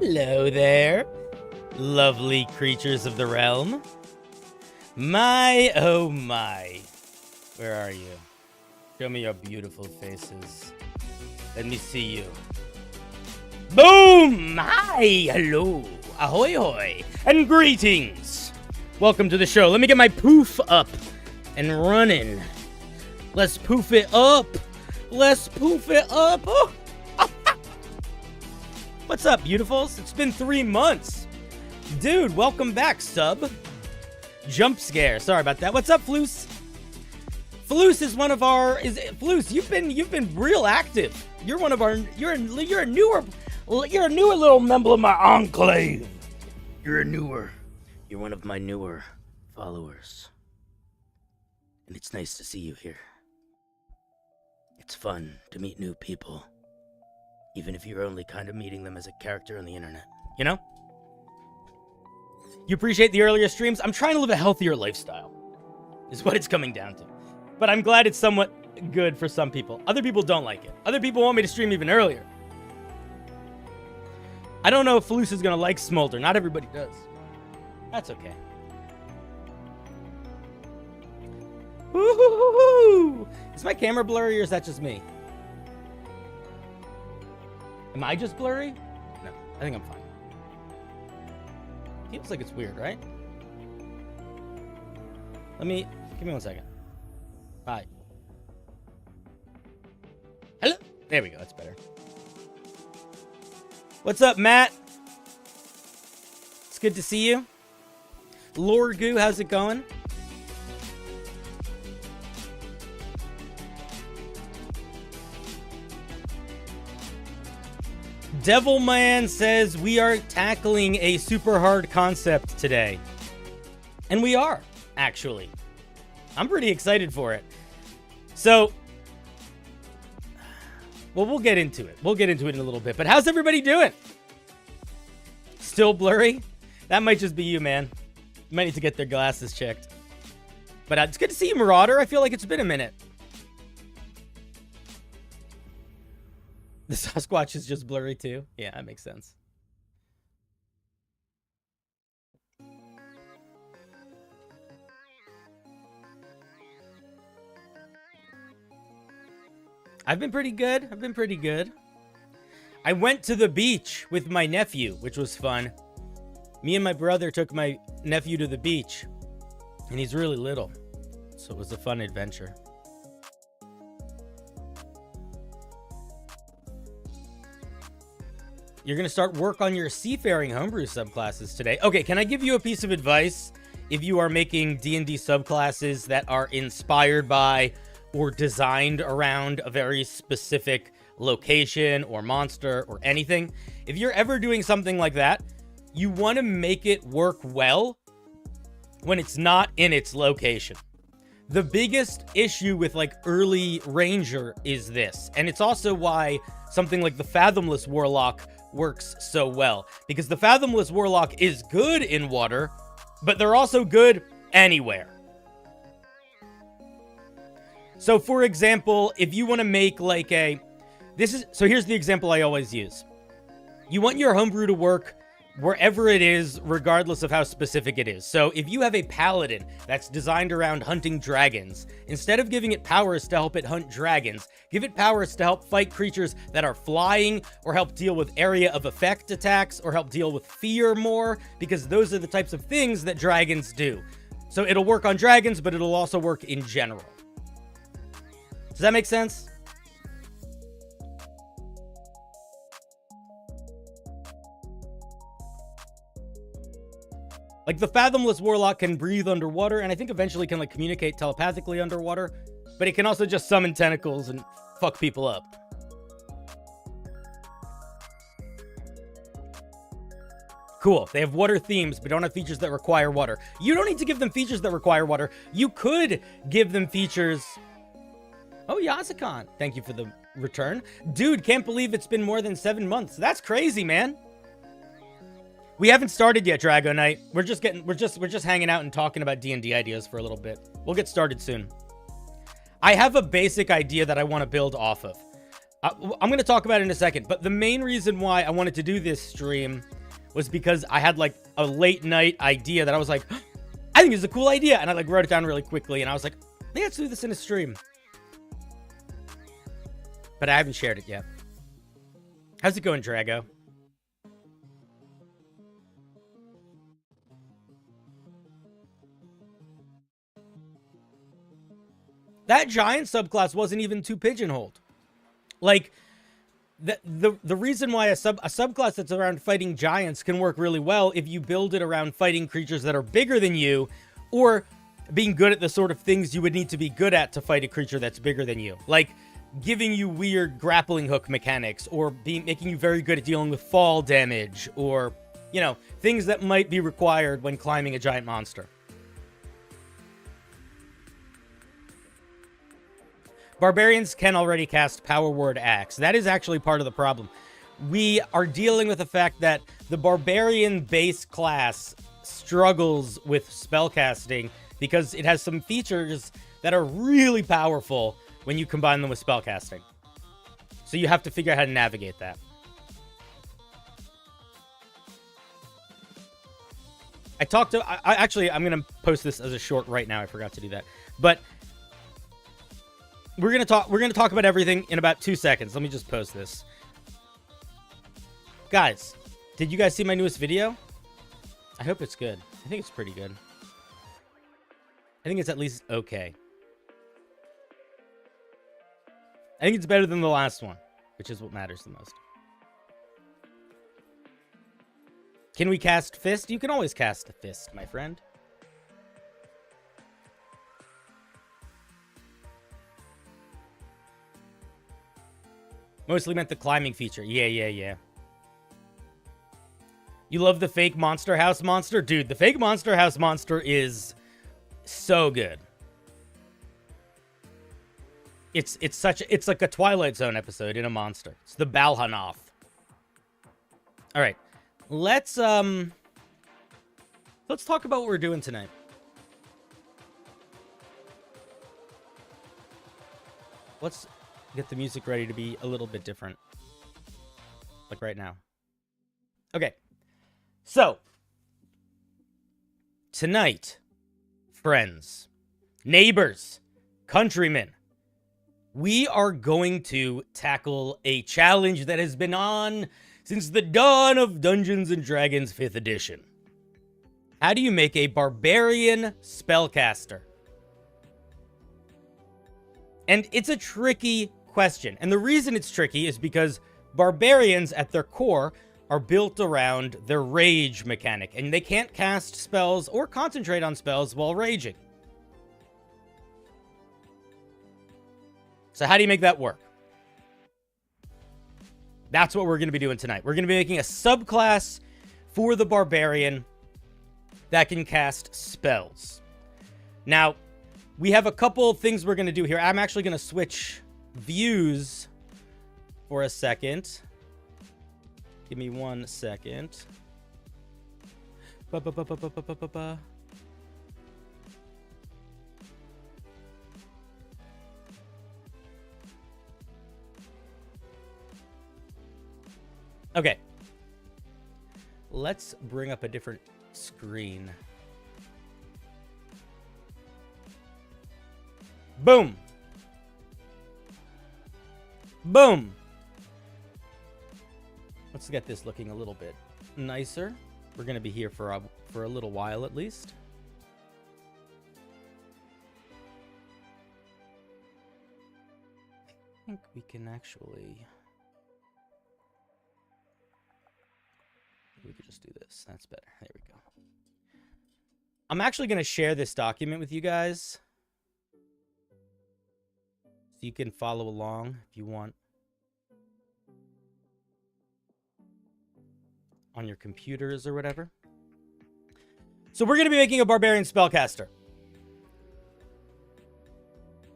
Hello there, lovely creatures of the realm. My, oh my. Where are you? Show me your beautiful faces. Let me see you. Boom! Hi, hello, ahoy hoy, and greetings. Welcome to the show. Let me get my poof up and running. Let's poof it up. Let's poof it up. Oh. What's up, beautifuls? It's been 3 months. Dude, welcome back, sub. Jump scare. Sorry about that. What's up, Floose? Floose is one of our... Floose, you've been real active. You're one of our... You're a newer little member of my enclave. You're one of my newer followers. And it's nice to see you here. It's fun to meet new people. Even if you're only kind of meeting them as a character on the internet. You know? You appreciate the earlier streams? I'm trying to live a healthier lifestyle. Is what it's coming down to. But I'm glad it's somewhat good for some people. Other people don't like it. Other people want me to stream even earlier. I don't know if Faloose is going to like Smolder. Not everybody does. That's okay. Woo-hoo-hoo-hoo! Is my camera blurry or is that just me? Am I just blurry? No, I think I'm fine. Feels like it's weird, right? Give me 1 second. Hi. Hello? There we go, that's better. What's up, Matt? It's good to see you. Lorgu, how's it going? Devilman says we are tackling a super hard concept today. And we are, actually. I'm pretty excited for it. So, well, we'll get into it. We'll get into it in a little bit. But how's everybody doing? Still blurry? That might just be you, man. You might need to get their glasses checked. But it's good to see you, Marauder. I feel like it's been a minute. The Sasquatch is just blurry too. Yeah, that makes sense. I've been pretty good. I went to the beach with my nephew, which was fun. Me and my brother took my nephew to the beach, and he's really little, so it was a fun adventure. You're going to start work on your Seafaring Homebrew subclasses today. Okay, can I give you a piece of advice if you are making D&D subclasses that are inspired by or designed around a very specific location or monster or anything? If you're ever doing something like that, you want to make it work well when it's not in its location. The biggest issue with like early Ranger is this, and it's also why something like the Fathomless Warlock works so well, because the Fathomless Warlock is good in water, but they're also good anywhere. So for example, if you want to make like so here's the example I always use. You want your homebrew to work wherever it is, regardless of how specific it is. So if you have a paladin that's designed around hunting dragons, instead of giving it powers to help it hunt dragons, give it powers to help fight creatures that are flying, or help deal with area of effect attacks, or help deal with fear more, because those are the types of things that dragons do. So it'll work on dragons, but it'll also work in general. Does that make sense? Like, the Fathomless Warlock can breathe underwater, and I think eventually can, like, communicate telepathically underwater. But it can also just summon tentacles and fuck people up. Cool. They have water themes, but don't have features that require water. You don't need to give them features that require water. You could give them features... Oh, Yazakan. Thank you for the return. Dude, can't believe it's been more than 7 months. That's crazy, man. We haven't started yet, Drago Knight. We're just hanging out and talking about D&D ideas for a little bit. We'll get started soon. I have a basic idea that I want to build off of. I'm going to talk about it in a second, but the main reason why I wanted to do this stream was because I had like a late night idea that I was like, I think it's a cool idea, and I like wrote it down really quickly, and I was like, let's do this in a stream. But I haven't shared it yet. How's it going, Drago? That giant subclass wasn't even too pigeonholed. Like, the reason why a subclass that's around fighting giants can work really well if you build it around fighting creatures that are bigger than you, or being good at the sort of things you would need to be good at to fight a creature that's bigger than you. Like, giving you weird grappling hook mechanics, or making you very good at dealing with fall damage, or, you know, things that might be required when climbing a giant monster. Barbarians can already cast Power Word Axe. That is actually part of the problem. We are dealing with the fact that the Barbarian base class struggles with spellcasting because it has some features that are really powerful when you combine them with spellcasting. So you have to figure out how to navigate that. I'm going to post this as a short right now. I forgot to do that. But we're going to talk about everything in about 2 seconds. Let me just post this. Guys, did you guys see my newest video? I hope it's good. I think it's pretty good. I think it's at least okay. I think it's better than the last one, which is what matters the most. Can we cast Fist? You can always cast a Fist, my friend. Mostly meant the climbing feature. Yeah. You love the fake Monster House monster? Dude, the fake Monster House monster is so good. It's like a Twilight Zone episode in a monster. It's the Balhanoth. All right. Let's talk about what we're doing tonight. Let's get the music ready to be a little bit different. Like right now. Okay. So, tonight, friends, neighbors, countrymen, we are going to tackle a challenge that has been on since the dawn of Dungeons & Dragons 5th edition. How do you make a Barbarian Spellcaster? And it's a tricky question. And the reason it's tricky is because Barbarians, at their core, are built around their rage mechanic. And they can't cast spells or concentrate on spells while raging. So how do you make that work? That's what we're going to be doing tonight. We're going to be making a subclass for the Barbarian that can cast spells. Now, we have a couple things we're going to do here. I'm actually going to switch views for a second. Give me 1 second. Okay. Let's bring up a different screen. Boom. Boom. Let's get this looking a little bit nicer. We're going to be here for a little while at least. I think we can actually... We could just do this. That's better. There we go. I'm actually going to share this document with you guys, so you can follow along if you want on your computers or whatever. So we're going to be making a Barbarian Spellcaster.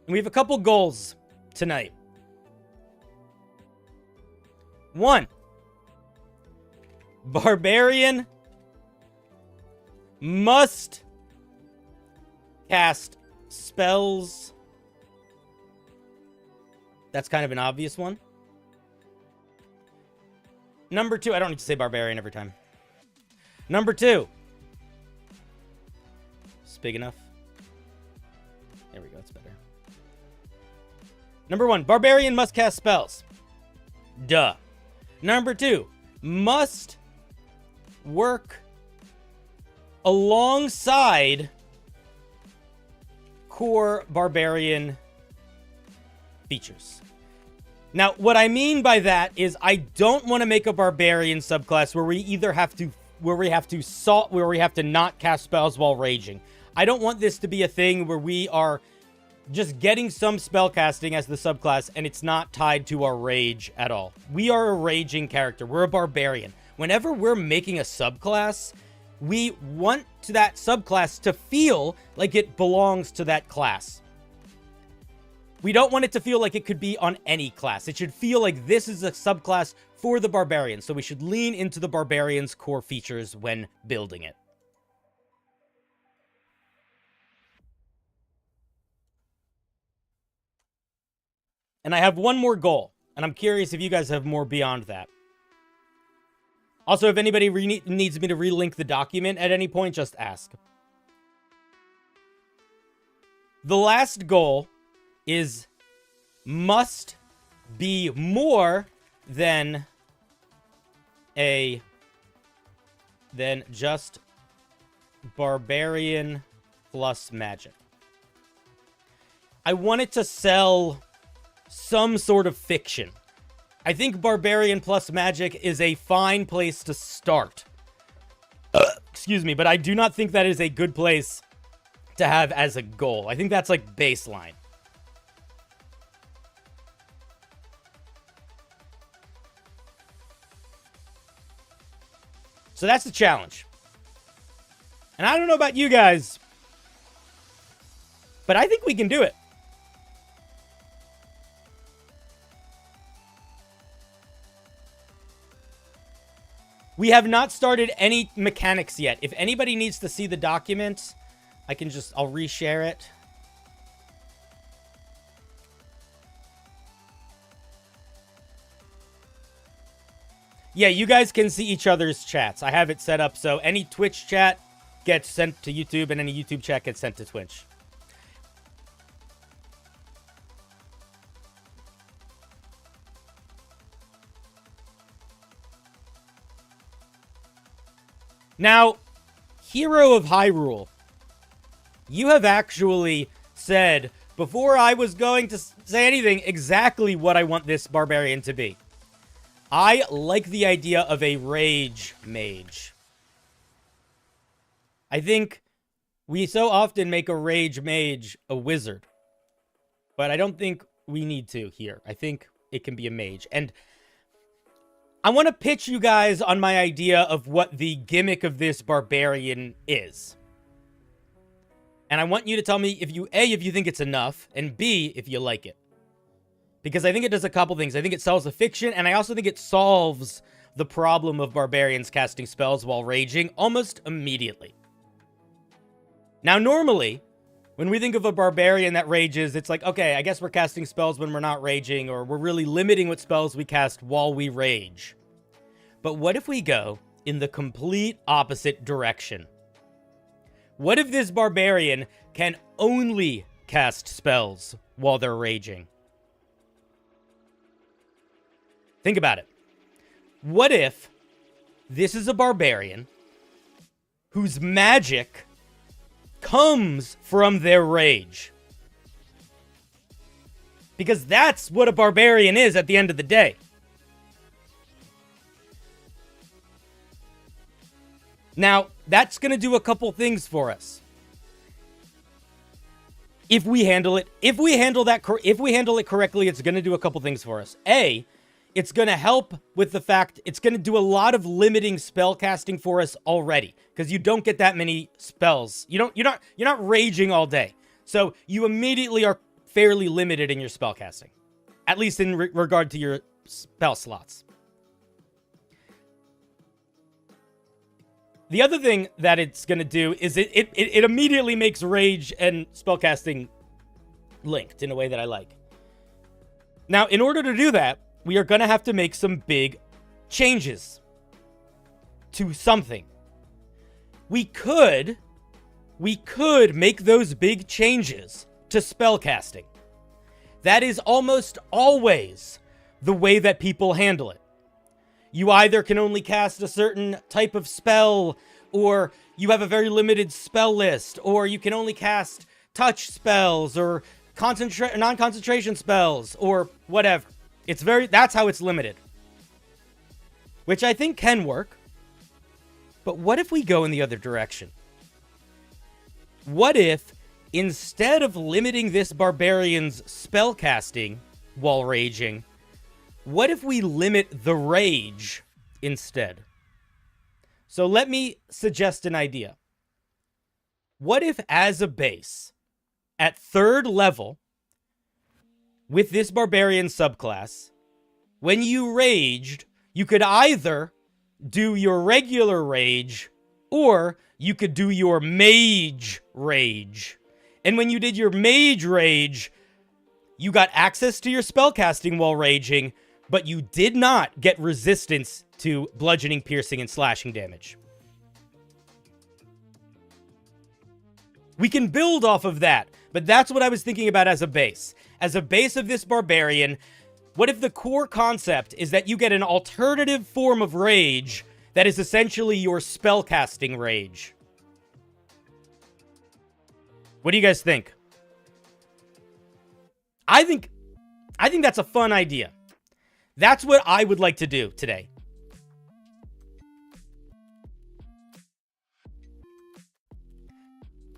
And we have a couple goals tonight. 1. Barbarian must cast spells. That's kind of an obvious one. Number 2, I don't need to say Barbarian every time. Number 2. It's big enough. There we go, it's better. Number 1, Barbarian must cast spells. Duh. Number 2, must work alongside core Barbarian features. Now, what I mean by that is I don't want to make a Barbarian subclass where we either have to where we have to not cast spells while raging. I don't want this to be a thing where we are just getting some spellcasting as the subclass and it's not tied to our rage at all. We are a raging character. We're a barbarian. Whenever we're making a subclass, we want that subclass to feel like it belongs to that class. We don't want it to feel like it could be on any class. It should feel like this is a subclass for the barbarian. So we should lean into the barbarian's core features when building it. And I have one more goal, and I'm curious if you guys have more beyond that. Also, if anybody needs me to relink the document at any point, just ask. The last goal is must be more than just Barbarian plus magic. I want it to sell some sort of fiction. I think Barbarian plus magic is a fine place to start. Excuse me, but I do not think that is a good place to have as a goal. I think that's like baseline. So that's the challenge. And I don't know about you guys, but I think we can do it. We have not started any mechanics yet. If anybody needs to see the document, I'll reshare it. Yeah, you guys can see each other's chats. I have it set up so any Twitch chat gets sent to YouTube and any YouTube chat gets sent to Twitch. Now, Hero of Hyrule, you have actually said, before I was going to say anything, exactly what I want this barbarian to be. I like the idea of a rage mage. I think we so often make a rage mage a wizard, but I don't think we need to here. I think it can be a mage. And I want to pitch you guys on my idea of what the gimmick of this barbarian is. And I want you to tell me if you, A, if you think it's enough, and B, if you like it. Because I think it does a couple things. I think it sells a fiction, and I also think it solves the problem of barbarians casting spells while raging almost immediately. Now, normally, when we think of a barbarian that rages, it's like, okay, I guess we're casting spells when we're not raging, or we're really limiting what spells we cast while we rage. But what if we go in the complete opposite direction? What if this barbarian can only cast spells while they're raging? Think about it. What if this is a barbarian whose magic comes from their rage? Because that's what a barbarian is at the end of the day. Now, that's going to do a couple things for us. If we handle it correctly, it's going to do a couple things for us. A, it's going to help with the fact it's going to do a lot of limiting spell casting for us already, because you don't get that many spells. You're not raging all day. So you immediately are fairly limited in your spell casting, at least in regard to your spell slots. The other thing that it's going to do is it immediately makes rage and spellcasting linked in a way that I like. Now, in order to do that, we are going to have to make some big changes to something. We could make those big changes to spellcasting. That is almost always the way that people handle it. You either can only cast a certain type of spell, or you have a very limited spell list, or you can only cast touch spells, or non-concentration spells, or whatever. That's how it's limited. Which I think can work. But what if we go in the other direction? What if, instead of limiting this barbarian's spellcasting while raging, what if we limit the rage instead? So let me suggest an idea. What if, as a base, at 3rd level, with this barbarian subclass, when you raged, you could either do your regular rage, or you could do your mage rage. And when you did your mage rage, you got access to your spellcasting while raging, but you did not get resistance to bludgeoning, piercing, and slashing damage. We can build off of that, but that's what I was thinking about as a base. As a base of this barbarian, what if the core concept is that you get an alternative form of rage that is essentially your spellcasting rage? What do you guys think? I think that's a fun idea. That's what I would like to do today.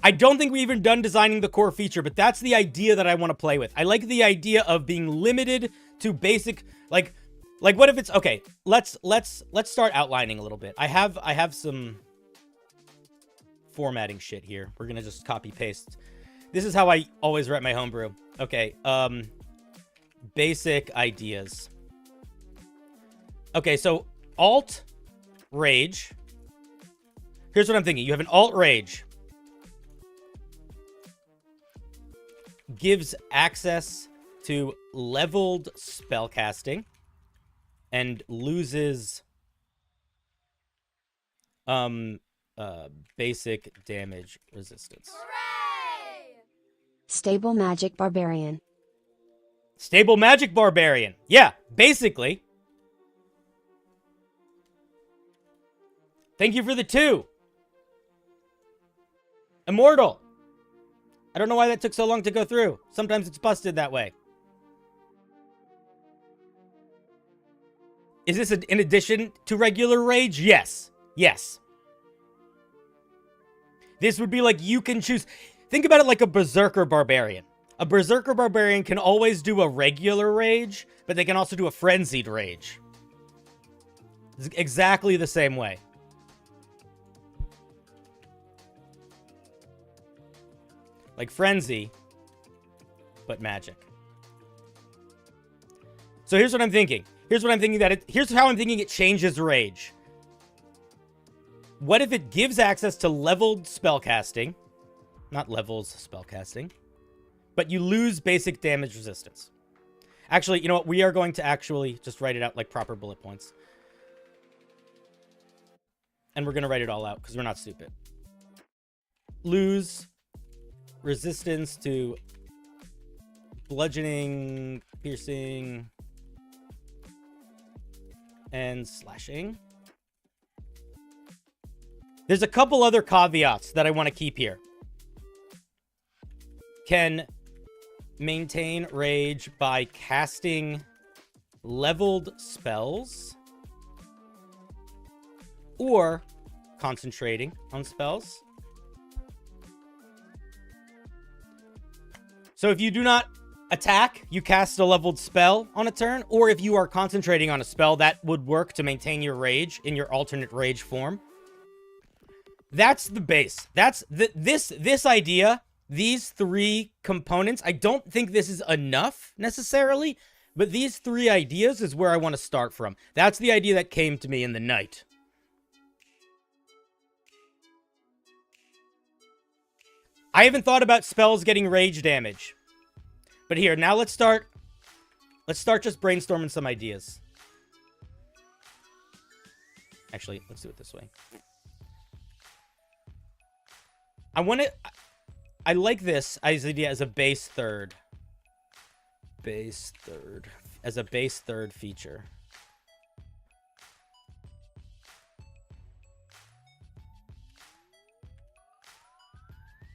I don't think we've even done designing the core feature, but that's the idea that I want to play with. I like the idea of being limited to basic, like what if it's, okay, let's start outlining a little bit. I have some formatting shit here. We're going to just copy paste. This is how I always write my homebrew. Okay, basic ideas. Okay, so alt rage. Here's what I'm thinking. You have an alt rage. Gives access to leveled spellcasting and loses basic damage resistance. Hooray! Stable magic barbarian. Stable magic barbarian. Yeah, basically. Thank you for the 2. Immortal. I don't know why that took so long to go through. Sometimes it's busted that way. Is this in addition to regular rage? Yes. Yes. This would be like you can choose. Think about it like a berserker barbarian. A berserker barbarian can always do a regular rage, but they can also do a frenzied rage. It's exactly the same way. Like frenzy, but magic. So here's what I'm thinking. Here's how I'm thinking it changes rage. What if it gives access to leveled spellcasting? Not levels spellcasting. But you lose basic damage resistance. Actually, you know what? We are going to actually just write it out like proper bullet points. And we're going to write it all out because we're not stupid. Lose resistance to bludgeoning, piercing, and slashing. There's a couple other caveats that I want to keep here. Can maintain rage by casting leveled spells or concentrating on spells. So if you do not attack, you cast a leveled spell on a turn, or if you are concentrating on a spell, that would work to maintain your rage in your alternate rage form. That's the base. That's this idea, these 3 components. I don't think this is enough necessarily, but these 3 ideas is where I want to start from. That's the idea that came to me in the night. I haven't thought about spells getting rage damage. But here, now let's start just brainstorming some ideas. Actually, let's do it this way. I like this idea as a base third. As a base third feature.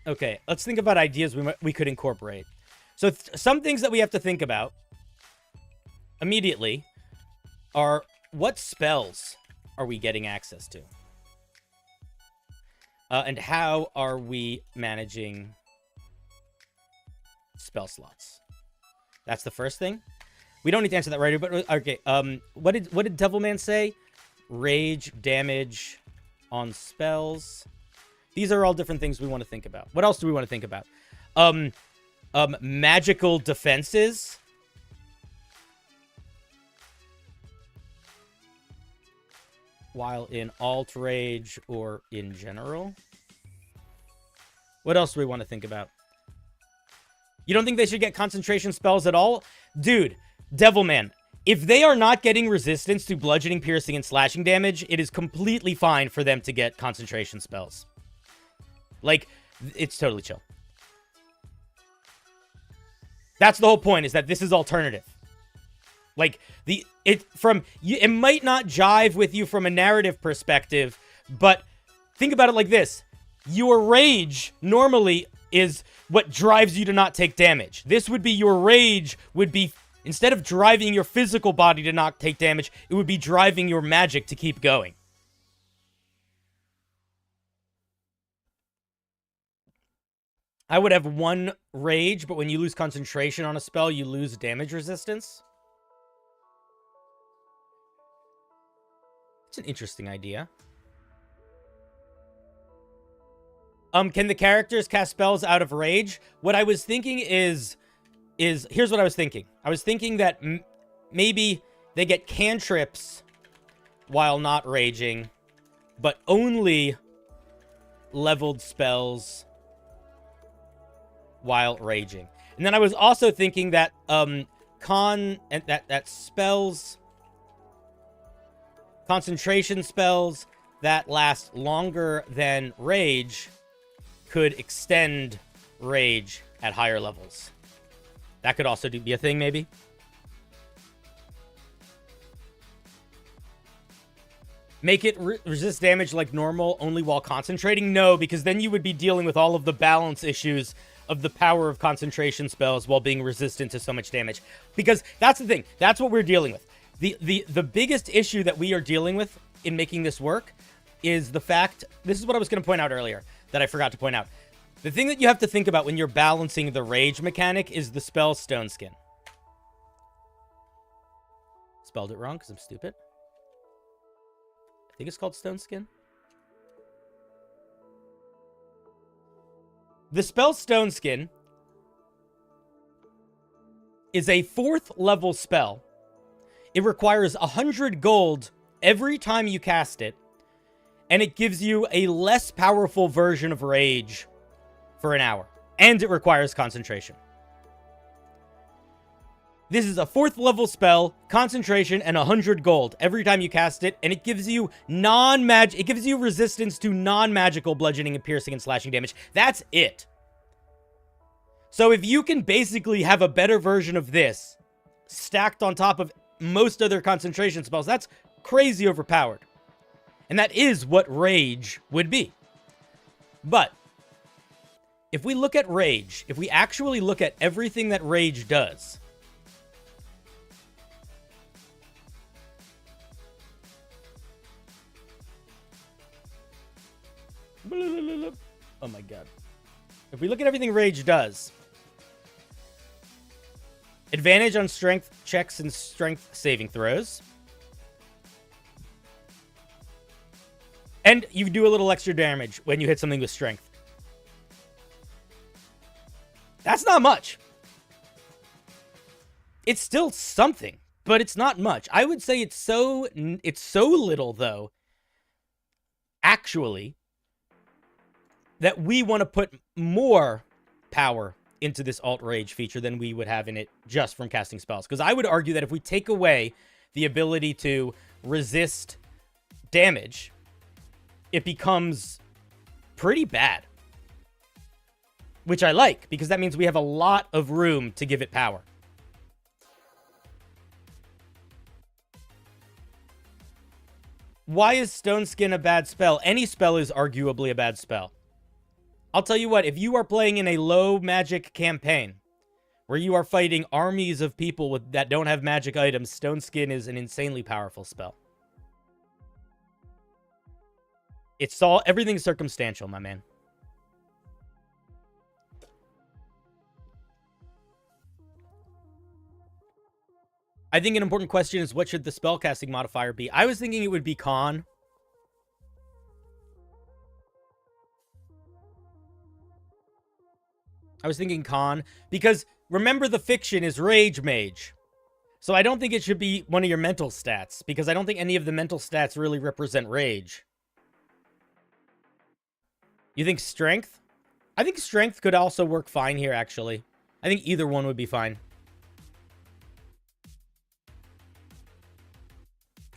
Okay, let's think about ideas we could incorporate. So some things that we have to think about immediately are what spells are we getting access to? And how are we managing spell slots? That's the first thing. We don't need to answer that right away, but okay. What did Devilman say? Rage damage on spells. These are all different things we want to think about. What else do we want to think about? Magical defenses. While in alt rage or in general. What else do we want to think about? You don't think they should get concentration spells at all? Dude, Devilman, if they are not getting resistance to bludgeoning, piercing, and slashing damage, it is completely fine for them to get concentration spells. Like, it's totally chill. That's the whole point, is that this is alternative. Like, it might not jive with you from a narrative perspective, but think about it like this. Your rage normally is what drives you to not take damage. This would be your rage would be, instead of driving your physical body to not take damage, it would be driving your magic to keep going. I would have 1 rage, but when you lose concentration on a spell, you lose damage resistance. It's an interesting idea. Can the characters cast spells out of rage? What I was thinking is here's what I was thinking. I was thinking that maybe they get cantrips while not raging, but only leveled spells while raging. And then I was also thinking that spells, concentration spells that last longer than rage could extend rage at higher levels. That could also be a thing, maybe. Make it resist damage like normal only while concentrating? No, because then you would be dealing with all of the balance issues of the power of concentration spells while being resistant to so much damage. Because that's the thing. That's what we're dealing with. The biggest issue that we are dealing with in making this work is the fact... This is what I was going to point out earlier that I forgot to point out. The thing that you have to think about when you're balancing the rage mechanic is the spell Stone Skin. Spelled it wrong because I'm stupid. I think it's called Stone Skin. The spell Stone Skin is a 4th level spell. It requires 100 gold every time you cast it, and it gives you a less powerful version of rage for an hour, and it requires concentration. This is a 4th level spell, concentration, and 100 gold every time you cast it, and it gives you it gives you resistance to non-magical bludgeoning and piercing and slashing damage. That's it. So if you can basically have a better version of this stacked on top of most other concentration spells, that's crazy overpowered. And that is what rage would be. But if we look at rage, if we actually look at everything that rage does, oh my god. If we look at everything rage does, advantage on strength checks and strength saving throws. And you do a little extra damage when you hit something with strength. That's not much. It's still something, but it's not much. I would say it's so little, though, actually, that we want to put more power into this alt rage feature than we would have in it just from casting spells. Because I would argue that if we take away the ability to resist damage, it becomes pretty bad. Which I like, because that means we have a lot of room to give it power. Why is Stone Skin a bad spell? Any spell is arguably a bad spell. I'll tell you what, if you are playing in a low magic campaign, where you are fighting armies of people that don't have magic items, Stone Skin is an insanely powerful spell. It's all, everything's circumstantial, my man. I think an important question is, what should the spellcasting modifier be? I was thinking it would be con. I was thinking con, because remember the fiction is Rage Mage. So I don't think it should be one of your mental stats, because I don't think any of the mental stats really represent rage. You think strength? I think strength could also work fine here, actually. I think either one would be fine.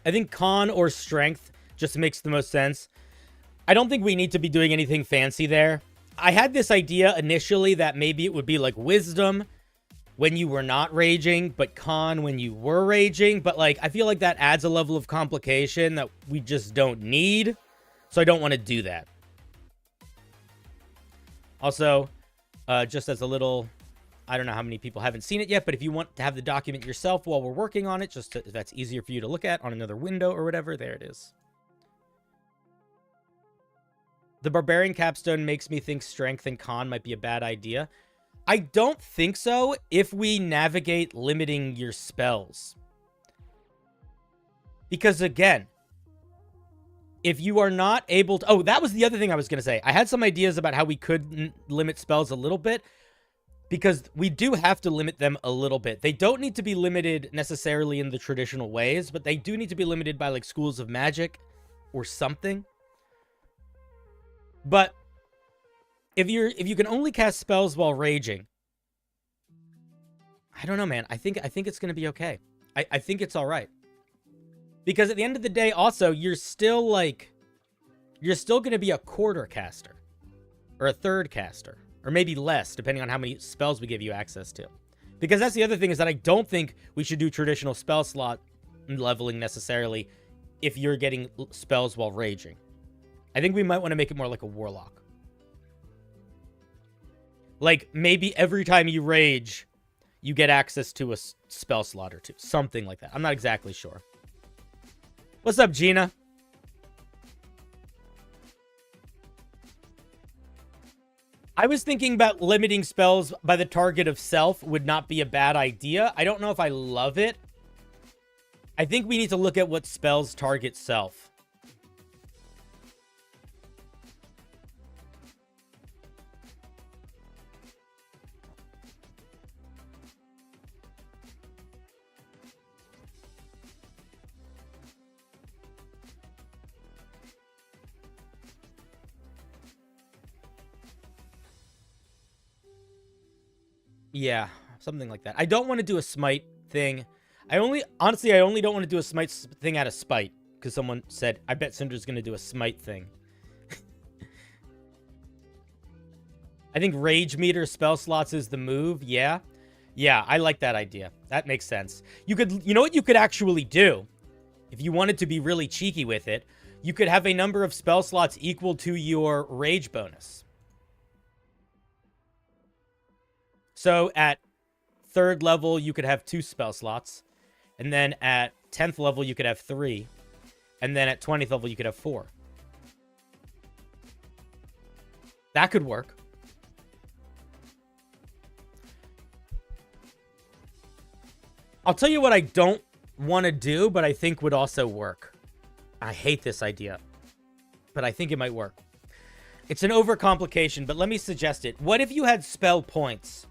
I think con or strength just makes the most sense. I don't think we need to be doing anything fancy there. I had this idea initially that maybe it would be like wisdom when you were not raging, but con when you were raging. But like, I feel like that adds a level of complication that we just don't need. So I don't want to do that. Also, Just as a little, I don't know how many people haven't seen it yet, but if you want to have the document yourself while we're working on it, just if that's easier for you to look at on another window or whatever, there it is. The Barbarian capstone makes me think strength and con might be a bad idea. I don't think so if we navigate limiting your spells. Because again, if you are not able to... Oh, that was the other thing I was going to say. I had some ideas about how we could limit spells a little bit. Because we do have to limit them a little bit. They don't need to be limited necessarily in the traditional ways, but they do need to be limited by like schools of magic or something. But if you can only cast spells while raging, I don't know, man. I think it's gonna be okay. I think it's all right. Because at the end of the day, also, you're still gonna be a quarter caster or a third caster. Or maybe less, depending on how many spells we give you access to. Because that's the other thing, is that I don't think we should do traditional spell slot leveling necessarily if you're getting spells while raging. I think we might want to make it more like a warlock. Like, maybe every time you rage, you get access to a spell slot or two. Something like that. I'm not exactly sure. What's up, Gina? I was thinking about limiting spells by the target of self would not be a bad idea. I don't know if I love it. I think we need to look at what spells target self. Yeah, something like that. I don't want to do a smite thing. Honestly, I only don't want to do a smite thing out of spite. Because someone said, I bet Cinder's going to do a smite thing. I think rage meter spell slots is the move. Yeah. Yeah, I like that idea. That makes sense. You know what you could actually do? If you wanted to be really cheeky with it, you could have a number of spell slots equal to your rage bonus. So at 3rd level, you could have 2 spell slots. And then at 10th level, you could have 3. And then at 20th level, you could have 4. That could work. I'll tell you what I don't want to do, but I think would also work. I hate this idea, but I think it might work. It's an overcomplication, but let me suggest it. What if you had spell points?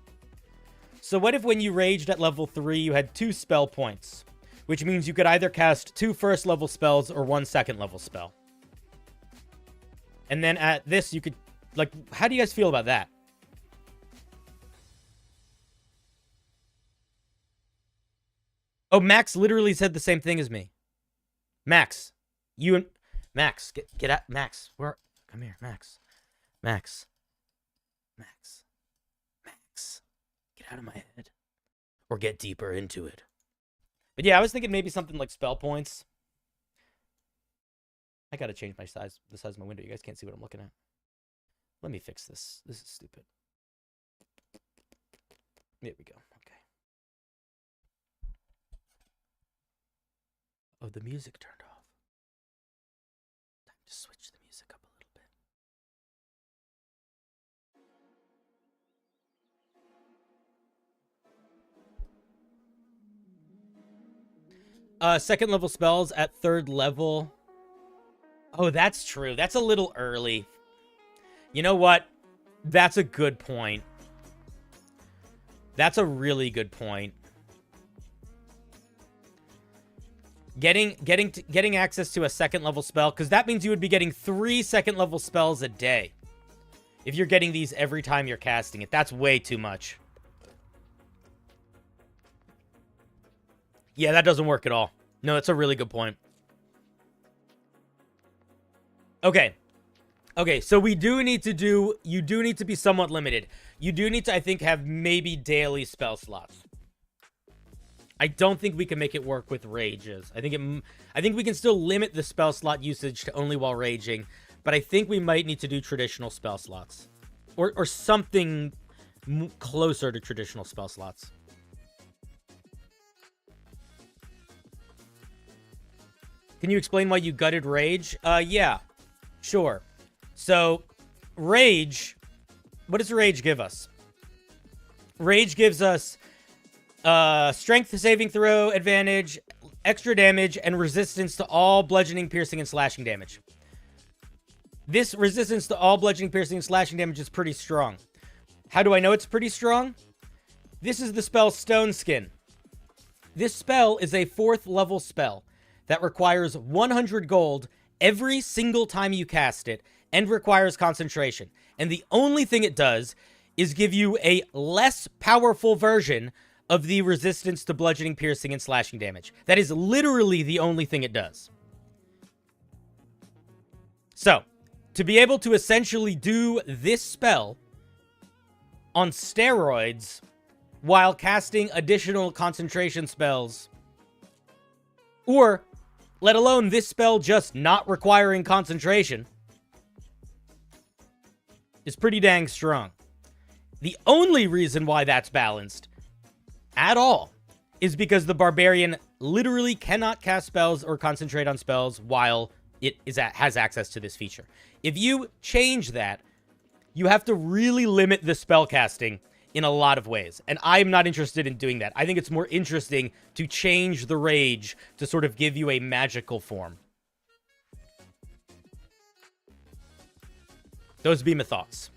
So what if when you raged at level 3, you had 2 spell points? Which means you could either cast 2 first level spells or 1 second level spell. And then at this, you could... Like, how do you guys feel about that? Oh, Max literally said the same thing as me. Max. You and... Max, get out. Max, where... Come here, Max. Max. Max. Max. Get out of my head. Or get deeper into it. But yeah, I was thinking maybe something like spell points. I gotta change my size, the size of my window. You guys can't see what I'm looking at. Let me fix this. This is stupid. There we go. Okay. Oh, the music turned off. Time to switch the music up a little bit. Second level spells at 3rd level. Oh, that's true. That's a little early. You know what? That's a good point. That's a really good point. Getting access to a 2nd level spell, because that means you would be getting 3 2nd level spells a day. If you're getting these every time you're casting it. That's way too much. Yeah, that doesn't work at all. No, that's a really good point. Okay. Okay, so we do need to do... You do need to be somewhat limited. You do need to, I think, have maybe daily spell slots. I don't think we can make it work with rages. I think we can still limit the spell slot usage to only while raging, but I think we might need to do traditional spell slots. Or something closer to traditional spell slots. Can you explain why you gutted Rage? Yeah, sure. So, Rage, what does Rage give us? Rage gives us strength saving throw advantage, extra damage, and resistance to all bludgeoning, piercing, and slashing damage. This resistance to all bludgeoning, piercing, and slashing damage is pretty strong. How do I know it's pretty strong? This is the spell Stone Skin. This spell is a 4th level spell that requires 100 gold every single time you cast it and requires concentration. And the only thing it does is give you a less powerful version of the resistance to bludgeoning, piercing, and slashing damage. That is literally the only thing it does. So, to be able to essentially do this spell on steroids while casting additional concentration spells, or let alone this spell just not requiring concentration, is pretty dang strong. The only reason why that's balanced at all is because the Barbarian literally cannot cast spells or concentrate on spells while it has access to this feature. If you change that, you have to really limit the spell casting in a lot of ways. And I'm not interested in doing that. I think it's more interesting to change the Rage to sort of give you a magical form. Those be my thoughts.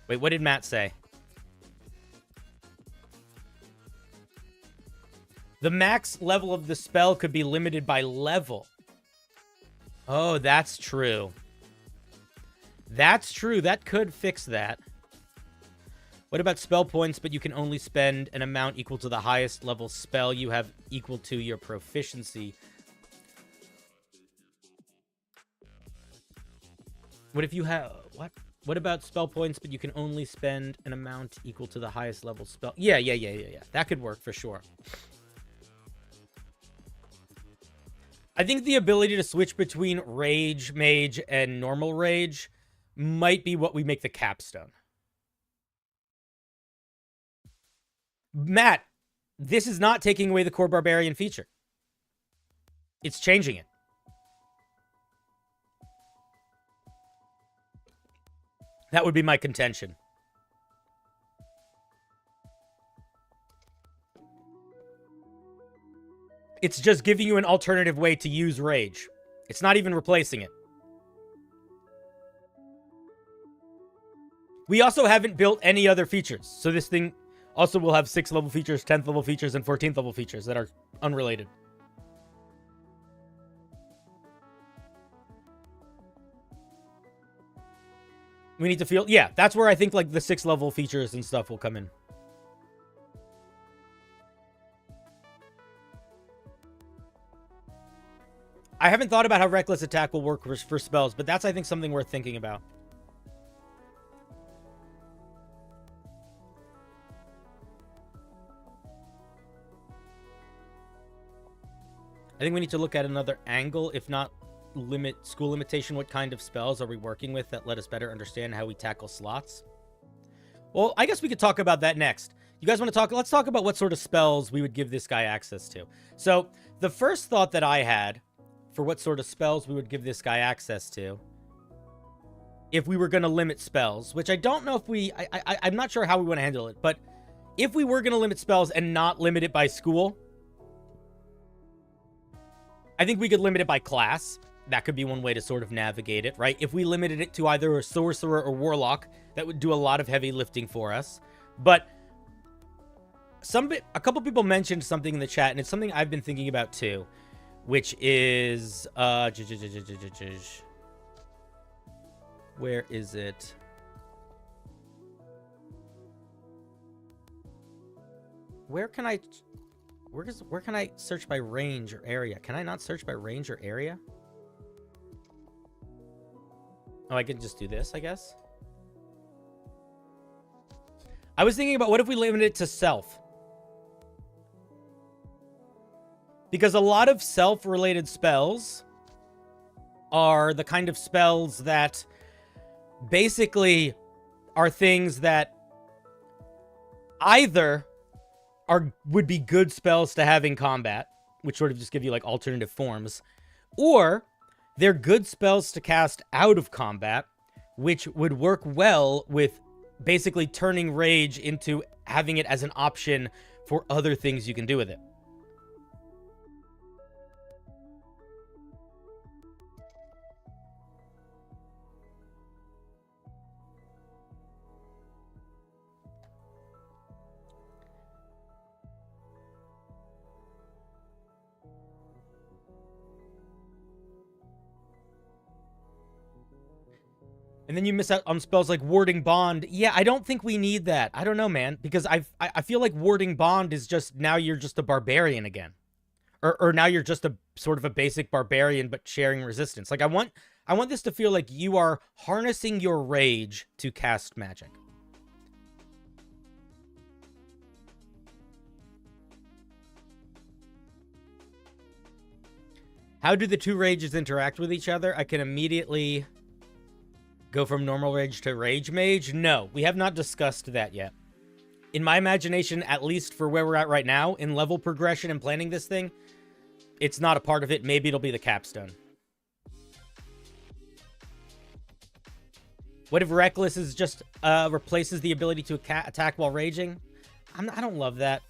Wait, what did Matt say? The max level of the spell could be limited by level. Oh, that's true. That's true. That could fix that. What about spell points, but you can only spend an amount equal to the highest level spell you have equal to your proficiency? What if you have... What? What about spell points, but you can only spend an amount equal to the highest level spell? Yeah. That could work for sure. I think the ability to switch between Rage, Mage, and normal Rage might be what we make the capstone. Matt, this is not taking away the core Barbarian feature. It's changing it. That would be my contention. It's just giving you an alternative way to use Rage. It's not even replacing it. We also haven't built any other features. So this thing also will have 6th level features, 10th level features, and 14th level features that are unrelated. We need to feel... Yeah, that's where I think like the 6th level features and stuff will come in. I haven't thought about how Reckless Attack will work for spells, but that's, I think, something worth thinking about. I think we need to look at another angle, if not school limitation. What kind of spells are we working with that let us better understand how we tackle slots? Well, I guess we could talk about that next. You guys want to talk? Let's talk about what sort of spells we would give this guy access to. So the first thought that I had for what sort of spells we would give this guy access to, if we were going to limit spells, which I don't know if I'm not sure how we want to handle it, but if we were going to limit spells and not limit it by school, I think we could limit it by class. That could be one way to sort of navigate it, right? If we limited it to either a sorcerer or warlock, that would do a lot of heavy lifting for us. But a couple people mentioned something in the chat, and it's something I've been thinking about too, which is where is it? Where can I search by range or area? Can I not search by range or area? Oh, I can just do this, I guess. I was thinking about what if we limit it to self? Because a lot of self-related spells are the kind of spells that basically are things that either would be good spells to have in combat, which sort of just give you like alternative forms, or they're good spells to cast out of combat, which would work well with basically turning rage into having it as an option for other things you can do with it. And then you miss out on spells like Warding Bond. Yeah, I don't think we need that. I don't know, man. Because I feel like Warding Bond is just, now you're just a barbarian again. Or now you're just a sort of a basic barbarian, but sharing resistance. Like, I want this to feel like you are harnessing your rage to cast magic. How do the two rages interact with each other? I can immediately go from normal rage to rage mage? No, we have not discussed that yet. In my imagination, at least for where we're at right now, in level progression and planning this thing, it's not a part of it. Maybe it'll be the capstone. What if Reckless is just replaces the ability to attack while raging? I don't love that.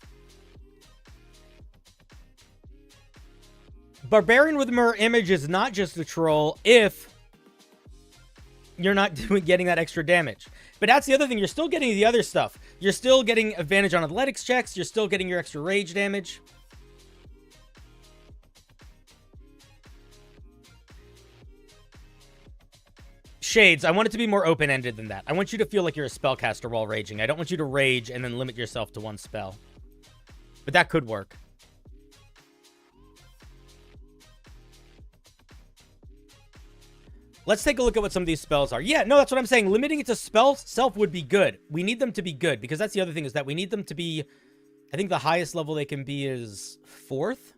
Barbarian with Mirror Image is not just a troll if you're not getting that extra damage. But that's the other thing. You're still getting the other stuff. You're still getting advantage on athletics checks. You're still getting your extra rage damage. Shades, I want it to be more open-ended than that. I want you to feel like you're a spellcaster while raging. I don't want you to rage and then limit yourself to one spell. But that could work. Let's take a look at what some of these spells are. Yeah, no, that's what I'm saying. Limiting it to spell self would be good. We need them to be good, because that's the other thing, is that we need them to be... I think the highest level they can be is 4th.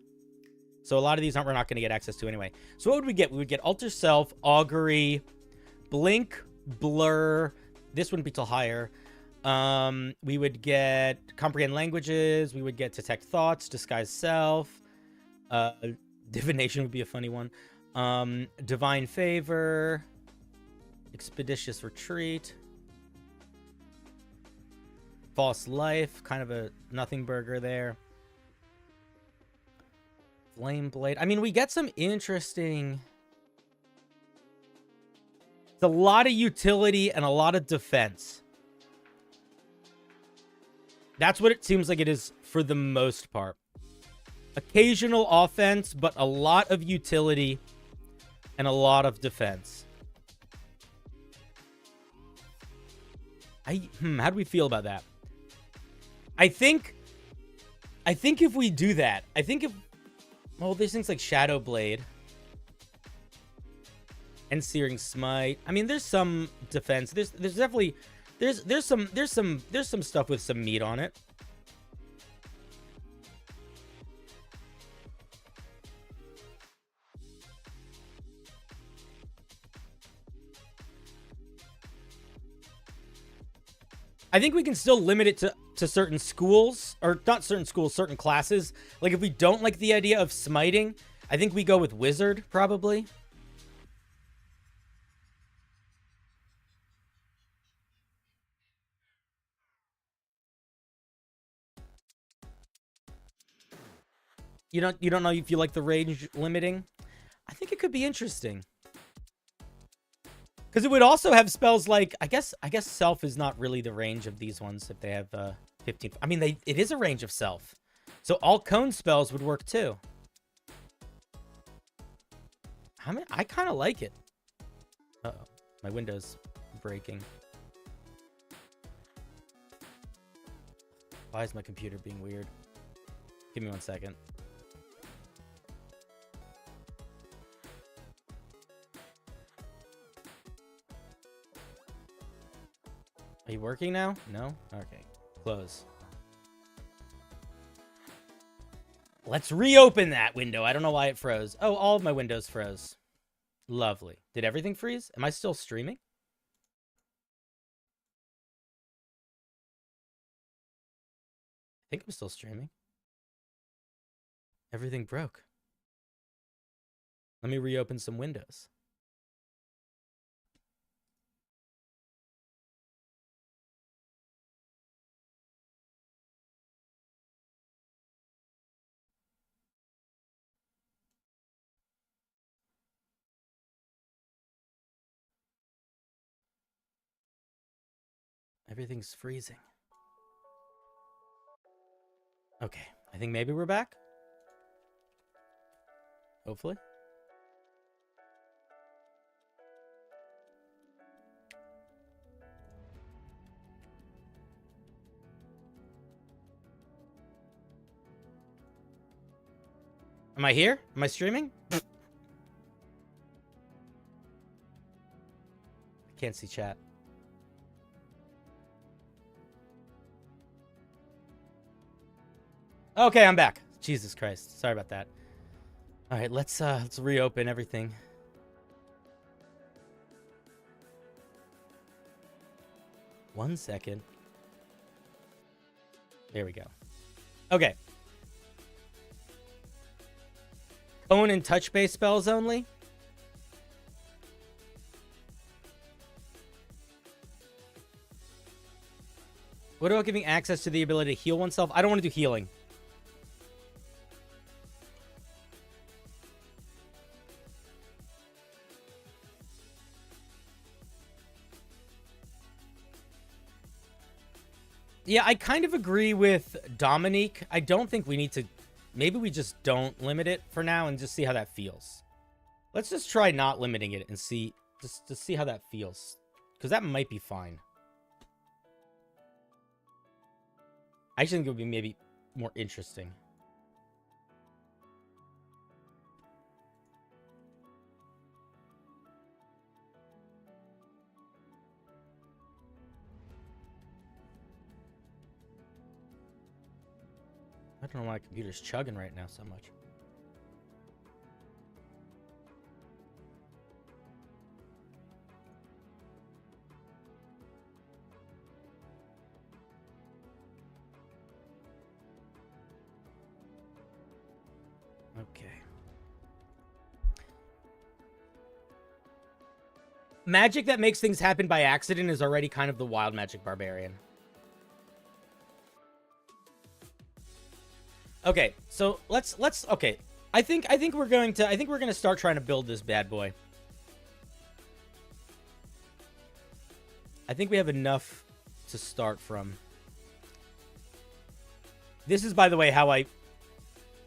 So a lot of these we're not going to get access to anyway. So what would we get? We would get Alter Self, Augury, Blink, Blur. This wouldn't be till higher. We would get Comprehend Languages. We would get Detect Thoughts, Disguise Self. Divination would be a funny one. Divine Favor, Expeditious Retreat, False Life, kind of a nothing burger there. Flame Blade. I mean, we get some interesting... It's a lot of utility and a lot of defense. That's what it seems like it is for the most part. Occasional offense, but a lot of utility and a lot of defense. How do we feel about that? I think if we do that, well, there's things like Shadow Blade and Searing Smite. I mean, there's some defense. There's definitely there's some stuff with some meat on it. I think we can still limit it to certain schools, or not certain schools, certain classes. Like, if we don't like the idea of smiting, I think we go with Wizard, probably. You don't know if you like the range limiting? I think it could be interesting. Because it would also have spells like, I guess Self is not really the range of these ones if they have 15. I mean, it is a range of Self. So all cone spells would work too. I mean, I kind of like it. Uh-oh, my window's breaking. Why is my computer being weird? Give me 1 second. Are you working now? No? Okay. Close. Let's reopen that window. I don't know why it froze. Oh, all of my windows froze. Lovely. Did everything freeze? Am I still streaming? think I'm still streaming. Everything broke. Let me reopen some windows. Everything's freezing. Okay, I think maybe we're back. Hopefully. Am I here? Am I streaming? I can't see chat. Okay, I'm back. Jesus Christ. Sorry about that. All right, let's reopen everything. One second. There we go. Okay. Phone and touch-based spells only. What about giving access to the ability to heal oneself? I don't want to do healing. Yeah, I kind of agree with Dominique. I don't think we need to... Maybe we just don't limit it for now and just see how that feels. Let's just try not limiting it and see... Just to see how that feels. Because that might be fine. I actually think it would be maybe more interesting. I don't know why my computer's chugging right now so much. Okay. Magic that makes things happen by accident is already kind of the wild magic barbarian. Okay, so let's okay. I think we're gonna start trying to build this bad boy. I think we have enough to start from. This is, by the way, how I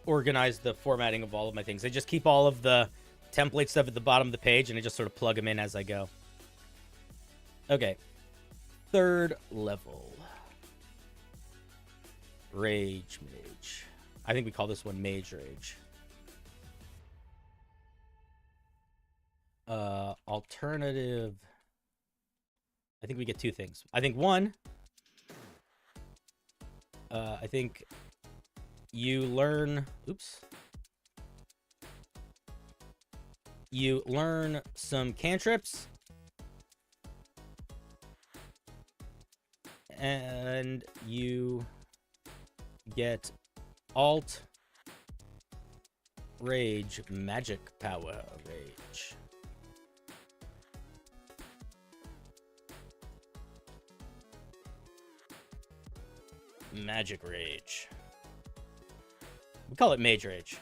organize the formatting of all of my things. I just keep all of the template stuff at the bottom of the page, and I just sort of plug them in as I go. Okay. 3rd level. Rage Mage. I think we call this one Mage Rage. Alternative. I think we get 2 things. I think one. I think you learn. Oops. You learn some cantrips. And you get Alt Rage Magic Power Rage. Magic Rage. We call it Mage Rage.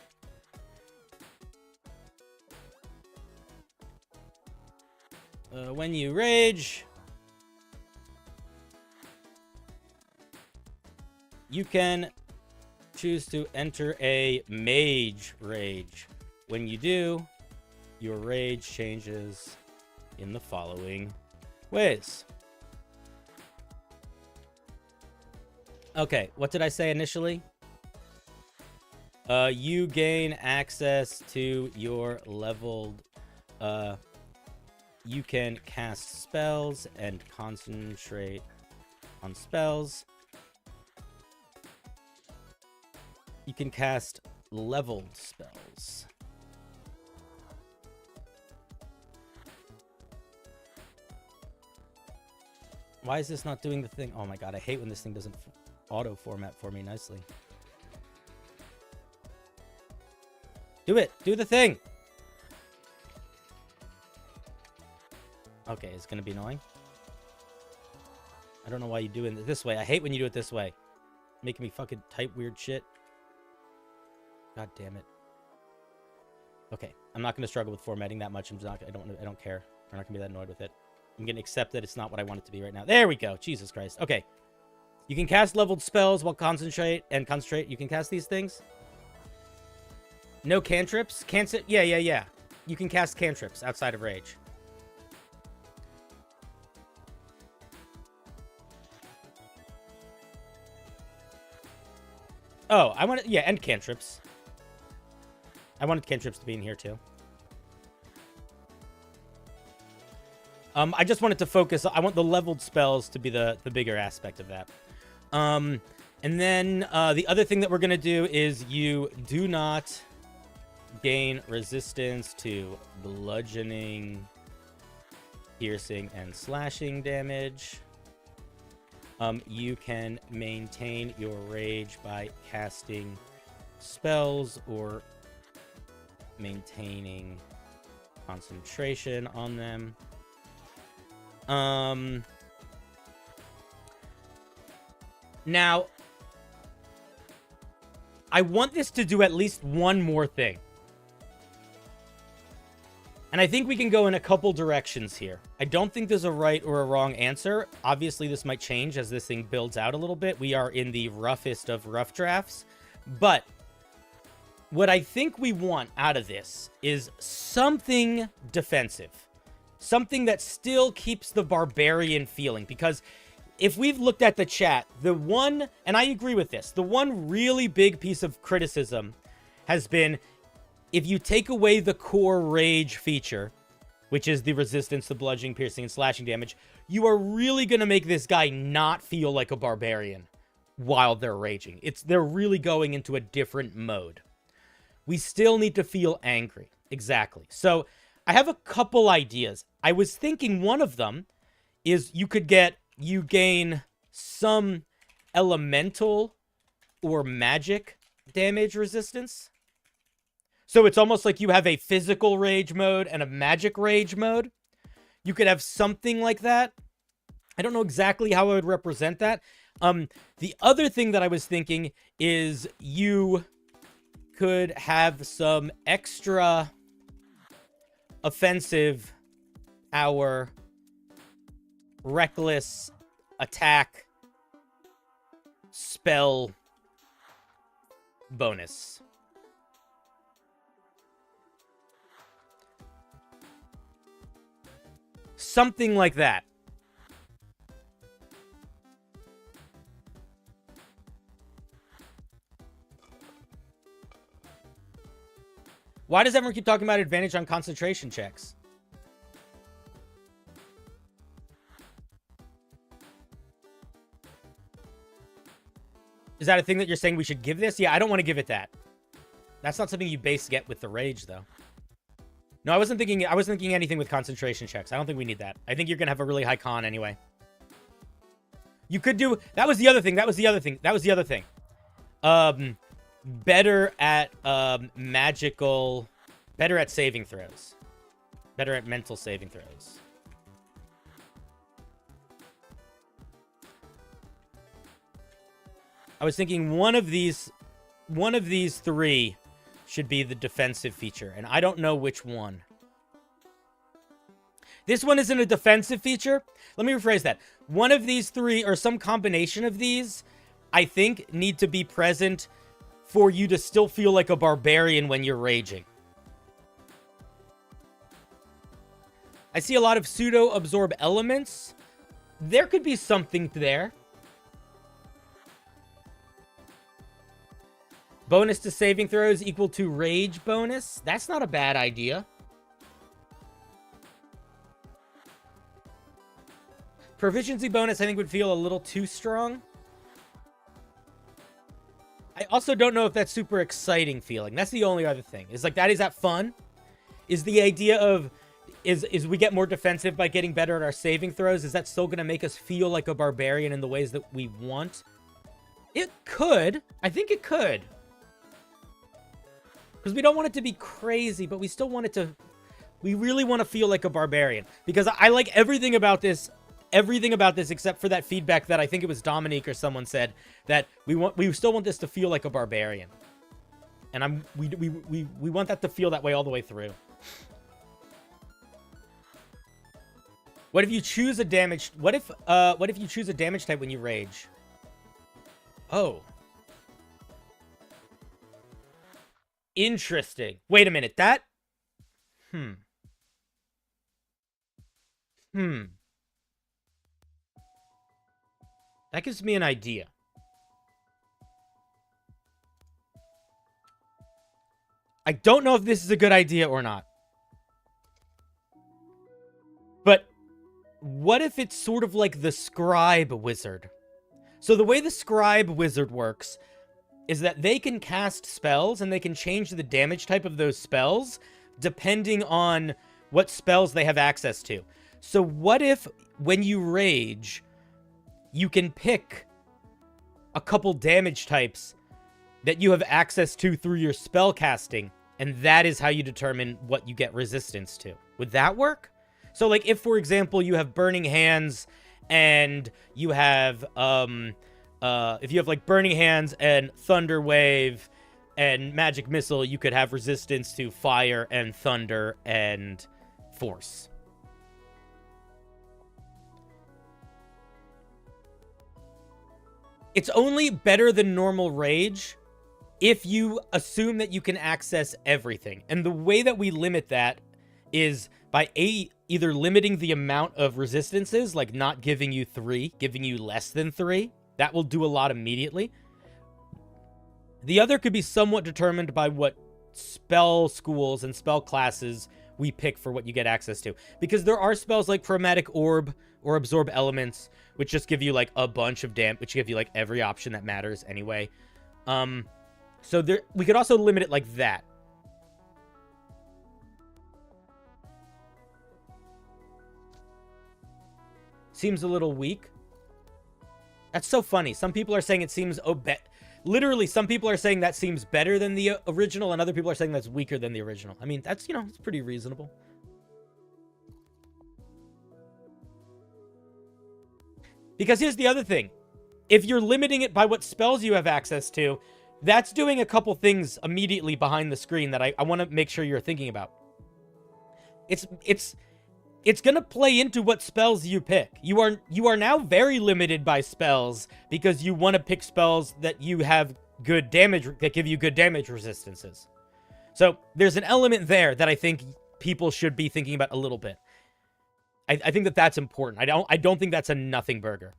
When you rage, you can choose to enter a Mage Rage. When you do, your rage changes in the following ways. Okay, what did I say initially? You gain access to your leveled... you can cast spells and concentrate on spells. You can cast leveled spells. Why is this not doing the thing? Oh my god, I hate when this thing doesn't auto format for me nicely. Do it. Do the thing. Okay, it's going to be annoying. I don't know why you do it this way. I hate when you do it this way. Making me fucking type weird shit. God damn it. Okay, I'm not going to struggle with formatting that much. I don't care. I'm not going to be that annoyed with it. I'm going to accept that it's not what I want it to be right now. There we go. Jesus Christ. Okay. You can cast leveled spells while concentrate. You can cast these things. No cantrips? Yeah. You can cast cantrips outside of rage. Oh, I want to... Yeah, and cantrips. I wanted cantrips to be in here, too. I just wanted to focus... I want the leveled spells to be the bigger aspect of that. And then the other thing that we're going to do is you do not gain resistance to bludgeoning, piercing, and slashing damage. You can maintain your rage by casting spells or maintaining concentration on them. Now, I want this to do at least one more thing. And I think we can go in a couple directions here. I don't think there's a right or a wrong answer. Obviously, this might change as this thing builds out a little bit. We are in the roughest of rough drafts. But what I think we want out of this is something defensive. Something that still keeps the barbarian feeling. Because if we've looked at the chat, the one, and I agree with this, the one really big piece of criticism has been... If you take away the core rage feature, which is the resistance to bludgeoning, piercing, and slashing damage, you are really going to make this guy not feel like a barbarian while they're raging. They're really going into a different mode. We still need to feel angry. Exactly. So I have a couple ideas. I was thinking one of them is you gain some elemental or magic damage resistance. So it's almost like you have a physical rage mode and a magic rage mode. You could have something like that. I don't know exactly how I would represent that. The other thing that I was thinking is you could have some extra offensive our reckless attack spell bonus. Something like that. Why does everyone keep talking about advantage on concentration checks? Is that a thing that you're saying we should give this? Yeah, I don't want to give it that. That's not something you base get with the rage, though. No, I wasn't thinking anything with concentration checks. I don't think we need that. I think you're going to have a really high con anyway. You could do... That was the other thing. Better at magical... Better at saving throws. Better at mental saving throws. I was thinking one of these three should be the defensive feature, and I don't know which one. This one isn't a defensive feature. Let me rephrase that. One of these three, or some combination of these, I think need to be present for you to still feel like a barbarian when you're raging. I see a lot of pseudo-absorb elements. There could be something there. Bonus to saving throws equal to rage bonus. That's not a bad idea. Proficiency bonus, I think, would feel a little too strong. I also don't know if that's super exciting feeling. That's the only other thing. Is that fun? Is the idea of... Is we get more defensive by getting better at our saving throws? Is that still going to make us feel like a barbarian in the ways that we want? It could. I think it could. Because we don't want it to be crazy, but we still want it to... We really want to feel like a barbarian. Because I like everything about this except for that feedback that I think it was Dominique or someone said, that we still want this to feel like a barbarian. And we want that to feel that way all the way through. What if you choose a damage... What if you choose a damage type when you rage? Oh. Interesting. Wait a minute, that... That gives me an idea. I don't know if this is a good idea or not. But what if it's sort of like the scribe wizard? So the way the scribe wizard works is that they can cast spells and they can change the damage type of those spells depending on what spells they have access to. So what if when you rage, you can pick a couple damage types that you have access to through your spellcasting, and that is how you determine what you get resistance to. Would that work? So, like, if, for example, you have Burning Hands and you have, if you have, like, Burning Hands and Thunder Wave and Magic Missile, you could have resistance to Fire and Thunder and Force. It's only better than normal rage if you assume that you can access everything. And the way that we limit that is by either limiting the amount of resistances, like not giving you 3, giving you less than 3. That will do a lot immediately. The other could be somewhat determined by what spell schools and spell classes we pick for what you get access to. Because there are spells like Chromatic Orb or Absorb Elements, which just give you like a bunch of damage, which give you like every option that matters anyway. So there, we could also limit it like that. Seems a little weak. That's so funny. Some people are saying it seems literally, some people are saying that seems better than the original, and other people are saying that's weaker than the original. I mean, that's, you know, it's pretty reasonable. Because here's the other thing. If you're limiting it by what spells you have access to, that's doing a couple things immediately behind the screen that I want to make sure you're thinking about. It's going to play into what spells you pick. You are now very limited by spells because you want to pick spells that you have good damage, that give you good damage resistances. So there's an element there that I think people should be thinking about a little bit. I think that that's important. I don't think that's a nothing burger.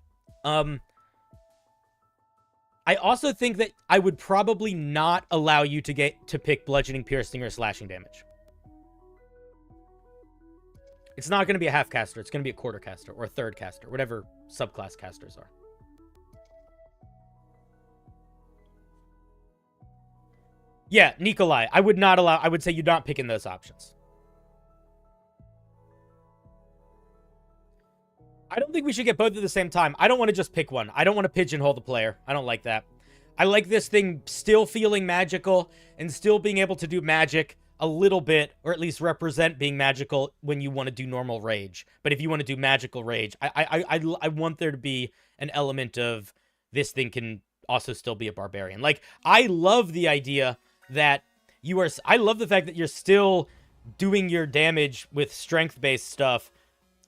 I also think that I would probably not allow you to pick bludgeoning, piercing, or slashing damage. It's not going to be a half caster. It's going to be a quarter caster or a third caster, whatever subclass casters are. Yeah, Nikolai, I would say you're not picking those options. I don't think we should get both at the same time. I don't want to just pick one. I don't want to pigeonhole the player. I don't like that. I like this thing still feeling magical and still being able to do magic a little bit, or at least represent being magical when you want to do normal rage. But if you want to do magical rage, I want there to be an element of this thing can also still be a barbarian. Like, I love the idea that I love the fact that you're still doing your damage with strength-based stuff,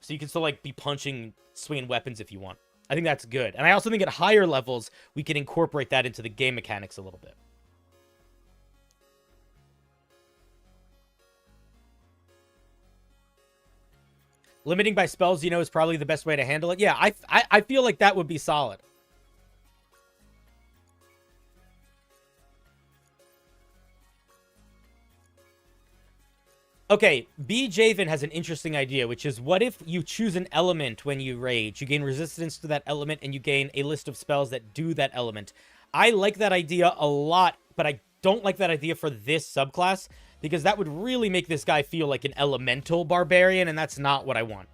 so you can still, like, be punching, swinging weapons if you want. I think that's good. And I also think at higher levels, we can incorporate that into the game mechanics a little bit. Limiting by spells, you know, is probably the best way to handle it. Yeah, I feel like that would be solid. Okay, B. Javen has an interesting idea, which is, what if you choose an element when you rage? You gain resistance to that element, and you gain a list of spells that do that element. I like that idea a lot, but I don't like that idea for this subclass, because that would really make this guy feel like an elemental barbarian, and that's not what I want.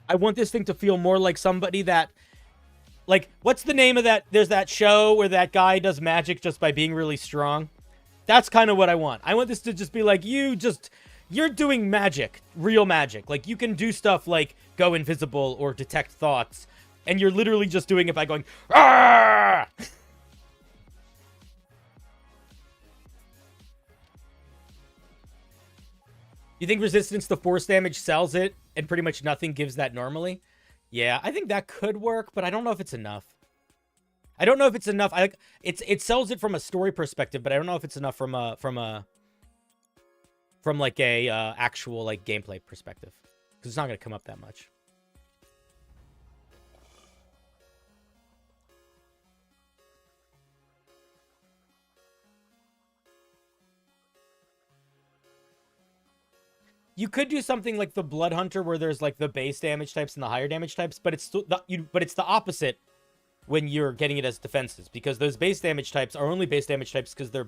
I want this thing to feel more like somebody that Like, what's the name of that? There's that show where that guy does magic just by being really strong. That's kind of what I want. I want this to just be like, you're doing magic, real magic. Like, you can do stuff like go invisible or detect thoughts, and you're literally just doing it by going, ah! You think resistance to force damage sells it, and pretty much nothing gives that normally? Yeah, I think that could work, but I don't know if it's enough. I don't know if it's enough. It sells it from a story perspective, but I don't know if it's enough from like a actual like gameplay perspective, because it's not going to come up that much. You could do something like the Blood Hunter, where there's like the base damage types and the higher damage types, but it's the opposite when you're getting it as defenses, because those base damage types are only base damage types because they're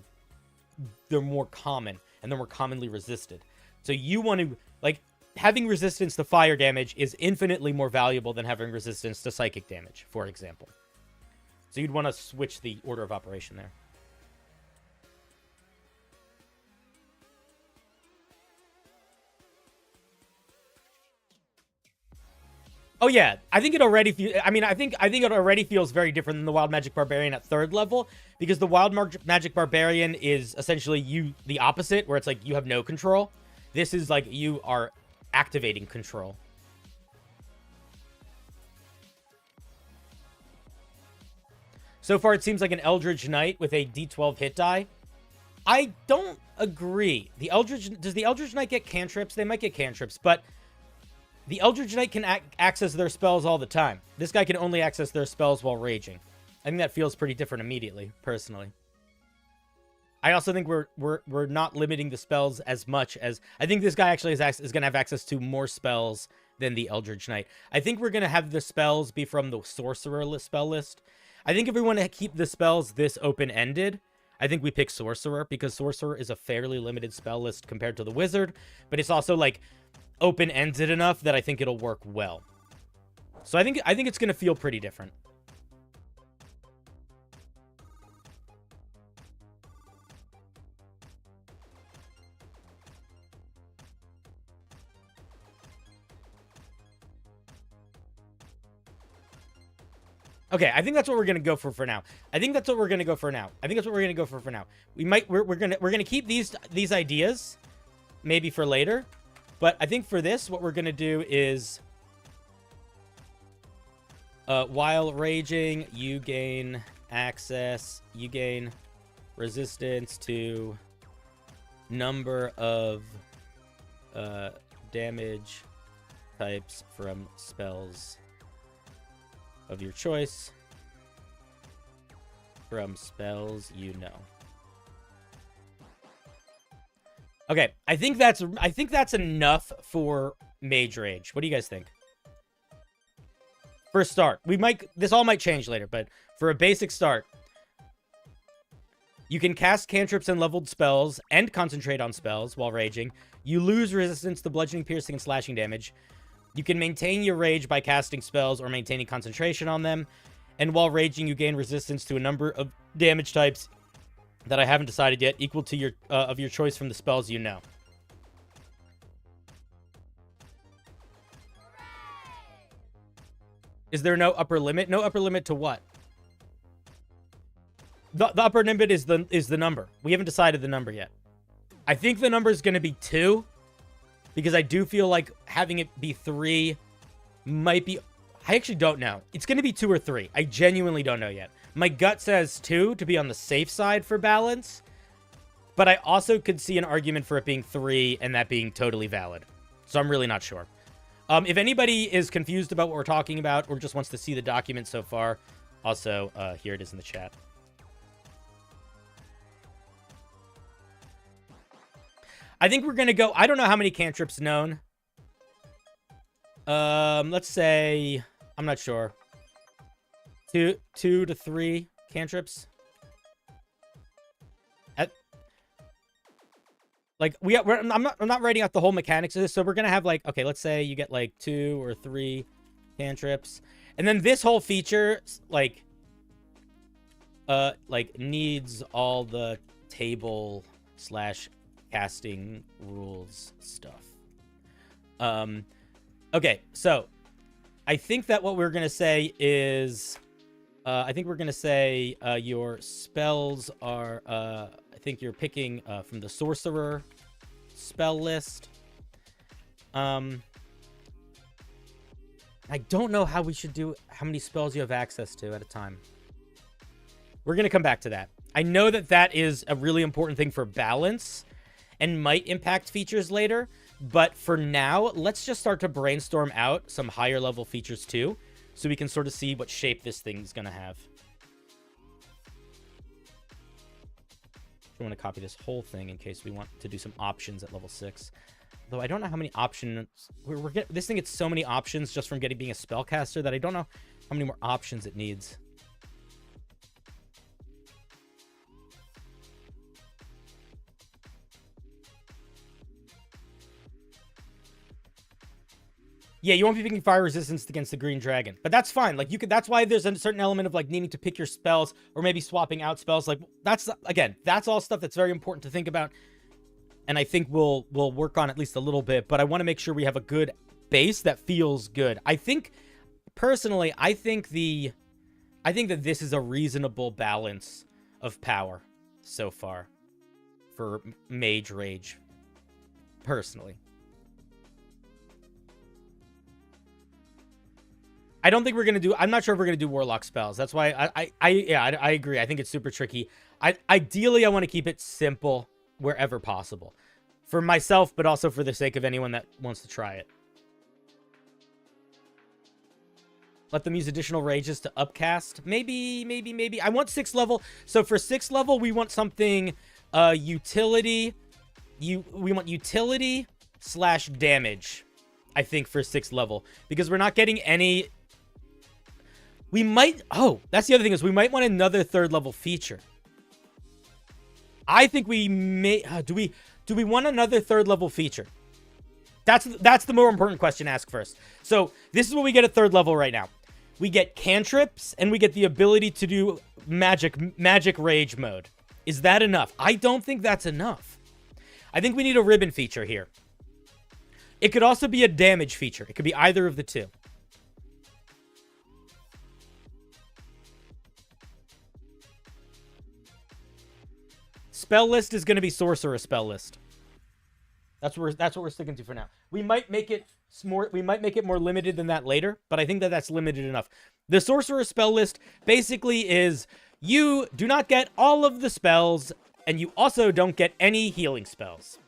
more common and they're more commonly resisted. So you want to, like, having resistance to fire damage is infinitely more valuable than having resistance to psychic damage, for example. So you'd want to switch the order of operation there. Oh yeah, I think it already I think it already feels very different than the Wild Magic Barbarian at 3rd level, because the Wild Magic Barbarian is essentially the opposite, where it's like you have no control. This is like you are activating control. So far, it seems like an Eldritch Knight with a D12 hit die. I don't agree. Does the Eldritch Knight get cantrips? They might get cantrips, but the Eldritch Knight can access their spells all the time. This guy can only access their spells while raging. I think that feels pretty different immediately, personally. I also think we're not limiting the spells as much as... I think this guy actually is going to have access to more spells than the Eldritch Knight. I think we're going to have the spells be from the Sorcerer spell list. I think if we want to keep the spells this open-ended, I think we pick Sorcerer, because Sorcerer is a fairly limited spell list compared to the Wizard, but it's also, like, open-ended enough that I think it'll work well. So I think it's going to feel pretty different. Okay, I think that's what we're gonna go for now. We're gonna keep these ideas, maybe for later, but I think for this, what we're gonna do is, while raging, you gain resistance to number of damage types from spells of your choice from spells you know. Okay, I think that's enough for Mage Rage. What do you guys think? For a start, this all might change later, but for a basic start, you can cast cantrips and leveled spells and concentrate on spells while raging. You lose resistance to bludgeoning, piercing, and slashing damage. You can maintain your rage by casting spells or maintaining concentration on them. And while raging, you gain resistance to a number of damage types that I haven't decided yet, equal to your of your choice from the spells you know. Is there no upper limit? No upper limit to what? The upper limit is the number. We haven't decided the number yet. I think the number is going to be 2. Because I do feel like having it be 3 might be... I actually don't know. It's going to be 2 or 3. I genuinely don't know yet. My gut says 2 to be on the safe side for balance. But I also could see an argument for it being 3 and that being totally valid. So I'm really not sure. If anybody is confused about what we're talking about or just wants to see the document so far, also, here it is in the chat. I think we're going to go... I don't know how many cantrips known. Let's say... I'm not sure. 2 to 3 cantrips. I'm not writing out the whole mechanics of this, so we're going to have, like... Okay, let's say you get, like, 2 or 3 cantrips. And then this whole feature, like needs all the table / casting rules stuff. Okay, so I think that what we're gonna say is, I think we're gonna say your spells are, I think you're picking from the sorcerer spell list. I don't know how we should do, how many spells you have access to at a time. We're going to come back to that. I know that that is a really important thing for balance and might impact features later, but for now, let's just start to brainstorm out some higher level features too, so we can sort of see what shape this thing's going to have. I want to copy this whole thing in case we want to do some options at level 6. Though I don't know how many options this thing gets so many options just from being a spellcaster that I don't know how many more options it needs. Yeah, you won't be picking fire resistance against the green dragon, but that's fine. Like, you could, that's why there's a certain element of like needing to pick your spells or maybe swapping out spells. Like, that's, again, that's all stuff that's very important to think about. And I think we'll work on at least a little bit, but I want to make sure we have a good base that feels good. I think, personally, I think that this is a reasonable balance of power so far for Mage Rage, personally. I don't think we're going to do, I'm not sure if we're going to do Warlock spells. That's why I agree. I think it's super tricky. Ideally, I want to keep it simple wherever possible. For myself, but also for the sake of anyone that wants to try it. Let them use additional rages to upcast. Maybe. I want 6th level. So for 6th level, we want something, utility. We want utility / damage, I think, for 6th level. Because we're not getting any... We might... Oh, that's the other thing, is we might want another 3rd level feature. I think we may... Do we want another 3rd level feature? That's the more important question to ask first. So this is what we get at 3rd level right now. We get cantrips, and we get the ability to do magic rage mode. Is that enough? I don't think that's enough. I think we need a ribbon feature here. It could also be a damage feature. It could be either of the two. Spell list is going to be sorcerer spell list. That's what we're sticking to for now. We might make it more limited than that later, but I think that that's limited enough. The sorcerer spell list basically is you do not get all of the spells, and you also don't get any healing spells.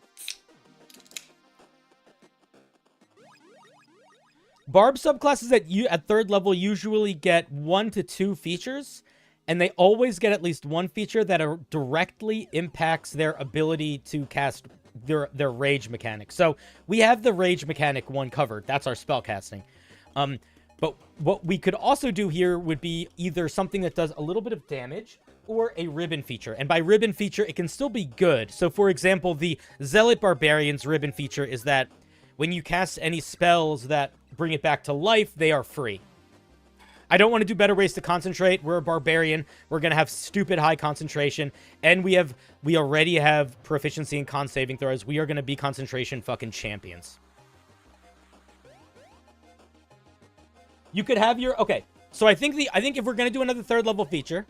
Barb subclasses at 3rd level usually get 1 to 2 features, and they always get at least one feature that directly impacts their ability to cast their rage mechanic. So we have the rage mechanic one covered. That's our spellcasting. But what we could also do here would be either something that does a little bit of damage or a ribbon feature. And by ribbon feature, it can still be good. So for example, the Zealot Barbarian's ribbon feature is that when you cast any spells that bring it back to life, they are free. I don't want to do better ways to concentrate. We're a barbarian. We're going to have stupid high concentration. And we already have proficiency in con saving throws. We are going to be concentration fucking champions. You could have your... Okay. So I think if we're going to do another 3rd level feature...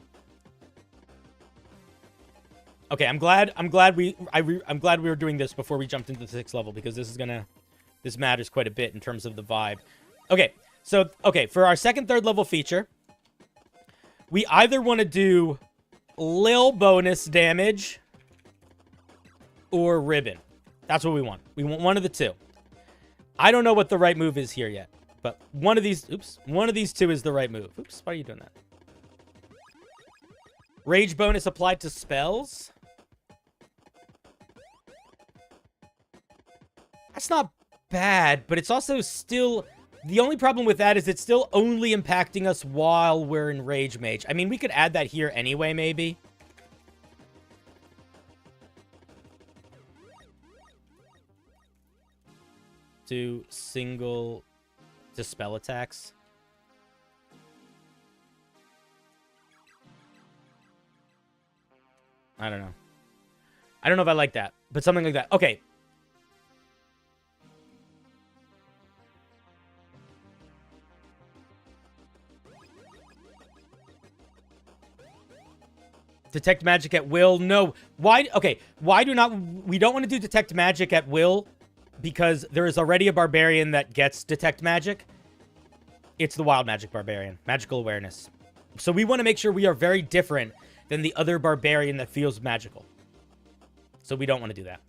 Okay, I'm glad we were doing this before we jumped into the 6th level, because this matters quite a bit in terms of the vibe. Okay. So, okay, for our 2nd, 3rd level feature, we either want to do lil bonus damage or ribbon. That's what we want. We want one of the two. I don't know what the right move is here yet, but one of these two is the right move. Oops, why are you doing that? Rage bonus applied to spells? That's not bad, but it's also still... The only problem with that is it's still only impacting us while we're in Rage Mage. I mean, we could add that here anyway, maybe. To spell attacks. I don't know. I don't know if I like that, but something like that. Okay. Detect magic at will? No. Why? Okay. Why do not... We don't want to do detect magic at will because there is already a barbarian that gets detect magic. It's the wild magic barbarian. Magical awareness. So we want to make sure we are very different than the other barbarian that feels magical. So we don't want to do that.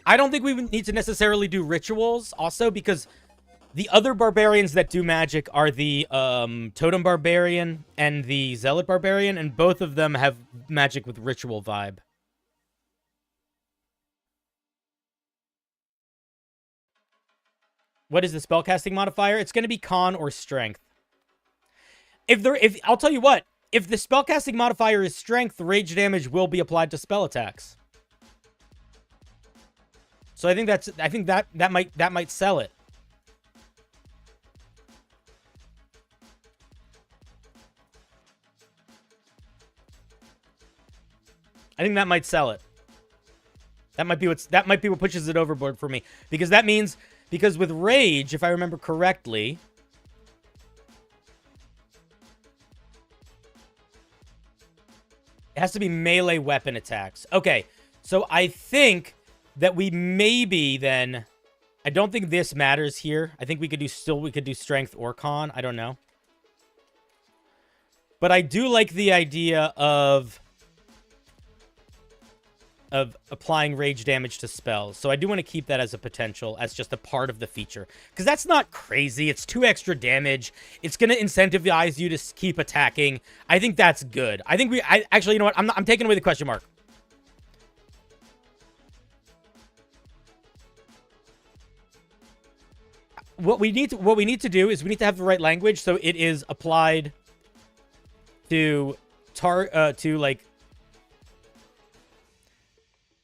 I don't think we need to necessarily do rituals also because... The other barbarians that do magic are the Totem Barbarian and the Zealot Barbarian, and both of them have magic with ritual vibe. What is the spellcasting modifier? It's going to be Con or Strength. If I'll tell you what, if the spellcasting modifier is Strength, rage damage will be applied to spell attacks. So I think that might sell it. I think that might sell it. That might be what pushes it overboard for me. Because that means, because with rage, if I remember correctly, it has to be melee weapon attacks. Okay, so I think that we maybe then, I don't think this matters here. I think we could do strength or con. I don't know. But I do like the idea of applying rage damage to spells. So I do want to keep that as a potential, as just a part of the feature. Because that's not crazy. It's 2 extra damage. It's going to incentivize you to keep attacking. I think that's good. I think actually, you know what? I'm taking away the question mark. What we need to do is we need to have the right language so it is applied to like,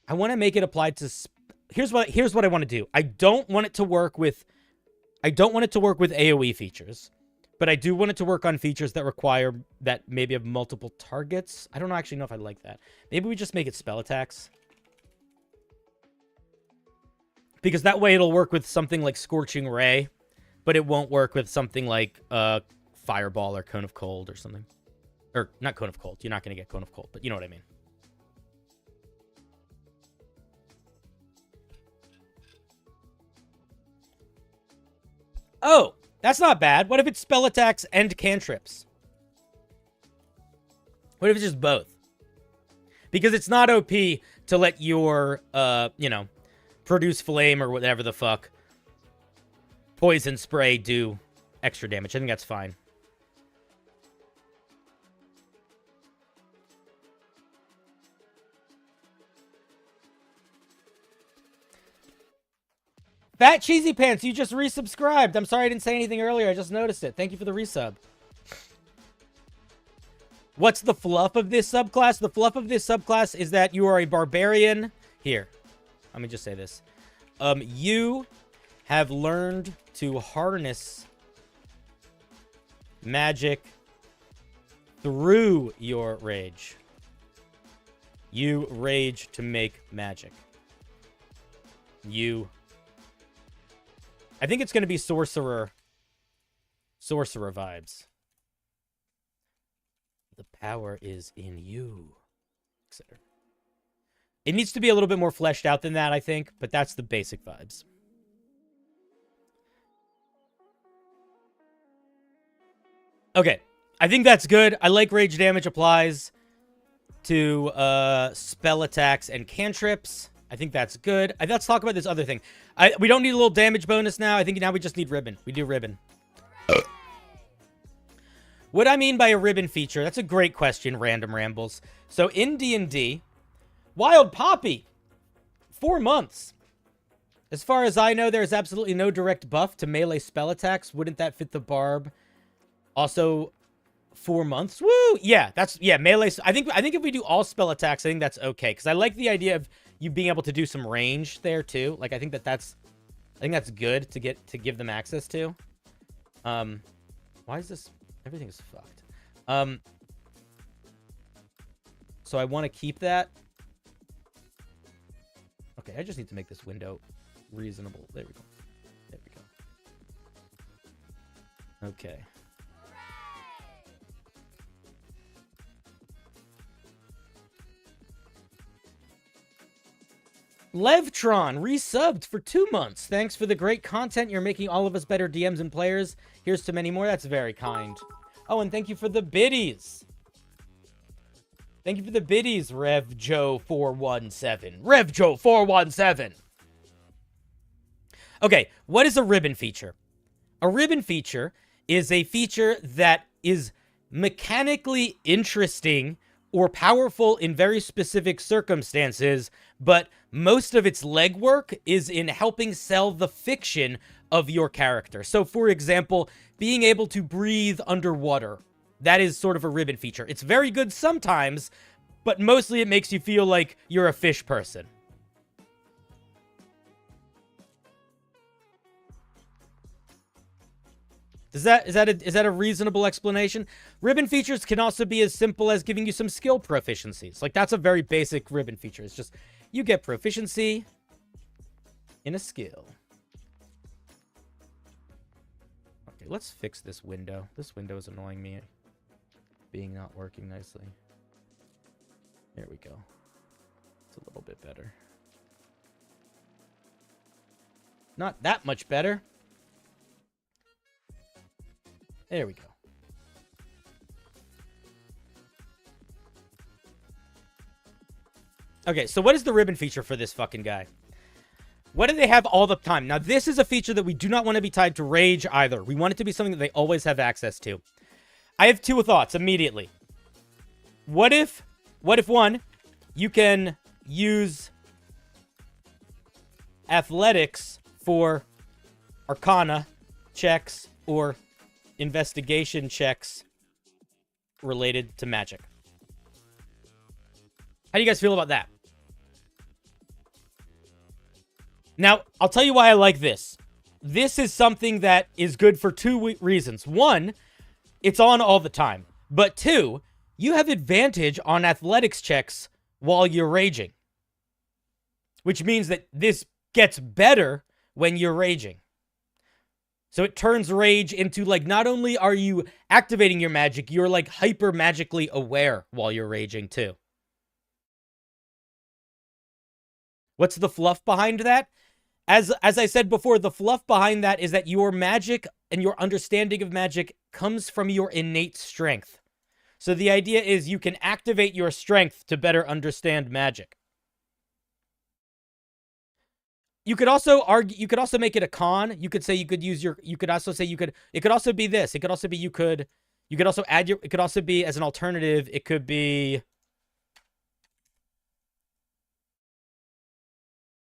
I want to make it applied to... Here's what I want to do. I don't want it to work with AoE features. But I do want it to work on features that require that maybe have multiple targets. I don't actually know if I like that. Maybe we just make it spell attacks. Because that way it'll work with something like Scorching Ray. But it won't work with something like Fireball or Cone of Cold or something. Or, not Cone of Cold. You're not going to get Cone of Cold. But you know what I mean. Oh, that's not bad. What if it's spell attacks and cantrips? What if it's just both? Because it's not OP to let your, produce flame or whatever the fuck, poison spray do extra damage. I think that's fine. Fat Cheesy Pants, you just resubscribed. I'm sorry I didn't say anything earlier. I just noticed it. Thank you for the resub. What's the fluff of this subclass? The fluff of this subclass is that you are a barbarian. Here, let me just say this. You have learned to harness magic through your rage. You rage to make magic. I think it's going to be sorcerer vibes. The power is in you, etc. It needs to be a little bit more fleshed out than that, I think, but that's the basic vibes. Okay, I think that's good. I like rage damage applies to spell attacks and cantrips. I think that's good. Let's talk about this other thing. We don't need a little damage bonus now. I think now we just need ribbon. We do ribbon. What I mean by a ribbon feature, that's a great question, Random Rambles. So in D&D, Wild Poppy, 4 months. As far as I know, there's absolutely no direct buff to melee spell attacks. Wouldn't that fit the barb? Also, 4 months. Woo! Yeah, melee. I think if we do all spell attacks, I think that's okay. Because I like the idea of you being able to do some range there too. Like I think that's good to give them access to. Why is this? Everything is fucked. So I want to keep that. Okay, I just need to make this window reasonable. There we go. There we go. Okay. Levtron resubbed for 2 months. Thanks for the great content. You're making all of us better DMs and players. Here's to many more. That's very kind. Oh, and thank you for the biddies. Thank you for the biddies, RevJoe417. RevJoe417. Okay, what is a ribbon feature? A ribbon feature is a feature that is mechanically interesting or powerful in very specific circumstances, but most of its legwork is in helping sell the fiction of your character. So, for example, being able to breathe underwater. That is sort of a ribbon feature. It's very good sometimes, but mostly it makes you feel like you're a fish person. Is that a reasonable explanation? Ribbon features can also be as simple as giving you some skill proficiencies. Like, that's a very basic ribbon feature. It's just, you get proficiency in a skill. Okay, let's fix this window. This window is annoying me. Being not working nicely. There we go. It's a little bit better. Not that much better. There we go. Okay, so what is the ribbon feature for this fucking guy? What do they have all the time? Now, this is a feature that we do not want to be tied to rage either. We want it to be something that they always have access to. I have two thoughts immediately. What if one, you can use athletics for arcana checks or investigation checks related to magic? How do you guys feel about that? Now, I'll tell you why I like this. This is something that is good for two reasons. One, it's on all the time. But two, you have advantage on athletics checks while you're raging. Which means that this gets better when you're raging. So it turns rage into, like, not only are you activating your magic, you're, like, hyper magically aware while you're raging, too. What's the fluff behind that? As I said before, the fluff behind that is that your magic and your understanding of magic comes from your innate strength. So the idea is you can activate your strength to better understand magic. You could also argue, you could also make it a con. You could say you could use your, you could also say you could, it could also be this. It could also be you could also add your, it could also be as an alternative, it could be,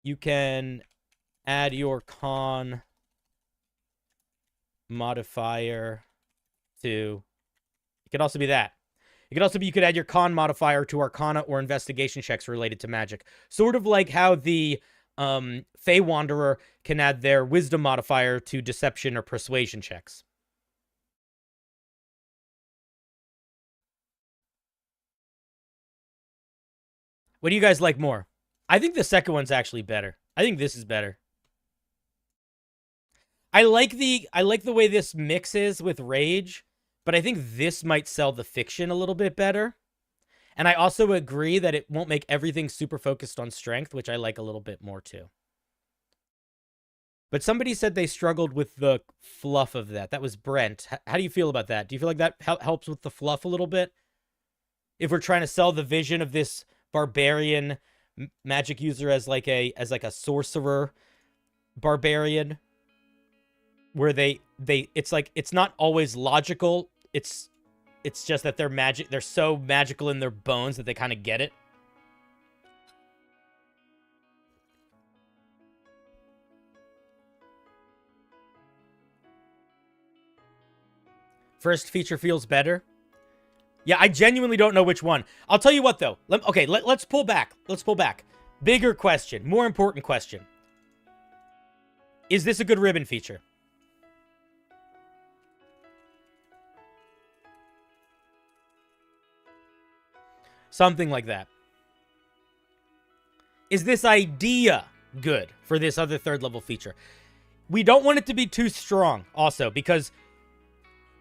you can add your con modifier to, it could also be that. It could also be you could add your con modifier to arcana or investigation checks related to magic. Sort of like how the Fey Wanderer can add their wisdom modifier to deception or persuasion checks. What do you guys like more? I think the second one's actually better. I think this is better. I like the way this mixes with rage, but I think this might sell the fiction a little bit better. And I also agree that it won't make everything super focused on strength, which I like a little bit more too. But somebody said they struggled with the fluff of that. That was Brent. How do you feel about that? Do you feel like that helps with the fluff a little bit? If we're trying to sell the vision of this barbarian magic user as like a sorcerer barbarian, where it's like, it's not always logical. It's just that they're so magical in their bones that they kind of get it. First feature feels better. Yeah, I genuinely don't know which one. I'll tell you what, though. Let's pull back. Let's pull back. Bigger question. More important question. Is this a good ribbon feature? Something like that. Is this idea good for this other third level feature? We don't want it to be too strong also, because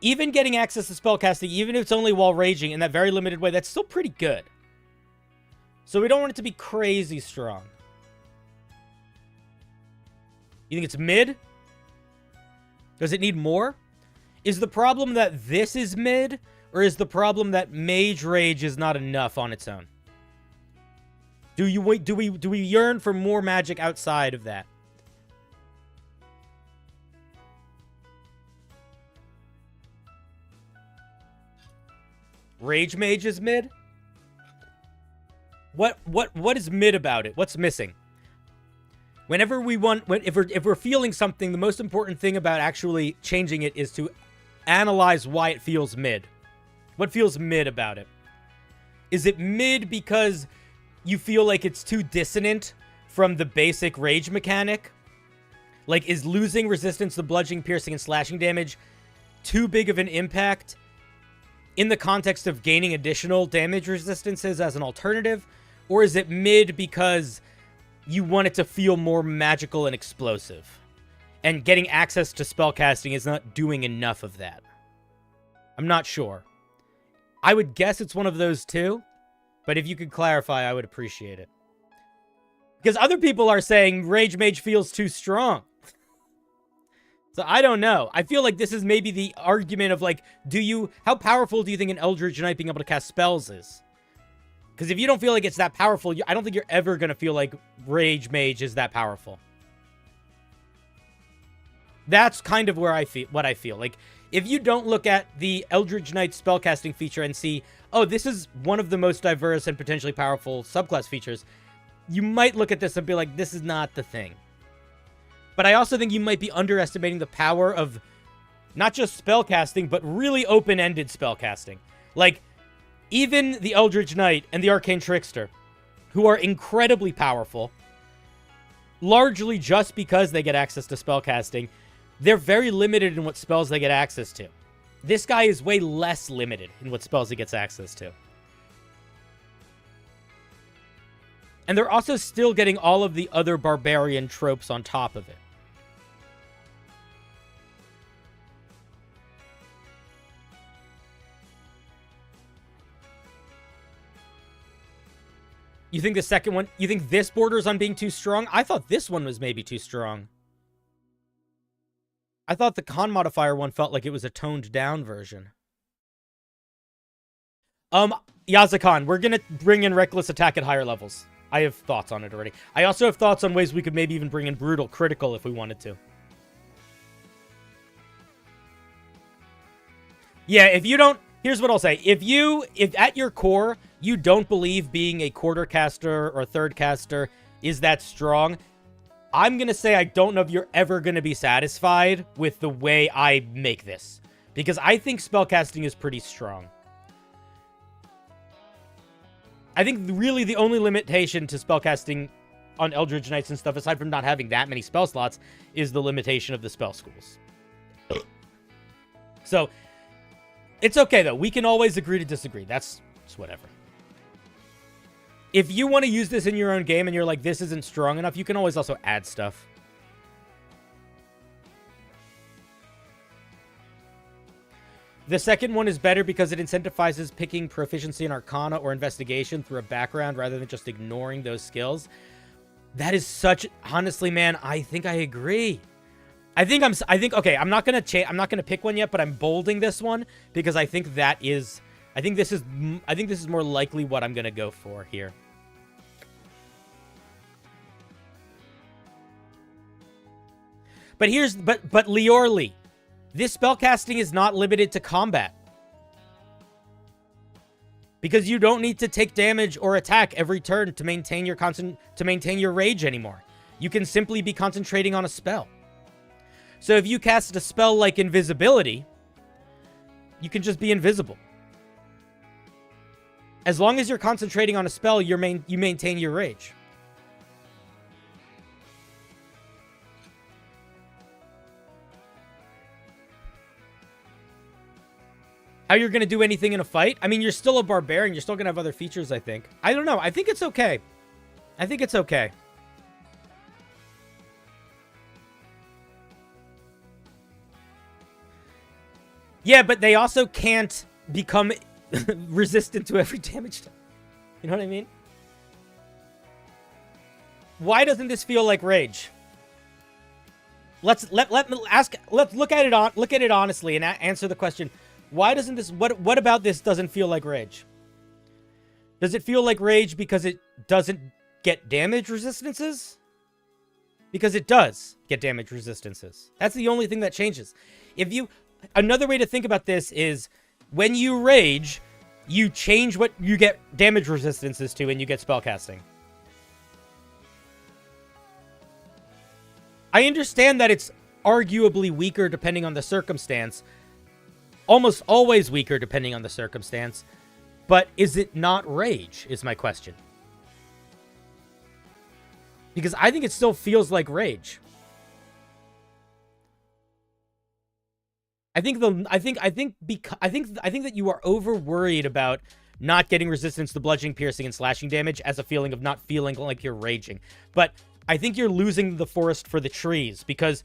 even getting access to spellcasting, even if it's only while raging in that very limited way, that's still pretty good. So we don't want it to be crazy strong. You think it's mid? Does it need more? Is the problem that this is mid, or is the problem that mage rage is not enough on its own? Do we yearn for more magic outside of that? Rage mage is mid? What is mid about it? What's missing? Whenever we want, if we're feeling something, the most important thing about actually changing it is to analyze why it feels mid. What feels mid about it? Is it mid because you feel like it's too dissonant from the basic rage mechanic? Like, is losing resistance to bludgeoning, piercing, and slashing damage too big of an impact in the context of gaining additional damage resistances as an alternative? Or is it mid because you want it to feel more magical and explosive, and getting access to spellcasting is not doing enough of that? I'm not sure. I would guess it's one of those two, but if you could clarify, I would appreciate it. Because other people are saying Rage Mage feels too strong. So I don't know. I feel like this is maybe the argument of, like, how powerful do you think an Eldritch Knight being able to cast spells is? Because if you don't feel like it's that powerful, I don't think you're ever going to feel like Rage Mage is that powerful. That's kind of where what I feel. Like, if you don't look at the Eldritch Knight spellcasting feature and see, oh, this is one of the most diverse and potentially powerful subclass features, you might look at this and be like, this is not the thing. But I also think you might be underestimating the power of not just spellcasting, but really open-ended spellcasting. Like, even the Eldritch Knight and the Arcane Trickster, who are incredibly powerful, largely just because they get access to spellcasting, they're very limited in what spells they get access to. This guy is way less limited in what spells he gets access to. And they're also still getting all of the other barbarian tropes on top of it. You think the second one, you think this borders on being too strong? I thought this one was maybe too strong. I thought the con modifier one felt like it was a toned down version. Yazakan, we're gonna bring in reckless attack at higher levels. I have thoughts on it already. I also have thoughts on ways we could maybe even bring in brutal critical if we wanted to. Yeah, if you don't, here's what I'll say. If at your core, you don't believe being a quarter caster or third caster is that strong, I'm going to say I don't know if you're ever going to be satisfied with the way I make this. Because I think spellcasting is pretty strong. I think really the only limitation to spellcasting on Eldritch Knights and stuff, aside from not having that many spell slots, is the limitation of the spell schools. So, it's okay though. We can always agree to disagree. That's whatever. If you want to use this in your own game and you're like, this isn't strong enough, you can always also add stuff. The second one is better because it incentivizes picking proficiency in Arcana or Investigation through a background rather than just ignoring those skills. That is such... Honestly, man, I think I agree. Okay, I'm not going to pick one yet, but I'm bolding this one because I think that is... I think this is more likely what I'm going to go for here. But Liorli, this spellcasting is not limited to combat. Because you don't need to take damage or attack every turn to maintain your rage anymore. You can simply be concentrating on a spell. So if you cast a spell like invisibility, you can just be invisible. As long as you're concentrating on a spell, you maintain your rage. How you're going to do anything in a fight? I mean, you're still a barbarian. You're still going to have other features, I think. I don't know. I think it's okay. I think it's okay. Yeah, but they also can't become resistant to every damage type. You know what I mean? Why doesn't this feel like rage? Let's look at it honestly and answer the question. Why doesn't this what about this doesn't feel like rage? Does it feel like rage because it doesn't get damage resistances? Because it does get damage resistances. That's the only thing that changes. Another way to think about this is when you rage, you change what you get damage resistances to and you get spellcasting. I understand that it's arguably weaker depending on the circumstance. Almost always weaker depending on the circumstance. But is it not rage, is my question. Because I think it still feels like rage. I think that you are over worried about not getting resistance to bludgeoning, piercing, and slashing damage as a feeling of not feeling like you're raging. But I think you're losing the forest for the trees, because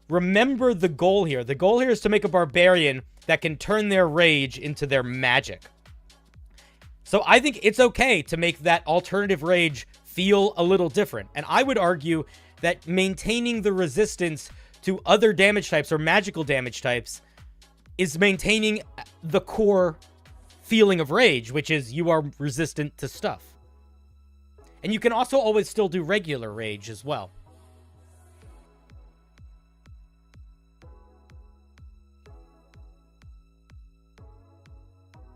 remember the goal here. The goal here is to make a barbarian that can turn their rage into their magic. So I think it's okay to make that alternative rage feel a little different. And I would argue that maintaining the resistance to other damage types or magical damage types is maintaining the core feeling of rage, which is you are resistant to stuff. And you can also always still do regular rage as well.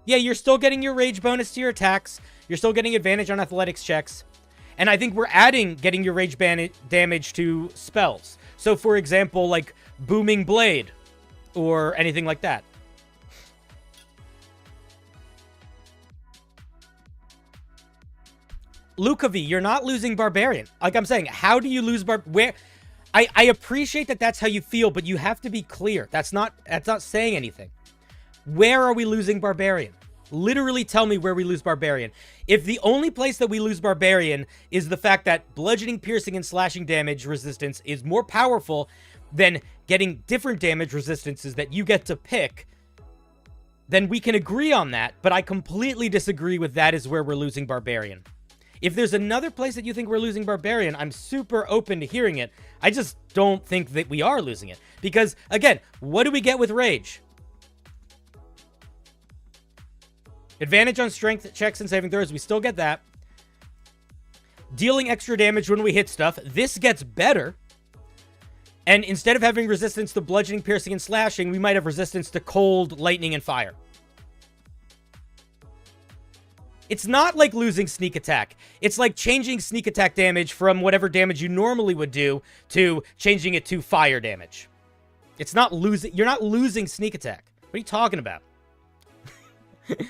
Yeah, you're still getting your rage bonus to your attacks. You're still getting advantage on athletics checks. And I think we're adding getting your rage damage to spells. So, for example, like Booming Blade or anything like that. Lukavi, you're not losing Barbarian. Like I'm saying, how do you lose where? I appreciate that that's how you feel, but you have to be clear. That's not saying anything. Where are we losing Barbarian? Literally tell me where we lose Barbarian. If the only place that we lose Barbarian is the fact that bludgeoning, piercing, and slashing damage resistance is more powerful than getting different damage resistances that you get to pick, then we can agree on that, but I completely disagree with that is where we're losing Barbarian. If there's another place that you think we're losing Barbarian, I'm super open to hearing it. I just don't think that we are losing it. Because, again, what do we get with Rage? Advantage on strength checks and saving throws. We still get that. Dealing extra damage when we hit stuff. This gets better. And instead of having resistance to bludgeoning, piercing, and slashing, we might have resistance to cold, lightning, and fire. It's not like losing sneak attack. It's like changing sneak attack damage from whatever damage you normally would do to changing it to fire damage. It's not losing. You're not losing sneak attack. What are you talking about?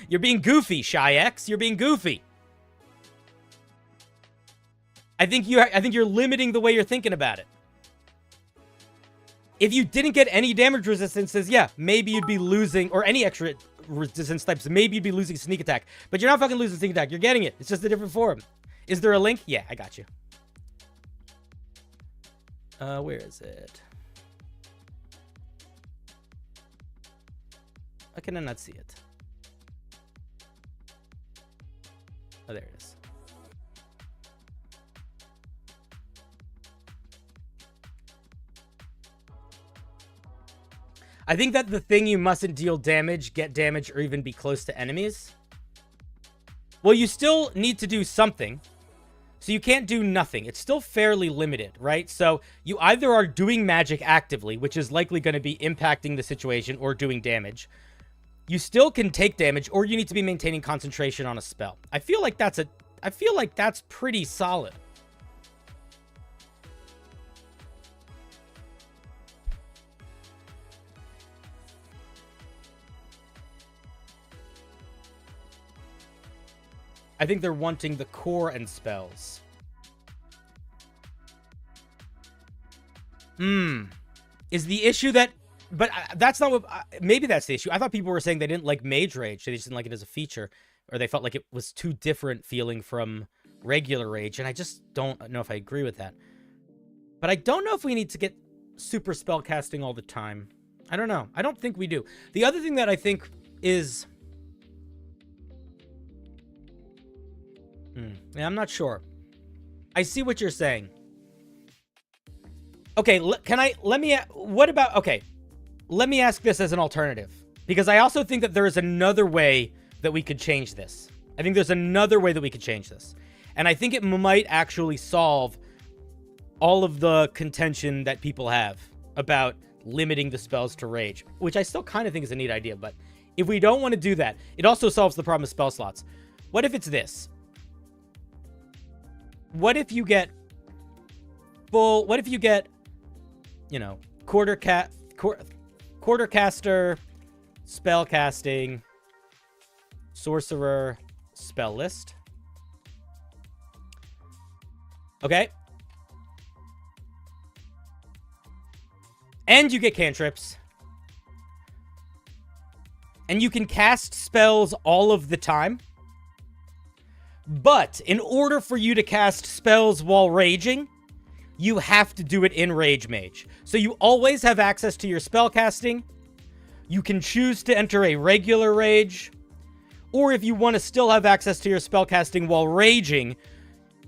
You're being goofy, Shy X. You're being goofy. I think you're limiting the way you're thinking about it. If you didn't get any damage resistances, yeah, maybe you'd be losing, or any extra resistance types, maybe you'd be losing sneak attack. But you're not fucking losing sneak attack. You're getting it. It's just a different form. Is there a link? Yeah, I got you. Where is it? How can I not see it? Oh, there it is. I think that the thing you mustn't deal damage, get damage, or even be close to enemies. Well, you still need to do something. So you can't do nothing. It's still fairly limited, right? So you either are doing magic actively, which is likely going to be impacting the situation or doing damage. You still can take damage, or you need to be maintaining concentration on a spell. I feel like that's pretty solid. I think they're wanting the core and spells. Is the issue that But that's not what... maybe that's the issue. I thought people were saying they didn't like Mage Rage. They just didn't like it as a feature. Or they felt like it was too different feeling from regular Rage. And I just don't know if I agree with that. But I don't know if we need to get super spellcasting all the time. I don't know. I don't think we do. The other thing that I think is... yeah, I'm not sure. I see what you're saying. Okay, let me ask this as an alternative. Because I also think that there is another way that we could change this. I think there's another way that we could change this. And I think it might actually solve all of the contention that people have about limiting the spells to rage, which I still kind of think is a neat idea. But if we don't want to do that, it also solves the problem of spell slots. What if it's this? What if you get you know, quartercaster, spellcasting, sorcerer, spell list. Okay. And you get cantrips. And you can cast spells all of the time. But in order for you to cast spells while raging, you have to do it in Rage Mage. So you always have access to your spellcasting. You can choose to enter a regular rage. Or if you want to still have access to your spellcasting while raging,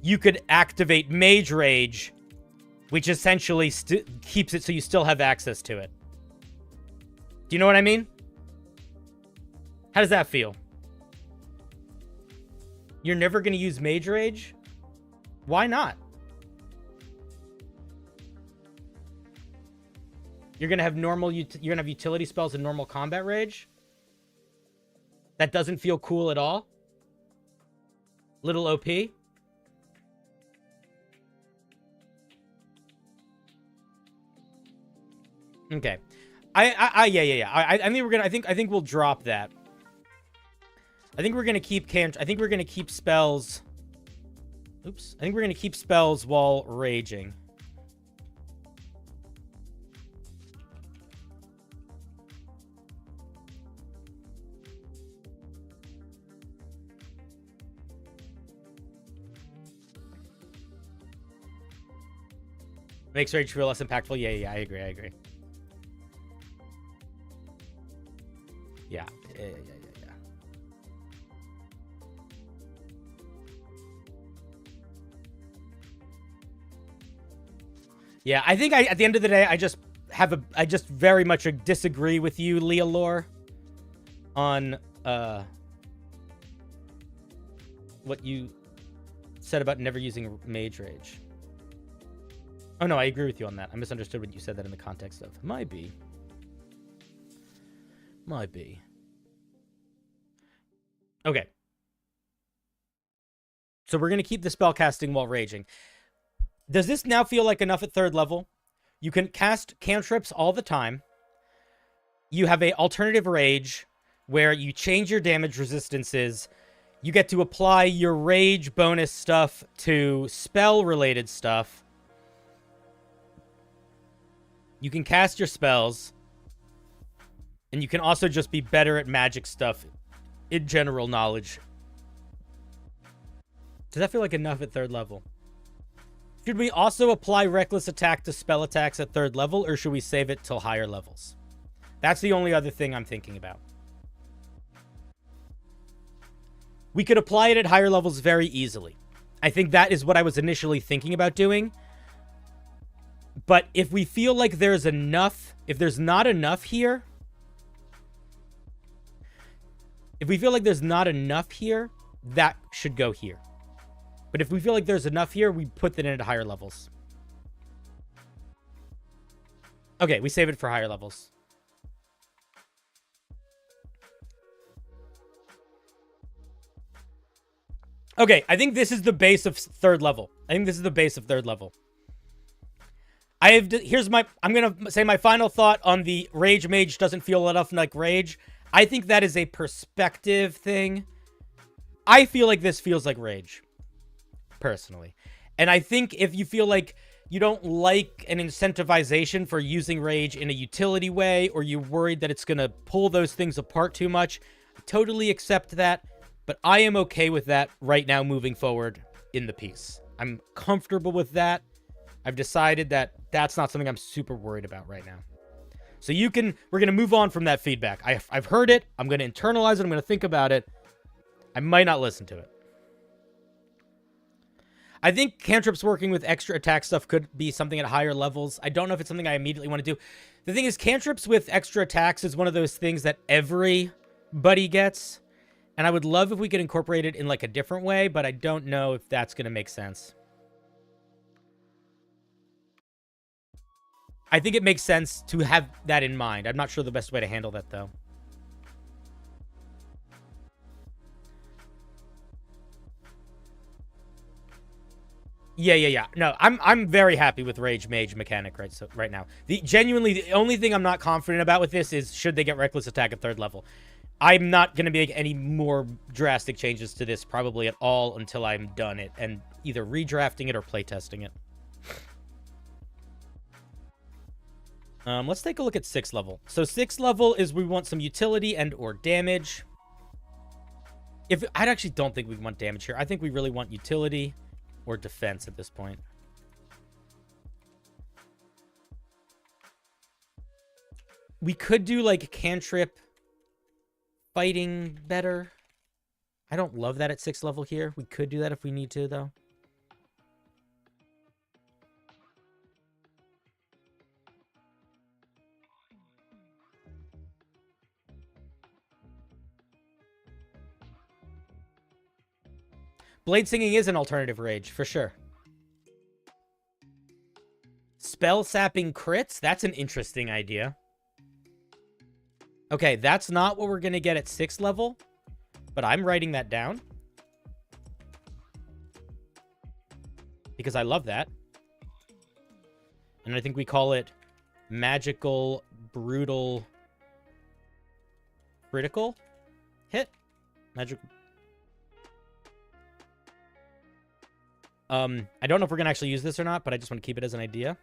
you could activate Mage Rage, which essentially keeps it so you still have access to it. Do you know what I mean? How does that feel? You're never going to use Mage Rage? Why not? You're going to have you're going to have utility spells and normal combat rage? That doesn't feel cool at all? Little OP? Okay. Yeah. I think we'll drop that. I think we're gonna keep spells. Oops. I think we're gonna keep spells while raging. Makes rage feel less impactful. Yeah, I agree. Yeah. Yeah, I think at the end of the day, I just very much disagree with you, Leah Lore, on what you said about never using Mage Rage. Oh no, I agree with you on that. I misunderstood what you said that in the context of. Might be. Okay. So we're going to keep the spell casting while raging. Does this now feel like enough at 3rd level? You can cast cantrips all the time. You have a alternative rage where you change your damage resistances. You get to apply your rage bonus stuff to spell-related stuff. You can cast your spells. And you can also just be better at magic stuff in general knowledge. Does that feel like enough at 3rd level? Should we also apply reckless attack to spell attacks at 3rd level, or should we save it till higher levels? That's the only other thing I'm thinking about. We could apply it at higher levels very easily. I think that is what I was initially thinking about doing. But if we feel like there's enough, if there's not enough here, that should go here. But if we feel like there's enough here, we put that into higher levels. Okay, we save it for higher levels. Okay, I think this is the base of 3rd level. I'm going to say my final thought on the Rage Mage doesn't feel enough like Rage. I think that is a perspective thing. I feel like this feels like Rage, personally. And I think if you feel like you don't like an incentivization for using rage in a utility way, or you're worried that it's going to pull those things apart too much, I totally accept that, but I am okay with that right now moving forward in the piece. I'm comfortable with that. I've decided that that's not something I'm super worried about right now. So we're going to move on from that feedback. I've heard it. I'm going to internalize it. I'm going to think about it. I might not listen to it. I think cantrips working with extra attack stuff could be something at higher levels. I don't know if it's something I immediately want to do. The thing is, cantrips with extra attacks is one of those things that everybody gets. And I would love if we could incorporate it in like a different way, but I don't know if that's going to make sense. I think it makes sense to have that in mind. I'm not sure the best way to handle that, though. Yeah. No, I'm very happy with Rage Mage mechanic right now. Genuinely, the only thing I'm not confident about with this is should they get Reckless Attack at 3rd level. I'm not going to make any more drastic changes to this probably at all until I'm done it and either redrafting it or playtesting it. Let's take a look at 6th level. So 6th level is we want some utility and or damage. I actually don't think we want damage here. I think we really want utility or defense at this point. We could do like cantrip fighting better. I don't love that at 6th level here. We could do that if we need to, though. Blade Singing is an alternative rage, for sure. Spell sapping crits? That's an interesting idea. Okay, that's not what we're going to get at 6th level, but I'm writing that down. Because I love that. And I think we call it Magical Brutal Critical Hit? Magical... I don't know if we're going to actually use this or not, but I just want to keep it as an idea.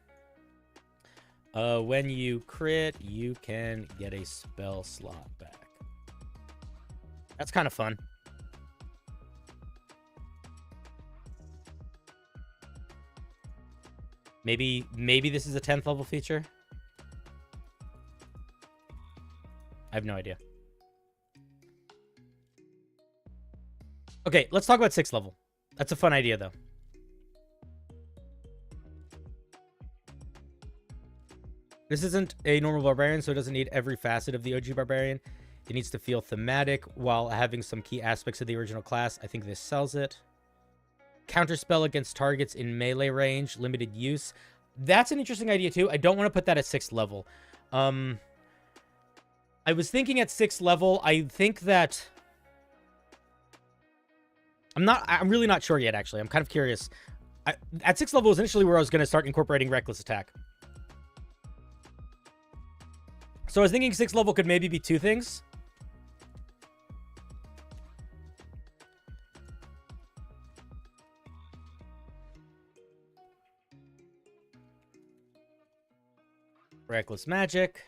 When you crit, you can get a spell slot back. That's kind of fun. Maybe this is a 10th level feature. I have no idea. Okay, let's talk about 6th level. That's a fun idea, though. This isn't a normal barbarian, so it doesn't need every facet of the OG barbarian. It needs to feel thematic while having some key aspects of the original class. I think this sells it. Counterspell against targets in melee range, limited use. That's an interesting idea, too. I don't want to put that at 6th level. I was thinking at 6th level, I think that... I'm really not sure yet, actually. I'm kind of curious. At 6th level was initially where I was going to start incorporating Reckless Attack. So I was thinking 6th level could maybe be 2 things. Reckless Magic.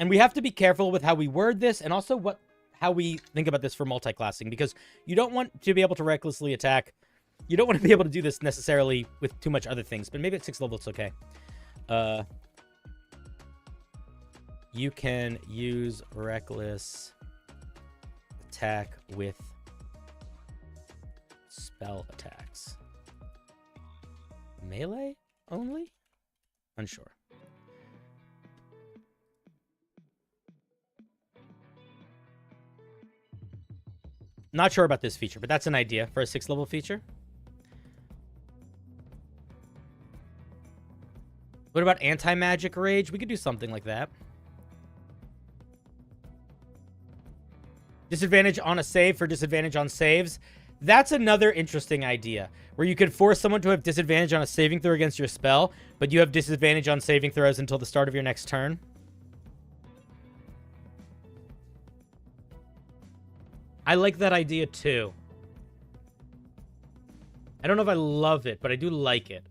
And we have to be careful with how we word this and also how we think about this for multi-classing, because you don't want to be able to recklessly attack. You don't want to be able to do this necessarily with too much other things, but maybe at 6th level it's okay. You can use reckless attack with spell attacks. Melee only? Unsure. Not sure about this feature, but that's an idea for a 6th level feature. What about anti-magic rage? We could do something like that. Disadvantage on a save for disadvantage on saves. That's another interesting idea, where you could force someone to have disadvantage on a saving throw against your spell, but you have disadvantage on saving throws until the start of your next turn. I like that idea too. I don't know if I love it, but I do like it.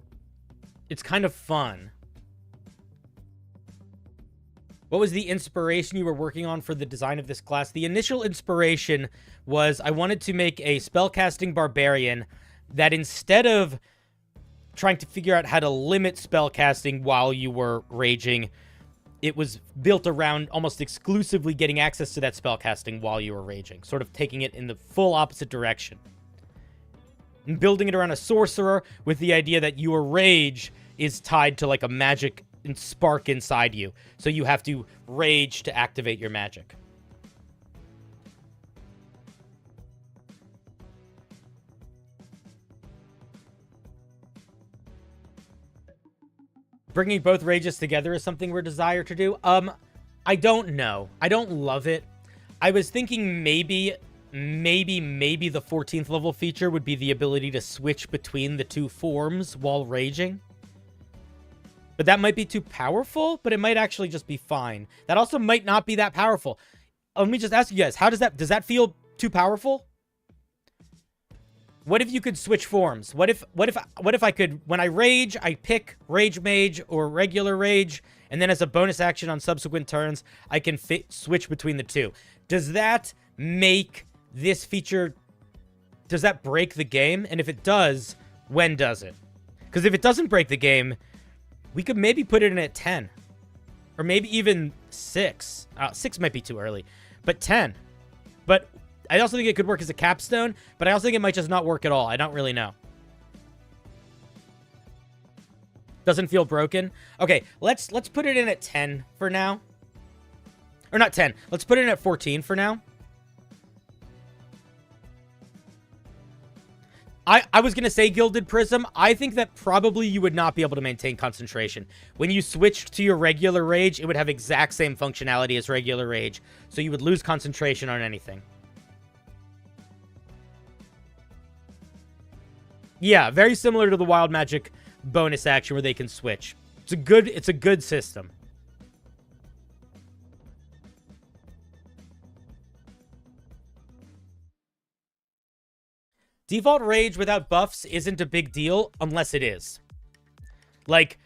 It's kind of fun. What was the inspiration you were working on for the design of this class? The initial inspiration was I wanted to make a spellcasting barbarian that instead of trying to figure out how to limit spellcasting while you were raging, it was built around almost exclusively getting access to that spellcasting while you were raging, sort of taking it in the full opposite direction. And building it around a sorcerer with the idea that your rage is tied to like a magic and spark inside you. So you have to rage to activate your magic. Bringing both rages together is something we're desire to do. I don't know. I don't love it. I was thinking maybe the 14th level feature would be the ability to switch between the two forms while raging. But that might be too powerful, but it might actually just be fine. That also might not be that powerful. Let me just ask you guys, how does that feel too powerful? What if you could switch forms? What if I could, when I rage, I pick Rage Mage or regular Rage, and then as a bonus action on subsequent turns, I can switch between the two. Does that make this feature, does that break the game? And if it does, when does it? Because if it doesn't break the game, we could maybe put it in at 10. Or maybe even 6. 6 might be too early. But 10. But I also think it could work as a capstone. But I also think it might just not work at all. I don't really know. Doesn't feel broken. Okay, let's put it in at 10 for now. Or not 10. Let's put it in at 14 for now. I was going to say Gilded Prism. I think that probably you would not be able to maintain concentration. When you switched to your regular rage, it would have exact same functionality as regular rage. So you would lose concentration on anything. Yeah, very similar to the Wild Magic bonus action where they can switch. It's a good system. Default rage without buffs isn't a big deal unless it is. Like,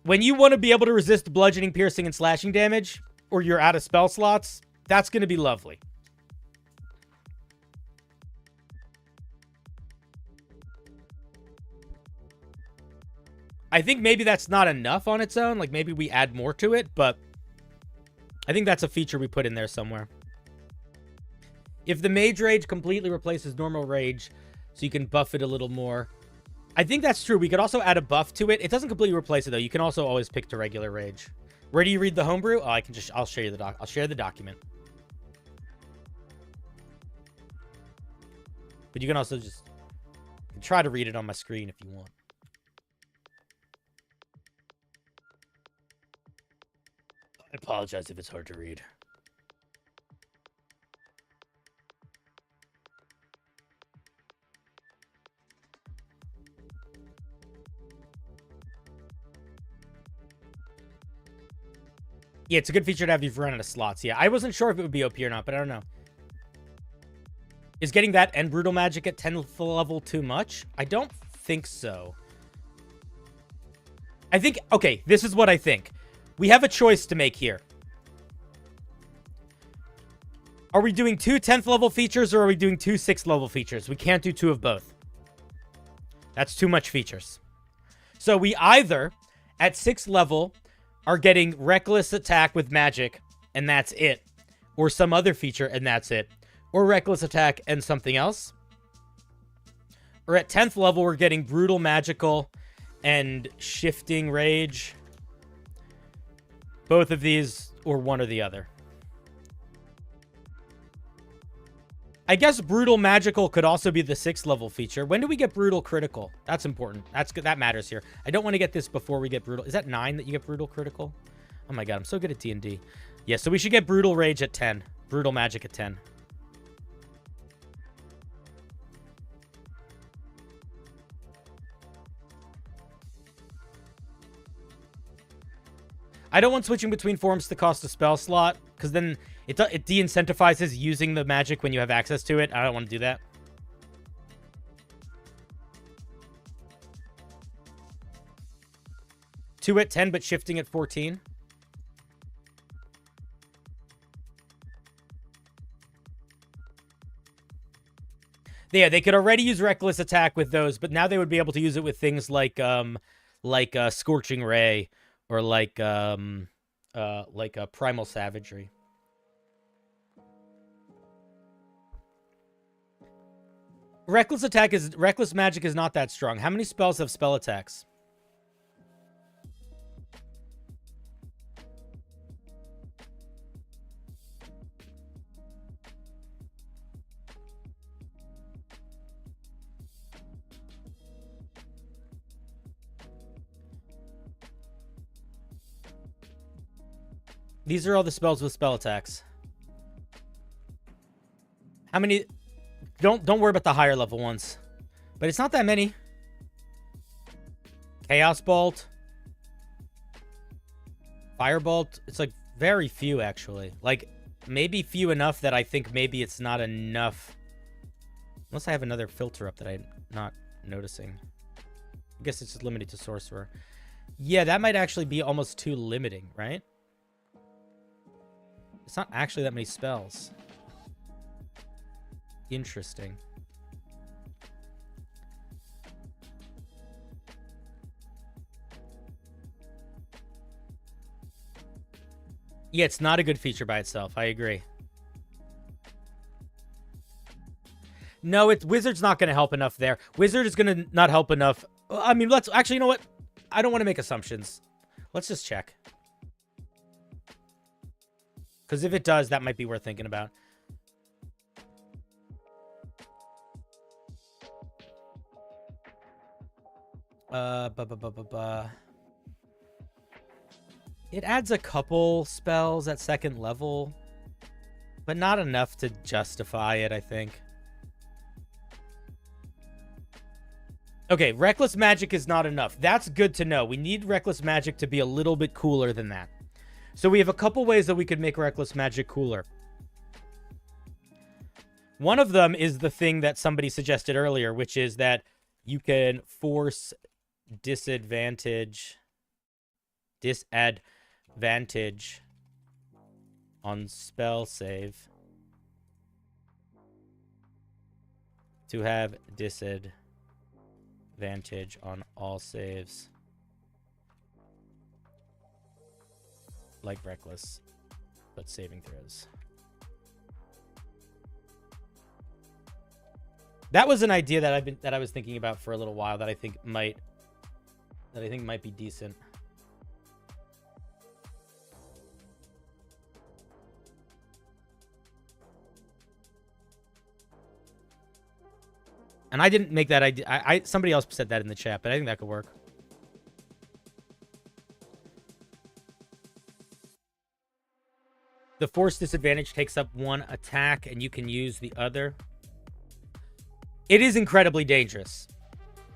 when you want to be able to resist bludgeoning, piercing, and slashing damage, or you're out of spell slots, that's going to be lovely. I think maybe that's not enough on its own. Like, maybe we add more to it, but I think that's a feature we put in there somewhere. If the Mage Rage completely replaces normal Rage, so you can buff it a little more. I think that's true. We could also add a buff to it. It doesn't completely replace it, though. You can also always pick to regular Rage. Where do you read the Homebrew? Oh, I'll show you the I'll share the document. But you can also just try to read it on my screen if you want. I apologize if it's hard to read. Yeah, it's a good feature to have if you've run out of slots. Yeah, I wasn't sure if it would be OP or not, but I don't know. Is getting that and Brutal Magic at 10th level too much? I don't think so. I think, okay, this is what I think. We have a choice to make here. Are we doing 2 10th level features or are we doing 2 6th level features? We can't do 2 of both. That's too much features. So we either, at 6th level, are getting Reckless Attack with Magic, and that's it. Or some other feature, and that's it. Or Reckless Attack and something else. Or at 10th level, we're getting Brutal Magical and Shifting Rage. Both of these, or one or the other. I guess Brutal Magical could also be the 6th level feature. When do we get Brutal Critical? That's important. That's good. That matters here. I don't want to get this before we get Brutal. Is that 9 that you get Brutal Critical? Oh my god, I'm so good at D&D. Yeah, so we should get Brutal Rage at 10. Brutal Magic at 10. I don't want switching between forms to cost a spell slot, because then it de-incentivizes using the magic when you have access to it. I don't want to do that. 2 at 10, but shifting at 14. Yeah, they could already use Reckless Attack with those, but now they would be able to use it with things like Scorching Ray or like Primal Savagery. Reckless Magic is not that strong. How many spells have spell attacks? These are all the spells with spell attacks. How many? Don't worry about the higher level ones. But it's not that many. Chaos Bolt. Firebolt. It's like very few, actually. Like, maybe few enough that I think maybe it's not enough. Unless I have another filter up that I'm not noticing. I guess it's just limited to Sorcerer. Yeah, that might actually be almost too limiting, right? It's not actually that many spells. Interesting. Yeah, it's not a good feature by itself. I agree. No, Wizard's not going to help enough there. Wizard is going to not help enough. I mean, let's actually, you know what? I don't want to make assumptions. Let's just check. Because if it does, that might be worth thinking about. It adds a couple spells at second level, but not enough to justify it, I think. Okay, Reckless Magic is not enough. That's good to know. We need Reckless Magic to be a little bit cooler than that. So we have a couple ways that we could make Reckless Magic cooler. One of them is the thing that somebody suggested earlier, which is that you can force disadvantage on spell save to have disadvantage on all saves. Like Reckless, but saving throws. That was an idea that I was thinking about for a little while that I think might be decent. And I didn't make that idea. Somebody else said that in the chat, but I think that could work. The force disadvantage takes up one attack, and you can use the other. It is incredibly dangerous.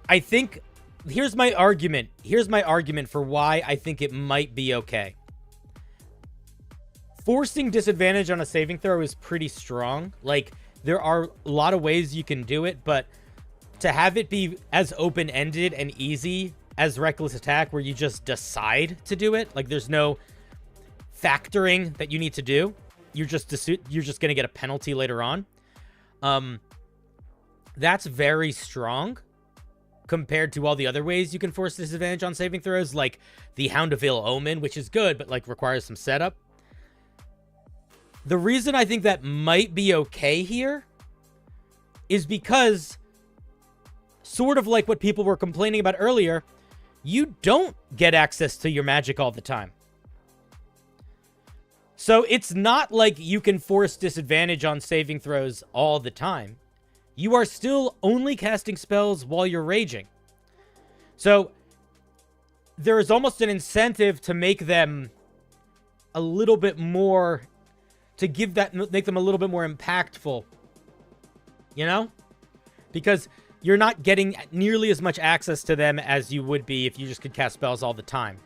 I think, here's my argument. Here's my argument for why I think it might be okay. Forcing disadvantage on a saving throw is pretty strong. Like, there are a lot of ways you can do it, but to have it be as open-ended and easy as Reckless Attack, where you just decide to do it, like there's no factoring that you need to do. You're just going to get a penalty later on. That's very strong compared to all the other ways you can force disadvantage on saving throws, like the Hound of Ill Omen, which is good, but like requires some setup. The reason I think that might be okay here is because, sort of like what people were complaining about earlier, you don't get access to your magic all the time. So it's not like you can force disadvantage on saving throws all the time. You are still only casting spells while you're raging. So there is almost an incentive to make them a little bit more, to make them a little bit more impactful. You know? Because you're not getting nearly as much access to them as you would be if you just could cast spells all the time.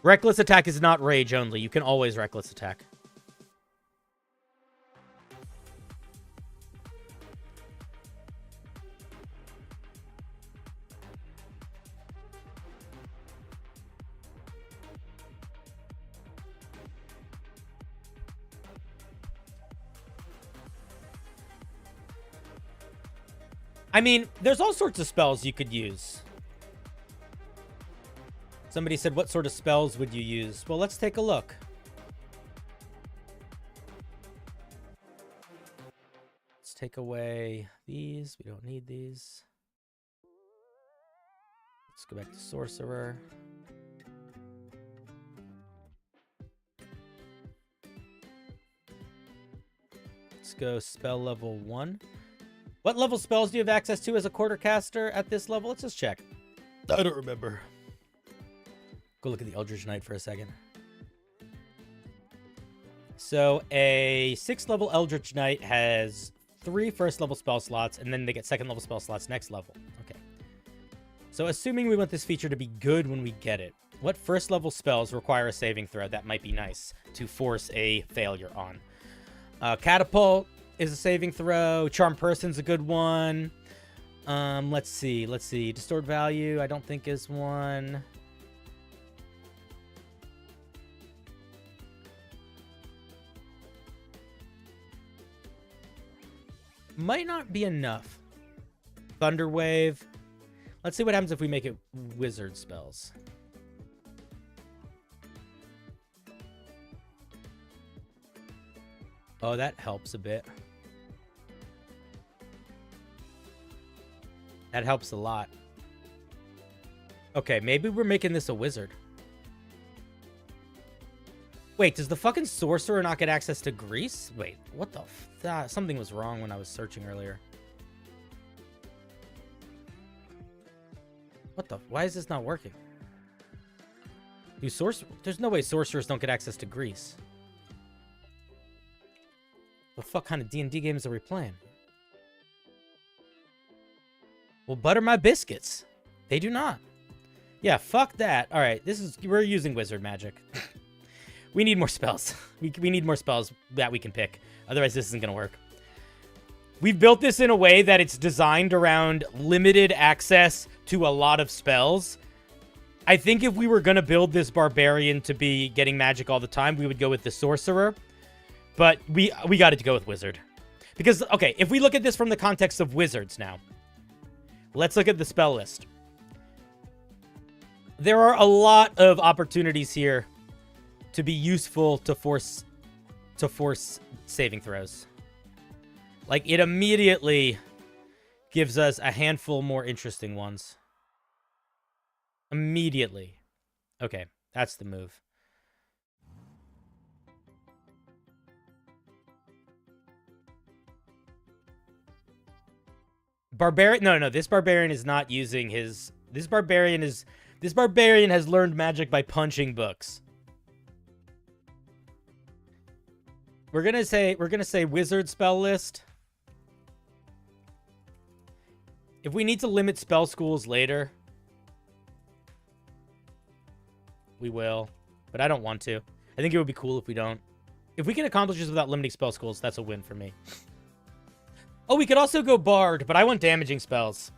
Reckless Attack is not rage only. You can always Reckless Attack. I mean, there's all sorts of spells you could use. Somebody said, what sort of spells would you use? Well, let's take a look. Let's take away these. We don't need these. Let's go back to Sorcerer. Let's go spell level 1. What level spells do you have access to as a quartercaster at this level? Let's just check. I don't remember. Go look at the Eldritch Knight for a second. So a 6th level Eldritch Knight has 3 first level spell slots, and then they get 2nd level spell slots next level. Okay. So assuming we want this feature to be good when we get it, what first level spells require a saving throw? That might be nice to force a failure on. Catapult is a saving throw. Charm Person's a good one. Let's see. Distort Value, I don't think is one. Might not be enough. Thunder Wave. Let's see what happens if we make it wizard spells. Oh, that helps a bit. That helps a lot. Okay, maybe we're making this a wizard. Wait, does the fucking sorcerer not get access to grease? Wait, what the f... something was wrong when I was searching earlier. What the... Why is this not working? There's no way sorcerers don't get access to grease. What the fuck kind of D&D games are we playing? Well, butter my biscuits. They do not. Yeah, fuck that. All right, we're using wizard magic. We need more spells. We need more spells that we can pick. Otherwise, this isn't going to work. We've built this in a way that it's designed around limited access to a lot of spells. I think if we were going to build this barbarian to be getting magic all the time, we would go with the sorcerer. But we got to go with wizard. Because, okay, if we look at this from the context of wizards now, let's look at the spell list. There are a lot of opportunities here to be useful to force saving throws. Like, it immediately gives us a handful more interesting ones. Immediately. Okay, that's the move. Barbarian... No, this barbarian is not using his... This barbarian has learned magic by punching books. We're gonna say wizard spell list. If we need to limit spell schools later, we will. But I don't want to. I think it would be cool if we don't. If we can accomplish this without limiting spell schools, that's a win for me. Oh, we could also go bard, but I want damaging spells.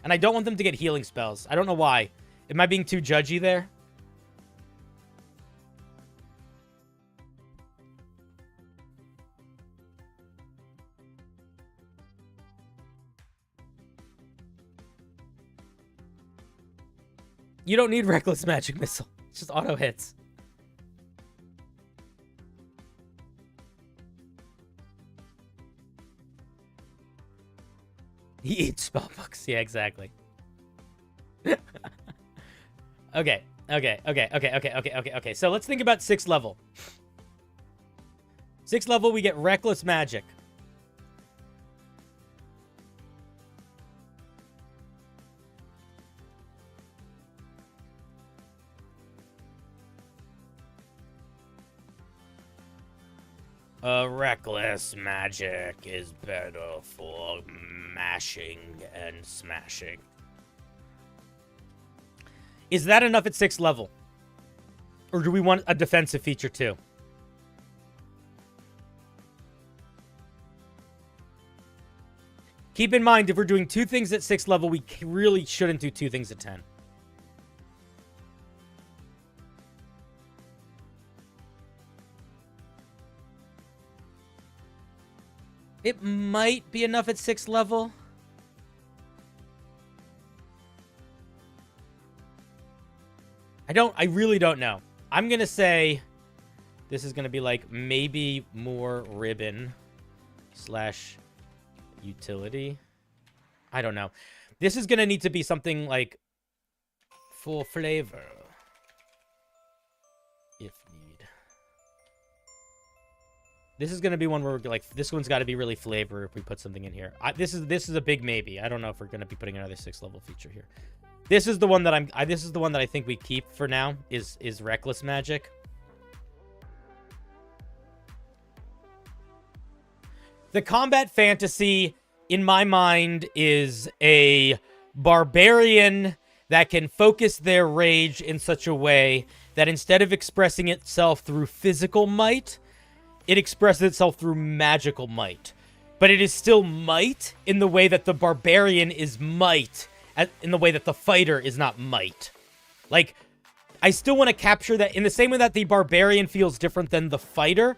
And I don't want them to get healing spells. I don't know why. Am I being too judgy there? You don't need Reckless Magic Missile. It's just auto hits. He eats spell books. Yeah, exactly. Okay. So let's think about 6th level. 6th level, we get Reckless Magic. Reckless magic is better for mashing and smashing. Is that enough at 6th level? Or do we want a defensive feature too? Keep in mind, if we're doing 2 things at 6th level, we really shouldn't do 2 things at 10. It might be enough at 6th level. I really don't know. I'm going to say this is going to be like maybe more ribbon / utility. I don't know. This is going to need to be something like full flavor. If need. This is going to be one where we're like, this one's got to be really flavor if we put something in here. This is a big maybe. I don't know if we're going to be putting another 6th level feature here. This is the one that this is the one that I think we keep for now is reckless magic. The combat fantasy in my mind is a barbarian that can focus their rage in such a way that instead of expressing itself through physical might, it expresses itself through magical might. But it is still might in the way that the barbarian is might, in the way that the fighter is not might. Like, I still want to capture that in the same way that the barbarian feels different than the fighter.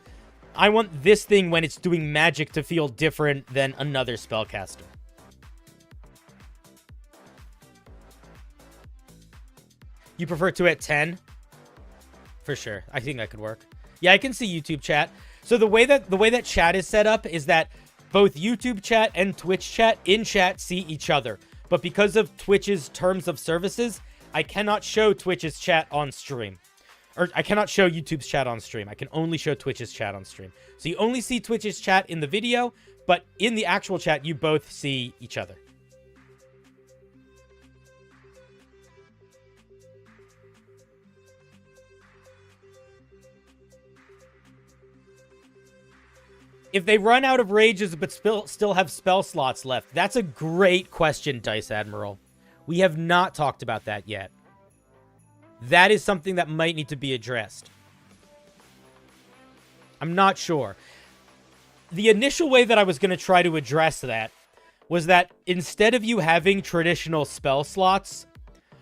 I want this thing, when it's doing magic, to feel different than another spellcaster. You prefer to at 10? For sure. I think that could work. Yeah, I can see YouTube chat. So the way that chat is set up is that both YouTube chat and Twitch chat in chat see each other. But because of Twitch's terms of services, I cannot show Twitch's chat on stream. Or I cannot show YouTube's chat on stream. I can only show Twitch's chat on stream. So you only see Twitch's chat in the video, but in the actual chat, you both see each other. If they run out of rages but still have spell slots left, that's a great question, Dice Admiral. We have not talked about that yet. That is something that might need to be addressed. I'm not sure. The initial way that I was going to try to address that was that instead of you having traditional spell slots,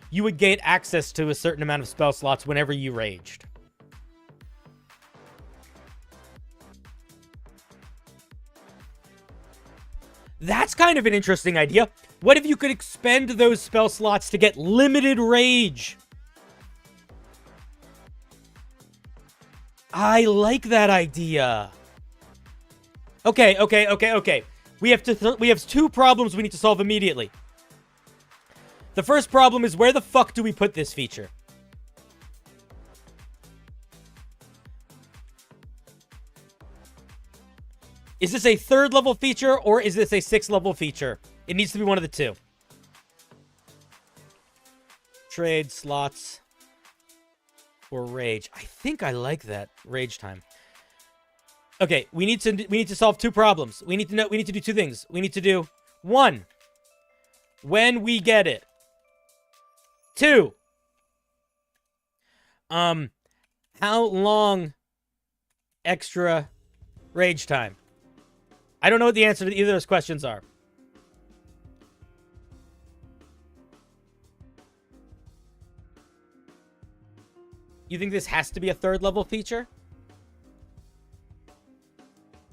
you would gain access to a certain amount of spell slots whenever you raged. That's kind of an interesting idea. What if you could expend those spell slots to get limited rage? I like that idea. Okay. We have two problems we need to solve immediately. The first problem is, where the fuck do we put this feature? Is this a 3rd level feature or is this a 6th level feature? It needs to be one of the two. Trade slots for rage. I think I like that rage time. Okay, we need to solve two problems. We need to do two things. We need to do 1, when we get it. 2, how long extra rage time? I don't know what the answer to either of those questions are. You think this has to be a 3rd level feature?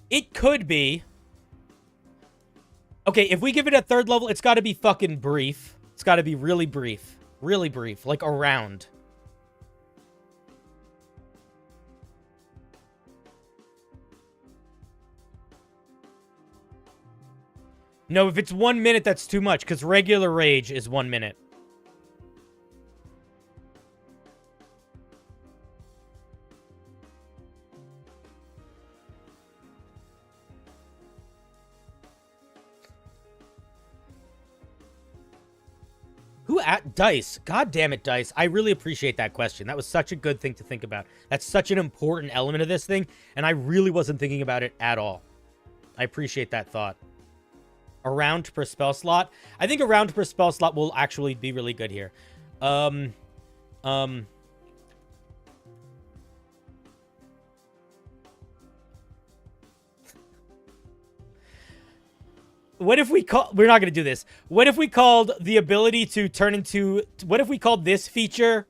It could be. Okay, if we give it a 3rd level, it's got to be fucking brief. It's got to be really brief. Really brief. Like a round. No, if it's 1 minute, that's too much, because regular rage is 1 minute. Who at Dice? God damn it, Dice. I really appreciate that question. That was such a good thing to think about. That's such an important element of this thing, and I really wasn't thinking about it at all. I appreciate that thought. A round per spell slot. I think a round per spell slot will actually be really good here. What if we call... We're not going to do this. What if we called the ability to turn into... What if we called this feature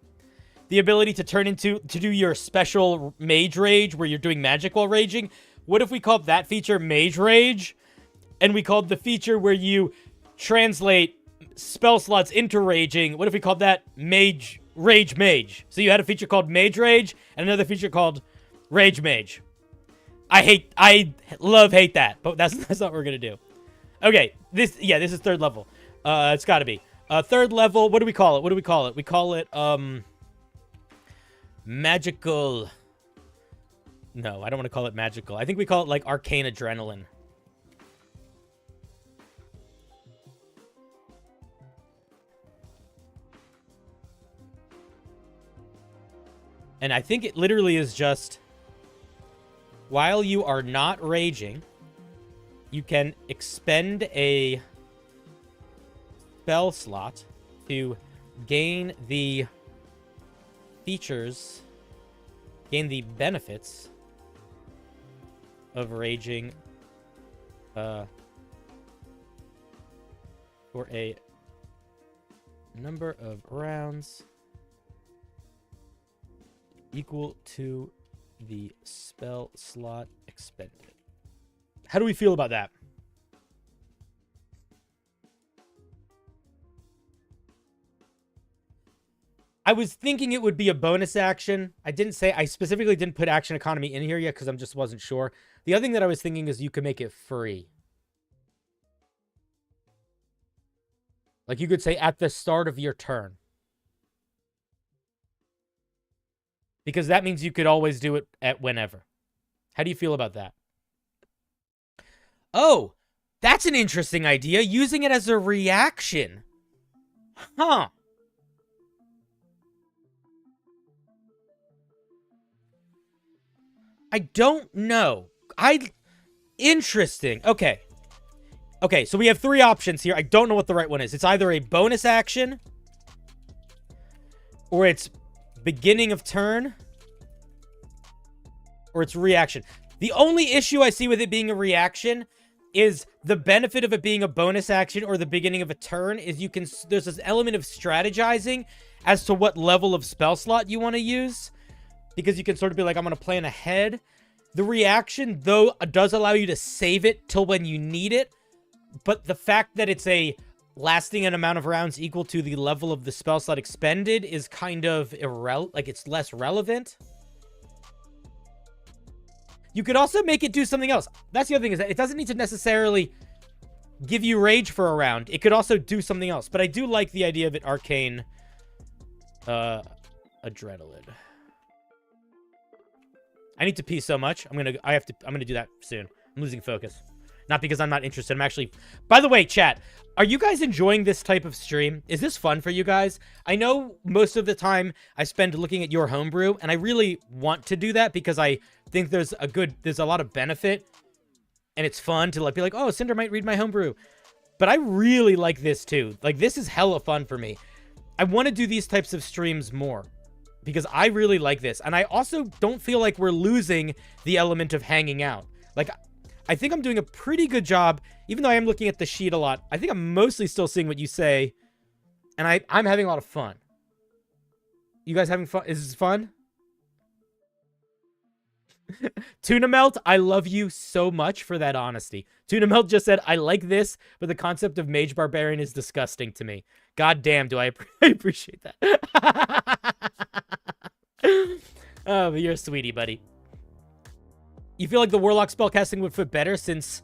the ability to turn into... To do your special mage rage where you're doing magic while raging? What if we called that feature mage rage? And we called the feature where you translate spell slots into raging. What if we called that Rage Mage? So you had a feature called Mage Rage and another feature called Rage Mage. I hate that, but that's not what we're gonna do. Okay, this is third level. It's gotta be. Third level, what do we call it? We call it, magical. No, I don't want to call it magical. I think we call it, like, arcane adrenaline. And I think it literally is just, while you are not raging, you can expend a spell slot to gain the features, gain the benefits of raging for a number of rounds equal to the spell slot expended. How do we feel about that? I was thinking it would be a bonus action. I specifically didn't put action economy in here yet because I just wasn't sure. The other thing that I was thinking is you could make it free. Like you could say at the start of your turn. Because that means you could always do it at whenever. How do you feel about that? Oh, that's an interesting idea. Using it as a reaction. Huh. I don't know. Interesting. Okay. Okay, so we have three options here. I don't know what the right one is. It's either a bonus action, or it's beginning of turn, or it's reaction. The only issue I see with it being a reaction is the benefit of it being a bonus action or the beginning of a turn is there's this element of strategizing as to what level of spell slot you want to use, because you can sort of be like, I'm going to plan ahead. The reaction, though, does allow you to save it till when you need it, but the fact that it's a lasting an amount of rounds equal to the level of the spell slot expended is kind of like it's less relevant. You could also make it do something else. That's the other thing, is that it doesn't need to necessarily give you rage for a round. It could also do something else. But I do like the idea of it arcane adrenaline. I need to pee so much. I'm gonna do that soon. I'm losing focus. Not because I'm not interested. I'm actually... By the way, chat, are you guys enjoying this type of stream? Is this fun for you guys? I know most of the time I spend looking at your homebrew, and I really want to do that because I think there's a lot of benefit, and it's fun to like be like, oh, Cinder might read my homebrew. But I really like this too. Like, this is hella fun for me. I want to do these types of streams more because I really like this. And I also don't feel like we're losing the element of hanging out. Like, I think I'm doing a pretty good job, even though I am looking at the sheet a lot. I think I'm mostly still seeing what you say, and I'm having a lot of fun. You guys having fun? Is this fun? Tuna Melt, I love you so much for that honesty. Tuna Melt just said, I like this, but the concept of Mage Barbarian is disgusting to me. God damn, do I appreciate that. Oh, but you're a sweetie, buddy. You feel like the Warlock spellcasting would fit better since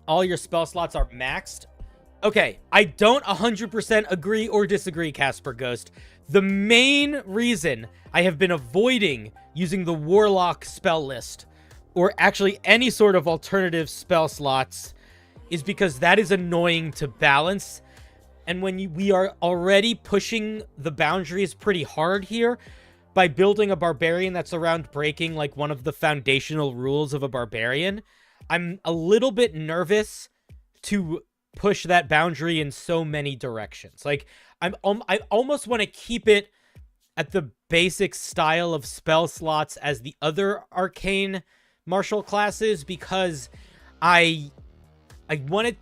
all your spell slots are maxed? Okay, I don't 100% agree or disagree, Casper Ghost. The main reason I have been avoiding using the Warlock spell list, or actually any sort of alternative spell slots, is because that is annoying to balance. And when we are already pushing the boundaries pretty hard here, by building a barbarian that's around breaking like one of the foundational rules of a barbarian, I'm a little bit nervous to push that boundary in so many directions. Like, I almost want to keep it at the basic style of spell slots as the other arcane martial classes, because I want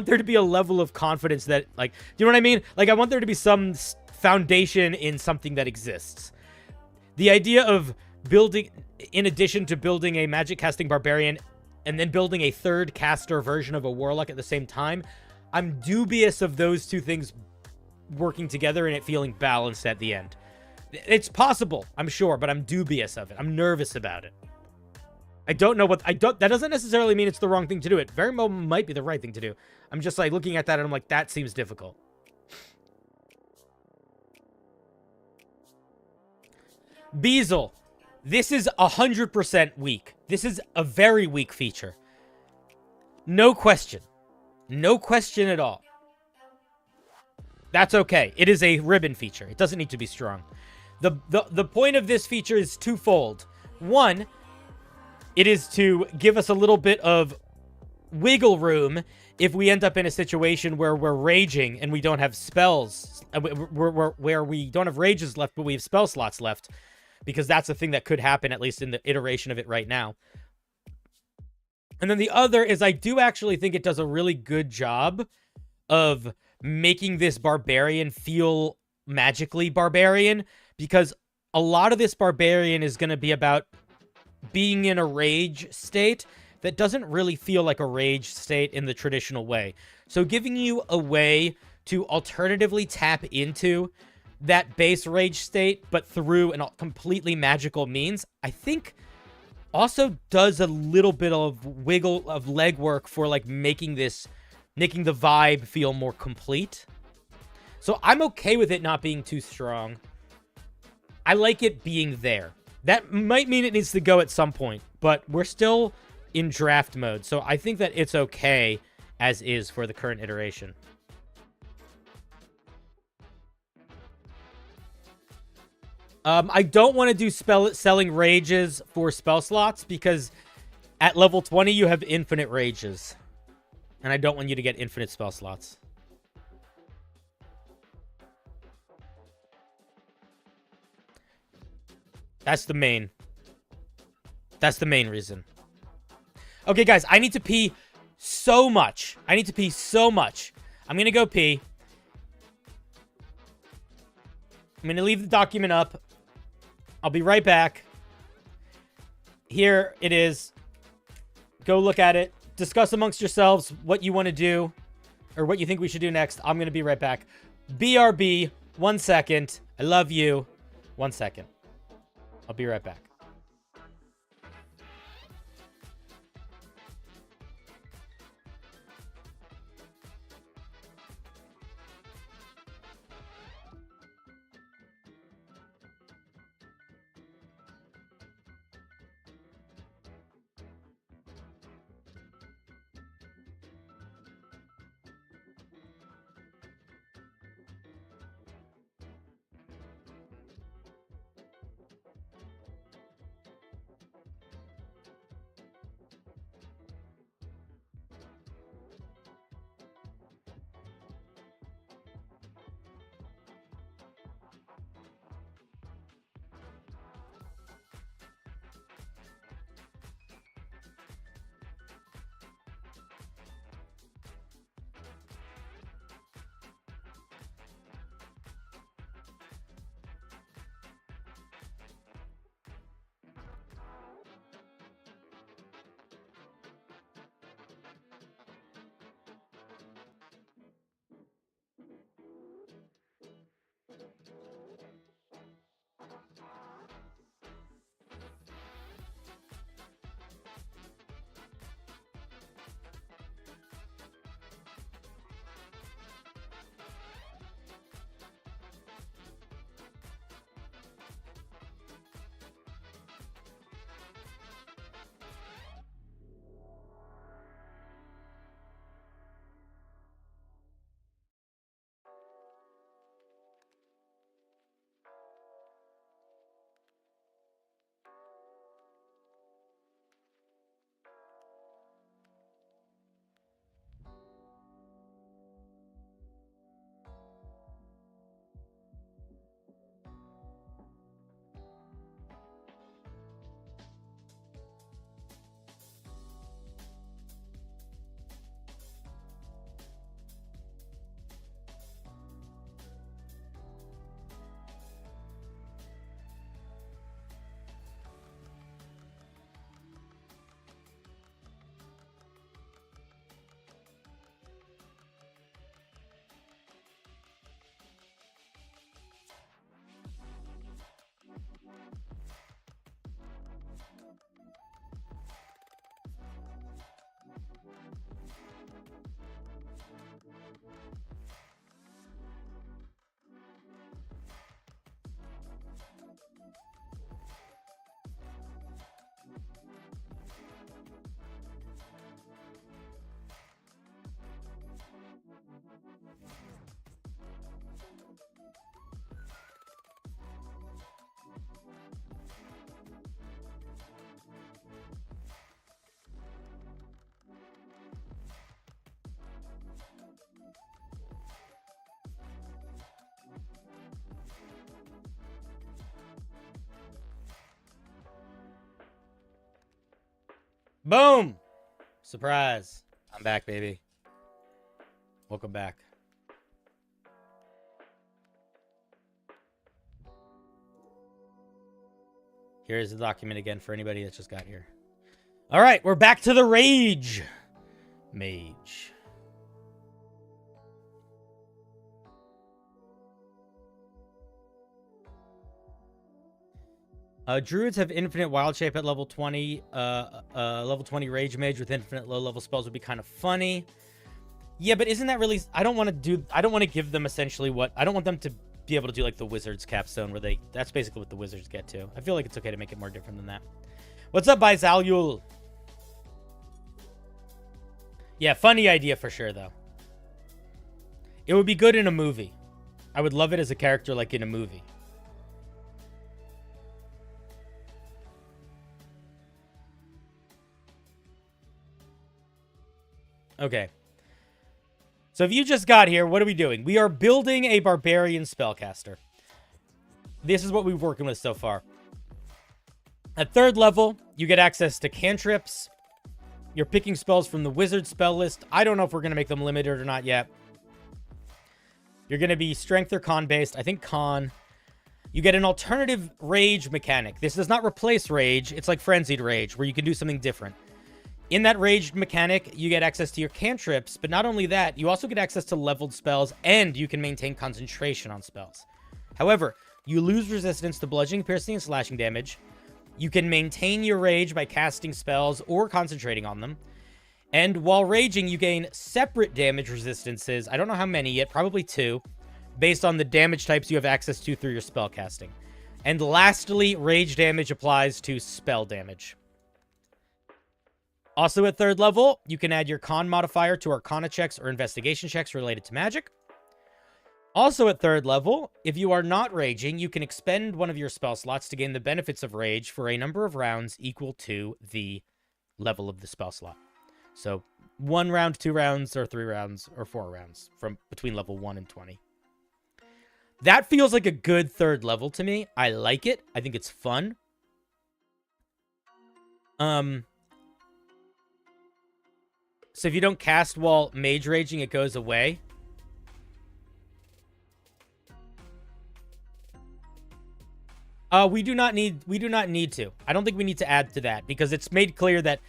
there to be a level of confidence that, like, do you know what I mean? Like, I want there to be some foundation in something that exists. The idea of building, in addition to building a magic casting barbarian and then building a third caster version of a warlock at the same time, I'm dubious of those two things working together and it feeling balanced at the end. It's possible, I'm sure, but I'm dubious of it. I'm nervous about it. I don't know what... that doesn't necessarily mean it's the wrong thing to do. It very well might be the right thing to do. I'm just, like, looking at that and I'm like, that seems difficult. Beazle. This is 100% weak. This is a very weak feature. No question. No question at all. That's okay. It is a ribbon feature. It doesn't need to be strong. The point of this feature is twofold. One, it is to give us a little bit of wiggle room if we end up in a situation where we're raging and we don't have spells, where we don't have rages left, but we have spell slots left, because that's a thing that could happen, at least in the iteration of it right now. And then the other is I do actually think it does a really good job of making this barbarian feel magically barbarian, because a lot of this barbarian is going to be about being in a rage state that doesn't really feel like a rage state in the traditional way. So giving you a way to alternatively tap into that base rage state, but through a completely magical means, I think also does a little bit of legwork for like making the vibe feel more complete. So I'm okay with it not being too strong. I like it being there. That might mean it needs to go at some point, but we're still in draft mode, so I think that it's okay as is for the current iteration. I don't want to do selling rages for spell slots, because at level 20 you have infinite rages, and I don't want you to get infinite spell slots. That's the main reason. Okay, guys, I need to pee so much. I'm going to go pee. I'm going to leave the document up. I'll be right back. Here it is. Go look at it. Discuss amongst yourselves what you want to do, or what you think we should do next. I'm going to be right back. BRB, 1 second. I love you. 1 second. I'll be right back. Boom! Surprise. I'm back, baby. Welcome back. Here's the document again for anybody that just got here. All right, we're back to the rage. Mage. Druids have infinite wild shape at level 20. Level 20 rage mage with infinite low level spells would be kind of funny. Yeah, but isn't that really... I don't want to give them essentially what... I don't want them to be able to do like the wizard's capstone where they... That's basically what the wizards get to. I feel like it's okay to make it more different than that. What's up, Bizalul? Yeah, funny idea for sure, though. It would be good in a movie. I would love it as a character like in a movie. Okay. So if you just got here, what are we doing? We are building a Barbarian Spellcaster. This is what we've working with so far. At 3rd level, you get access to cantrips. You're picking spells from the wizard spell list. I don't know if we're going to make them limited or not yet. You're going to be strength or con based. I think con. You get an alternative rage mechanic. This does not replace rage. It's like frenzied rage, where you can do something different. In that raged mechanic, you get access to your cantrips, but not only that, you also get access to leveled spells, and you can maintain concentration on spells. However, you lose resistance to bludgeoning, piercing, and slashing damage. You can maintain your rage by casting spells or concentrating on them. And while raging, you gain separate damage resistances. I don't know how many yet, probably 2, based on the damage types you have access to through your spell casting. And lastly, rage damage applies to spell damage. Also at 3rd level, you can add your con modifier to Arcana checks or investigation checks related to magic. Also at 3rd level, if you are not raging, you can expend one of your spell slots to gain the benefits of rage for a number of rounds equal to the level of the spell slot. So 1 round, 2 rounds, or 3 rounds, or 4 rounds from between level 1 and 20. That feels like a good 3rd level to me. I like it. I think it's fun. So if you don't cast while mage raging, it goes away. We do not need to. I don't think we need to add to that because it's made clear that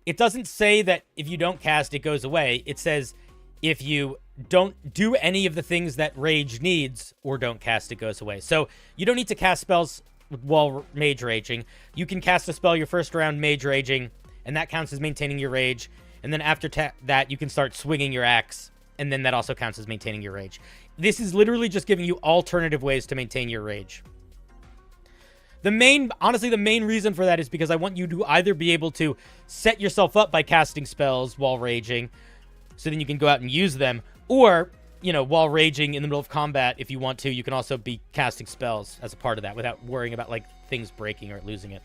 it doesn't say that if you don't cast, it goes away. It says if you don't do any of the things that rage needs or don't cast, it goes away. So you don't need to cast spells while mage raging. You can cast a spell your first round mage raging, and that counts as maintaining your rage. And then after that, you can start swinging your axe, and then that also counts as maintaining your rage. This is literally just giving you alternative ways to maintain your rage. Honestly, the main reason for that is because I want you to either be able to set yourself up by casting spells while raging, so then you can go out and use them, or, you know, while raging in the middle of combat, if you want to, you can also be casting spells as a part of that without worrying about, like, things breaking or losing it.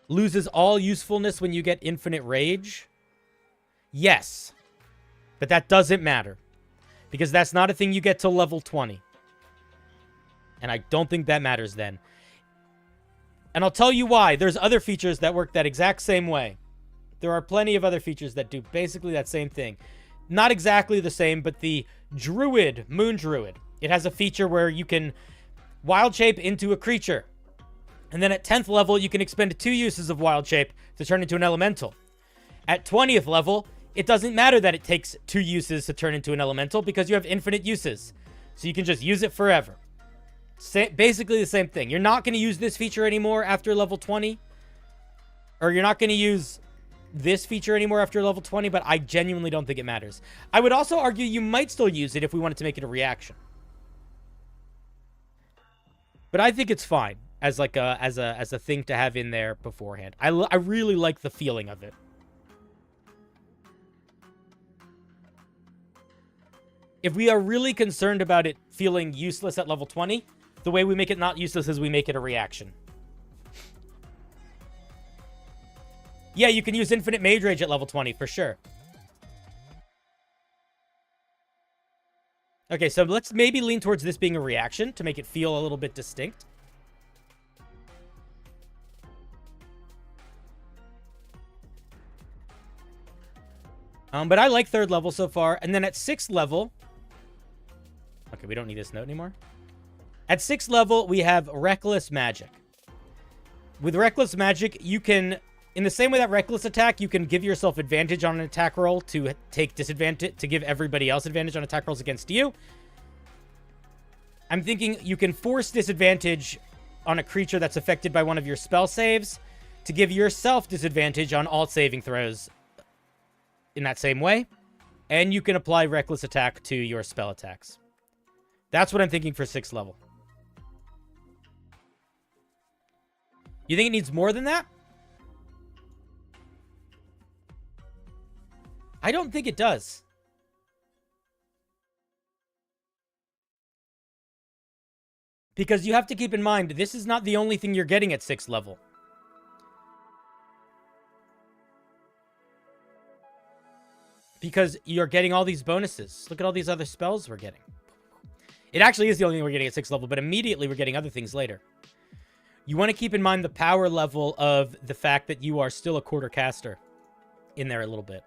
Loses all usefulness when you get infinite rage? Yes. But that doesn't matter. Because that's not a thing you get till level 20. And I don't think that matters then. And I'll tell you why. There's other features that work that exact same way. There are plenty of other features that do basically that same thing. Not exactly the same, but the Druid, Moon Druid, it has a feature where you can wild shape into a creature. And then at 10th level, you can expend 2 uses of wild shape to turn into an elemental. At 20th level, it doesn't matter that it takes 2 uses to turn into an elemental because you have infinite uses. So you can just use it forever. Basically the same thing. You're not going to use this feature anymore after level 20. Or you're not going to use this feature anymore after level 20, but I genuinely don't think it matters. I would also argue you might still use it if we wanted to make it a reaction. But I think it's fine as like as a thing to have in there beforehand. I really like the feeling of it. If we are really concerned about it feeling useless at level 20, the way we make it not useless is we make it a reaction. Yeah, you can use Infinite Mage Rage at level 20, for sure. Okay, so let's maybe lean towards this being a reaction to make it feel a little bit distinct. But I like 3rd level so far. And then at 6th level... Okay, we don't need this note anymore. At 6th level, we have Reckless Magic. With Reckless Magic, you can... In the same way that Reckless Attack, you can give yourself advantage on an attack roll to take disadvantage, to give everybody else advantage on attack rolls against you. I'm thinking you can force disadvantage on a creature that's affected by one of your spell saves to give yourself disadvantage on all saving throws in that same way. And you can apply Reckless Attack to your spell attacks. That's what I'm thinking for 6th level. You think it needs more than that? I don't think it does. Because you have to keep in mind, this is not the only thing you're getting at 6th level. Because you're getting all these bonuses. Look at all these other spells we're getting. It actually is the only thing we're getting at 6th level, but immediately we're getting other things later. You want to keep in mind the power level of the fact that you are still a quarter caster in there a little bit.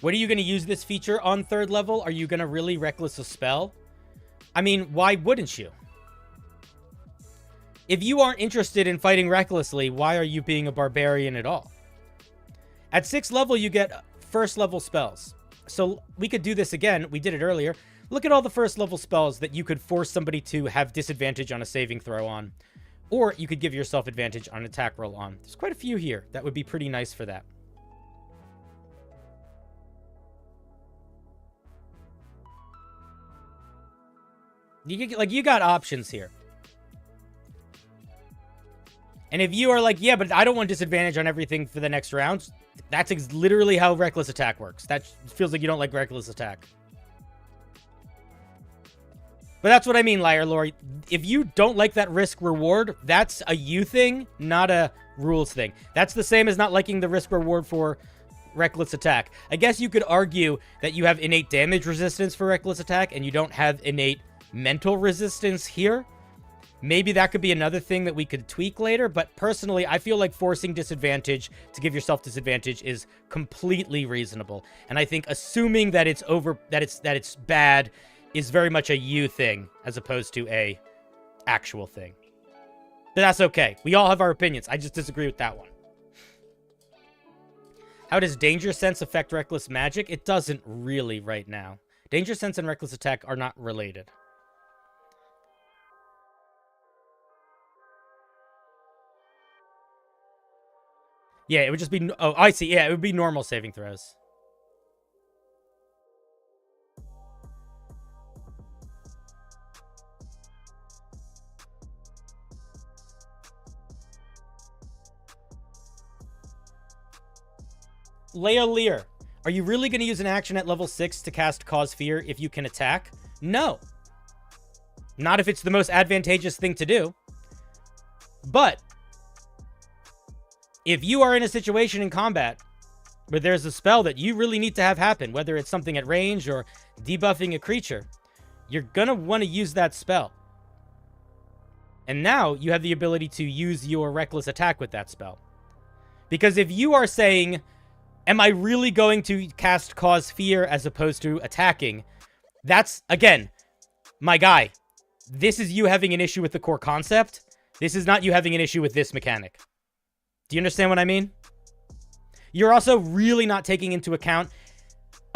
What are you going to use this feature on 3rd level? Are you going to really Reckless a spell? I mean, why wouldn't you? If you aren't interested in fighting recklessly, why are you being a barbarian at all? At 6th level, you get 1st level spells. So we could do this again. We did it earlier. Look at all the 1st level spells that you could force somebody to have disadvantage on a saving throw on. Or you could give yourself advantage on an attack roll on. There's quite a few here. That would be pretty nice for that. You got options here. And if you are like, yeah, but I don't want disadvantage on everything for the next round, that's literally how Reckless Attack works. That feels like you don't like Reckless Attack. But that's what I mean, Liar Lord. If you don't like that risk-reward, that's a you thing, not a rules thing. That's the same as not liking the risk-reward for Reckless Attack. I guess you could argue that you have innate damage resistance for Reckless Attack, and you don't have innate mental resistance here. Maybe that could be another thing that we could tweak later, but personally, I feel like forcing disadvantage to give yourself disadvantage is completely reasonable. And I think assuming that it's bad is very much a you thing as opposed to a actual thing. But that's okay. We all have our opinions. I just disagree with that one. How does Danger Sense affect Reckless Magic? It doesn't really right now. Danger Sense and Reckless Attack are not related. Yeah, it would just be... Oh, I see. Yeah, it would be normal saving throws. Leia Lear, are you really going to use an action at level 6 to cast Cause Fear if you can attack? No. Not if it's the most advantageous thing to do. But if you are in a situation in combat where there's a spell that you really need to have happen, whether it's something at range or debuffing a creature, you're going to want to use that spell. And now you have the ability to use your Reckless Attack with that spell. Because if you are saying, am I really going to cast Cause Fear as opposed to attacking? That's, again, my guy. This is you having an issue with the core concept. This is not you having an issue with this mechanic. Do you understand what I mean? You're also really not taking into account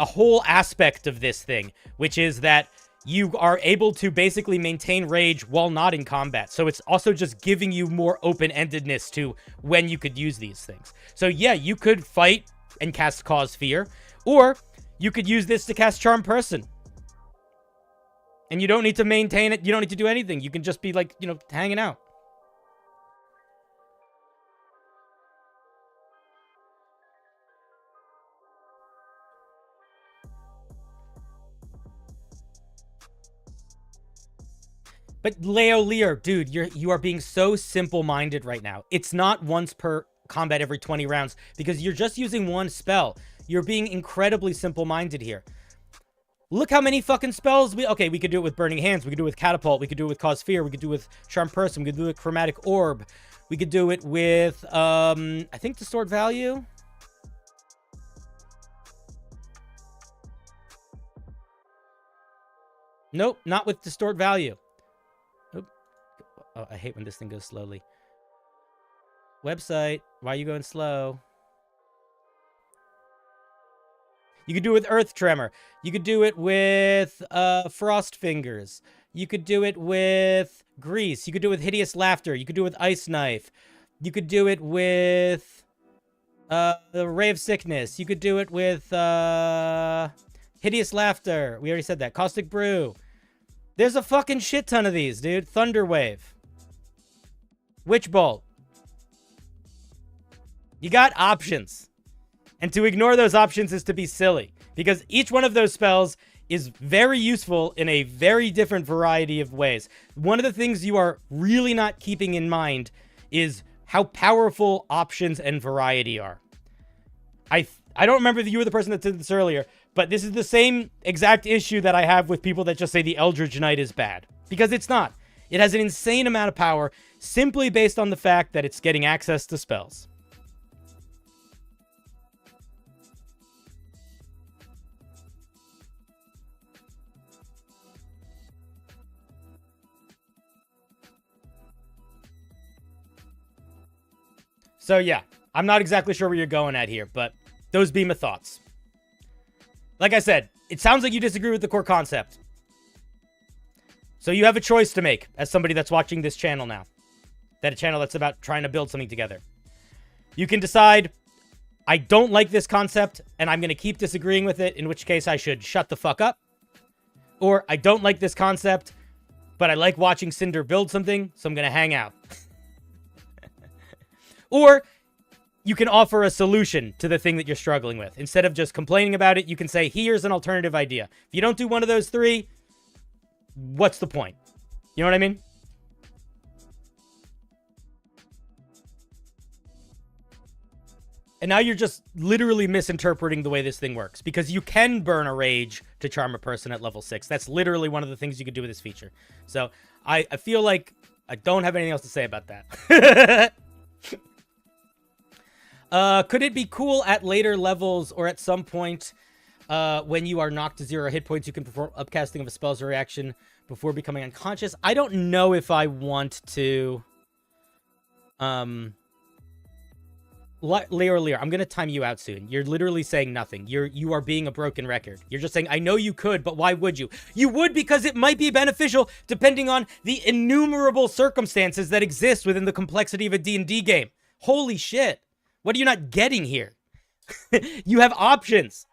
a whole aspect of this thing, which is that you are able to basically maintain rage while not in combat. So it's also just giving you more open-endedness to when you could use these things. So yeah, you could fight and cast Cause Fear, or you could use this to cast Charm Person. And you don't need to maintain it. You don't need to do anything. You can just be like, you know, hanging out. But Leo Lear, dude, you are being so simple-minded right now. It's not once per combat every 20 rounds because you're just using one spell. You're being incredibly simple-minded here. Look how many fucking spells we could do it with Burning Hands, we could do it with Catapult, we could do it with Cause Fear, we could do it with Charm Person, we could do it with Chromatic Orb, we could do it with I think Distort Value. Nope, not with Distort Value. Oh, I hate when this thing goes slowly. Website. Why are you going slow? You could do it with Earth Tremor. You could do it with Frost Fingers. You could do it with Grease. You could do it with Hideous Laughter. You could do it with Ice Knife. You could do it with the Ray of Sickness. You could do it with Hideous Laughter. We already said that. Caustic Brew. There's a fucking shit ton of these, dude. Thunder Wave. Witch Bolt. You got options. And to ignore those options is to be silly. Because each one of those spells is very useful in a very different variety of ways. One of the things you are really not keeping in mind is how powerful options and variety are. I don't remember if you were the person that said this earlier, but this is the same exact issue that I have with people that just say the Eldritch Knight is bad. Because it's not. It has an insane amount of power simply based on the fact that it's getting access to spells. So yeah, I'm not exactly sure where you're going at here, but those be my thoughts. Like I said, it sounds like you disagree with the core concept. So you have a choice to make as somebody that's watching this channel now. That a channel that's about trying to build something together. You can decide, I don't like this concept, and I'm going to keep disagreeing with it, in which case I should shut the fuck up. Or, I don't like this concept, but I like watching Cinder build something, so I'm going to hang out. Or, you can offer a solution to the thing that you're struggling with. Instead of just complaining about it, you can say, here's an alternative idea. If you don't do one of those three, what's the point? You know what I mean? And now you're just literally misinterpreting the way this thing works. Because you can burn a rage to charm a person at level 6. That's literally one of the things you could do with this feature. So, I feel like I don't have anything else to say about that. Could it be cool at later levels or at some point when you are knocked to 0 hit points, you can perform upcasting of a spell's reaction before becoming unconscious? I don't know if I want to... Lear, I'm going to time you out soon. You're literally saying nothing. You are being a broken record. You're just saying, I know you could, but why would you? You would because it might be beneficial depending on the innumerable circumstances that exist within the complexity of a D&D game. Holy shit. What are you not getting here? You have options.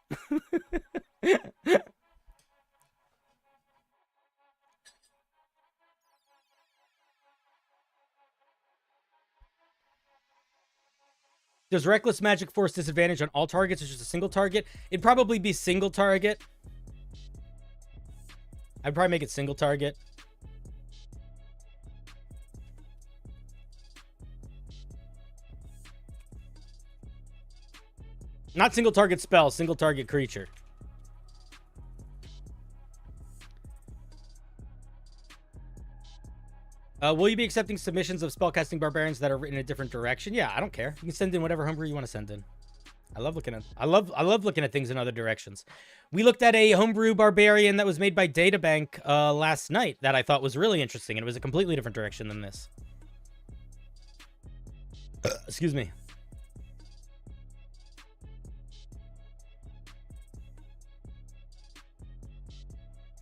Does Reckless Magic force disadvantage on all targets or just a single target? It'd probably be single target. I'd probably make it single target. Not single target spell, single target creature. Will you be accepting submissions of spellcasting barbarians that are written in a different direction? Yeah, I don't care. You can send in whatever homebrew you want to send in. I love looking at things in other directions. We looked at a homebrew barbarian that was made by Databank last night that I thought was really interesting, and it was a completely different direction than this. Excuse me.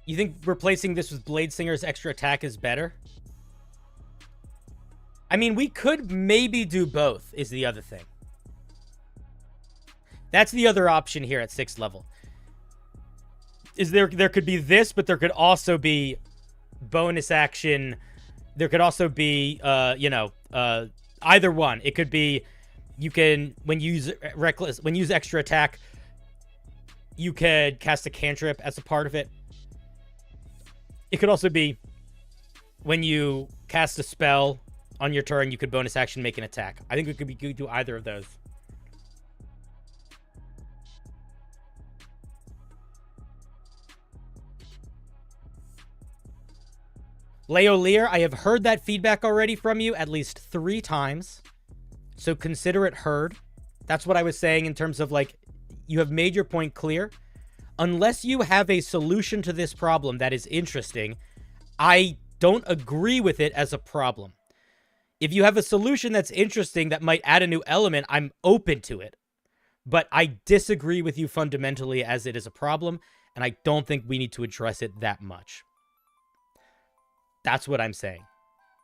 You think replacing this with Bladesinger's extra attack is better? I mean, we could maybe do both, is the other thing. That's the other option here at 6th level. Is there could be this, but there could also be bonus action. There could also be, either one. It could be you can, when you use extra attack, you could cast a cantrip as a part of it. It could also be when you cast a spell on your turn, you could bonus action make an attack. I think we could do either of those. Leo Lear, I have heard that feedback already from you at least 3 times. So consider it heard. That's what I was saying in terms of, like, you have made your point clear. Unless you have a solution to this problem that is interesting, I don't agree with it as a problem. If you have a solution that's interesting that might add a new element, I'm open to it. But I disagree with you fundamentally as it is a problem, and I don't think we need to address it that much. That's what I'm saying.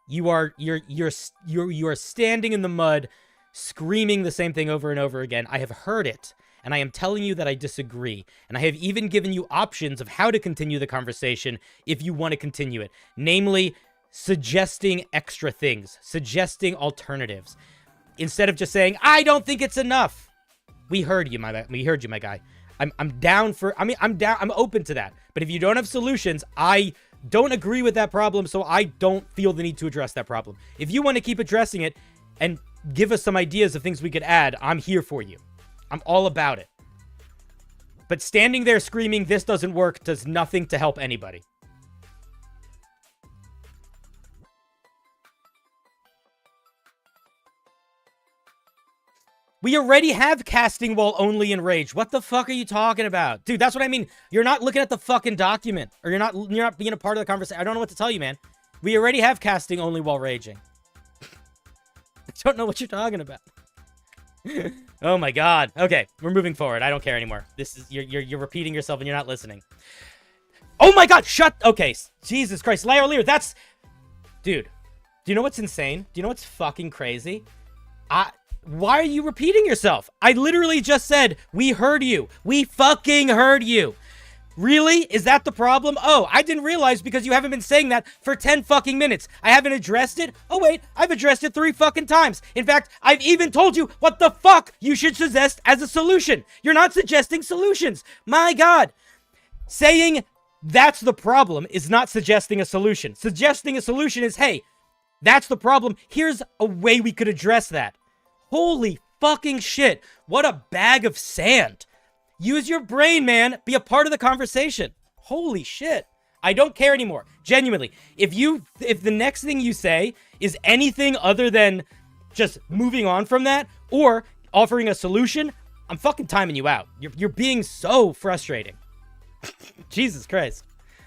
You're standing in the mud, screaming the same thing over and over again. I have heard it, and I am telling you that I disagree. And I have even given you options of how to continue the conversation if you want to continue it. Namely, suggesting extra things, suggesting alternatives, instead of just saying, I don't think it's enough. We heard you, my guy. I'm down for, I'm open to that. But if you don't have solutions, I don't agree with that problem, so I don't feel the need to address that problem. If you want to keep addressing it and give us some ideas of things we could add, I'm here for you. I'm all about it. But standing there screaming, this doesn't work, does nothing to help anybody. We already have casting while only enraged. What the fuck are you talking about? Dude, that's what I mean. You're not looking at the fucking document. Or you're not being a part of the conversation. I don't know what to tell you, man. We already have casting only while raging. I don't know what you're talking about. Oh my god. Okay, we're moving forward. I don't care anymore. This is you're repeating yourself and you're not listening. Oh my god, okay. Jesus Christ. Lear, that's... Dude, do you know what's insane? Do you know what's fucking crazy? Why are you repeating yourself? I literally just said, we heard you. We fucking heard you. Really? Is that the problem? Oh, I didn't realize because you haven't been saying that for 10 fucking minutes. I haven't addressed it. Oh, wait, I've addressed it 3 fucking times. In fact, I've even told you what the fuck you should suggest as a solution. You're not suggesting solutions. My God. Saying that's the problem is not suggesting a solution. Suggesting a solution is, hey, that's the problem. Here's a way we could address that. Holy fucking shit. What a bag of sand. Use your brain, man. Be a part of the conversation. Holy shit. I don't care anymore. Genuinely. If the next thing you say is anything other than just moving on from that or offering a solution, I'm fucking timing you out. You're being so frustrating. Jesus Christ.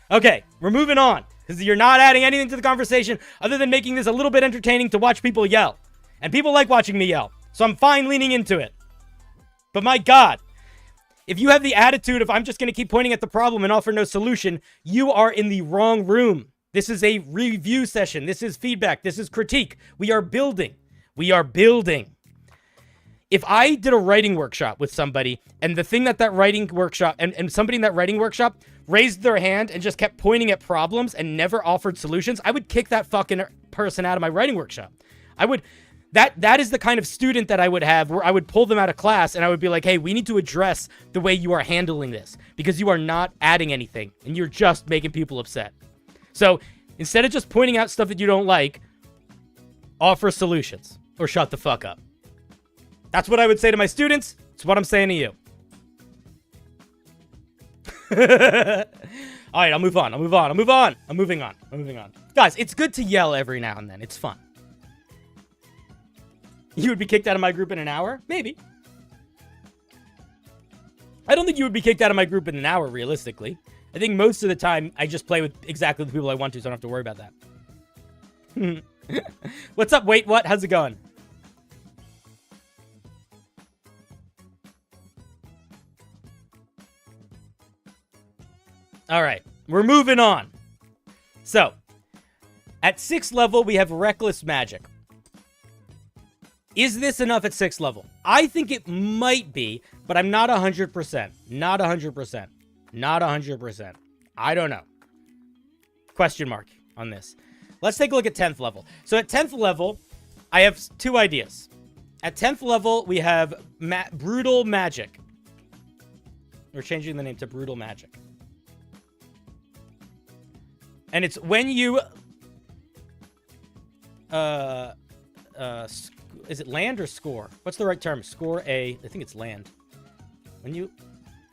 Okay, we're moving on. Because you're not adding anything to the conversation other than making this a little bit entertaining to watch people yell. And people like watching me yell. So I'm fine leaning into it. But my God, if you have the attitude of I'm just going to keep pointing at the problem and offer no solution, you are in the wrong room. This is a review session. This is feedback. This is critique. We are building. We are building. If I did a writing workshop with somebody and the thing that writing workshop and somebody in that writing workshop raised their hand and just kept pointing at problems and never offered solutions, I would kick that fucking person out of my writing workshop. I would... That is the kind of student that I would have where I would pull them out of class and I would be like, hey, we need to address the way you are handling this because you are not adding anything and you're just making people upset. So instead of just pointing out stuff that you don't like, offer solutions or shut the fuck up. That's what I would say to my students. It's what I'm saying to you. All right, I'll move on. I'm moving on. Guys, it's good to yell every now and then. It's fun. You would be kicked out of my group in an hour? Maybe. I don't think you would be kicked out of my group in an hour, realistically. I think most of the time, I just play with exactly the people I want to, so I don't have to worry about that. What's up? Wait, what? How's it going? All right. We're moving on. So, at 6th level, we have Reckless Magic. Is this enough at 6th level? I think it might be, but I'm not 100%. Not 100%. Not 100%. I don't know. Question mark on this. Let's take a look at 10th level. So at 10th level, I have 2 ideas. At 10th level, we have Brutal Magic. We're changing the name to Brutal Magic. And it's when you... is it land or score? What's the right term? Score I think it's land. When you...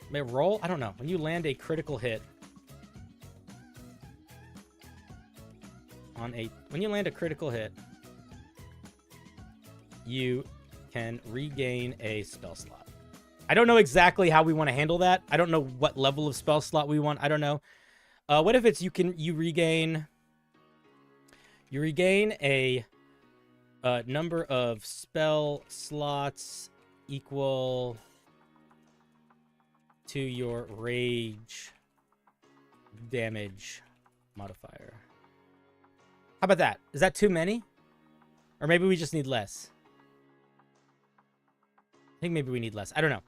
May roll? I don't know. When you land a critical hit... When you land a critical hit, you can regain a spell slot. I don't know exactly how we want to handle that. I don't know what level of spell slot we want. I don't know. What if it's you regain a number of spell slots equal to your rage damage modifier. How about that? Is that too many? Or maybe we just need less. I think maybe we need less. I don't know.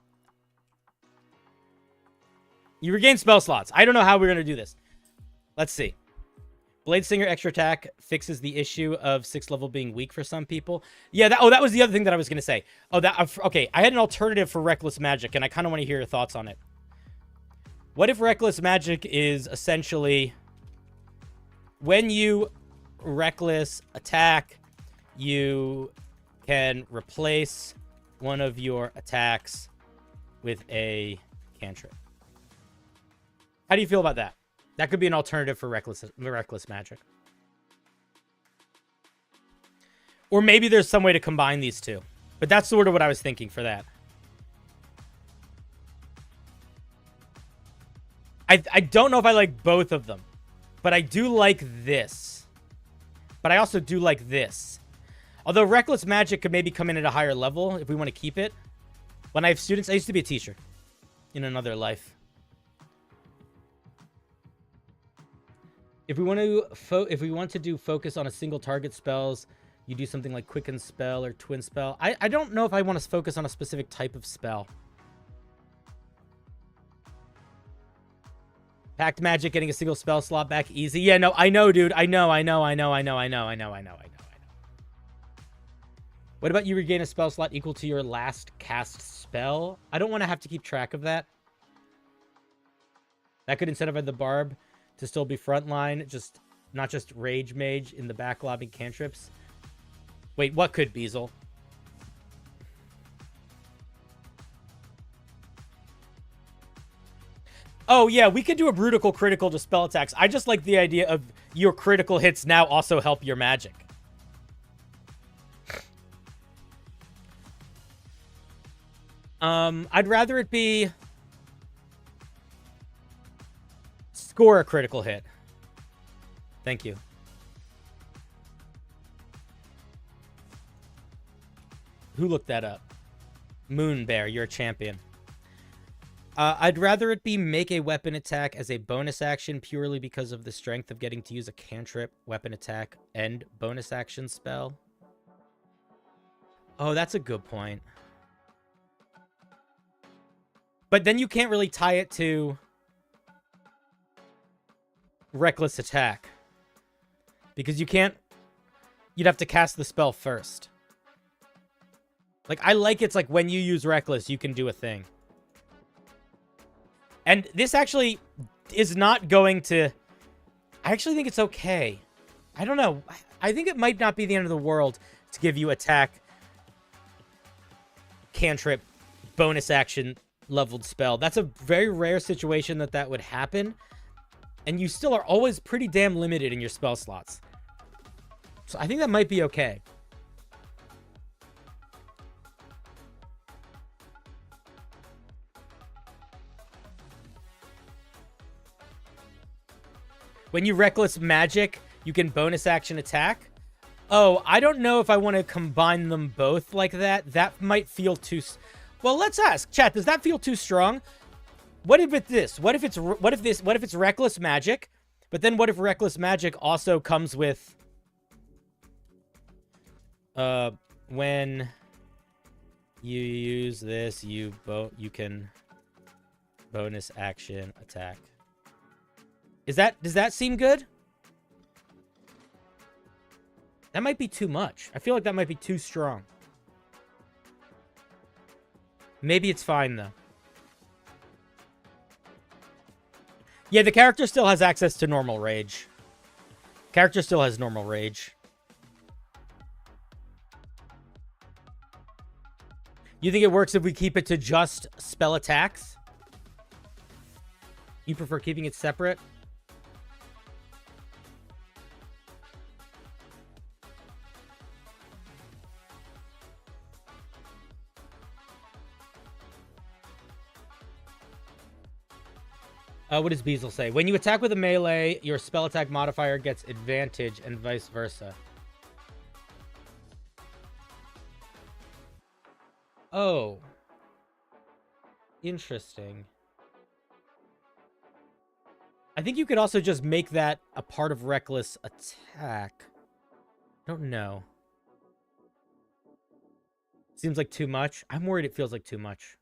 You regain spell slots. I don't know how we're going to do this. Let's see. Blade Singer extra attack fixes the issue of 6th level being weak for some people. Yeah, that was the other thing that I was going to say. Okay, I had an alternative for Reckless Magic, and I kind of want to hear your thoughts on it. What if Reckless Magic is essentially when you Reckless attack, you can replace one of your attacks with a cantrip. How do you feel about that? That could be an alternative for Reckless Magic. Or maybe there's some way to combine these two. But that's sort of what I was thinking for that. I don't know if I like both of them. But I do like this. But I also do like this. Although Reckless Magic could maybe come in at a higher level if we want to keep it. When I have students, I used to be a teacher in another life. If we want to do focus on a single target spells, you do something like Quicken Spell or Twin Spell. I don't know if I want to focus on a specific type of spell. Pact Magic, getting a single spell slot back easy. Yeah, no, I know, dude. I know. What about you regain a spell slot equal to your last cast spell? I don't want to have to keep track of that. That could incentivize the Barb to still be frontline, not just Rage Mage in the back lobbing cantrips. Wait, what could, Beazle? Oh, yeah, we could do a Brutical critical to spell attacks. I just like the idea of your critical hits now also help your magic. I'd rather it be... Score a critical hit. Thank you. Who looked that up? Moon Bear, you're a champion. I'd rather it be make a weapon attack as a bonus action purely because of the strength of getting to use a cantrip, weapon attack, and bonus action spell. Oh, that's a good point. But then you can't really tie it to Reckless attack. Because you can't... You'd have to cast the spell first. Like, I like it's like when you use Reckless, you can do a thing. And this actually is not going to... I actually think it's okay. I don't know. I think it might not be the end of the world to give you attack, cantrip, bonus action, leveled spell. That's a very rare situation that would happen. And you still are always pretty damn limited in your spell slots. So I think that might be okay. When you Reckless Magic, you can bonus action attack. Oh, I don't know if I want to combine them both like that. That might feel too... Well, let's ask. Chat, does that feel too strong? What if it's this? What if it's reckless magic? But then what if reckless magic also comes with when you use this, you can bonus action attack. Does that seem good? That might be too much. I feel like that might be too strong. Maybe it's fine though. Yeah, the character still has access to normal rage. Character still has normal rage. You think it works if we keep it to just spell attacks? You prefer keeping it separate? What does Beazle say? When you attack with a melee, your spell attack modifier gets advantage and vice versa. Oh. Interesting. I think you could also just make that a part of reckless attack. I don't know. Seems like too much. I'm worried it feels like too much.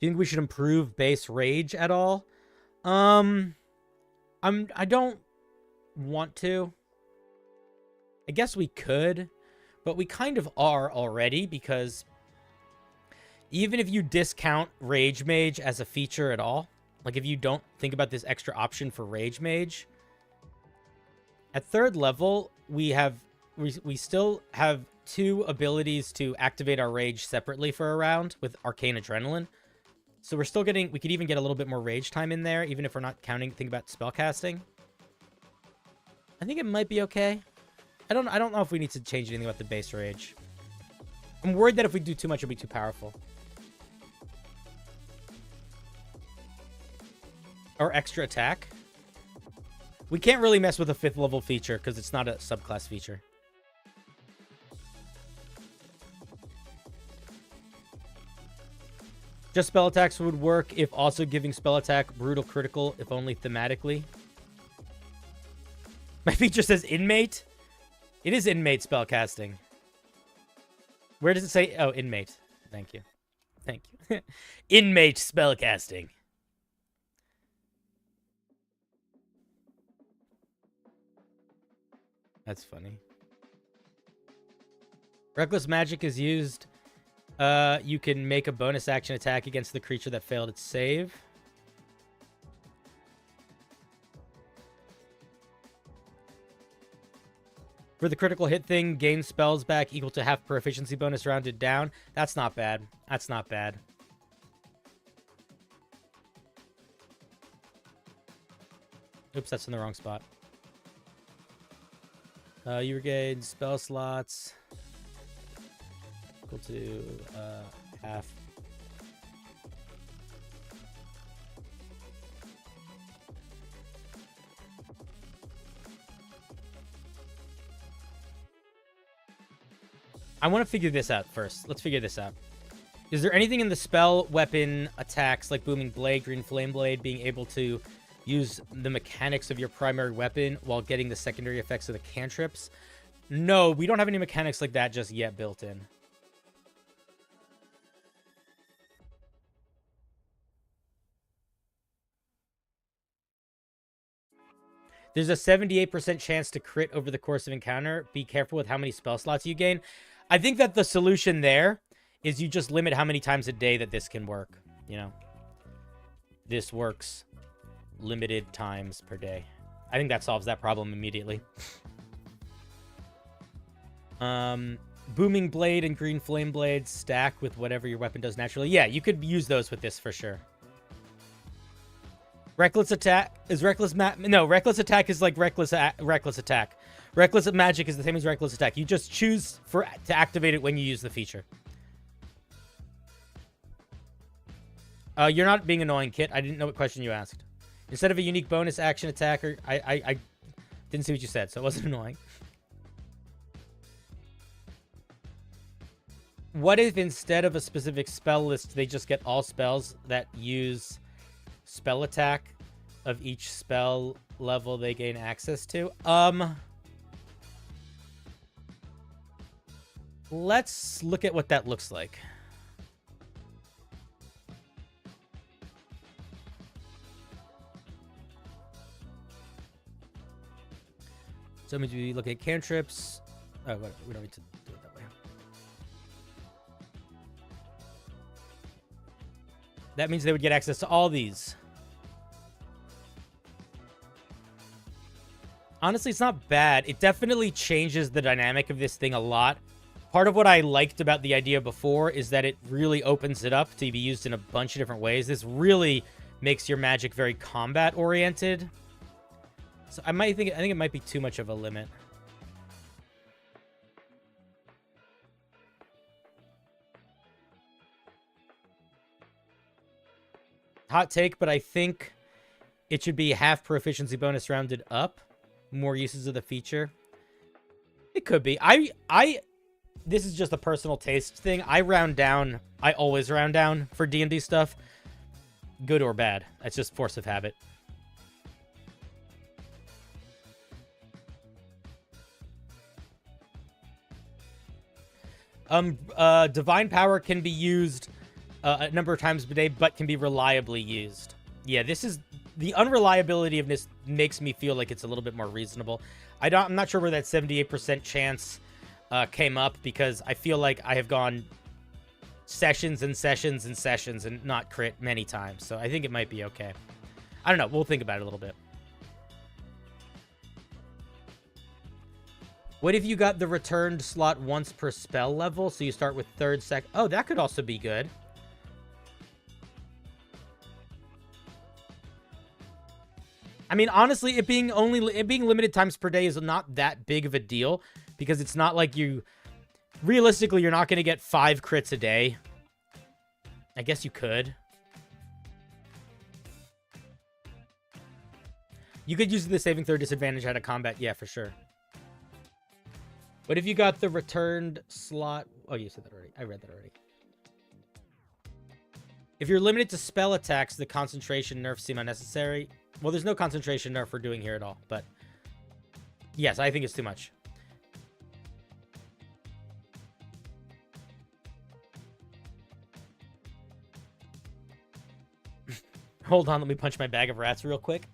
Do you think we should improve base rage at all? I don't want to. I guess we could, but we kind of are already, because even if you discount Rage Mage as a feature at all, like if you don't think about this extra option for Rage Mage, at 3rd level, we still have 2 abilities to activate our rage separately for a round with Arcane Adrenaline. So we're still getting, we could even get a little bit more rage time in there, even if we're not think about spellcasting. I think it might be okay. I don't know if we need to change anything about the base rage. I'm worried that if we do too much, it'll be too powerful. Or extra attack. We can't really mess with a 5th level feature because it's not a subclass feature. Just spell attacks would work if also giving spell attack brutal critical, if only thematically. My feature says inmate. It is inmate spellcasting. Where does it say? Oh, inmate. Thank you. Thank you. Inmate spellcasting. That's funny. Reckless magic is used. You can make a bonus action attack against the creature that failed its save. For the critical hit thing, gain spells back equal to half proficiency bonus rounded down. That's not bad. That's not bad. Oops, that's in the wrong spot. You regain spell slots equal to half. I want to figure this out first. Let's figure this out. Is there anything in the spell weapon attacks like Booming Blade, Green Flame Blade, being able to use the mechanics of your primary weapon while getting the secondary effects of the cantrips? No, we don't have any mechanics like that just yet built in. There's a 78% chance to crit over the course of encounter. Be careful with how many spell slots you gain. I think that the solution there is you just limit how many times a day that this can work. You know, this works limited times per day. I think that solves that problem immediately. Booming Blade and Green Flame Blade stack with whatever your weapon does naturally. Yeah, you could use those with this for sure. Reckless attack is reckless reckless attack is like reckless attack. Reckless magic is the same as reckless attack. You just choose to activate it when you use the feature. You're not being annoying, Kit. I didn't know what question you asked. Instead of a unique bonus action attacker, I didn't see what you said, so it wasn't annoying. What if instead of a specific spell list, they just get all spells that use spell attack of each spell level they gain access to? Let's look at what that looks like. So means we look at cantrips. Oh, whatever. We don't need to do it that way. That means they would get access to all these. Honestly, it's not bad. It definitely changes the dynamic of this thing a lot. Part of what I liked about the idea before is that it really opens it up to be used in a bunch of different ways. This really makes your magic very combat-oriented. So I think it might be too much of a limit. Hot take, but I think it should be half proficiency bonus rounded up. More uses of the feature. It could be. This is just a personal taste thing. I round down. I always round down for D&D stuff. Good or bad. That's just force of habit. Divine power can be used a number of times per day, but can be reliably used. Yeah, this is... The unreliability of this makes me feel like it's a little bit more reasonable. I'm not sure where that 78% chance came up, because I feel like I have gone sessions and sessions and sessions and not crit many times. So I think it might be okay. I don't know. We'll think about it a little bit. What if you got the returned slot once per spell level? So you start with third, second. Oh, that could also be good. I mean, honestly, it being limited times per day is not that big of a deal, because it's not like realistically, you're not going to get 5 crits a day. I guess you could. You could use the saving throw disadvantage out of combat. Yeah, for sure. What if you got the returned slot? Oh, you said that already. I read that already. If you're limited to spell attacks, the concentration nerfs seem unnecessary. Well, there's no concentration nerf we're doing here at all, but yes, I think it's too much. Hold on, let me punch my bag of rats real quick.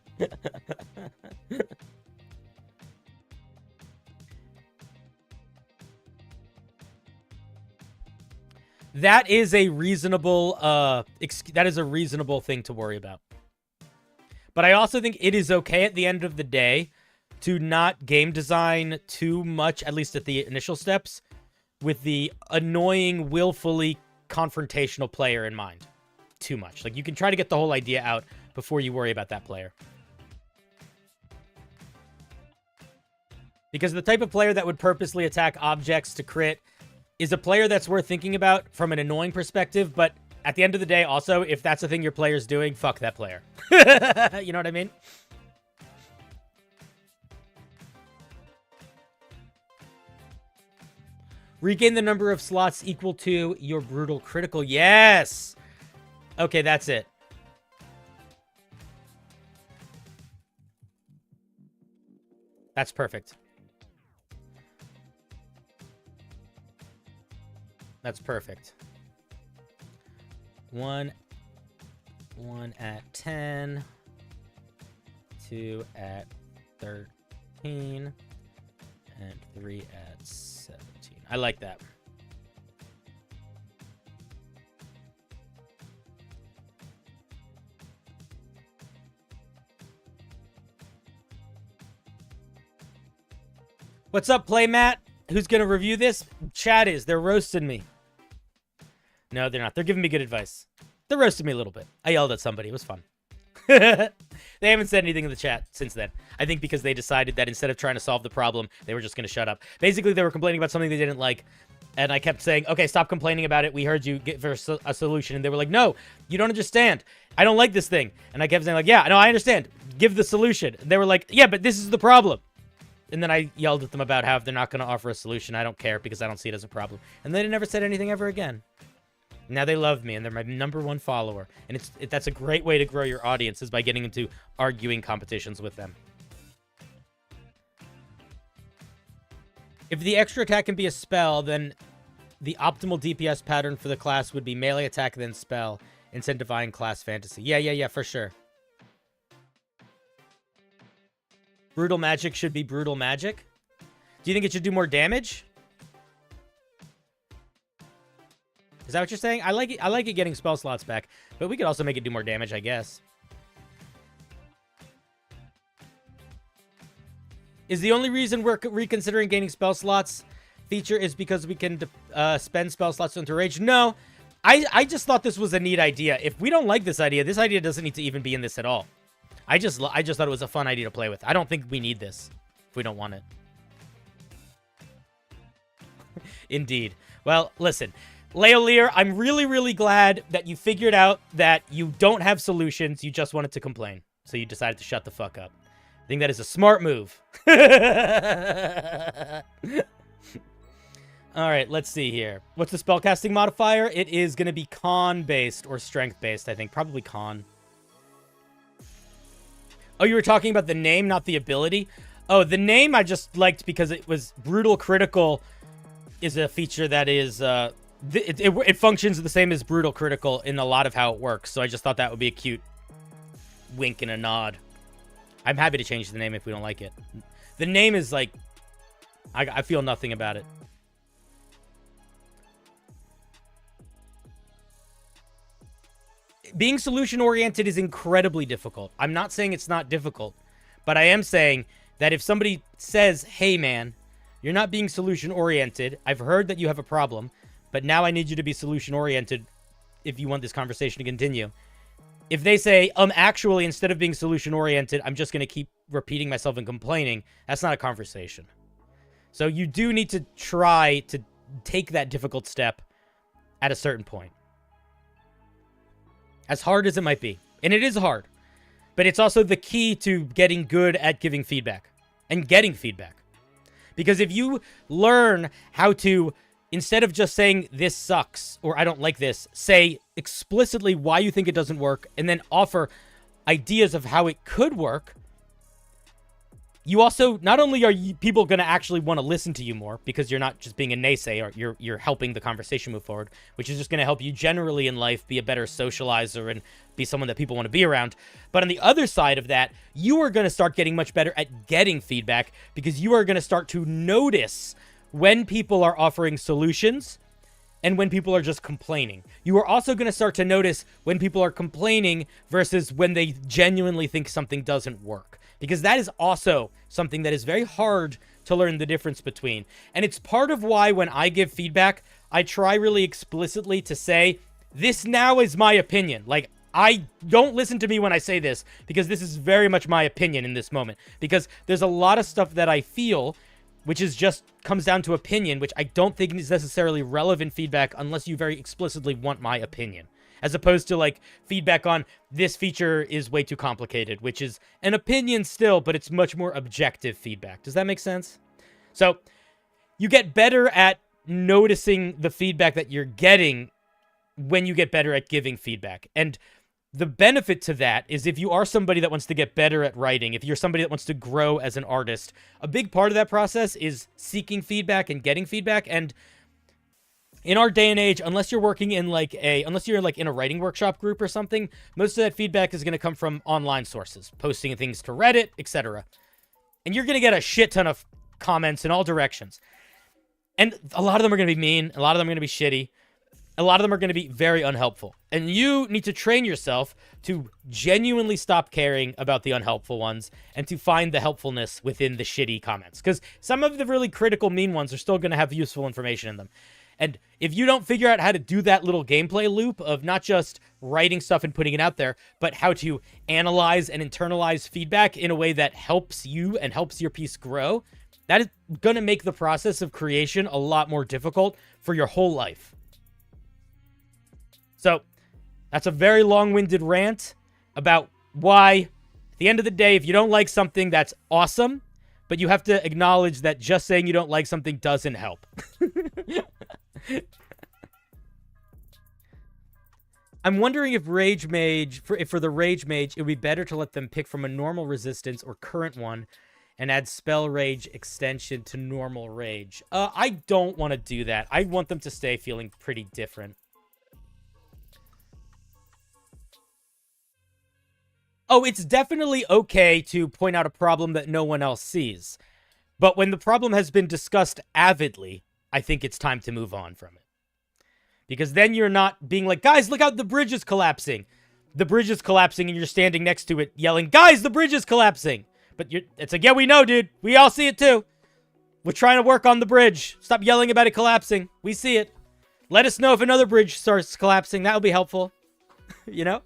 That is a reasonable thing to worry about. But I also think it is okay at the end of the day to not game design too much, at least at the initial steps, with the annoying, willfully confrontational player in mind. Too much. Like, you can try to get the whole idea out before you worry about that player. Because the type of player that would purposely attack objects to crit is a player that's worth thinking about from an annoying perspective, but at the end of the day, also, if that's the thing your player's doing, fuck that player. You know what I mean? Regain the number of slots equal to your brutal critical. Yes! Okay, that's it. That's perfect. That's perfect. One at 10, 2 at 13, and 3 at 17. I like that. What's up, Playmat? Who's going to review this? Chat is. They're roasting me. No, they're not. They're giving me good advice. They roasted me a little bit. I yelled at somebody. It was fun. They haven't said anything in the chat since then. I think because they decided that instead of trying to solve the problem, they were just going to shut up. Basically, they were complaining about something they didn't like. And I kept saying, okay, stop complaining about it. We heard you give us a solution. And they were like, no, you don't understand. I don't like this thing. And I kept saying, like, yeah, no, I understand. Give the solution. And they were like, yeah, but this is the problem. And then I yelled at them about how if they're not going to offer a solution, I don't care because I don't see it as a problem. And they never said anything ever again. Now they love me, and they're my #1 follower. And that's a great way to grow your audience, is by getting into arguing competitions with them. If the extra attack can be a spell, then the optimal DPS pattern for the class would be melee attack, then spell, incentivizing class fantasy. Yeah, for sure. Brutal magic should be brutal magic. Do you think it should do more damage? Is that what you're saying? I like it getting spell slots back, but we could also make it do more damage, I guess. Is the only reason we're reconsidering gaining spell slots feature is because we can spend spell slots into rage? No, I just thought this was a neat idea. If we don't like this idea doesn't need to even be in this at all. I just thought it was a fun idea to play with. I don't think we need this if we don't want it. Indeed. Well, listen, Leolier, I'm really, really glad that you figured out that you don't have solutions. You just wanted to complain. So you decided to shut the fuck up. I think that is a smart move. All right, let's see here. What's the spellcasting modifier? It is going to be con-based or strength-based, I think. Probably con. Oh, you were talking about the name, not the ability? Oh, the name I just liked because it was brutal critical is a feature that is... it functions the same as brutal critical in a lot of how it works. So I just thought that would be a cute wink and a nod. I'm happy to change the name if we don't like it. The name is like... I feel nothing about it. Being solution-oriented is incredibly difficult. I'm not saying it's not difficult, but I am saying that if somebody says, hey, man, you're not being solution-oriented, I've heard that you have a problem, but now I need you to be solution-oriented if you want this conversation to continue. If they say, actually, instead of being solution-oriented, I'm just going to keep repeating myself and complaining, that's not a conversation. So you do need to try to take that difficult step at a certain point. As hard as it might be. And it is hard. But it's also the key to getting good at giving feedback. And getting feedback. Because if you learn how to, instead of just saying, this sucks, or I don't like this, say explicitly why you think it doesn't work, and then offer ideas of how it could work, you also, not only are people going to actually want to listen to you more, because you're not just being a naysayer, you're helping the conversation move forward, which is just going to help you generally in life be a better socializer and be someone that people want to be around. But on the other side of that, you are going to start getting much better at getting feedback, because you are going to start to notice when people are offering solutions and when people are just complaining. You are also going to start to notice when people are complaining versus when they genuinely think something doesn't work. Because that is also something that is very hard to learn the difference between. And it's part of why when I give feedback, I try really explicitly to say, this now is my opinion. Like, I don't listen to me when I say this, because this is very much my opinion in this moment. Because there's a lot of stuff that I feel, which is just comes down to opinion, which I don't think is necessarily relevant feedback unless you very explicitly want my opinion. As opposed to, like, feedback on this feature is way too complicated, which is an opinion still, but it's much more objective feedback. Does that make sense? So, you get better at noticing the feedback that you're getting when you get better at giving feedback. And the benefit to that is if you are somebody that wants to get better at writing, if you're somebody that wants to grow as an artist, a big part of that process is seeking feedback and getting feedback. And in our day and age, unless you're working in unless you're in a writing workshop group or something, most of that feedback is going to come from online sources, posting things to Reddit, etc. And you're going to get a shit ton of comments in all directions. And a lot of them are going to be mean. A lot of them are going to be shitty. A lot of them are going to be very unhelpful. And you need to train yourself to genuinely stop caring about the unhelpful ones and to find the helpfulness within the shitty comments. Because some of the really critical, mean ones are still going to have useful information in them. And if you don't figure out how to do that little gameplay loop of not just writing stuff and putting it out there, but how to analyze and internalize feedback in a way that helps you and helps your piece grow, that is going to make the process of creation a lot more difficult for your whole life. So, that's a very long-winded rant about why, at the end of the day, if you don't like something, that's awesome, But you have to acknowledge that just saying you don't like something doesn't help. I'm wondering if Rage Mage, for the Rage Mage, it would be better to let them pick from a normal resistance or current one and add Spell Rage extension to normal Rage. I don't want to do that. I want them to stay feeling pretty different. Oh, it's definitely okay to point out a problem that no one else sees. But when the problem has been discussed avidly, I think it's time to move on from it. Because then you're not being like, guys, look out, the bridge is collapsing. The bridge is collapsing and you're standing next to it yelling, guys, the bridge is collapsing. But it's like, yeah, we know, dude. We all see it too. We're trying to work on the bridge. Stop yelling about it collapsing. We see it. Let us know if another bridge starts collapsing. That would be helpful. You know?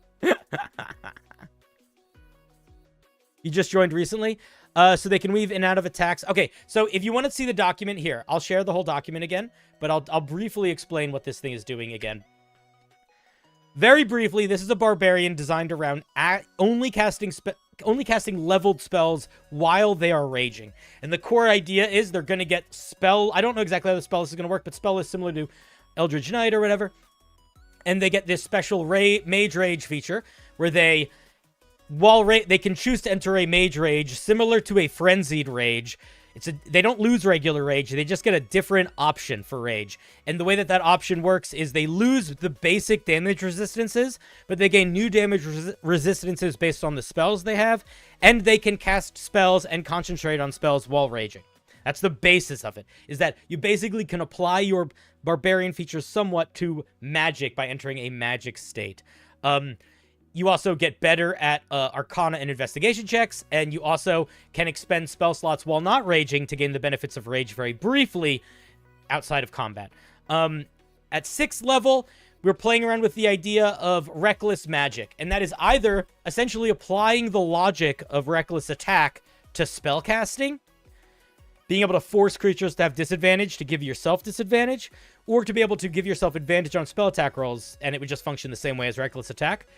You just joined recently, so they can weave in and out of attacks. Okay, so if you want to see the document here, I'll share the whole document again, but I'll briefly explain what this thing is doing again. Very briefly, this is a barbarian designed around only casting leveled spells while they are raging. And the core idea is they're going to get spell... I don't know exactly how the spell is going to work, but spell is similar to Eldritch Knight or whatever. And they get this special mage rage feature where they... they can choose to enter a mage rage similar to a frenzied rage. They don't lose regular rage. They just get a different option for rage. And the way that option works is they lose the basic damage resistances, but they gain new damage resistances based on the spells they have, and they can cast spells and concentrate on spells while raging. That's the basis of it, is that you basically can apply your barbarian features somewhat to magic by entering a magic state. You also get better at Arcana and Investigation checks, and you also can expend spell slots while not raging to gain the benefits of rage very briefly outside of combat. At 6th level, we're playing around with the idea of Reckless Magic, and that is either essentially applying the logic of Reckless Attack to spellcasting, being able to force creatures to have disadvantage to give yourself disadvantage, or to be able to give yourself advantage on spell attack rolls, and it would just function the same way as Reckless Attack.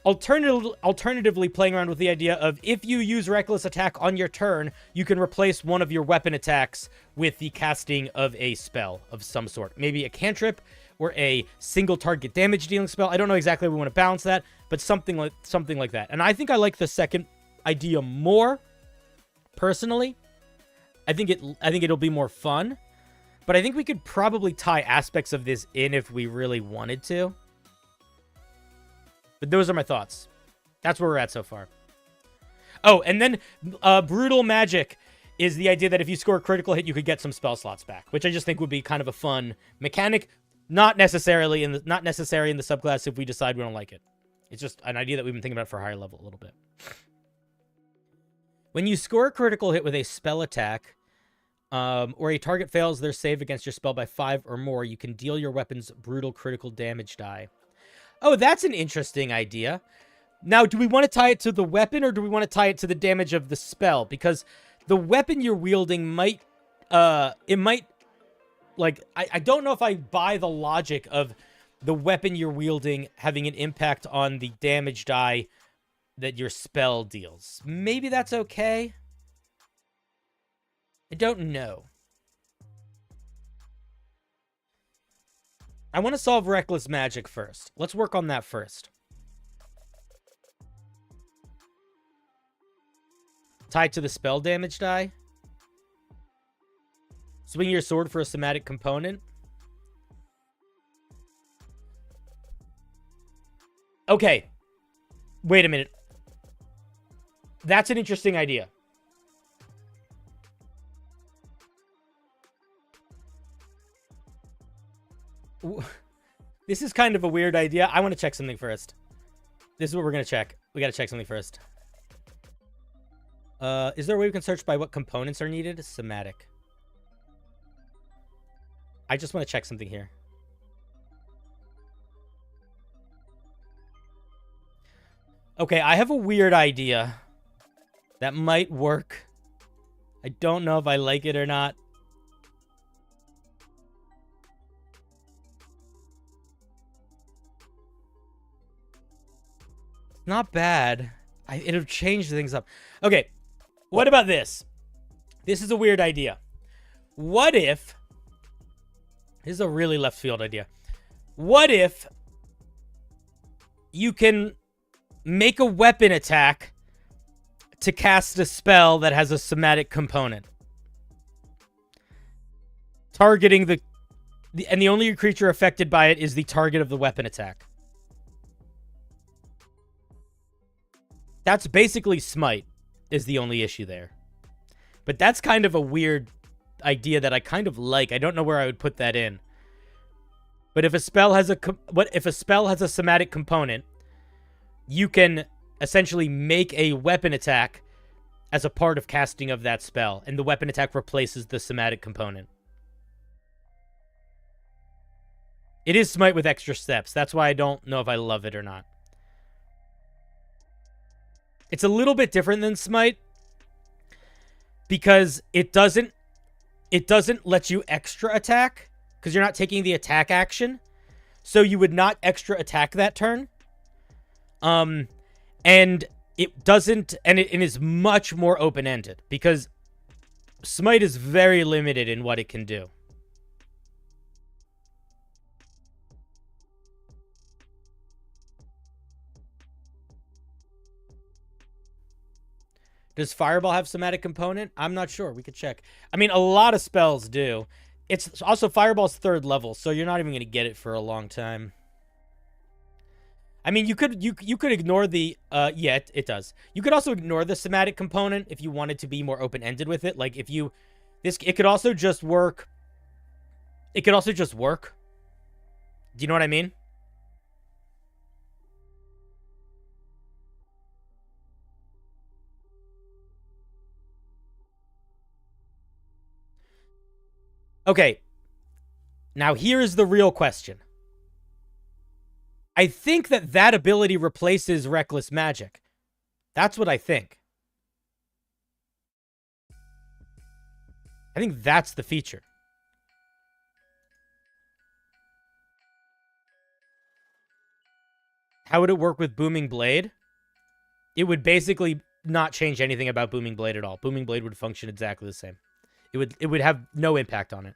Alternatively, playing around with the idea of if you use Reckless Attack on your turn, you can replace one of your weapon attacks with the casting of a spell of some sort. Maybe a cantrip or a single target damage dealing spell. I don't know exactly how we want to balance that, but something like that. And I think I like the second idea more, personally. I think it'll be more fun, but I think we could probably tie aspects of this in if we really wanted to. But those are my thoughts. That's where we're at so far. Oh, and then Brutal Magic is the idea that if you score a critical hit, you could get some spell slots back, which I just think would be kind of a fun mechanic. Not necessary in the subclass if we decide we don't like it. It's just an idea that we've been thinking about for a higher level a little bit. When you score a critical hit with a spell attack, or a target fails their save against your spell by 5 or more, you can deal your weapon's brutal critical damage die. Oh, that's an interesting idea. Now, do we want to tie it to the weapon, or do we want to tie it to the damage of the spell? Because the weapon you're wielding might, I don't know if I buy the logic of the weapon you're wielding having an impact on the damage die that your spell deals. Maybe that's okay. I don't know. I want to solve Reckless Magic first. Let's work on that first. Tied to the spell damage die. Swing your sword for a somatic component. Okay. Wait a minute. That's an interesting idea. This is kind of a weird idea. I want to check something first. This is what we're going to check. We got to check something first. Is there a way we can search by what components are needed? Somatic. I just want to check something here. Okay, I have a weird idea that might work. I don't know if I like it or not. Not bad. It'll change things up. Okay. What about this? This is a weird idea. What if... This is a really left field idea. What if you can make a weapon attack to cast a spell that has a somatic component? Targeting and the only creature affected by it is the target of the weapon attack. That's basically Smite, is the only issue there. But that's kind of a weird idea that I kind of like. I don't know where I would put that in. But if a spell has a somatic component, you can essentially make a weapon attack as a part of casting of that spell, and the weapon attack replaces the somatic component. It is Smite with extra steps. That's why I don't know if I love it or not. It's a little bit different than Smite because it doesn't let you extra attack because you're not taking the attack action. So you would not extra attack that turn. And it doesn't, and it is much more open-ended because Smite is very limited in what it can do. Does Fireball have somatic component? I'm not sure. We could check. I mean, a lot of spells do. It's also Fireball's 3rd level, so you're not even going to get it for a long time. I mean, you could ignore the yeah, it does. You could also ignore the somatic component if you wanted to be more open-ended with it. Like if you it could also just work. It could also just work. Do you know what I mean? Okay, now here is the real question. I think that ability replaces Reckless Magic. That's what I think. I think that's the feature. How would it work with Booming Blade? It would basically not change anything about Booming Blade at all. Booming Blade would function exactly the same. It would have no impact on it.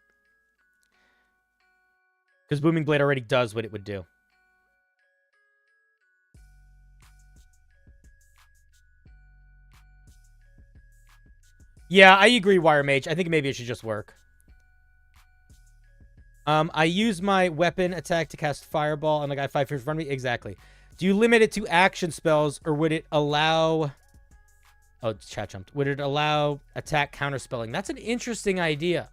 Because Booming Blade already does what it would do. Yeah, I agree, Wire Mage. I think maybe it should just work. I use my weapon attack to cast Fireball on the guy 5 feet in front of me. Exactly. Do you limit it to action spells, or would it allow... Oh, chat jumped. Would it allow attack counterspelling? That's an interesting idea.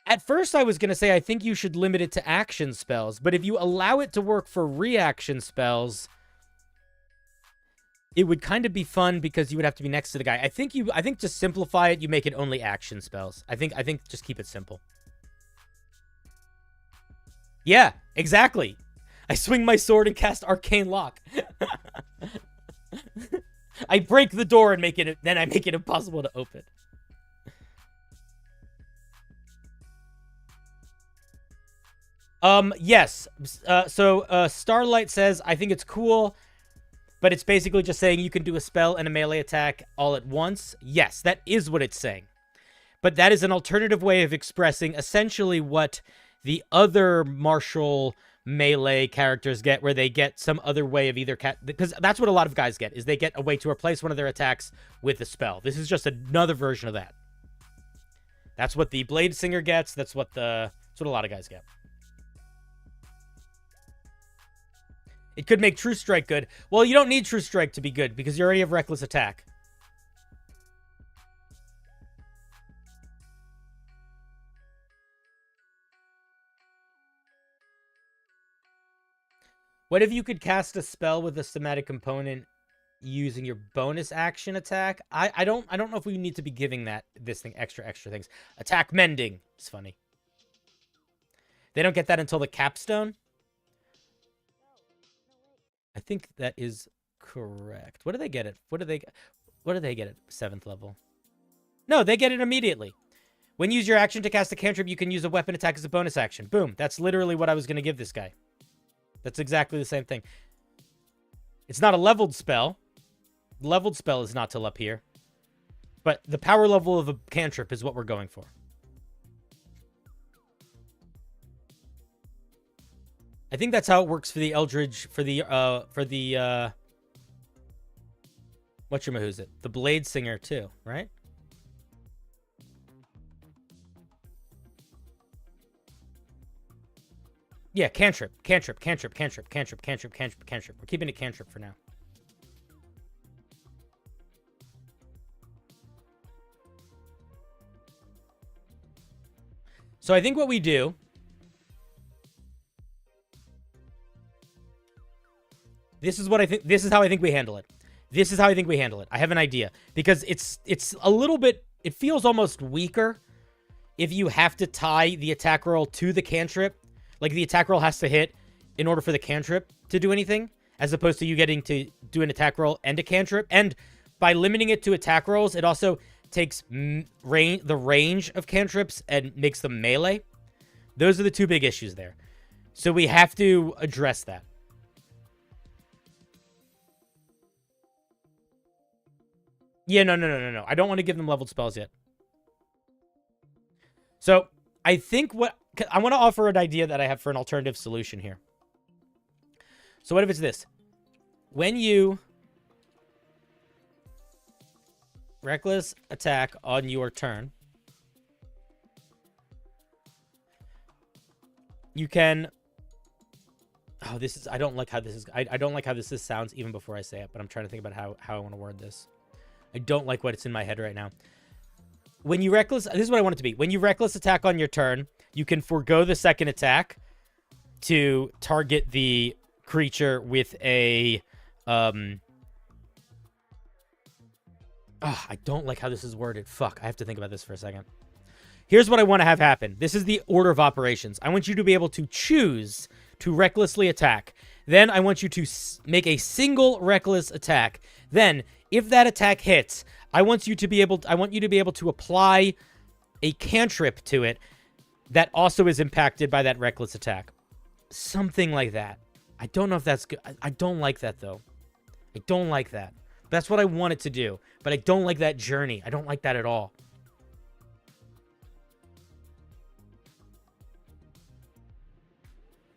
At first, I was going to say I think you should limit it to action spells, but if you allow it to work for reaction spells, it would kind of be fun because you would have to be next to the guy. I think to simplify it, you make it only action spells. I think just keep it simple. Yeah, exactly. I swing my sword and cast Arcane Lock. I break the door and then I make it impossible to open. Yes. So Starlight says, I think it's cool, but it's basically just saying you can do a spell and a melee attack all at once. Yes, that is what it's saying. But that is an alternative way of expressing essentially what the other martial melee characters get, where they get some other way of either because that's what a lot of guys get, is they get a way to replace one of their attacks with a spell. This is just another version of that. That's what the Blade Singer gets. That's what a lot of guys get. It could make True Strike good. Well, you don't need True Strike to be good because you already have Reckless Attack. What if you could cast a spell with a somatic component using your bonus action attack? I don't know if we need to be giving this thing extra things. Attack Mending. It's funny. They don't get that until the capstone. I think that is correct. What do they get at? What do they get at 7th level? No, they get it immediately. When you use your action to cast a cantrip, you can use a weapon attack as a bonus action. Boom. That's literally what I was going to give this guy. That's exactly the same thing. It's not a leveled spell. Leveled spell is not till up here. But the power level of a cantrip is what we're going for. I think that's how it works for the Eldritch, for the whatchamahoo's it? The Blade Singer too, right? Yeah, cantrip. We're keeping it cantrip for now. So I think what we do... This is how I think we handle it. I have an idea. Because it's a little bit... It feels almost weaker if you have to tie the attack roll to the cantrip. Like, the attack roll has to hit in order for the cantrip to do anything, as opposed to you getting to do an attack roll and a cantrip. And by limiting it to attack rolls, it also takes the range of cantrips and makes them melee. Those are the two big issues there. So we have to address that. Yeah, no. I don't want to give them leveled spells yet. So, I think I want to offer an idea that I have for an alternative solution here. So, what if it's this? When you reckless attack on your turn, you can... Oh, this is... I don't like how this is... I don't like how this sounds even before I say it, but I'm trying to think about how I want to word this. I don't like what's in my head right now. When you reckless... This is what I want it to be. When you reckless attack on your turn, you can forego the second attack to target the creature with a... I don't like how this is worded. Fuck, I have to think about this for a second. Here's what I want to have happen. This is the order of operations. I want you to be able to choose to recklessly attack. Then I want you to make a single reckless attack. Then, if that attack hits, I want you to be able to apply a cantrip to it that also is impacted by that reckless attack. Something like that. I don't know if that's good. I don't like that, though. I don't like that. That's what I want it to do. But I don't like that journey. I don't like that at all.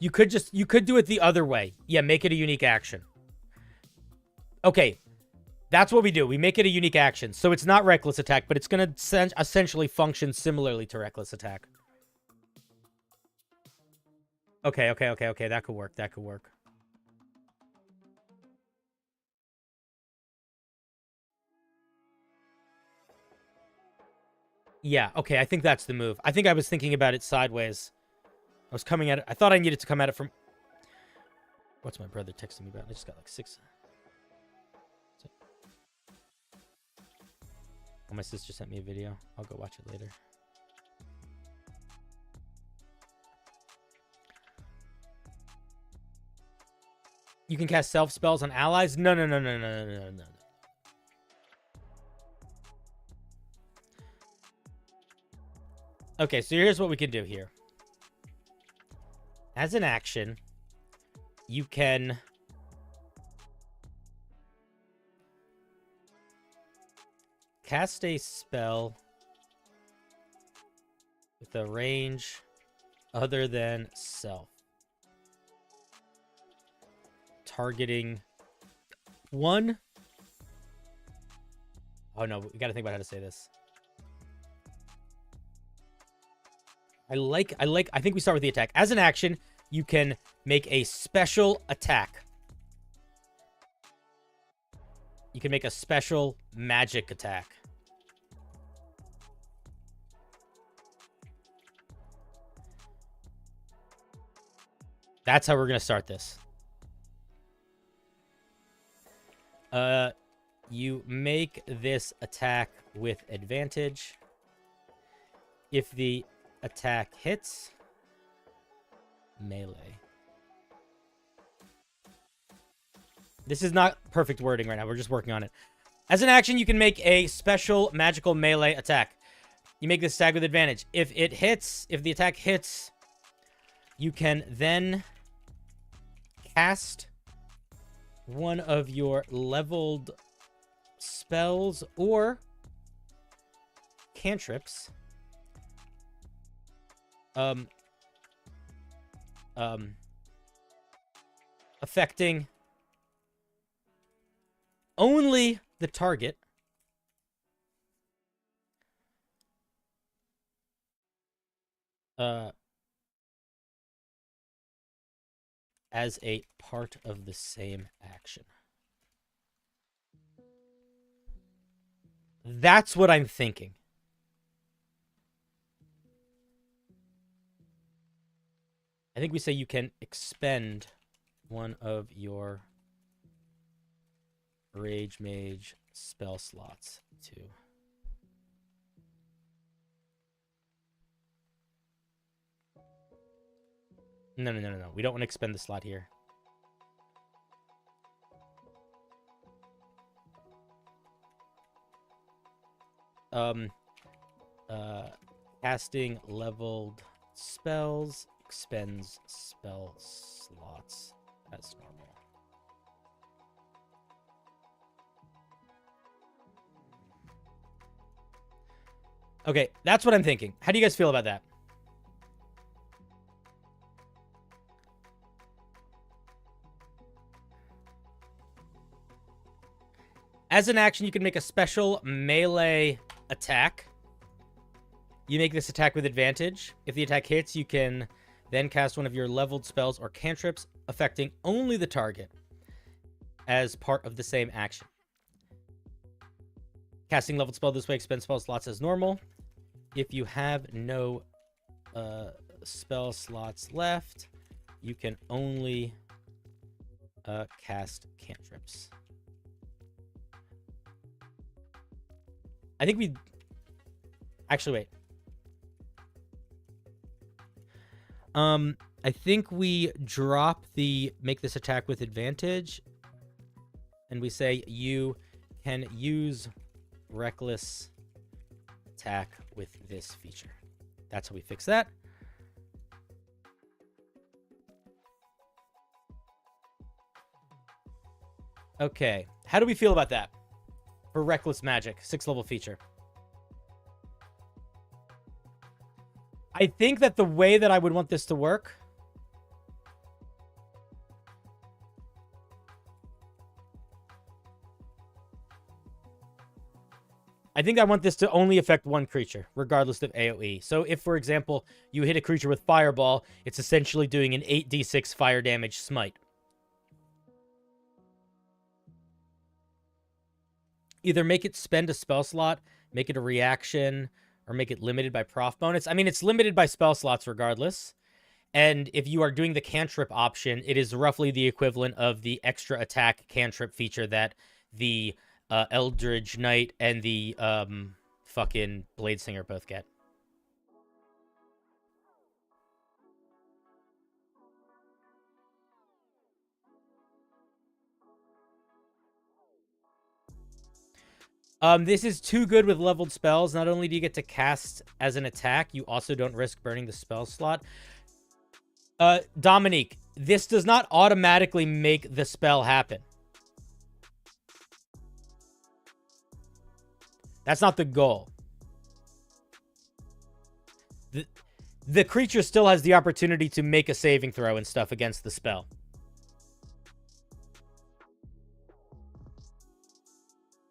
You could do it the other way. Yeah, make it a unique action. Okay. That's what we do. We make it a unique action. So it's not reckless attack, but it's going to essentially function similarly to reckless attack. Okay. That could work. Yeah, okay, I think that's the move. I think I was thinking about it sideways. I was coming at it. I thought I needed to come at it from... What's my brother texting me about? I just got like 6... Oh, my sister sent me a video. I'll go watch it later. You can cast self spells on allies? No. Okay, so here's what we can do here. As an action, you can... cast a spell with a range other than self. Targeting one... Oh no, we gotta think about how to say this. I think we start with the attack. As an action, you can make a special attack. You can make a special magic attack. That's how we're going to start this. You make this attack with advantage. If the attack hits, melee. This is not perfect wording right now. We're just working on it. As an action, you can make a special magical melee attack. You make this attack with advantage. If the attack hits, you can then cast one of your leveled spells, or cantrips affecting only the target as a part of the same action. That's what I'm thinking. I think we say you can expend one of your Rage Mage spell slots to... No. We don't want to expend the slot here. Casting leveled spells expends spell slots as normal. Okay, that's what I'm thinking. How do you guys feel about that? As an action, you can make a special melee attack. You make this attack with advantage. If the attack hits, you can then cast one of your leveled spells or cantrips affecting only the target as part of the same action. Casting leveled spell this way expends spell slots as normal. If you have no spell slots left, you can only cast cantrips. I think we... Actually, wait. I think we drop the make this attack with advantage. And we say you can use reckless attack with this feature. That's how we fix that. Okay. How do we feel about that? For Reckless Magic, 6th level feature. I think that the way that I would want this to work... I think I want this to only affect one creature, regardless of AoE. So if, for example, you hit a creature with Fireball, it's essentially doing an 8d6 fire damage smite. Either make it spend a spell slot, make it a reaction, or make it limited by prof bonus. I mean, it's limited by spell slots regardless. And if you are doing the cantrip option, it is roughly the equivalent of the extra attack cantrip feature that the Eldritch Knight and the fucking Blade Singer both get. This is too good with leveled spells. Not only do you get to cast as an attack, you also don't risk burning the spell slot. Dominique, this does not automatically make the spell happen. That's not the goal. The creature still has the opportunity to make a saving throw and stuff against the spell.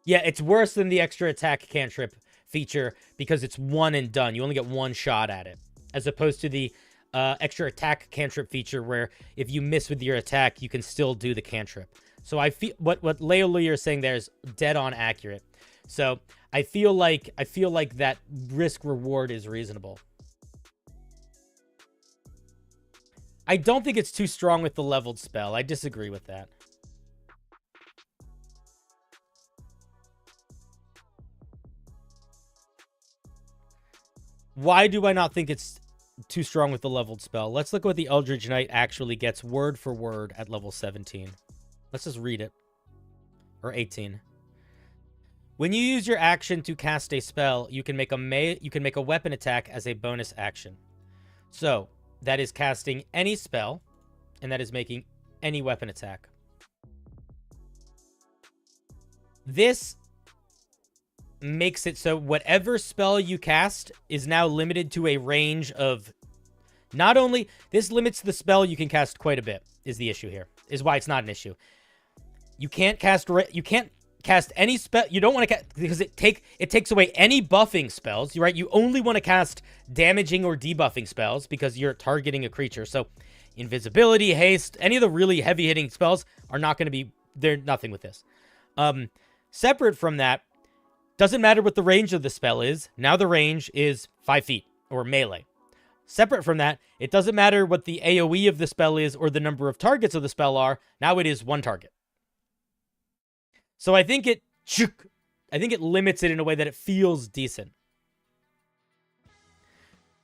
Yeah, it's worse than the extra attack cantrip feature because it's one and done. You only get one shot at it. As opposed to the extra attack cantrip feature where if you miss with your attack, you can still do the cantrip. So I feel what Leolia is saying there is dead on accurate. So I feel like that risk reward is reasonable. I don't think it's too strong with the leveled spell. I disagree with that. Why do I not think it's too strong with the leveled spell? Let's look at what the Eldritch Knight actually gets word for word at level 17. Let's just read it. Or 18. When you use your action to cast a spell, you can make a weapon attack as a bonus action. So, that is casting any spell, and that is making any weapon attack. This makes it so whatever spell you cast is now limited to a range of not only this limits the spell you can cast quite a bit is the issue here, is why it's not an issue. You can't cast any spell. You don't want to cast because it takes away any buffing spells, right? You only want to cast damaging or debuffing spells because you're targeting a creature. So invisibility, haste, any of the really heavy hitting spells are not going to be, they're nothing with this. Separate from that, doesn't matter what the range of the spell is. Now the range is 5 feet or melee. Separate from that, it doesn't matter what the AoE of the spell is or the number of targets of the spell are. Now it is 1 target. So I think it limits it in a way that it feels decent.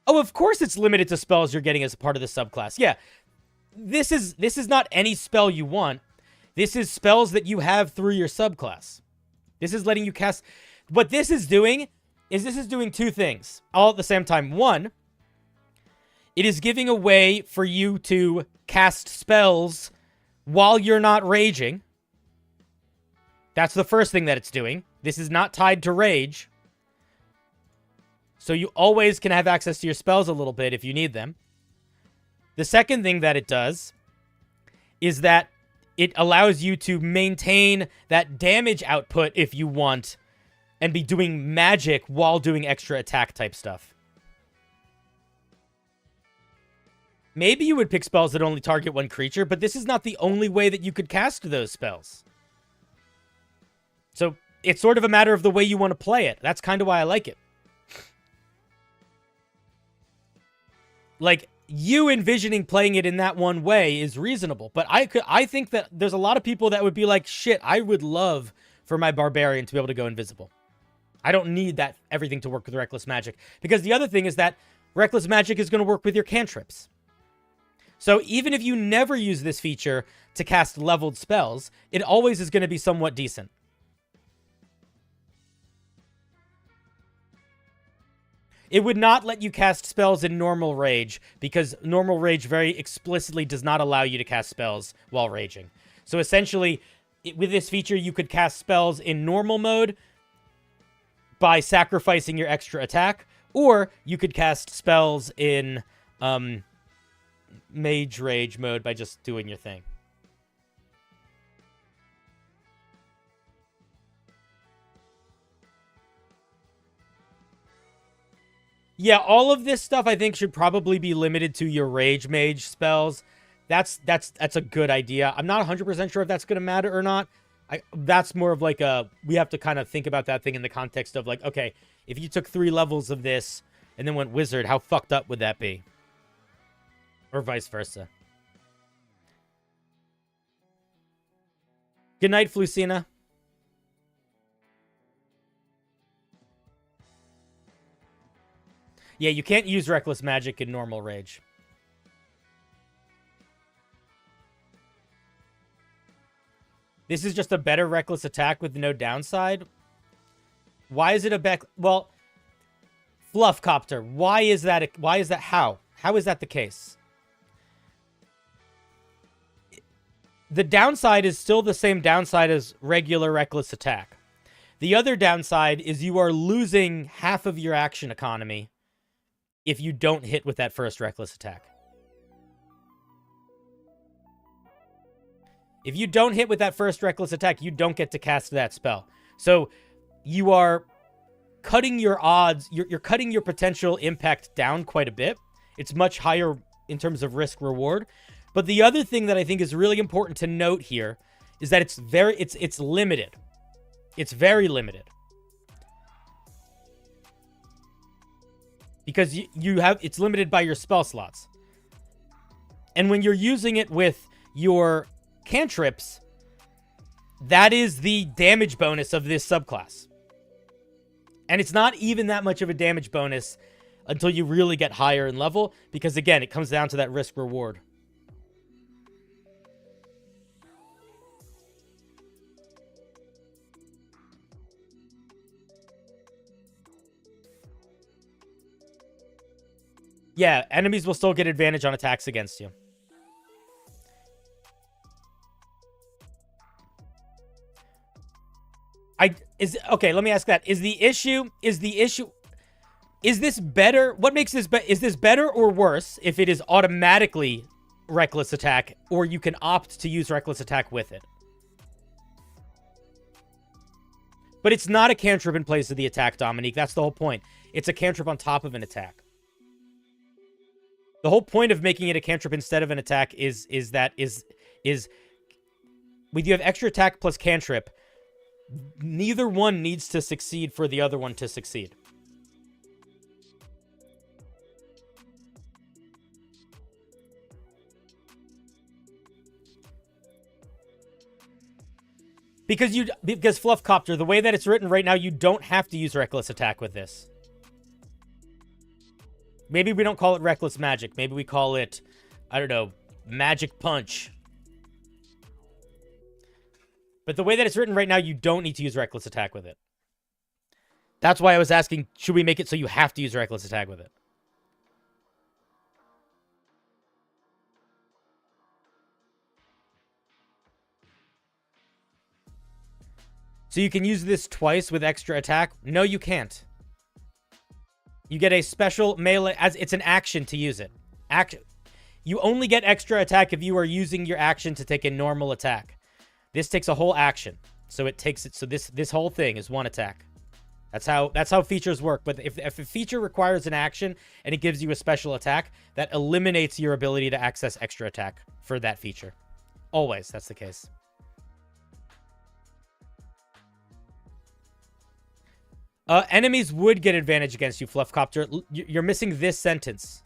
Oh, of course it's limited to spells you're getting as a part of the subclass. Yeah, this is not any spell you want. This is spells that you have through your subclass. This is letting you cast. What this is doing is this is doing 2 things all at the same time. One, it is giving a way for you to cast spells while you're not raging. That's the first thing that it's doing. This is not tied to rage. So you always can have access to your spells a little bit if you need them. The second thing that it does is that it allows you to maintain that damage output if you want and be doing magic while doing extra attack type stuff. Maybe you would pick spells that only target 1 creature, but this is not the only way that you could cast those spells. So it's sort of a matter of the way you want to play it. That's kind of why I like it. Like, you envisioning playing it in that one way is reasonable, but I think that there's a lot of people that would be like, shit, I would love for my barbarian to be able to go invisible. I don't need that everything to work with reckless magic, because the other thing is that reckless magic is going to work with your cantrips. So even if you never use this feature to cast leveled spells, it always is going to be somewhat decent. It would not let you cast spells in normal rage, because normal rage very explicitly does not allow you to cast spells while raging. So essentially, with this feature, you could cast spells in normal mode by sacrificing your extra attack, or you could cast spells in mage rage mode by just doing your thing. Yeah, all of this stuff I think should probably be limited to your rage mage spells. That's a good idea. I'm not 100% sure if that's going to matter or not. That's more of like we have to kind of think about that thing in the context of like, okay, if you took 3 levels of this and then went wizard, how fucked up would that be? Or vice versa. Good night, Flucina. Yeah, you can't use reckless magic in normal rage. This is just a better reckless attack with no downside. Why is it a back? Well, Fluffcopter. Why is that? How? How is that the case? The downside is still the same downside as regular reckless attack. The other downside is you are losing half of your action economy if you don't hit with that first reckless attack. If you don't hit with that first reckless attack, you don't get to cast that spell. So you are cutting your odds, you're cutting your potential impact down quite a bit. It's much higher in terms of risk reward. But the other thing that I think is really important to note here is that it's limited. It's very limited. Because it's limited by your spell slots. And when you're using it with your cantrips, that is the damage bonus of this subclass. And it's not even that much of a damage bonus until you really get higher in level, because again, it comes down to that risk reward. Yeah, enemies will still get advantage on attacks against you. Okay, let me ask that. Is this better? What makes this is this better or worse if it is automatically reckless attack, or you can opt to use reckless attack with it? But it's not a cantrip in place of the attack, Dominique. That's the whole point. It's a cantrip on top of an attack. The whole point of making it a cantrip instead of an attack is when you have extra attack plus cantrip, neither one needs to succeed for the other one to succeed. Because Fluffcopter, the way that it's written right now, you don't have to use reckless attack with this. Maybe we don't call it reckless magic. Maybe we call it, I don't know, magic punch. But the way that it's written right now, you don't need to use reckless attack with it. That's why I was asking, should we make it so you have to use reckless attack with it? So you can use this twice with extra attack? No, you can't. You get a special melee, as it's an action to use it. You only get extra attack if you are using your action to take a normal attack. This takes a whole action. So it takes it, so this whole thing is one attack. That's how features work. But if a feature requires an action and it gives you a special attack, that eliminates your ability to access extra attack for that feature. Always, that's the case. Enemies would get advantage against you, Fluffcopter. You're missing this sentence.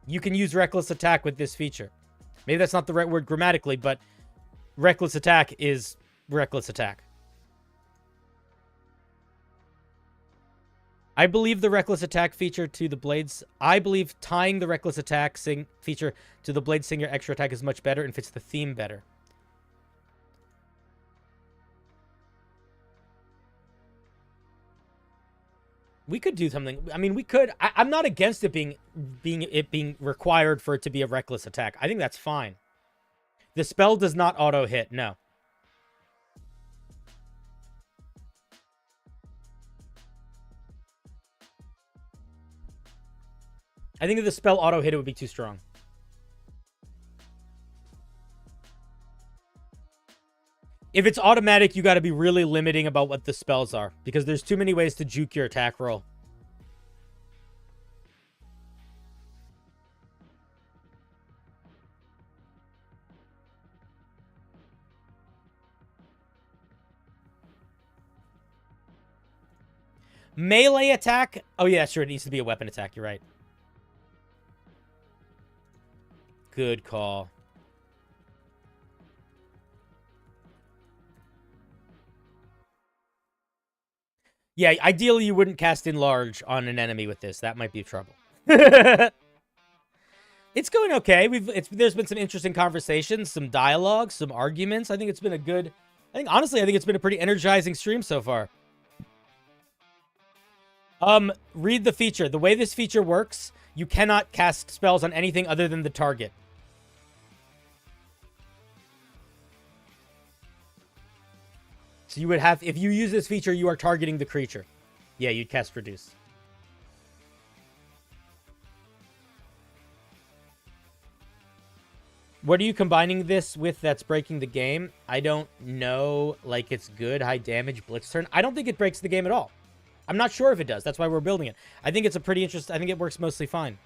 You can use reckless attack with this feature. Maybe that's not the right word grammatically, but reckless attack is reckless attack. I believe the reckless attack feature to the blades. I believe tying the reckless attack feature to the blade singer extra attack is much better and fits the theme better. We could do something. I mean, we could. I'm not against it being required for it to be a reckless attack. I think that's fine. The spell does not auto hit. No. I think if the spell auto hit, it would be too strong. If it's automatic, you got to be really limiting about what the spells are, because there's too many ways to juke your attack roll. Melee attack? Oh yeah, sure, it needs to be a weapon attack. You're right. Good call. Yeah, ideally you wouldn't cast Enlarge on an enemy with this. That might be trouble. It's going okay. There's been some interesting conversations, some dialogue, some arguments. I think it's been a good... honestly, I think it's been a pretty energizing stream so far. Read the feature. The way this feature works, you cannot cast spells on anything other than the target. So you would have, if you use this feature, you are targeting the creature. Yeah, you'd cast Reduce. What are you combining this with that's breaking the game? I don't know. Like, it's good, high damage, blitz turn. I don't think it breaks the game at all. I'm not sure if it does. That's why we're building it. I think it's a pretty interesting... I think it works mostly fine.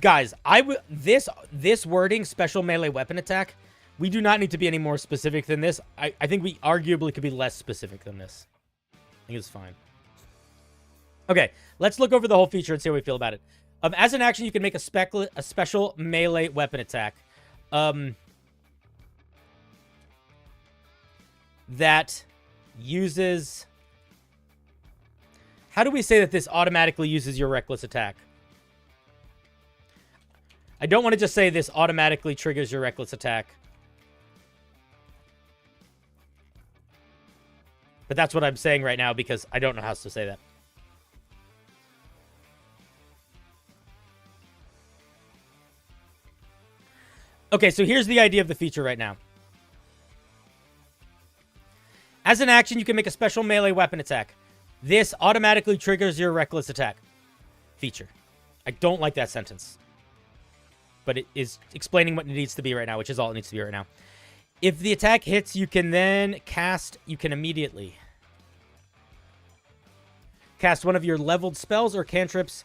Guys, this wording, special melee weapon attack, we do not need to be any more specific than this. I think we arguably could be less specific than this. I think it's fine. Okay, let's look over the whole feature and see how we feel about it. As an action, you can make a special melee weapon attack. That uses... How do we say that this automatically uses your reckless attack? I don't want to just say this automatically triggers your reckless attack. But that's what I'm saying right now because I don't know how else to say that. Okay, so here's the idea of the feature right now. As an action, you can make a special melee weapon attack. This automatically triggers your reckless attack feature. I don't like that sentence. But it is explaining what it needs to be right now, which is all it needs to be right now. If the attack hits, you can then you can immediately cast one of your leveled spells or cantrips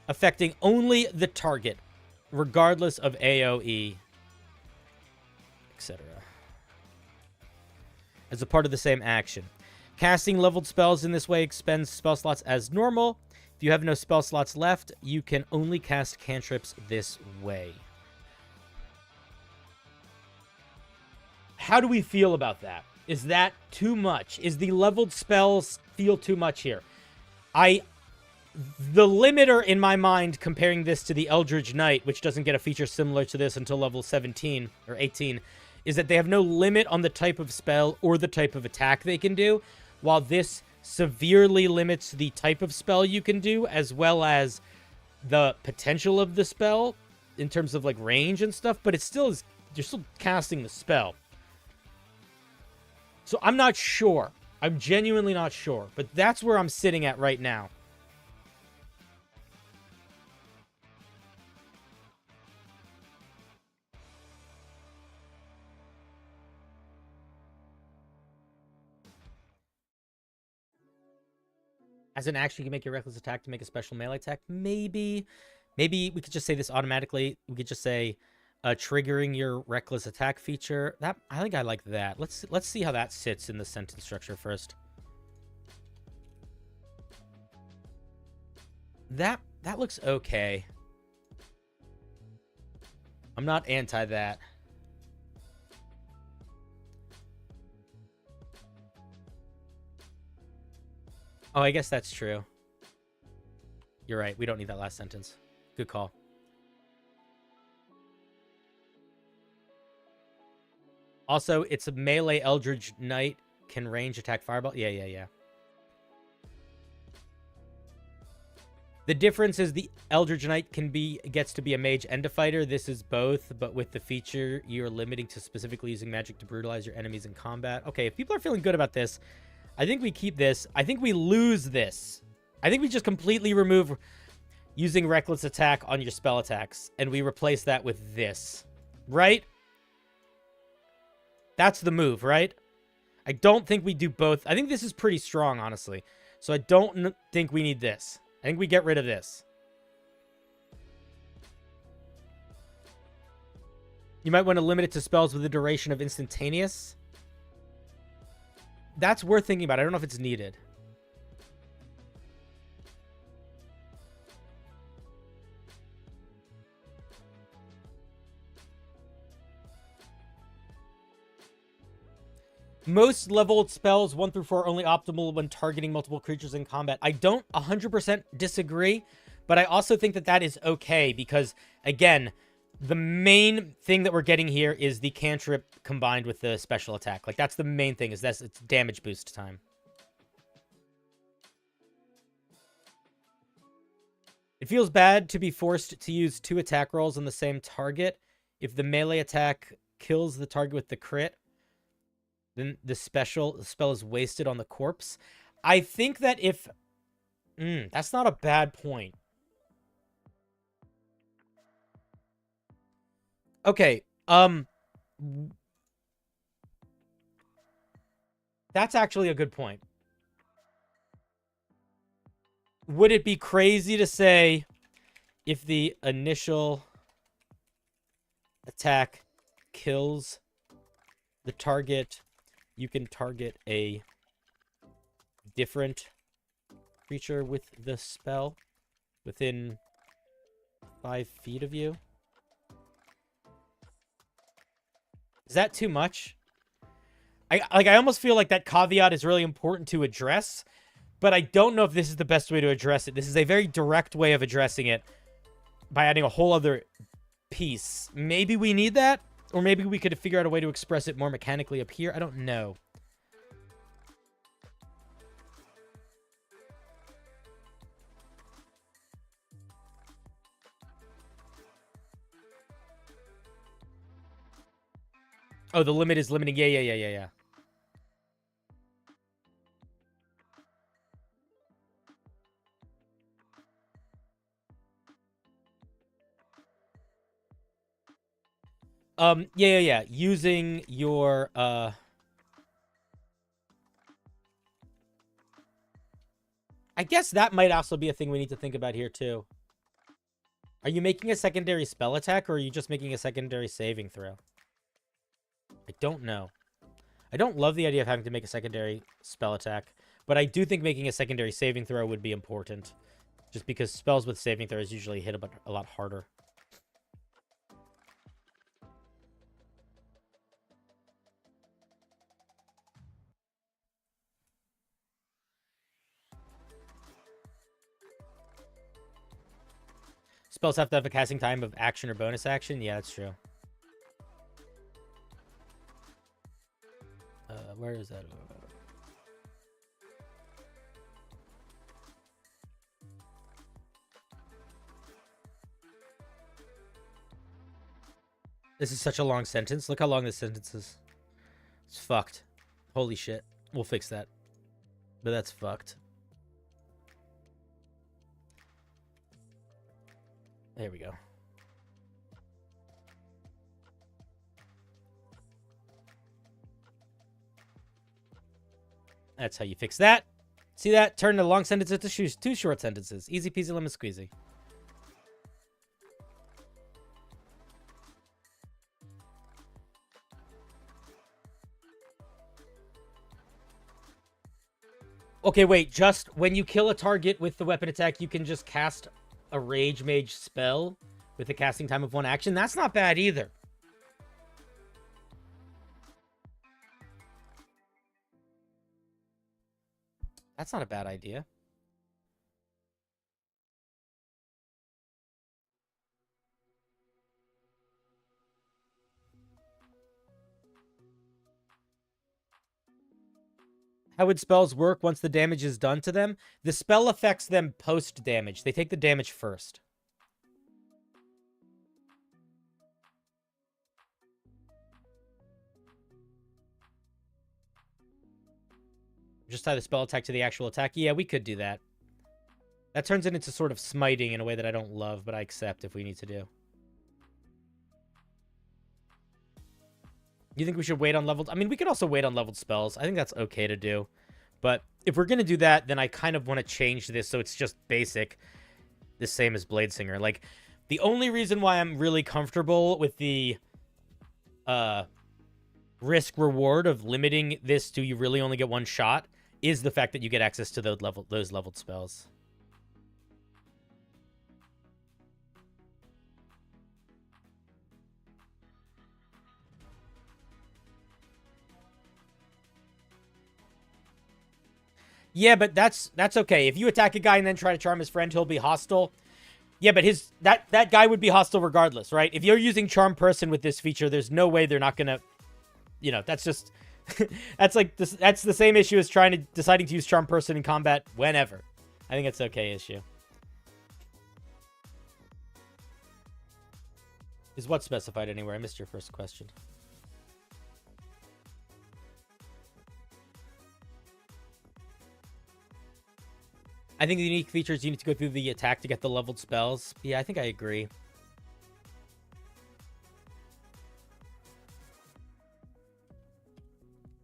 affecting only the target, regardless of AoE, etc. as a part of the same action. Casting leveled spells in this way expends spell slots as normal. If you have no spell slots left, you can only cast cantrips this way. How do we feel about that? Is that too much? Is the leveled spells feel too much here? The limiter in my mind comparing this to the Eldritch Knight, which doesn't get a feature similar to this until level 17 or 18, is that they have no limit on the type of spell or the type of attack they can do, while this severely limits the type of spell you can do as well as the potential of the spell in terms of like range and stuff, but it still is, you're still casting the spell. So I'm not sure. I'm genuinely not sure, but that's where I'm sitting at right now. As an action, you can make your reckless attack to make a special melee attack. Maybe we could just say this automatically. We could just say triggering your reckless attack feature. That I think I like that. Let's see how that sits in the sentence structure first. That looks okay. I'm not anti that. Oh, I guess that's true. You're right. We don't need that last sentence. Good call. Also, it's a melee Eldritch Knight. Can range attack fireball. Yeah. The difference is the Eldritch Knight gets to be a mage and a fighter. This is both, but with the feature, you're limiting to specifically using magic to brutalize your enemies in combat. Okay, if people are feeling good about this, I think we keep this. I think we lose this. I think we just completely remove using reckless attack on your spell attacks, and we replace that with this. Right? That's the move, right? I don't think we do both. I think this is pretty strong, honestly. So I don't think we need this. I think we get rid of this. You might want to limit it to spells with a duration of instantaneous. That's worth thinking about. I don't know if it's needed. Most leveled spells 1 through 4 are only optimal when targeting multiple creatures in combat. I don't 100% disagree, but I also think that that is okay because, again, the main thing that we're getting here is the cantrip combined with the special attack. Like, that's the main thing, is it's damage boost time. It feels bad to be forced to use 2 attack rolls on the same target. If the melee attack kills the target with the crit, then the spell is wasted on the corpse. I think that if... that's not a bad point. Okay, that's actually a good point. Would it be crazy to say if the initial attack kills the target, you can target a different creature with the spell within 5 feet of you? Is that too much? I almost feel like that caveat is really important to address, but I don't know if this is the best way to address it. This is a very direct way of addressing it by adding a whole other piece. Maybe we need that, or maybe we could figure out a way to express it more mechanically up here. I don't know. Oh, the limit is limiting. Yeah. Yeah. Using your, I guess that might also be a thing we need to think about here, too. Are you making a secondary spell attack, or are you just making a secondary saving throw? I don't know. I don't love the idea of having to make a secondary spell attack, but I do think making a secondary saving throw would be important, just because spells with saving throws usually hit a lot harder. Spells have to have a casting time of action or bonus action? Yeah, that's true. Where is that? This is such a long sentence. Look how long this sentence is. It's fucked. Holy shit. We'll fix that. But that's fucked. There we go. That's how you fix that. See that? Turn the long sentence into two short sentences. Easy peasy lemon squeezy. Okay, wait. Just when you kill a target with the weapon attack, you can just cast a Rage Mage spell with a casting time of 1 action. That's not bad either. That's not a bad idea. How would spells work once the damage is done to them? The spell affects them post-damage. They take the damage first. Just tie the spell attack to the actual attack. Yeah, we could do that. That turns it into sort of smiting in a way that I don't love, but I accept if we need to do. You think we should wait on leveled? I mean, we could also wait on leveled spells. I think that's okay to do. But if we're going to do that, then I kind of want to change this so it's just basic. The same as Bladesinger. Like, the only reason why I'm really comfortable with the risk-reward of limiting this to you really only get 1 shot is the fact that you get access to those leveled spells. Yeah, but that's okay. If you attack a guy and then try to charm his friend, he'll be hostile. Yeah, but that guy would be hostile regardless, right? If you're using Charm Person with this feature, there's no way they're not gonna, you know, that's just that's like this. That's the same issue as deciding to use Charm Person in combat whenever. I think it's okay issue. Is what specified anywhere? I missed your first question. I think the unique features, you need to go through the attack to get the leveled spells. Yeah, I think I agree.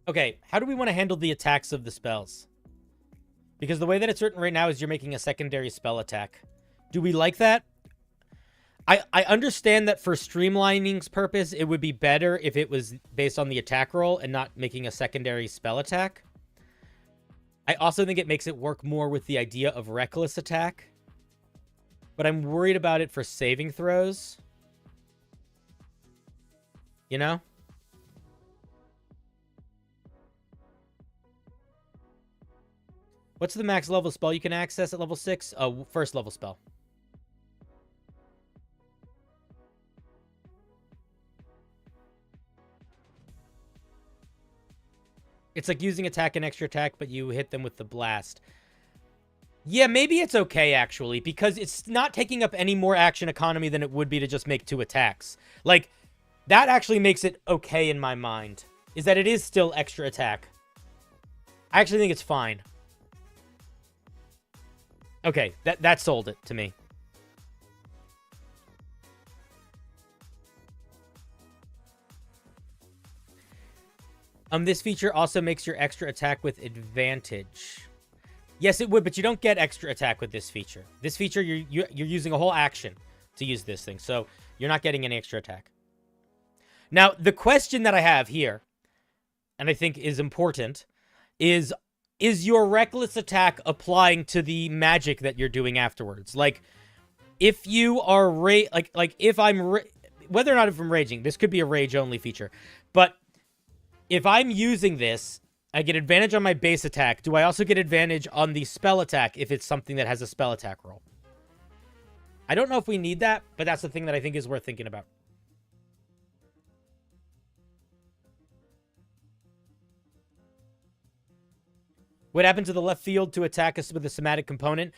Okay, how do we want to handle the attacks of the spells? Because the way that it's written right now is you're making a secondary spell attack. Do we like that? I understand that for streamlining's purpose, it would be better if it was based on the attack roll and not making a secondary spell attack. I also think it makes it work more with the idea of reckless attack. But I'm worried about it for saving throws. You know? What's the max level spell you can access at level 6? First level spell. It's like using attack and extra attack, but you hit them with the blast. Yeah, maybe it's okay, actually, because it's not taking up any more action economy than it would be to just make 2 attacks. Like, That actually makes it okay in my mind, is that it is still extra attack. I actually think it's fine. Okay, that sold it to me. This feature also makes your extra attack with advantage. Yes, it would, but you don't get extra attack with this feature. This feature, you're using a whole action to use this thing, so you're not getting any extra attack. Now, the question that I have here, and I think is important, is your reckless attack applying to the magic that you're doing afterwards? Like, if you are if I'm whether or not if I'm raging, this could be a rage only feature, but if I'm using this, I get advantage on my base attack. Do I also get advantage on the spell attack if it's something that has a spell attack roll? I don't know if we need that, but that's the thing that I think is worth thinking about. What happened to the left field to attack us with a somatic component?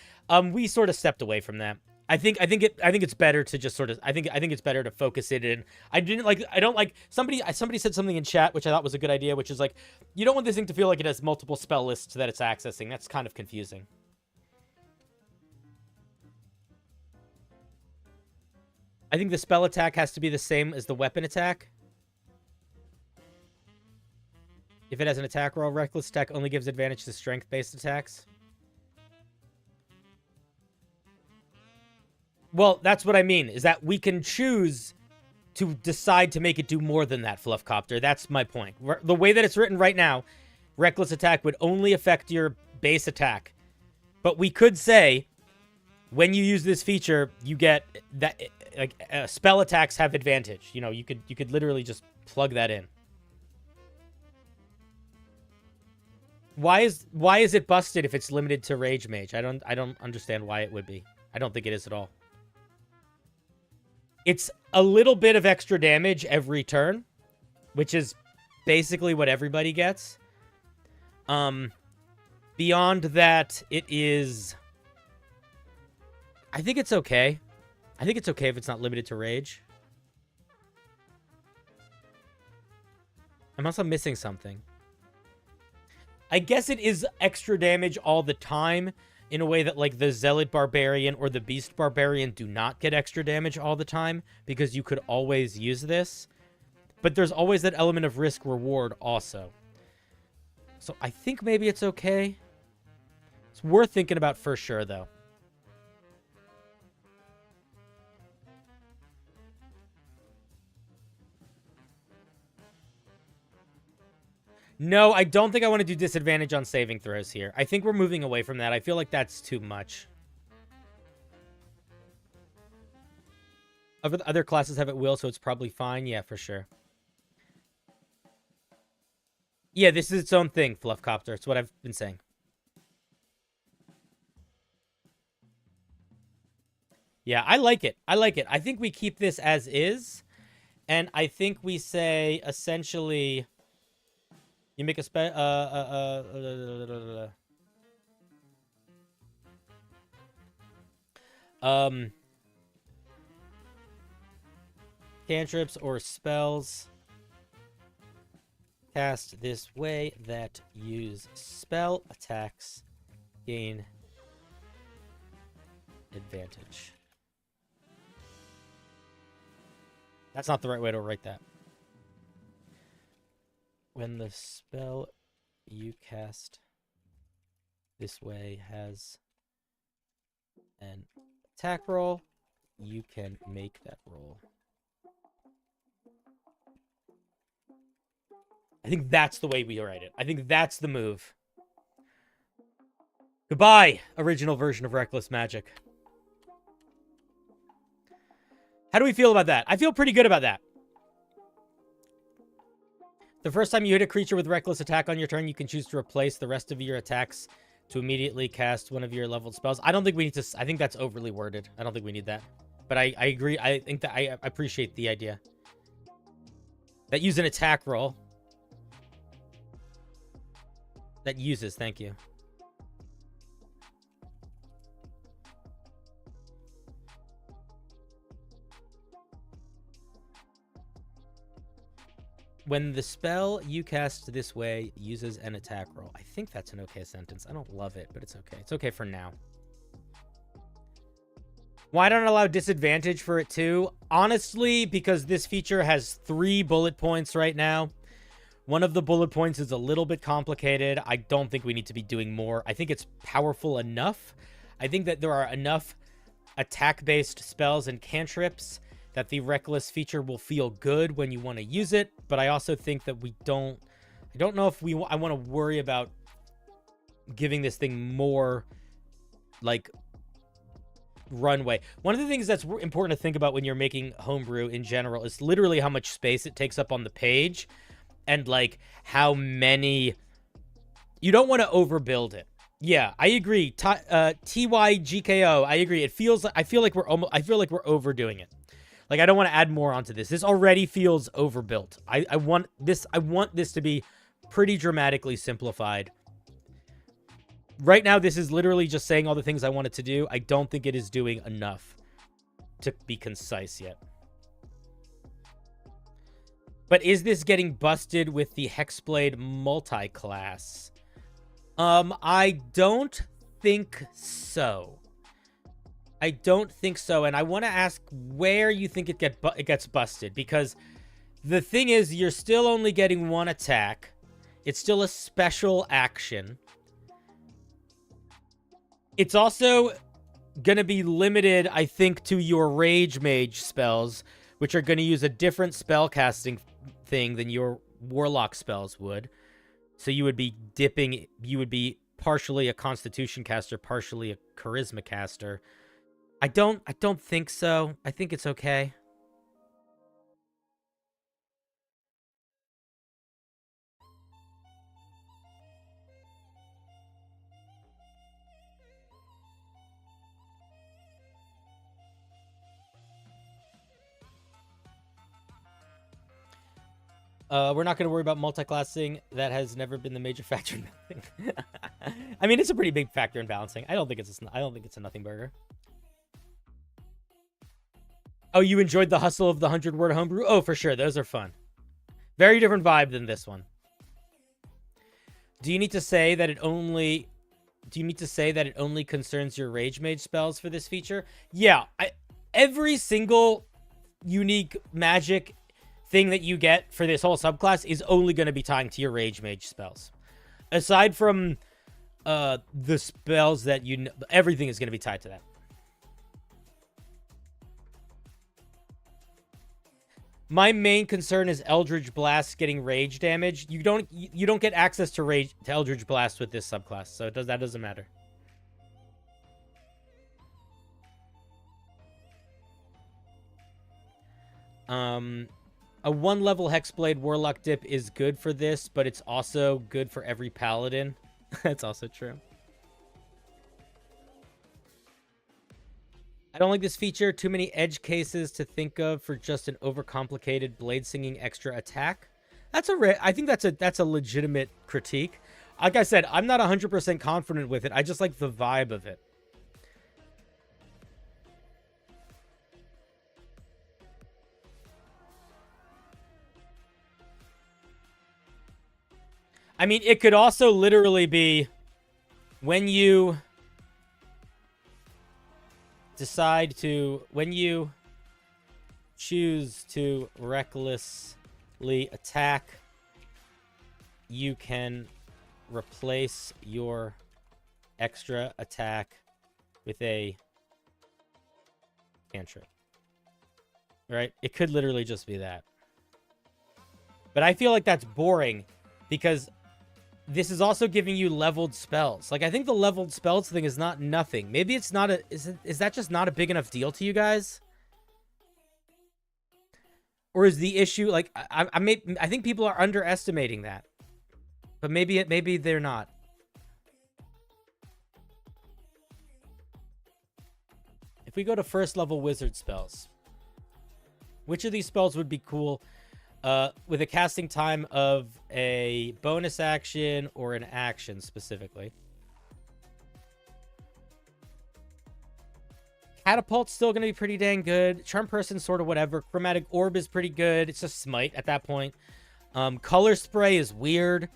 We sort of stepped away from that. I think it's better to just sort of I think it's better to focus it in. I don't like somebody said something in chat which I thought was a good idea, which is like, you don't want this thing to feel like it has multiple spell lists that it's accessing. That's kind of confusing. I think the spell attack has to be the same as the weapon attack. If it has an attack roll, reckless attack only gives advantage to strength-based attacks. Well, that's what I mean, is that we can choose to decide to make it do more than that, Fluffcopter. That's my point. The way that it's written right now, reckless attack would only affect your base attack. But we could say, when you use this feature, you get that, like, spell attacks have advantage. You know, you could literally just plug that in. Why is it busted if it's limited to Rage Mage? I don't understand why it would be. I don't think it is at all. It's a little bit of extra damage every turn, which is basically what everybody gets. Beyond that, it is... I think it's okay. I think it's okay if it's not limited to Rage. I'm also missing something. I guess it is extra damage all the time, in a way that, like, the Zealot Barbarian or the Beast Barbarian do not get extra damage all the time, because you could always use this. But there's always that element of risk-reward also. So I think maybe it's okay. It's worth thinking about for sure, though. No, I don't think I want to do disadvantage on saving throws here. I think we're moving away from that. I feel like that's too much. Other classes have it will, so it's probably fine. Yeah, for sure. Yeah, this is its own thing, Fluffcopter. It's what I've been saying. Yeah, I like it. I like it. I think we keep this as is. And I think we say, essentially... You make a cantrips or spells cast this way that use spell attacks gain advantage. That's not the right way to write that. When the spell you cast this way has an attack roll, you can make that roll. I think that's the way we write it. I think that's the move. Goodbye, original version of Reckless Magic. How do we feel about that? I feel pretty good about that. The first time you hit a creature with reckless attack on your turn, you can choose to replace the rest of your attacks to immediately cast one of your leveled spells. I don't think we need to... I think that's overly worded. I don't think we need that. But I agree. I think that I appreciate the idea. That use an attack roll. That uses, thank you. When the spell you cast this way uses an attack roll. I think that's an okay sentence. I don't love it, but it's okay. It's okay for now. Why don't I allow disadvantage for it too? Honestly, because this feature has 3 bullet points right now. One of the bullet points is a little bit complicated. I don't think we need to be doing more. I think it's powerful enough. I think that there are enough attack-based spells and cantrips that the Reckless feature will feel good when you want to use it. But I also think that I don't know if I want to worry about giving this thing more, like, runway. One of the things that's important to think about when you're making homebrew in general is literally how much space it takes up on the page, and like how many. You don't want to overbuild it. Yeah, I agree. TYGKO, I agree. I feel like we're overdoing it. Like, I don't want to add more onto this. This already feels overbuilt. I want this to be pretty dramatically simplified. Right now, this is literally just saying all the things I want it to do. I don't think it is doing enough to be concise yet. But is this getting busted with the Hexblade multi-class? I don't think so. I don't think so. And I want to ask where you think it gets busted. Because the thing is, you're still only getting 1 attack. It's still a special action. It's also going to be limited, I think, to your Rage Mage spells, which are going to use a different spellcasting thing than your Warlock spells would. So you would be partially a Constitution caster, partially a Charisma caster. I don't think so. I think it's okay. We're not going to worry about multi-classing. That has never been the major factor in balancing. I mean, it's a pretty big factor in balancing. I don't think it's a nothing burger. Oh, you enjoyed the hustle of the 100-word homebrew? Oh, for sure. Those are fun. Very different vibe than this one. Do you need to say that it only concerns your Rage Mage spells for this feature? Yeah, every single unique magic thing that you get for this whole subclass is only going to be tying to your Rage Mage spells. Aside from the spells that everything is going to be tied to that. My main concern is Eldritch Blast getting rage damage. You don't get access to Eldritch Blast with this subclass, so that doesn't matter. A 1-level Hexblade Warlock dip is good for this, but it's also good for every paladin. That's also true. I don't like this feature. Too many edge cases to think of for just an overcomplicated blade singing extra attack. I think that's a legitimate critique. Like I said, I'm not 100% confident with it. I just like the vibe of it. I mean, it could also literally be when you choose to recklessly attack, you can replace your extra attack with a cantrip. Right? It could literally just be that. But I feel like that's boring because this is also giving you leveled spells. Like, I think the leveled spells thing is not nothing. Maybe it's not is that just not a big enough deal to you guys? Or is the issue, like, I think people are underestimating that. But maybe they're not. If we go to first level wizard spells, which of these spells would be cool with a casting time of a bonus action or an action specifically? Catapult's still going to be pretty dang good. Charm Person's sort of whatever. Chromatic Orb is pretty good. It's just Smite at that point. Color spray is weird.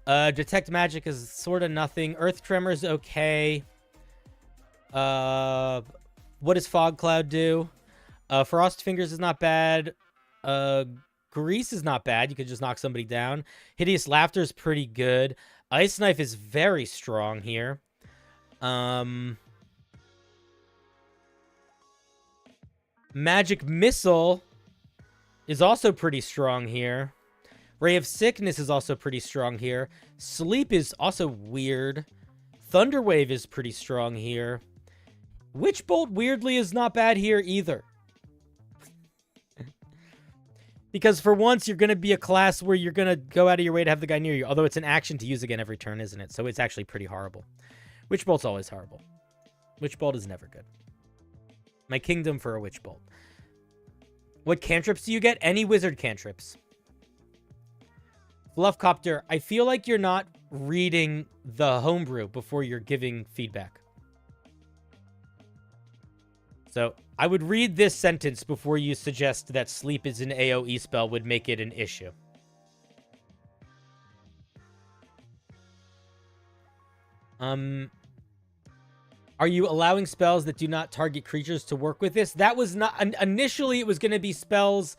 Detect magic is sort of nothing. Earth tremor is okay. What does fog cloud do? Frost fingers is not bad. Grease is not bad. You could just knock somebody down. Hideous laughter is pretty good. Ice knife is very strong here. Magic missile is also pretty strong here. Ray of Sickness is also pretty strong here. Sleep is also weird. Thunderwave is pretty strong here. Witch Bolt, weirdly, is not bad here either. Because for once, you're going to be a class where you're going to go out of your way to have the guy near you. Although it's an action to use again every turn, isn't it? So it's actually pretty horrible. Witch Bolt's always horrible. Witch Bolt is never good. My kingdom for a Witch Bolt. What cantrips do you get? Any wizard cantrips. Fluffcopter, I feel like you're not reading the homebrew before you're giving feedback. So I would read this sentence before you suggest that sleep is an AoE spell would make it an issue. Are you allowing spells that do not target creatures to work with this? That was not... Initially, it was going to be spells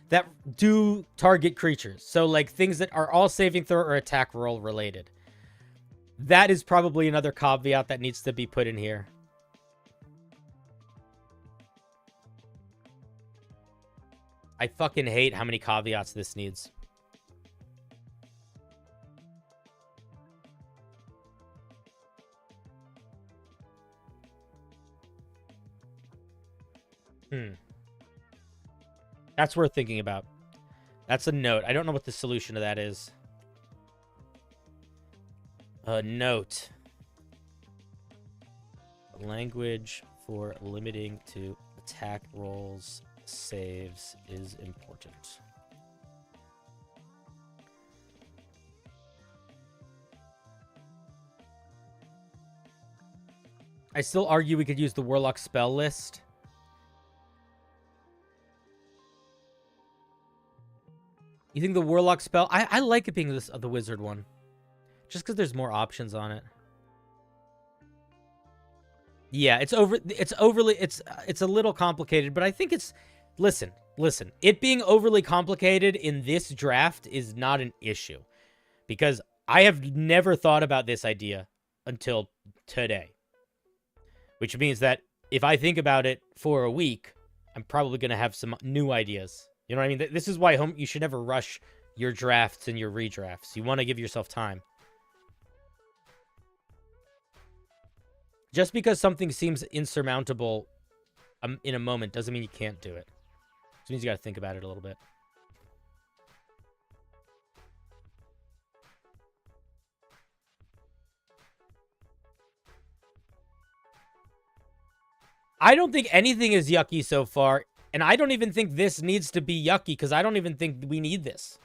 that do target creatures. So, like, things that are all saving throw or attack roll related. That is probably another caveat that needs to be put in here. I fucking hate how many caveats this needs. That's worth thinking about. That's a note. I don't know what the solution to that is. A note. Language for limiting to attack rolls saves is important. I still argue we could use the Warlock spell list. You think the Warlock spell... I like it being the wizard one. Just because there's more options on it. Yeah, it's overly... It's a little complicated, but I think it's... Listen. It being overly complicated in this draft is not an issue. Because I have never thought about this idea until today. Which means that if I think about it for a week, I'm probably going to have some new ideas. You know what I mean? This is why you should never rush your drafts and your redrafts. You want to give yourself time. Just because something seems insurmountable in a moment doesn't mean you can't do it. It means you got to think about it a little bit. I don't think anything is yucky so far. And I don't even think this needs to be yucky because I don't even think we need this.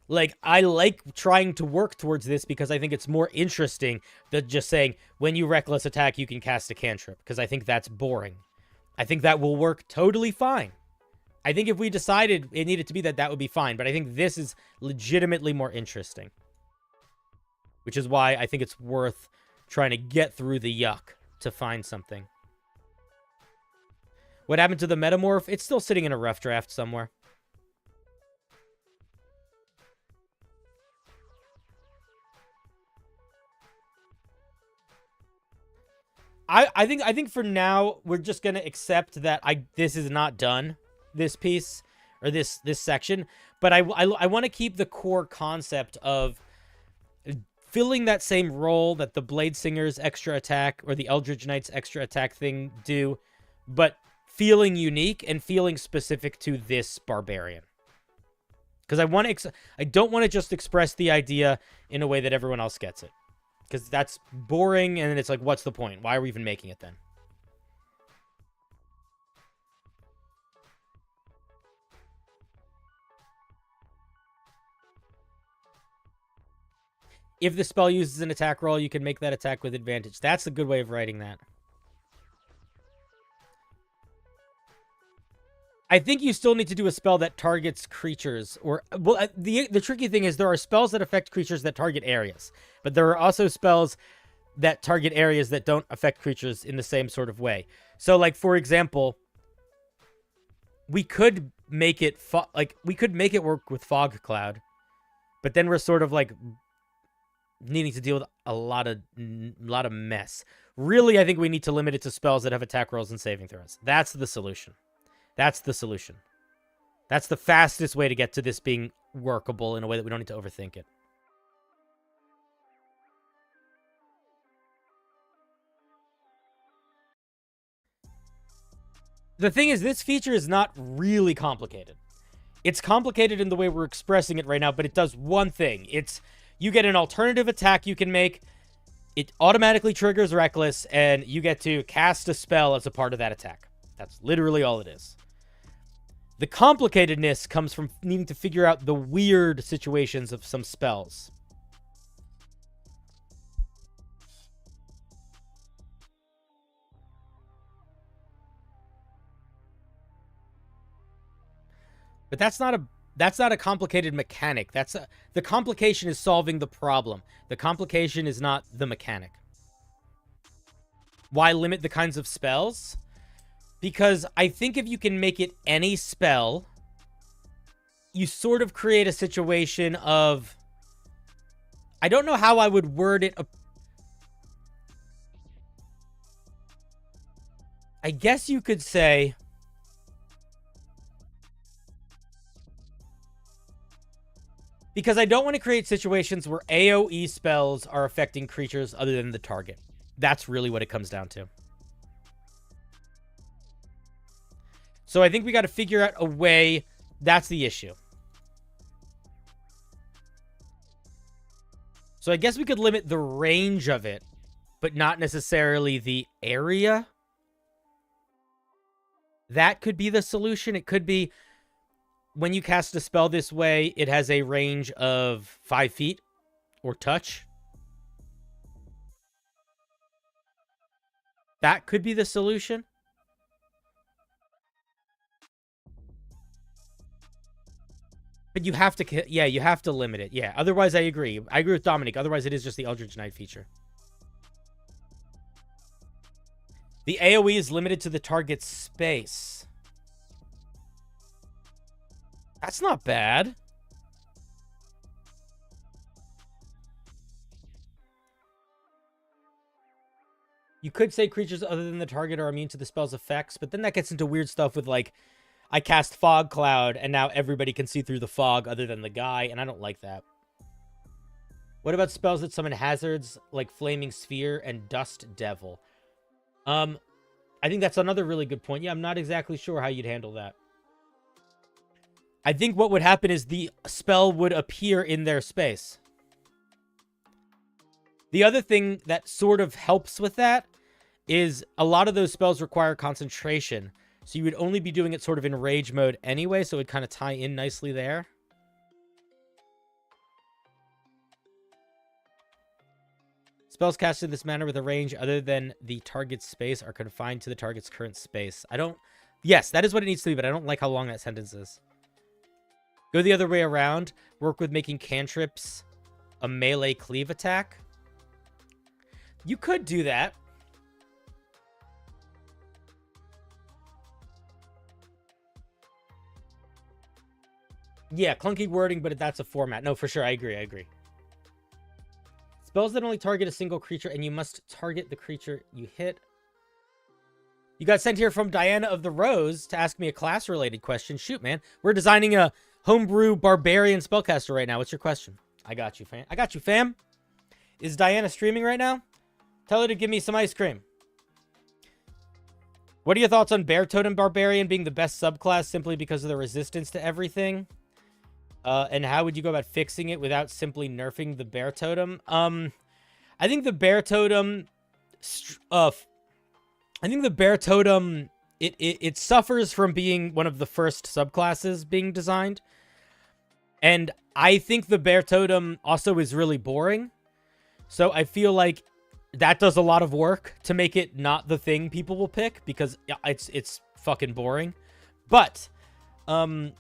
Like, I like trying to work towards this because I think it's more interesting than just saying, when you reckless attack, you can cast a cantrip. Because I think that's boring. I think that will work totally fine. I think if we decided it needed to be that, that would be fine. But I think this is legitimately more interesting. Which is why I think it's worth trying to get through the yuck to find something. What happened to the Metamorph? It's still sitting in a rough draft somewhere. I think for now we're just gonna accept that this is not done, this piece or this section, but I want to keep the core concept of filling that same role that the Blade Singer's extra attack or the Eldritch Knight's extra attack thing do, but feeling unique and feeling specific to this barbarian. Because I don't want to just express the idea in a way that everyone else gets it. Because that's boring, and it's like, what's the point? Why are we even making it then? If the spell uses an attack roll, you can make that attack with advantage. That's a good way of writing that. I think you still need to do a spell that targets creatures, or well, the tricky thing is there are spells that affect creatures that target areas, but there are also spells that target areas that don't affect creatures in the same sort of way. So, like, for example, we could make it work with Fog Cloud, but then we're sort of like needing to deal with a lot of mess. Really, I think we need to limit it to spells that have attack rolls and saving throws. That's the solution. That's the solution. That's the fastest way to get to this being workable in a way that we don't need to overthink it. The thing is, this feature is not really complicated. It's complicated in the way we're expressing it right now, but it does one thing. You get an alternative attack you can make. It automatically triggers Reckless, and you get to cast a spell as a part of that attack. That's literally all it is. The complicatedness comes from needing to figure out the weird situations of some spells. But that's not a complicated mechanic. The complication is solving the problem. The complication is not the mechanic. Why limit the kinds of spells? Because I think if you can make it any spell, you sort of create a situation of... I don't know how I would word it. I guess you could say... Because I don't want to create situations where AoE spells are affecting creatures other than the target. That's really what it comes down to. So I think we got to figure out a way. That's the issue. So I guess we could limit the range of it, but not necessarily the area. That could be the solution. It could be when you cast a spell this way, it has a range of 5 feet or touch. That could be the solution. But you have to, yeah, you have to limit it. Yeah, otherwise I agree. I agree with Dominic. Otherwise it is just the Eldritch Knight feature. The AoE is limited to the target's space. That's not bad. You could say creatures other than the target are immune to the spell's effects, but then that gets into weird stuff with, like, I cast Fog Cloud, and now everybody can see through the fog other than the guy, and I don't like that. What about spells that summon hazards, like Flaming Sphere and Dust Devil? I think that's another really good point. Yeah, I'm not exactly sure how you'd handle that. I think what would happen is the spell would appear in their space. The other thing that sort of helps with that is a lot of those spells require concentration. So you would only be doing it sort of in rage mode anyway, so it would kind of tie in nicely there. Spells cast in this manner with a range other than the target's space are confined to the target's current space. Yes, that is what it needs to be, but I don't like how long that sentence is. Go the other way around. Work with making cantrips a melee cleave attack. You could do that. Yeah, clunky wording, but that's a format. No, for sure. I agree. Spells that only target a single creature, and you must target the creature you hit. You got sent here from Diana of the Rose to ask me a class-related question. Shoot, man. We're designing a Homebrew Barbarian Spellcaster right now. What's your question? I got you, fam. Is Diana streaming right now? Tell her to give me some ice cream. What are your thoughts on Bear Totem Barbarian being the best subclass simply because of the resistance to everything? And how would you go about fixing it without simply nerfing the Bear Totem? I think the Bear Totem... It suffers from being one of the first subclasses being designed. And I think the Bear Totem also is really boring. So I feel like that does a lot of work to make it not the thing people will pick, because it's fucking boring. But I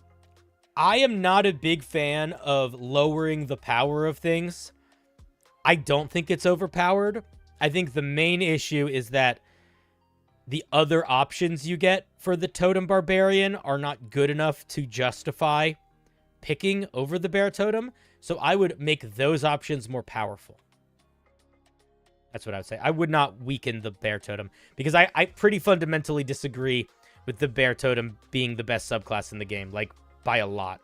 am not a big fan of lowering the power of things. I don't think it's overpowered. I think the main issue is that the other options you get for the Totem Barbarian are not good enough to justify picking over the Bear Totem. So I would make those options more powerful. That's what I would say. I would not weaken the Bear Totem because I pretty fundamentally disagree with the Bear Totem being the best subclass in the game, like by a lot.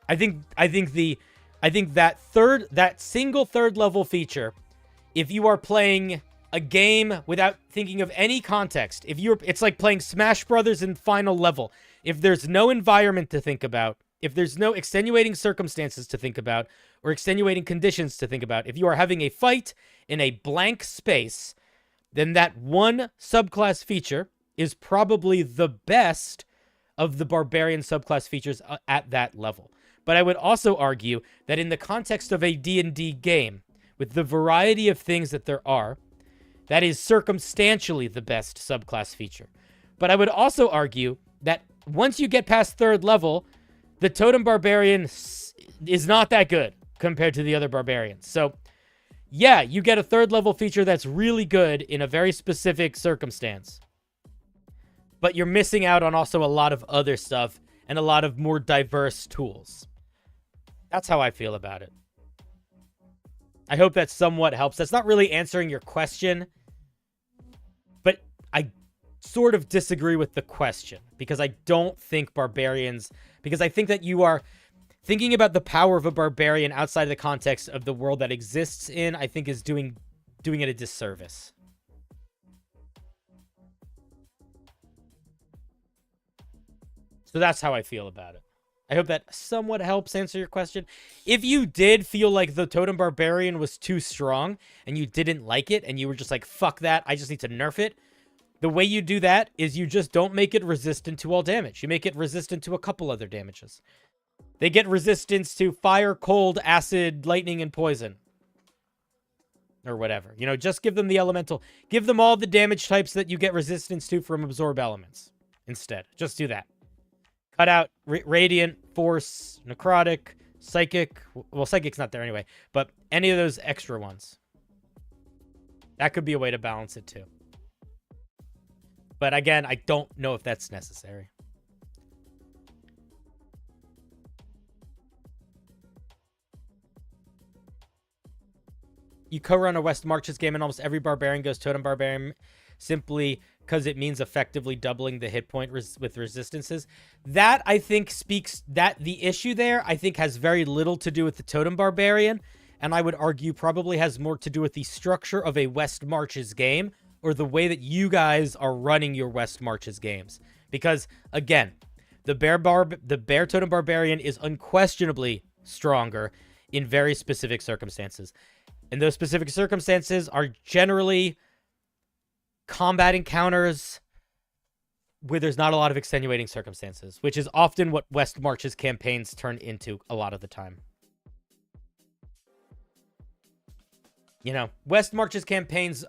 I think that single third level feature, if you are playing a game without thinking of any context, it's like playing Smash Brothers in final level. If there's no environment to think about, if there's no extenuating circumstances to think about, or extenuating conditions to think about, if you are having a fight in a blank space, then that one subclass feature is probably the best of the Barbarian subclass features at that level. But I would also argue that in the context of a D&D game, with the variety of things that there are, that is circumstantially the best subclass feature. But I would also argue that once you get past third level, the Totem Barbarian is not that good compared to the other Barbarians. So, yeah, you get a third level feature that's really good in a very specific circumstance. But you're missing out on also a lot of other stuff and a lot of more diverse tools. That's how I feel about it. I hope that somewhat helps. That's not really answering your question, but I sort of disagree with the question because I don't think barbarians, because I think that you are thinking about the power of a barbarian outside of the context of the world that exists in, I think is doing it a disservice. So that's how I feel about it. I hope that somewhat helps answer your question. If you did feel like the Totem Barbarian was too strong and you didn't like it and you were just like, fuck that, I just need to nerf it, the way you do that is you just don't make it resistant to all damage. You make it resistant to a couple other damages. They get resistance to fire, cold, acid, lightning, and poison. Or whatever. You know, just give them the elemental. Give them all the damage types that you get resistance to from absorb elements. Instead. Just do that. Cut out Radiant, Force, Necrotic, Psychic. Well, Psychic's not there anyway. But any of those extra ones. That could be a way to balance it too. But again, I don't know if that's necessary. You co-run a West Marches game and almost every Barbarian goes Totem Barbarian simply because it means effectively doubling the hit point with resistances. That, I think, speaks that the issue there, I think, has very little to do with the Totem Barbarian, and I would argue probably has more to do with the structure of a West Marches game, or the way that you guys are running your West Marches games. Because, again, the Bear Totem Barbarian is unquestionably stronger in very specific circumstances. And those specific circumstances are generally combat encounters where there's not a lot of extenuating circumstances, which is often what West Marches campaigns turn into a lot of the time. You know, West Marches campaigns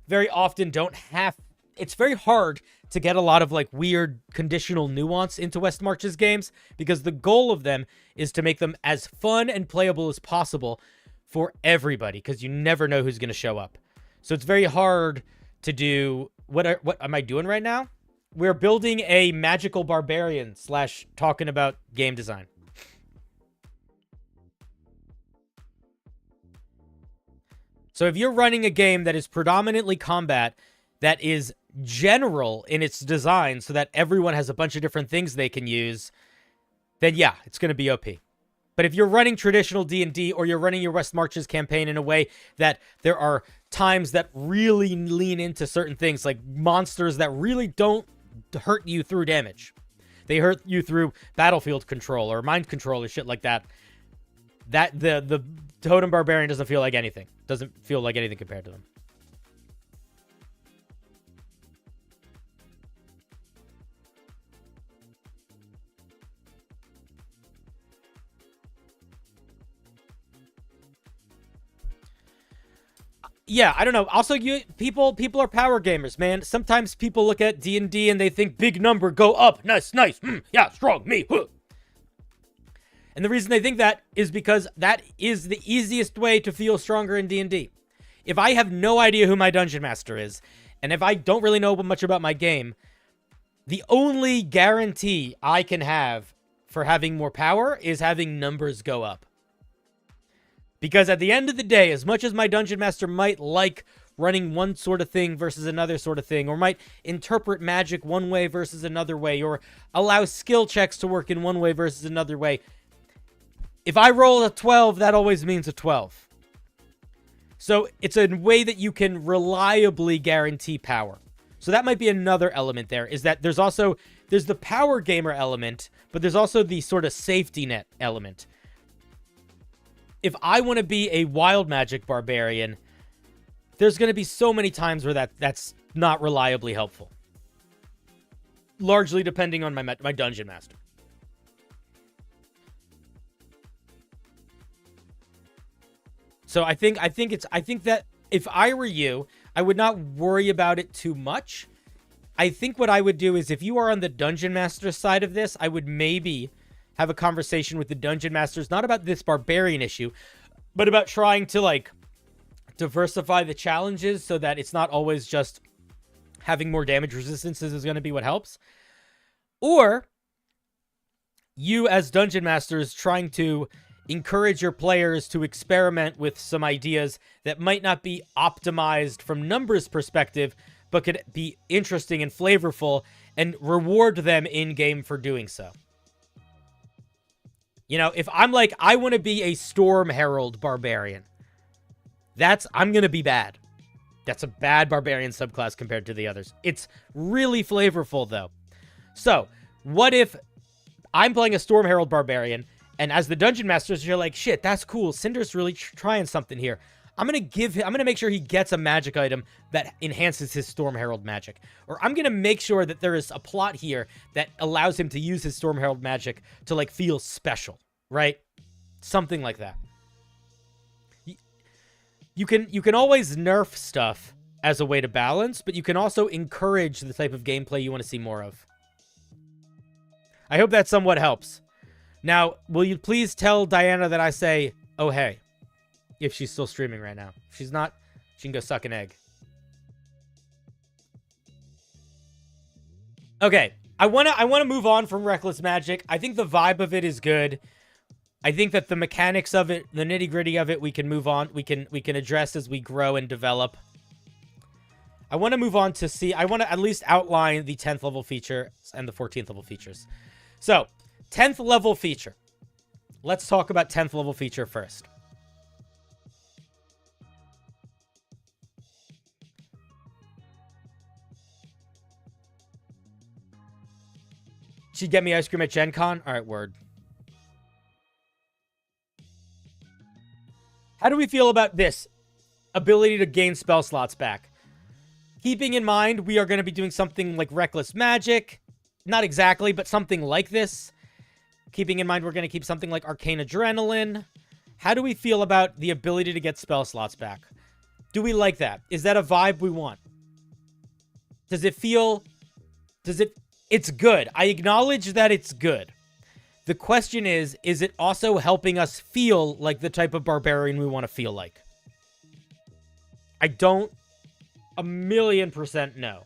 very often don't have... It's very hard to get a lot of, like, weird conditional nuance into West Marches games because the goal of them is to make them as fun and playable as possible for everybody, because you never know who's going to show up. So it's very hard to do... What am I doing right now? We're building a magical barbarian / talking about game design. So if you're running a game that is predominantly combat, that is general in its design so that everyone has a bunch of different things they can use, then yeah, it's going to be OP. But if you're running traditional D&D or you're running your West Marches campaign in a way that there are times that really lean into certain things, like monsters that really don't hurt you through damage. They hurt you through battlefield control or mind control or shit like that. That the Totem Barbarian doesn't feel like anything. Doesn't feel like anything compared to them. yeah, I don't know. Also, people are power gamers, man. Sometimes people look at D&D and they think big number, go up, nice, yeah, strong, me. Huh. And the reason they think that is because that is the easiest way to feel stronger in D&D. If I have no idea who my dungeon master is, and if I don't really know much about my game, the only guarantee I can have for having more power is having numbers go up. Because at the end of the day, as much as my dungeon master might like running one sort of thing versus another sort of thing, or might interpret magic one way versus another way, or allow skill checks to work in one way versus another way, if I roll a 12, that always means a 12. So it's a way that you can reliably guarantee power. So that might be another element there, is that there's the power gamer element, but there's also the sort of safety net element. If I want to be a wild magic barbarian, there's going to be so many times where that's not reliably helpful. Largely depending on my dungeon master. So I think that if I were you, I would not worry about it too much. I think what I would do is, if you are on the dungeon master side of this, I would maybe have a conversation with the dungeon masters, not about this barbarian issue, but about trying to, like, diversify the challenges so that it's not always just having more damage resistances is going to be what helps. Or you as dungeon masters trying to encourage your players to experiment with some ideas that might not be optimized from numbers perspective, but could be interesting and flavorful, and reward them in-game for doing so. You know, if I'm like, I want to be a Storm Herald Barbarian, I'm going to be bad. That's a bad Barbarian subclass compared to the others. It's really flavorful, though. So, what if I'm playing a Storm Herald Barbarian, and as the dungeon masters, you're like, shit, that's cool. Cinder's really trying something here. I'm going to make sure he gets a magic item that enhances his Storm Herald magic. Or I'm going to make sure that there is a plot here that allows him to use his Storm Herald magic to, like, feel special, right? Something like that. You can always nerf stuff as a way to balance, but you can also encourage the type of gameplay you want to see more of. I hope that somewhat helps. Now, will you please tell Diana that I say, oh, hey, if she's still streaming right now. If she's not, she can go suck an egg. Okay, I wanna move on from Reckless Magic. I think the vibe of it is good. I think that the mechanics of it, the nitty-gritty of it, we can move on. We can address as we grow and develop. I want to move on to see... I want to at least outline the 10th level feature and the 14th level features. So, 10th level feature. Let's talk about 10th level feature first. She'd get me ice cream at Gen Con? Alright, word. How do we feel about this? Ability to gain spell slots back. Keeping in mind, we are going to be doing something like Reckless Magic. Not exactly, but something like this. Keeping in mind, we're going to keep something like Arcane Adrenaline. How do we feel about the ability to get spell slots back? Do we like that? Is that a vibe we want? Does it feel... It's good. I acknowledge that it's good. The question is it also helping us feel like the type of barbarian we want to feel like? I don't 1,000,000% know.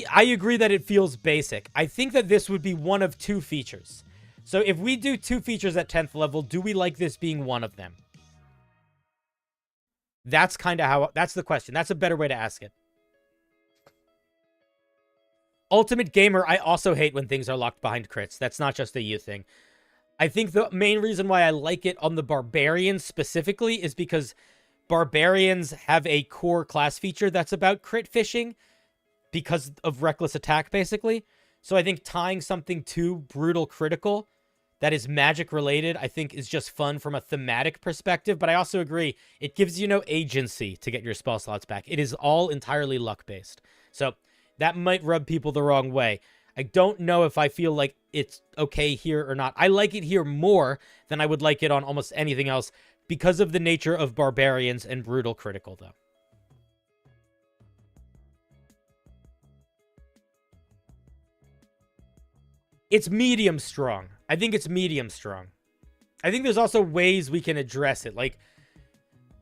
I agree that it feels basic. I think that this would be one of two features. So if we do two features at 10th level, do we like this being one of them? That's kind of how... That's the question. That's a better way to ask it. Ultimate Gamer, I also hate when things are locked behind crits. That's not just a you thing. I think the main reason why I like it on the Barbarians specifically is because Barbarians have a core class feature that's about crit fishing because of Reckless Attack, basically. So I think tying something to Brutal Critical that is magic related, I think is just fun from a thematic perspective. But I also agree, it gives you no agency to get your spell slots back. It is all entirely luck-based. So that might rub people the wrong way. I don't know if I feel like it's okay here or not. I like it here more than I would like it on almost anything else, because of the nature of barbarians and brutal critical, though. It's medium strong. I think it's medium strong. I think there's also ways we can address it. Like,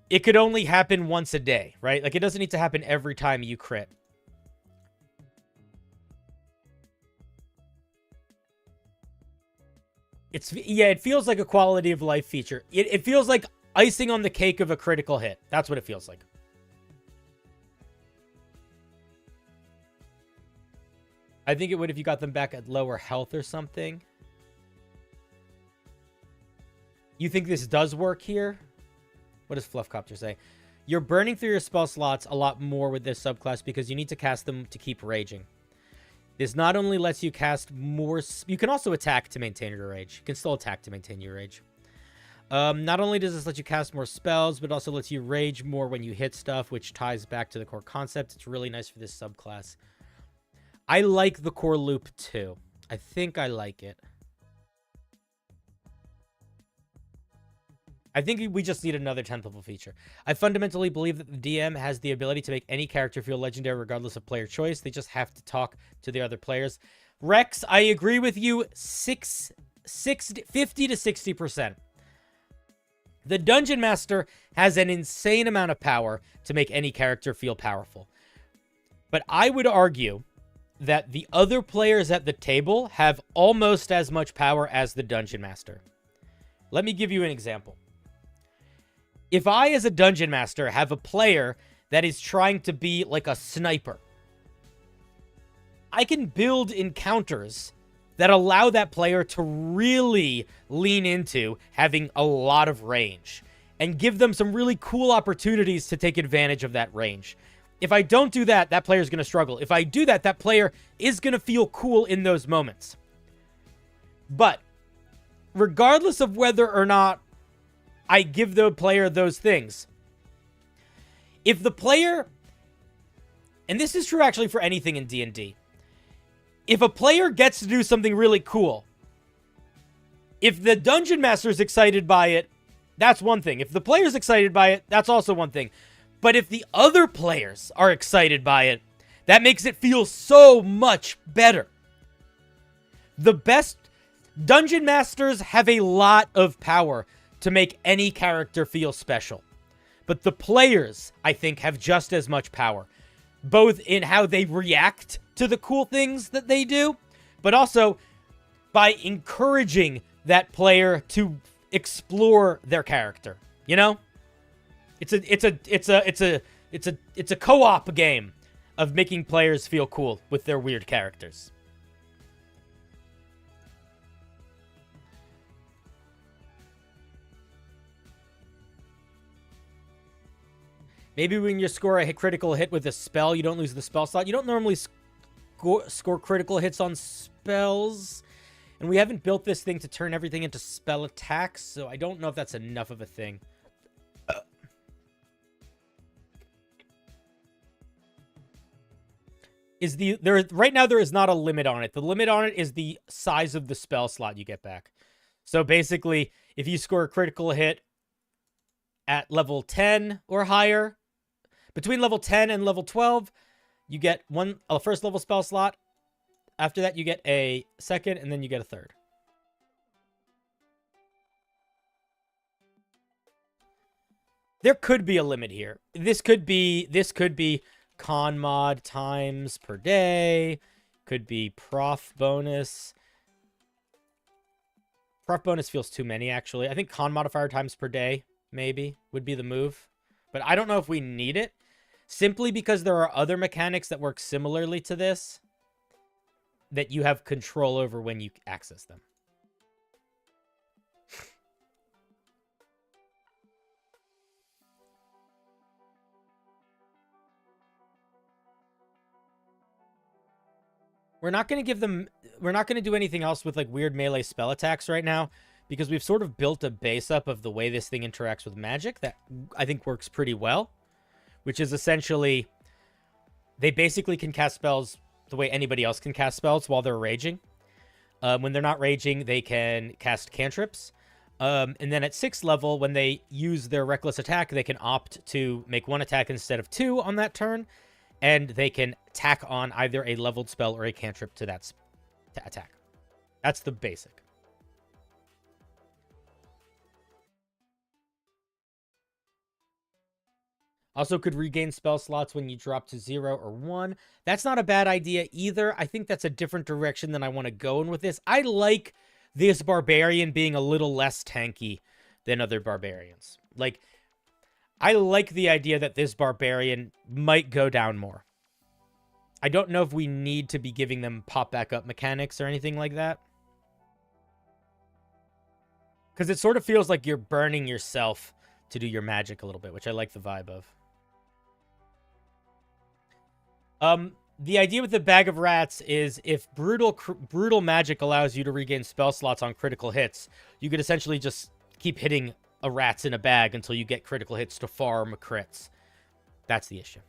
it could only happen once a day, right? Like, it doesn't need to happen every time you crit. Yeah, it feels like a quality of life feature. It feels like icing on the cake of a critical hit. That's what it feels like. I think it would if you got them back at lower health or something. You think this does work here? What does Fluffcopter say? You're burning through your spell slots a lot more with this subclass because you need to cast them to keep raging. This not only lets you cast more... You can also attack to maintain your rage. You can still attack to maintain your rage. Not only does this let you cast more spells, but also lets you rage more when you hit stuff, which ties back to the core concept. It's really nice for this subclass. I like the core loop, too. I think I like it. I think we just need another 10th level feature. I fundamentally believe that the DM has the ability to make any character feel legendary regardless of player choice. They just have to talk to the other players. Rex, I agree with you 50 to 60%. The Dungeon Master has an insane amount of power to make any character feel powerful. But I would argue that the other players at the table have almost as much power as the Dungeon Master. Let me give you an example. If I, as a Dungeon Master, have a player that is trying to be like a sniper, I can build encounters that allow that player to really lean into having a lot of range and give them some really cool opportunities to take advantage of that range. If I don't do that, that player is going to struggle. If I do that, that player is going to feel cool in those moments. But regardless of whether or not I give the player those things, if the player, and this is true actually for anything in D&D, if a player gets to do something really cool, if the Dungeon Master is excited by it, that's one thing. If the player's excited by it, that's also one thing. But if the other players are excited by it, that makes it feel so much better. The best Dungeon Masters have a lot of power to make any character feel special. But the players, I think, have just as much power, both in how they react to the cool things that they do, but also by encouraging that player to explore their character. You know? It's a co-op game of making players feel cool with their weird characters. Maybe when you score a critical hit with a spell, you don't lose the spell slot. You don't normally score critical hits on spells. And we haven't built this thing to turn everything into spell attacks, so I don't know if that's enough of a thing. Right now there is not a limit on it. The limit on it is the size of the spell slot you get back. So basically, if you score a critical hit at level 10 or higher, between level 10 and level 12, you get a first level spell slot. After that, you get a second, and then you get a third. There could be a limit here. This could be con mod times per day. Could be prof bonus. Prof bonus feels too many, actually. I think con modifier times per day, maybe, would be the move. But I don't know if we need it. Simply because there are other mechanics that work similarly to this that you have control over when you access them. We're not going to do anything else with like weird melee spell attacks right now because we've sort of built a base up of the way this thing interacts with magic that I think works pretty well, which is essentially they basically can cast spells the way anybody else can cast spells while they're raging. When they're not raging, they can cast cantrips. And then at 6th level, when they use their reckless attack, they can opt to make 1 attack instead of 2 on that turn, and they can tack on either a leveled spell or a cantrip to that attack. That's the basic. Also could regain spell slots when you drop to 0 or 1. That's not a bad idea either. I think that's a different direction than I want to go in with this. I like this barbarian being a little less tanky than other barbarians. Like, I like the idea that this barbarian might go down more. I don't know if we need to be giving them pop back up mechanics or anything like that. Because it sort of feels like you're burning yourself to do your magic a little bit, which I like the vibe of. The idea with the Bag of Rats is if brutal magic allows you to regain spell slots on critical hits, you could essentially just keep hitting a rats in a bag until you get critical hits to farm crits. That's the issue.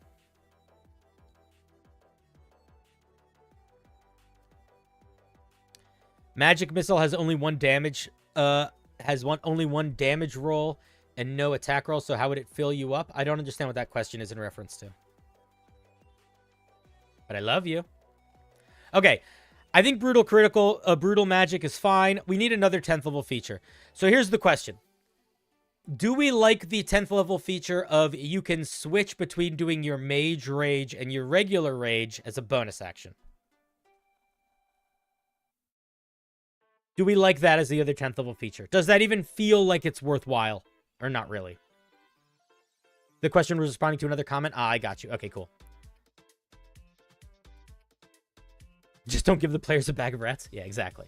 Magic Missile has only one damage, only one damage roll and no attack roll, so how would it fill you up? I don't understand what that question is in reference to. But I love you. Okay, I think brutal magic is fine. We need another 10th level feature. So here's the question. Do we like the 10th level feature of you can switch between doing your mage rage and your regular rage as a bonus action? Do we like that as the other 10th level feature? Does that even feel like it's worthwhile? Or not really? The question was responding to another comment. Ah, I got you. Okay, cool. Just don't give the players a bag of rats? Yeah, exactly.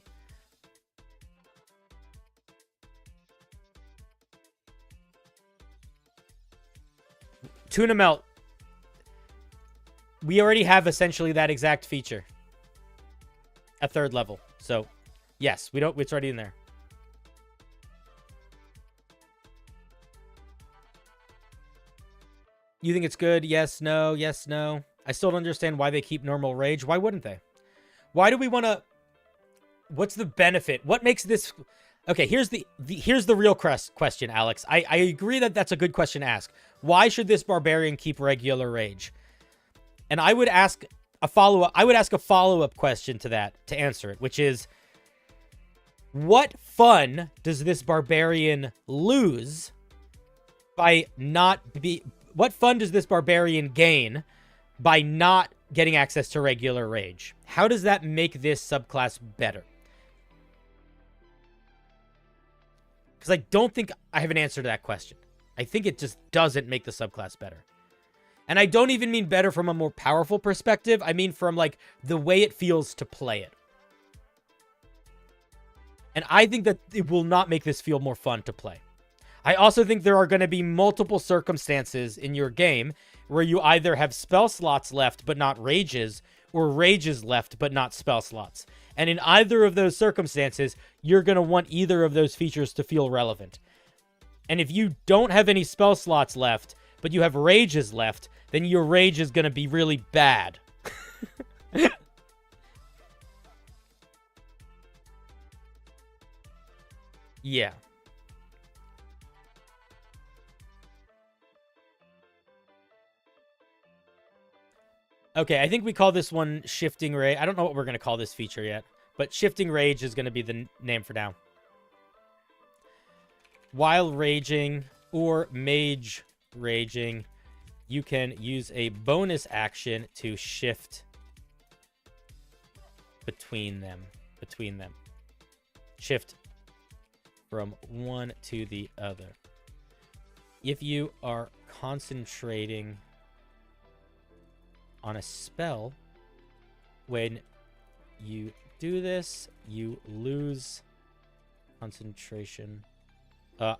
Tuna Melt. We already have essentially that exact feature at 3rd level. So, yes, it's already in there. You think it's good? Yes, no, yes, no. I still don't understand why they keep normal rage. Why wouldn't they? Why do we want to... What's the benefit? What makes this... Okay, here's the real question, Alex. I agree that that's a good question to ask. Why should this barbarian keep regular rage? And I would ask a follow-up question to that to answer it, which is, what fun does this barbarian lose by what fun does this barbarian gain by not getting access to regular rage? How does that make this subclass better? Because I don't think I have an answer to that question. I think it just doesn't make the subclass better. And I don't even mean better from a more powerful perspective. I mean from, like, the way it feels to play it. And I think that it will not make this feel more fun to play. I also think there are going to be multiple circumstances in your game where you either have spell slots left but not rages, or rages left but not spell slots. And in either of those circumstances, you're going to want either of those features to feel relevant. And if you don't have any spell slots left, but you have rages left, then your rage is going to be really bad. Yeah. Okay, I think we call this one Shifting Rage. I don't know what we're going to call this feature yet, but Shifting Rage is going to be the name for now. While raging or mage raging, you can use a bonus action to shift between them. Shift from one to the other. If you are concentrating on a spell, when you do this, you lose concentration. I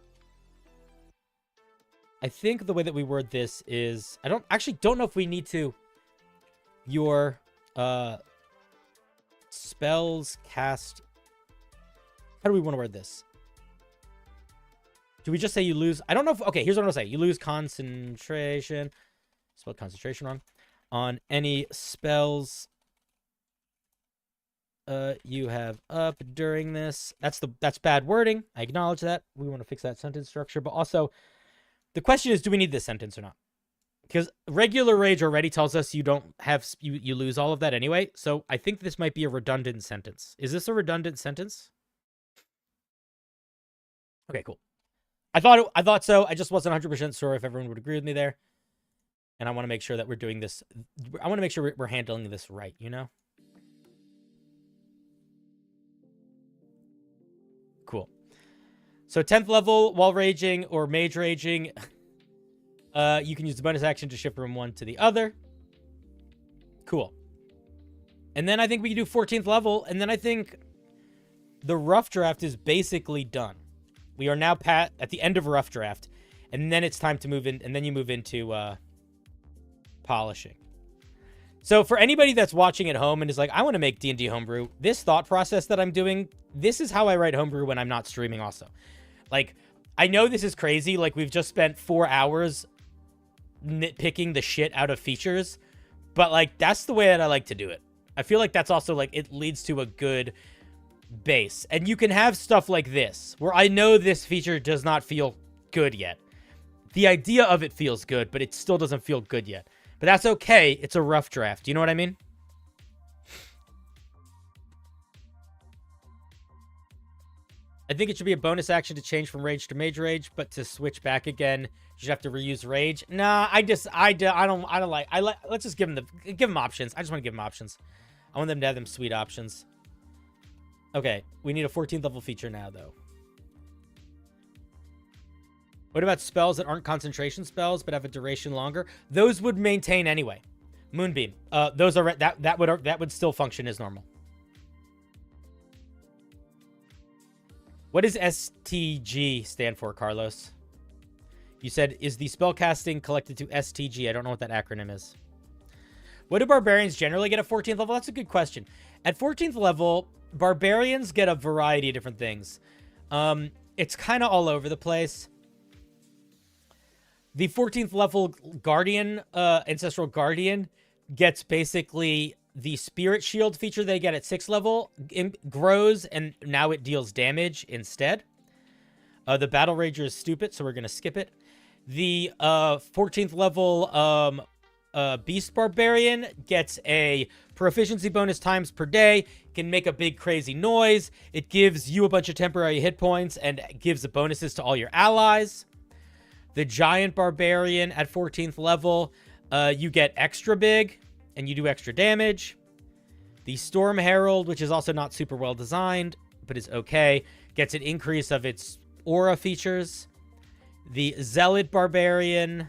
think the way that we word this is, I don't know if we need to, your spells cast, how do we want to word this? Do we just say you lose, I don't know if, okay, here's what I'm gonna say. You lose concentration, spelled concentration wrong, on any spells you have up during this. That's bad wording. I acknowledge that. We want to fix that sentence structure, but also the question is, do we need this sentence or not? Because regular rage already tells us you don't have you lose all of that anyway. So I think this might be a redundant sentence. Is this a redundant sentence? Okay, cool. I thought so. I just wasn't 100% sure if everyone would agree with me there. And I want to make sure that we're doing this. I want to make sure we're handling this right, you know? Cool. So 10th level, while raging or mage raging, you can use the bonus action to shift from one to the other. Cool. And then I think we can do 14th level, and then I think the rough draft is basically done. We are now at the end of a rough draft, and then it's time to move in, and then you move into polishing. So for anybody that's watching at home and is like, I want to make D&D homebrew, this thought process that I'm doing, this is how I write homebrew when I'm not streaming also. Like, I know this is crazy. Like, we've just spent 4 hours nitpicking the shit out of features, but like, that's the way that I like to do it. I feel like that's also like, it leads to a good base. And you can have stuff like this, where I know this feature does not feel good yet. The idea of it feels good, but it still doesn't feel good yet. But that's okay. It's a rough draft. You know what I mean? I think it should be a bonus action to change from rage to mage rage, but to switch back again, you should have to reuse rage. Nah, I don't like. Let's just give them options. I just want to give them options. I want them to have them sweet options. Okay, we need a 14th level feature now, though. What about spells that aren't concentration spells but have a duration longer? Those would maintain anyway. Moonbeam. Those are that would still function as normal. What does STG stand for, Carlos? You said, is the spellcasting collected to STG? I don't know what that acronym is. What do barbarians generally get at 14th level? That's a good question. At 14th level, barbarians get a variety of different things. It's kind of all over the place. The 14th level Guardian, Ancestral Guardian, gets basically the Spirit Shield feature they get at 6th level. Grows, and now it deals damage instead. The Battle Rager is stupid, so we're going to skip it. The 14th level Beast Barbarian gets a proficiency bonus times per day. Can make a big crazy noise. It gives you a bunch of temporary hit points and gives the bonuses to all your allies. The Giant Barbarian at 14th level, you get extra big, and you do extra damage. The Storm Herald, which is also not super well designed, but is okay, gets an increase of its aura features. The Zealot Barbarian,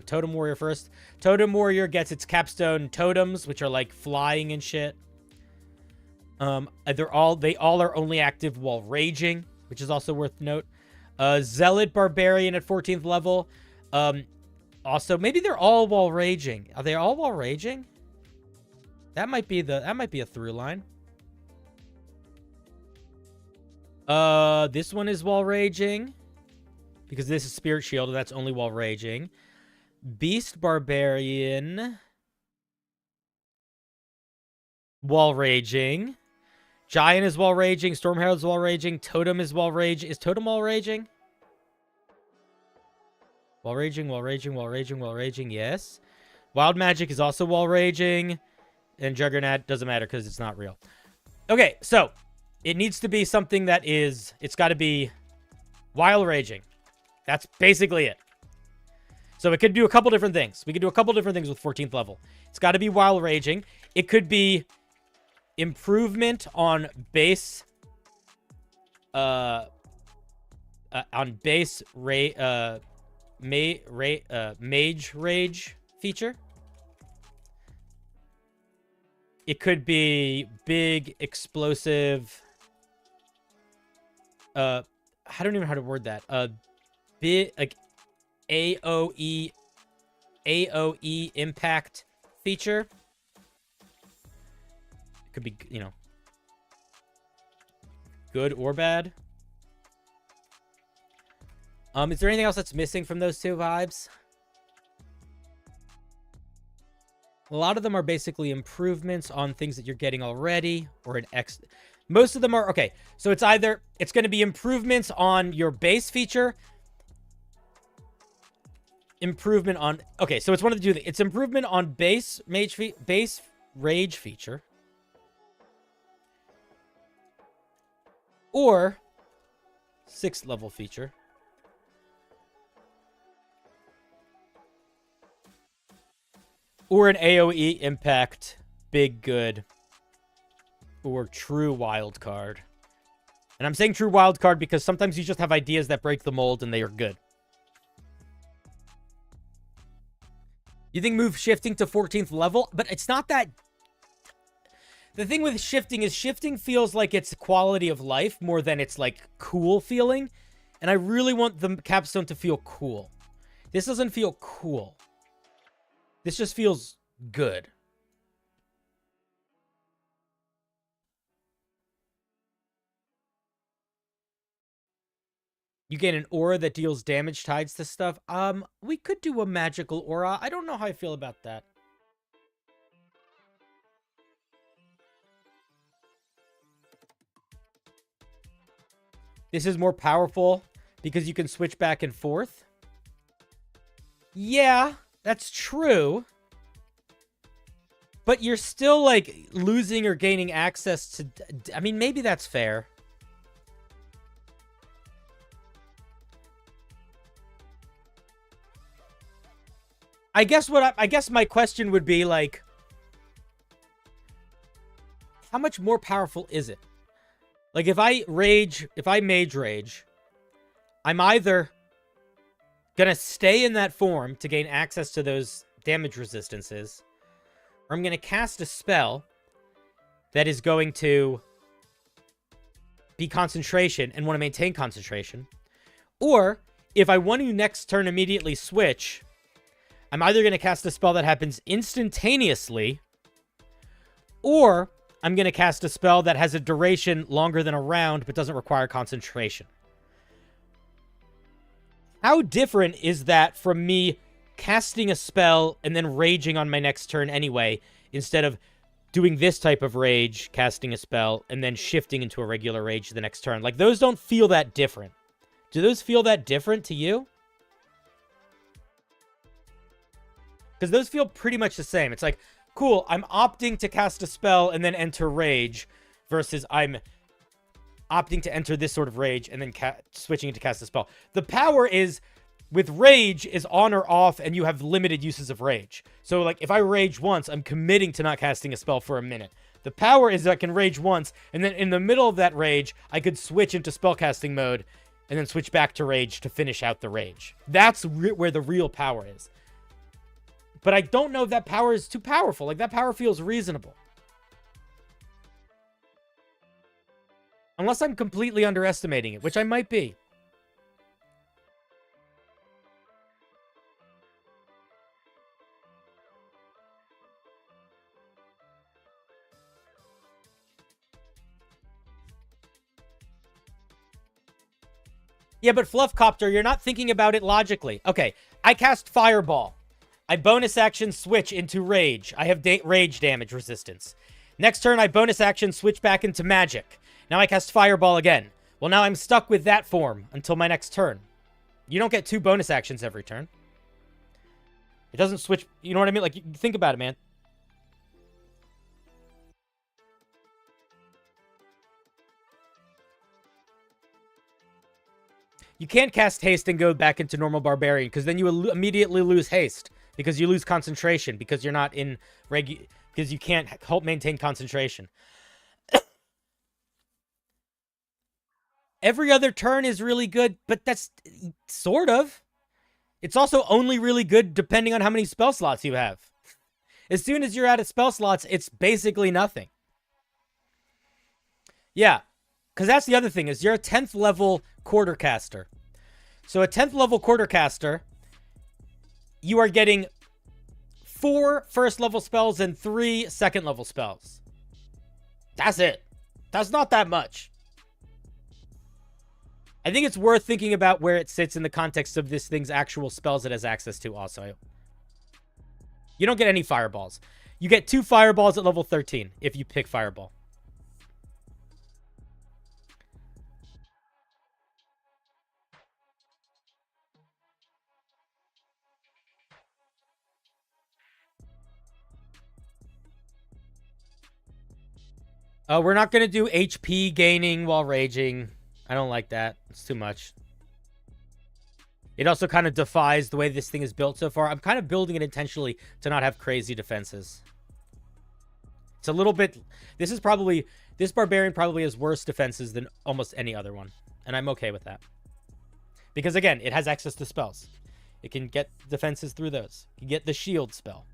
Totem Warrior first. Totem Warrior gets its capstone totems, which are like flying and shit. They all are only active while raging, which is also worth note. Zealot Barbarian at 14th level. Also, maybe they're all while raging. Are they all while raging? That might be a through line. This one is while raging, because this is Spirit Shield, and that's only while raging. Beast Barbarian while raging. Giant is while raging. Storm Herald is while raging. Totem is while raging. Is Totem while raging? While raging, while raging, while raging, while raging, yes. Wild Magic is also while raging. And Juggernaut doesn't matter because it's not real. Okay, so it needs to be something that is... It's got to be while raging. That's basically it. So it could do a couple different things. We could do a couple different things with 14th level. It's got to be while raging. It could be improvement on base... mage rage feature. It could be big explosive. I don't even know how to word that. Big like AOE impact feature. It could be, you know, good or bad. Is there anything else that's missing from those two vibes? A lot of them are basically improvements on things that you're getting already, or an X. Most of them are, okay, so it's either, it's going to be improvements on your base feature, improvement on, okay, so it's one of the two. It's improvement on base base rage feature, or 6th level feature. Or an AoE impact, big good, or true wild card. And I'm saying true wild card because sometimes you just have ideas that break the mold and they are good. You think move shifting to 14th level? But it's not that... The thing with shifting is shifting feels like it's quality of life more than it's like cool feeling. And I really want the capstone to feel cool. This doesn't feel cool. This just feels good. You gain an aura that deals damage tied to stuff. We could do a magical aura. I don't know how I feel about that. This is more powerful because you can switch back and forth. Yeah, that's true. But you're still, like, losing or gaining access to... I mean, maybe that's fair. I guess I guess my question would be, like... How much more powerful is it? Like, if I mage rage, I'm either gonna stay in that form to gain access to those damage resistances, or I'm gonna cast a spell that is going to be concentration and want to maintain concentration. Or, if I want to next turn immediately switch, I'm either gonna cast a spell that happens instantaneously, or I'm going to cast a spell that has a duration longer than a round, but doesn't require concentration. How different is that from me casting a spell and then raging on my next turn anyway, instead of doing this type of rage, casting a spell, and then shifting into a regular rage the next turn? Like, those don't feel that different. Do those feel that different to you? Because those feel pretty much the same. It's like, cool, I'm opting to cast a spell and then enter rage, versus I'm opting to enter this sort of rage and then switching to cast a spell. The power is, with rage, is on or off, and you have limited uses of rage. So, like, if I rage once, I'm committing to not casting a spell for a minute. The power is that I can rage once, and then in the middle of that rage, I could switch into spellcasting mode, and then switch back to rage to finish out the rage. That's where the real power is. But I don't know if that power is too powerful. Like, that power feels reasonable. Unless I'm completely underestimating it, which I might be. Yeah, but Fluffcopter, you're not thinking about it logically. Okay, I cast Fireball. I bonus action switch into Rage. I have Rage damage resistance. Next turn, I bonus action switch back into Magic. Now I cast Fireball again. Well, now I'm stuck with that form until my next turn. You don't get 2 bonus actions every turn. It doesn't switch... You know what I mean? Like, think about it, man. You can't cast Haste and go back into normal Barbarian, because then you immediately lose Haste. Because you lose concentration, because you're not in because you can't help maintain concentration. Every other turn is really good, but that's sort of. It's also only really good depending on how many spell slots you have. As soon as you're out of spell slots, it's basically nothing. Yeah, because that's the other thing, is you're a 10th level quartercaster. So a 10th level quartercaster, you are getting 4 first level spells and 3 second level spells. That's it. That's not that much. I think it's worth thinking about where it sits in the context of this thing's actual spells it has access to also. You don't get any fireballs. You get 2 fireballs at level 13 if you pick fireball. We're not going to do HP gaining while raging. I don't like that. It's too much. It also kind of defies the way this thing is built so far. I'm kind of building it intentionally to not have crazy defenses. It's a little bit... This Barbarian probably has worse defenses than almost any other one. And I'm okay with that. Because again, it has access to spells. It can get defenses through those. You get the shield spell.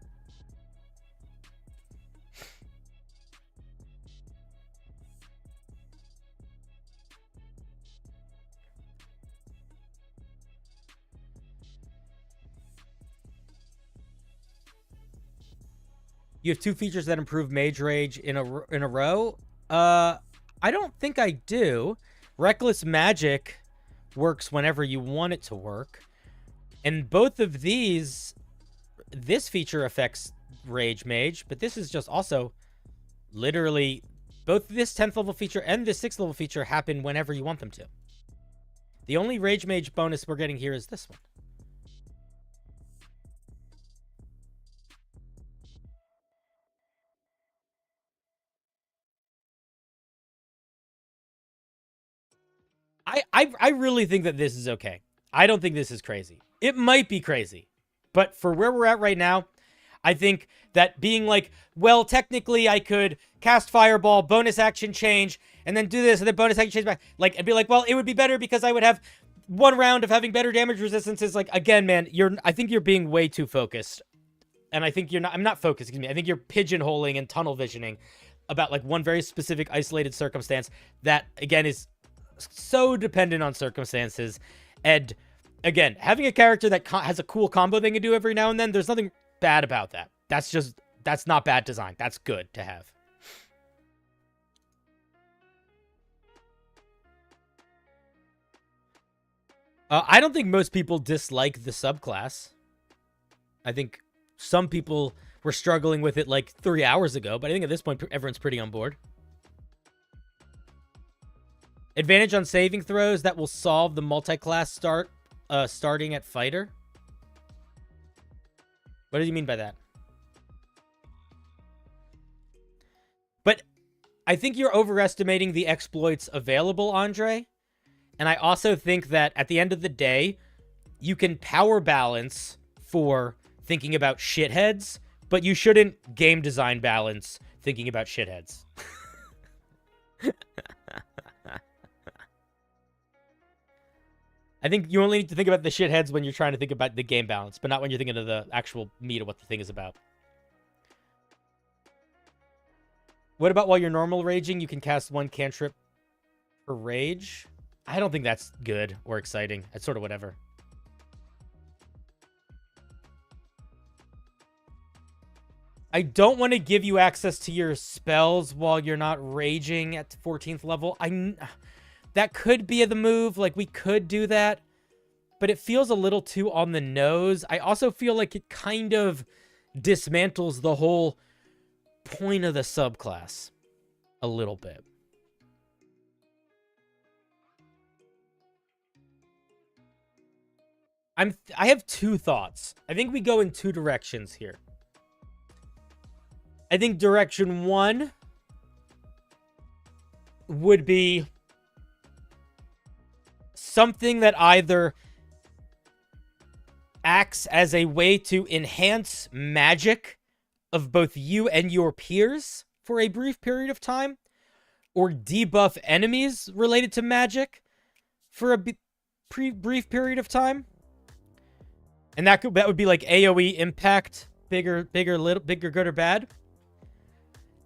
You have 2 features that improve Mage Rage in a row. I don't think I do. Reckless Magic works whenever you want it to work. And both of these, this feature affects Rage Mage, but this is just also literally both this 10th level feature and this 6th level feature happen whenever you want them to. The only Rage Mage bonus we're getting here is this one. I really think that this is okay. I don't think this is crazy. It might be crazy. But for where we're at right now, I think that being like, well, technically I could cast Fireball, bonus action change, and then do this, and then bonus action change back. Like, and be like, well, it would be better because I would have 1 round of having better damage resistance. Is like, again, man, I think you're being way too focused. And I think I'm not focused, excuse me. I think you're pigeonholing and tunnel visioning about like one very specific isolated circumstance that, again, is so dependent on circumstances. And again, having a character that has a cool combo they can do every now and then, there's nothing bad about that. That's not bad design. That's good to have. I don't think most people dislike the subclass. I think some people were struggling with it like 3 hours ago, but I think at this point, everyone's pretty on board. Advantage on saving throws that will solve the multi-class starting at fighter. What do you mean by that? But I think you're overestimating the exploits available, Andre. And I also think that at the end of the day, you can power balance for thinking about shitheads, but you shouldn't game design balance thinking about shitheads. I think you only need to think about the shitheads when you're trying to think about the game balance, but not when you're thinking of the actual meat of what the thing is about. What about while you're normal raging, you can cast 1 cantrip for rage? I don't think that's good or exciting. It's sort of whatever. I don't want to give you access to your spells while you're not raging at 14th level. That could be the move. Like, we could do that. But it feels a little too on the nose. I also feel like it kind of dismantles the whole point of the subclass a little bit. I have 2 thoughts. I think we go in 2 directions here. I think direction 1 would be something that either acts as a way to enhance magic of both you and your peers for a brief period of time, or debuff enemies related to magic for a brief period of time. And that would be like AoE impact, bigger, good or bad.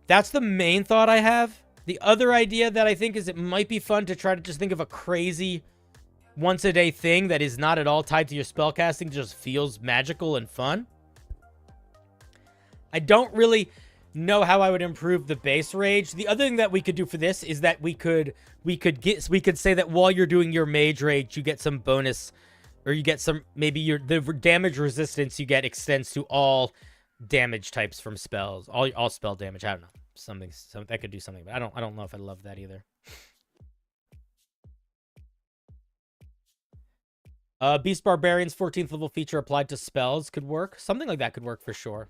That's the main thought I have. The other idea that I think is it might be fun to try to just think of a crazy once-a-day thing that is not at all tied to your spellcasting, just feels magical and fun. I don't really know how I would improve the base rage. The other thing that we could do for this is that we could say that while you're doing your mage rage, you get some bonus, or you get some, maybe the damage resistance you get extends to all damage types from spells. All spell damage. I don't know. Something that could do something, but I don't know if I love that either. Beast Barbarian's 14th level feature applied to spells could work. Something like that could work for sure.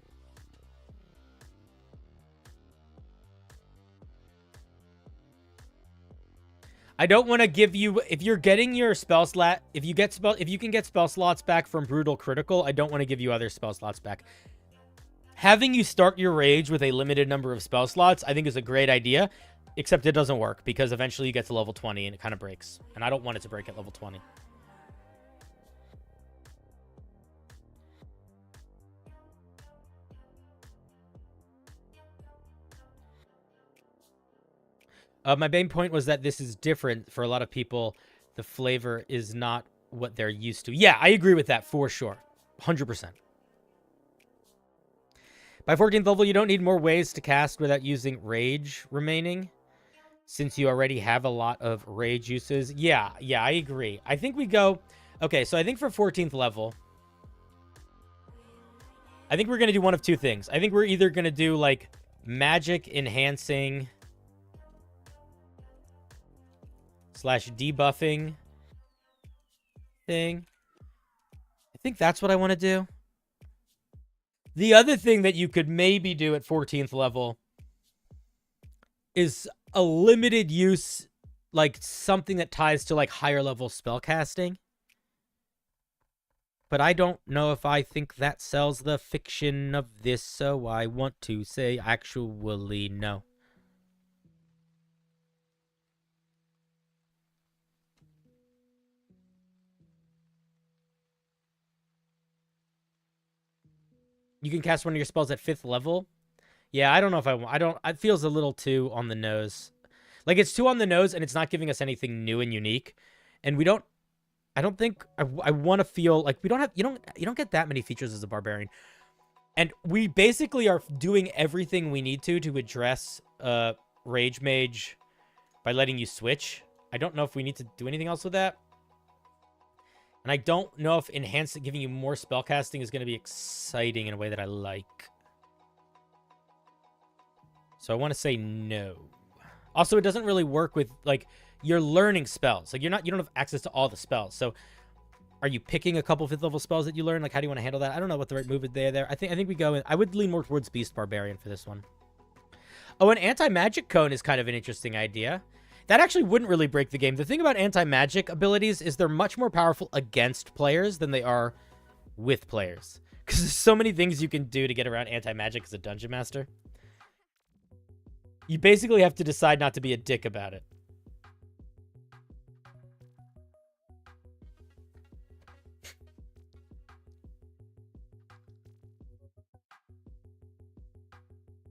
I don't want to give you, if you're getting your spell slot, if you can get spell slots back from Brutal Critical, I don't want to give you other spell slots back. Having you start your rage with a limited number of spell slots, I think is a great idea, except it doesn't work because eventually you get to level 20 and it kind of breaks. And I don't want it to break at level 20. My main point was that this is different for a lot of people. The flavor is not what they're used to. Yeah, I agree with that for sure. 100%. By 14th level, you don't need more ways to cast without using rage remaining, since you already have a lot of rage uses. Yeah, I agree. I think we go... Okay, so I think for 14th level, I think we're going to do one of two things. I think we're either going to do, like, magic enhancing... / debuffing thing. I think that's what I want to do. The other thing that you could maybe do at 14th level is a limited use, like something that ties to like higher level spellcasting. But I don't know if I think that sells the fiction of this, so I want to say actually no. You can cast one of your spells at 5th level. Yeah, I don't know if I don't. It feels a little too on the nose. Like, it's too on the nose, and it's not giving us anything new and unique. And we don't... I don't think... I want to feel like we don't have... You don't get that many features as a barbarian. And we basically are doing everything we need to address Rage Mage by letting you switch. I don't know if we need to do anything else with that. And I don't know if giving you more spellcasting is going to be exciting in a way that I like. So I want to say no. Also, it doesn't really work with, like, you're learning spells. Like, you don't have access to all the spells. So are you picking a couple 5th level spells that you learn? Like, how do you want to handle that? I don't know what the right move is there. I think we go in. I would lean more towards Beast Barbarian for this one. Oh, an anti-magic cone is kind of an interesting idea. That actually wouldn't really break the game. The thing about anti-magic abilities is they're much more powerful against players than they are with players. Because there's so many things you can do to get around anti-magic as a dungeon master. You basically have to decide not to be a dick about it.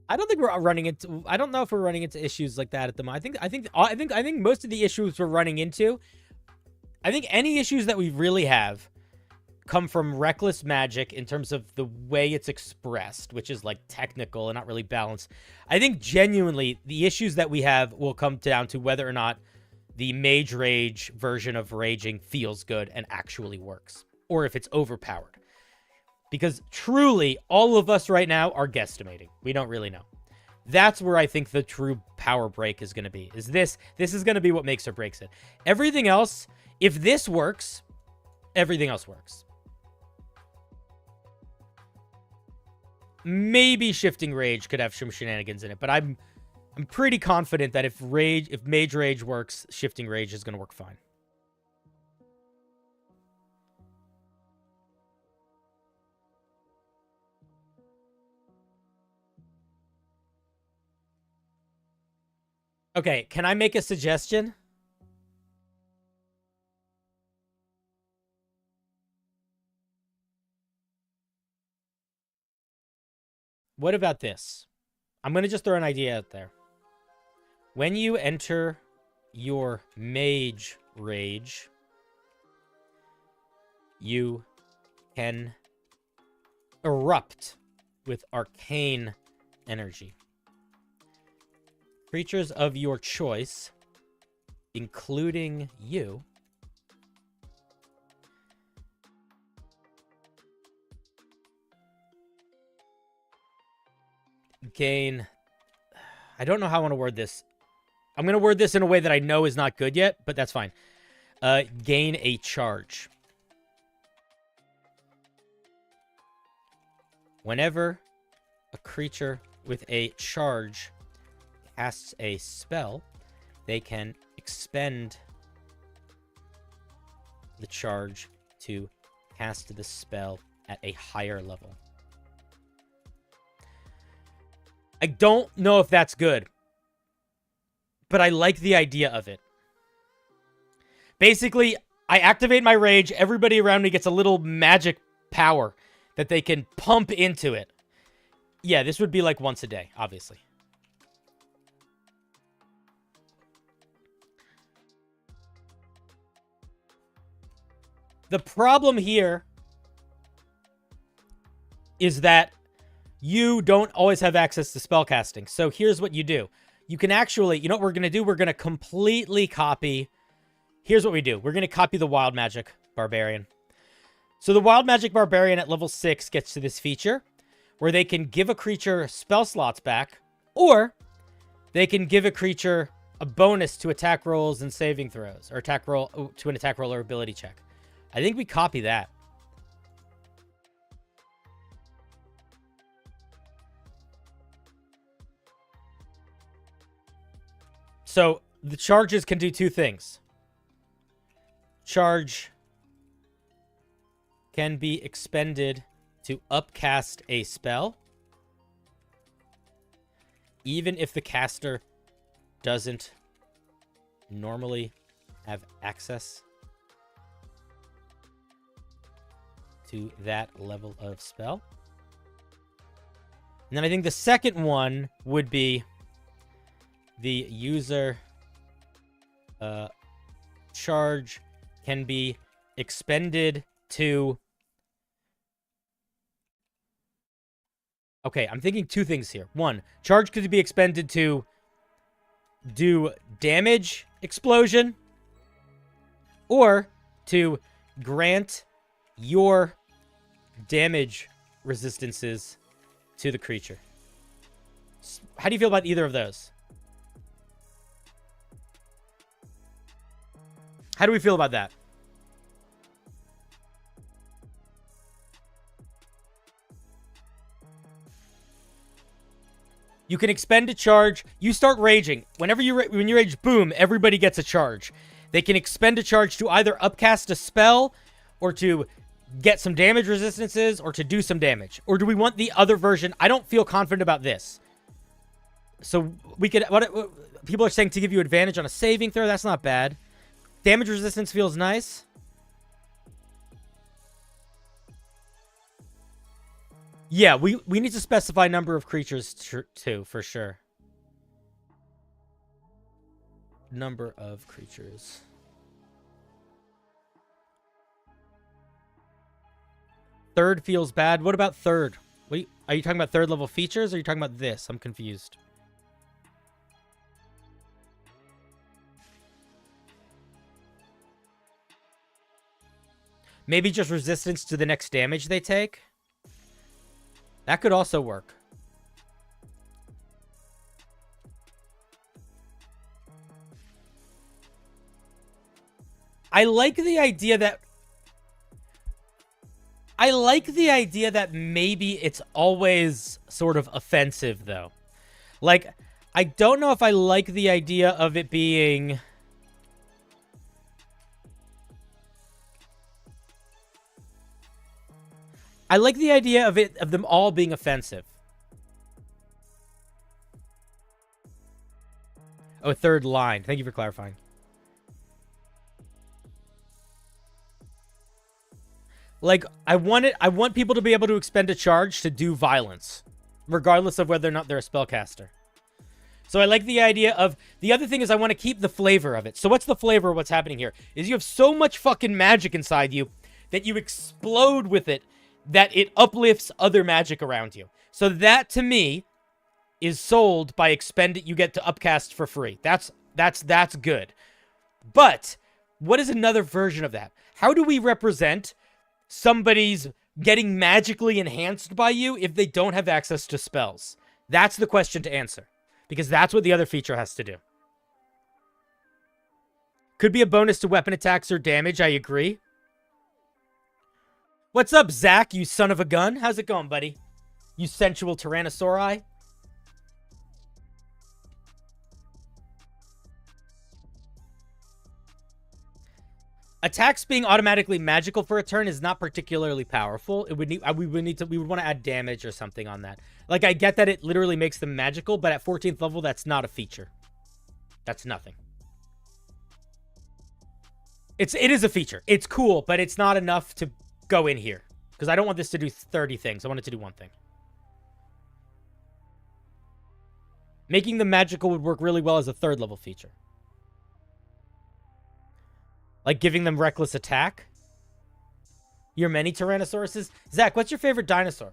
I don't think we're running into... I don't know if we're running into issues like that at the moment. I think most of the issues we're running into... I think any issues that we really have come from reckless magic in terms of the way it's expressed, which is, like, technical and not really balanced. I think genuinely the issues that we have will come down to whether or not the Mage Rage version of Raging feels good and actually works. Or if it's overpowered. Because truly, all of us right now are guesstimating. We don't really know. That's where I think the true power break is going to be. This is going to be what makes or breaks it. Everything else, if this works, everything else works. Maybe Shifting Rage could have some shenanigans in it, but I'm pretty confident that if Mage Rage works, Shifting Rage is going to work fine. Okay, can I make a suggestion? What about this? I'm going to just throw an idea out there. When you enter your Mage Rage, you can erupt with arcane energy. Creatures of your choice, including you, gain... I don't know how I want to word this. I'm going to word this in a way that I know is not good yet, but that's fine. Gain a charge. Whenever a creature with a charge casts a spell, they can expend the charge to cast the spell at a higher level. I don't know if that's good, but I like the idea of it. Basically, I activate my rage, everybody around me gets a little magic power that they can pump into it. Yeah, this would be like once a day, obviously. The problem here is that you don't always have access to spellcasting. So here's what you do. You can actually, you know what we're going to do? We're going to completely copy. Here's what we do. We're going to copy the Wild Magic Barbarian. So the Wild Magic Barbarian at level 6 gets to this feature where they can give a creature spell slots back, or they can give a creature a bonus to attack rolls and saving throws, or attack roll to an attack roll or ability check. I think we copy that. So the charges can do two things. Charge can be expended to upcast a spell, even if the caster doesn't normally have access to that level of spell. And then I think the second one would be the user charge can be expended to... Okay, I'm thinking two things here. One, charge could be expended to do damage explosion, or to grant your damage resistances to the creature. How do you feel about either of those? How do we feel about that? You can expend a charge. You start raging. Whenever when you rage, boom, everybody gets a charge. They can expend a charge to either upcast a spell, or to get some damage resistances, or to do some damage. Or do we want the other version? I don't feel confident about this. So we could... What people are saying to give you advantage on a saving throw. That's not bad. Damage resistance feels nice. Yeah, we need to specify number of creatures too, for sure. Number of creatures. Third feels bad. What about third? Wait, are you talking about third level features, or are you talking about this? I'm confused. Maybe just resistance to the next damage they take? That could also work. I like the idea that maybe it's always sort of offensive, though. Like, I don't know if I like the idea of it being... I like the idea of them all being offensive. Oh, third line. Thank you for clarifying. Like, I want people to be able to expend a charge to do violence, regardless of whether or not they're a spellcaster. So I like the idea of... The other thing is I want to keep the flavor of it. So what's the flavor of what's happening here? Is you have so much fucking magic inside you that you explode with it, that it uplifts other magic around you. So that, to me, is sold by expend. You get to upcast for free. That's good. But what is another version of that? How do we represent somebody's getting magically enhanced by you if they don't have access to spells? That's the question to answer, because that's what the other feature has to do. Could be a bonus to weapon attacks or damage, I agree. What's up, Zach, you son of a gun? How's it going, buddy? You sensual Tyrannosauri? Attacks being automatically magical for a turn is not particularly powerful. It would need we would want to add damage or something on that. Like, I get that it literally makes them magical, but at 14th level, that's not a feature. That's nothing. It is a feature. It's cool, but it's not enough to go in here, because I don't want this to do 30 things. I want it to do one thing. Making them magical would work really well as a 3rd level feature. Like giving them reckless attack. Your many Tyrannosauruses. Zach, what's your favorite dinosaur?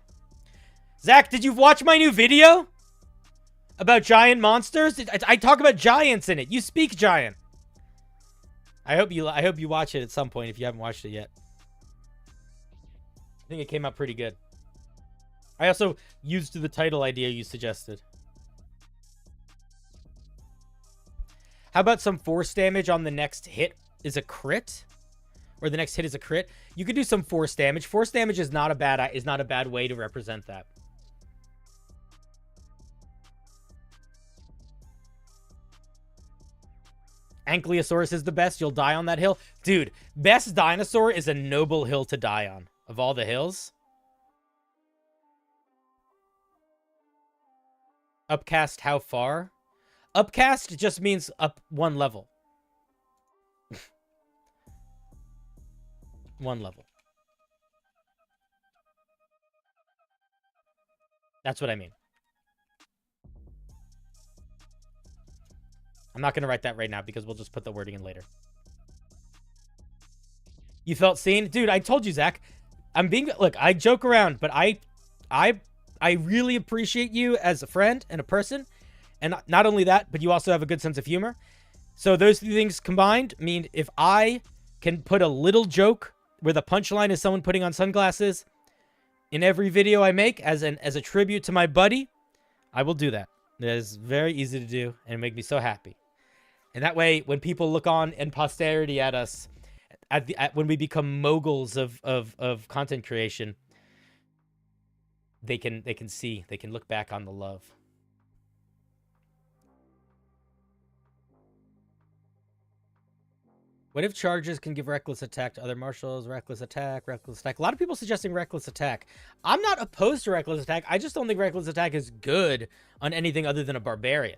Zach, did you watch my new video? About giant monsters? I talk about giants in it. You speak giant. I hope you watch it at some point if you haven't watched it yet. I think it came out pretty good. I also used the title idea you suggested. How about some force damage on the next hit is a crit? Or the next hit is a crit? You could do some force damage. Force damage is not a bad way to represent that. Ankylosaurus is the best. You'll die on that hill. Dude, best dinosaur is a noble hill to die on. Of all the hills. Upcast how far? Upcast just means up 1 level. 1 level. That's what I mean. I'm not going to write that right now because we'll just put the wording in later. You felt seen? Dude, I told you, Zach. Look, I joke around, but I really appreciate you as a friend and a person. And not only that, but you also have a good sense of humor. So those 2 things combined mean if I can put a little joke where the punchline is someone putting on sunglasses in every video I make as a tribute to my buddy, I will do that. That is very easy to do and make me so happy. And that way, when people look on in posterity at us, when we become moguls of content creation, they can look back on the love. What if charges can give reckless attack to other marshals? Reckless attack, reckless attack. A lot of people suggesting reckless attack. I'm not opposed to reckless attack. I just don't think reckless attack is good on anything other than a barbarian.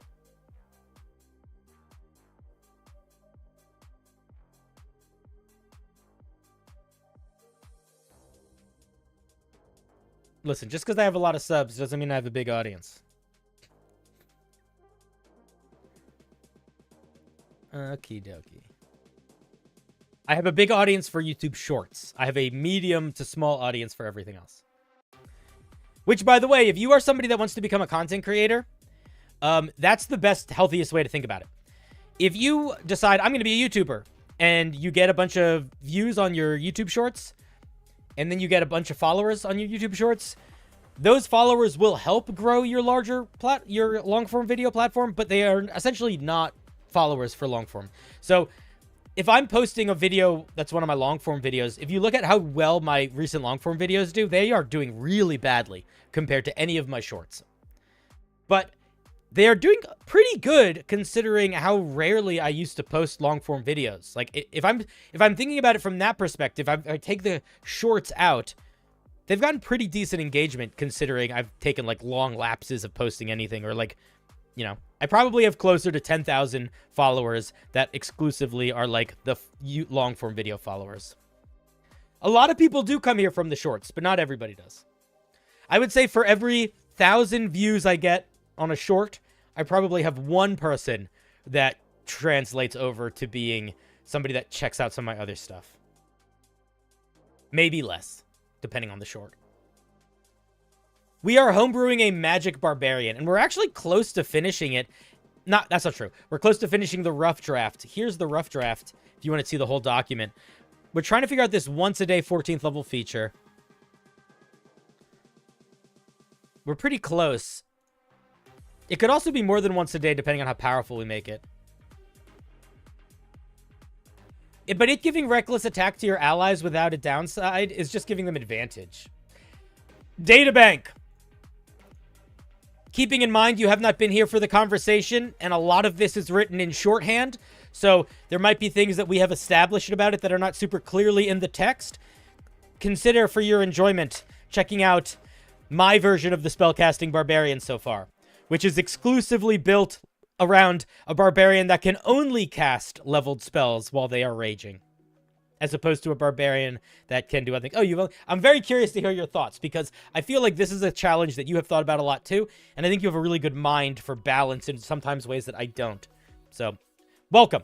Listen, just because I have a lot of subs doesn't mean I have a big audience. Okie dokie. I have a big audience for YouTube Shorts. I have a medium to small audience for everything else. Which, by the way, if you are somebody that wants to become a content creator, that's the best, healthiest way to think about it. If you decide, I'm going to be a YouTuber, and you get a bunch of views on your YouTube Shorts, and then you get a bunch of followers on your YouTube Shorts, those followers will help grow your your long-form video platform, but they are essentially not followers for long-form. So if I'm posting a video that's one of my long-form videos, if you look at how well my recent long-form videos do, they are doing really badly compared to any of my shorts. But they are doing pretty good considering how rarely I used to post long-form videos. Like, if I'm thinking about it from that perspective, I take the shorts out, they've gotten pretty decent engagement considering I've taken, like, long lapses of posting anything, or, like, you know, I probably have closer to 10,000 followers that exclusively are like the long form video followers. A lot of people do come here from the shorts, but not everybody does. I would say for every 1,000 views I get on a short, I probably have 1 person that translates over to being somebody that checks out some of my other stuff. Maybe less, depending on the short. We are homebrewing a magic barbarian, and we're actually close to finishing it. That's not true. We're close to finishing the rough draft. Here's the rough draft, if you want to see the whole document. We're trying to figure out this once-a-day 14th level feature. We're pretty close. It could also be more than once a day, depending on how powerful we make it. But it giving reckless attack to your allies without a downside is just giving them advantage. Databank. Keeping in mind you have not been here for the conversation, and a lot of this is written in shorthand, so there might be things that we have established about it that are not super clearly in the text. Consider for your enjoyment checking out my version of the Spellcasting Barbarian so far, which is exclusively built around a barbarian that can only cast leveled spells while they are raging, as opposed to a barbarian that can do other things. Oh, I'm very curious to hear your thoughts, because I feel like this is a challenge that you have thought about a lot too, and I think you have a really good mind for balance in sometimes ways that I don't. So, welcome.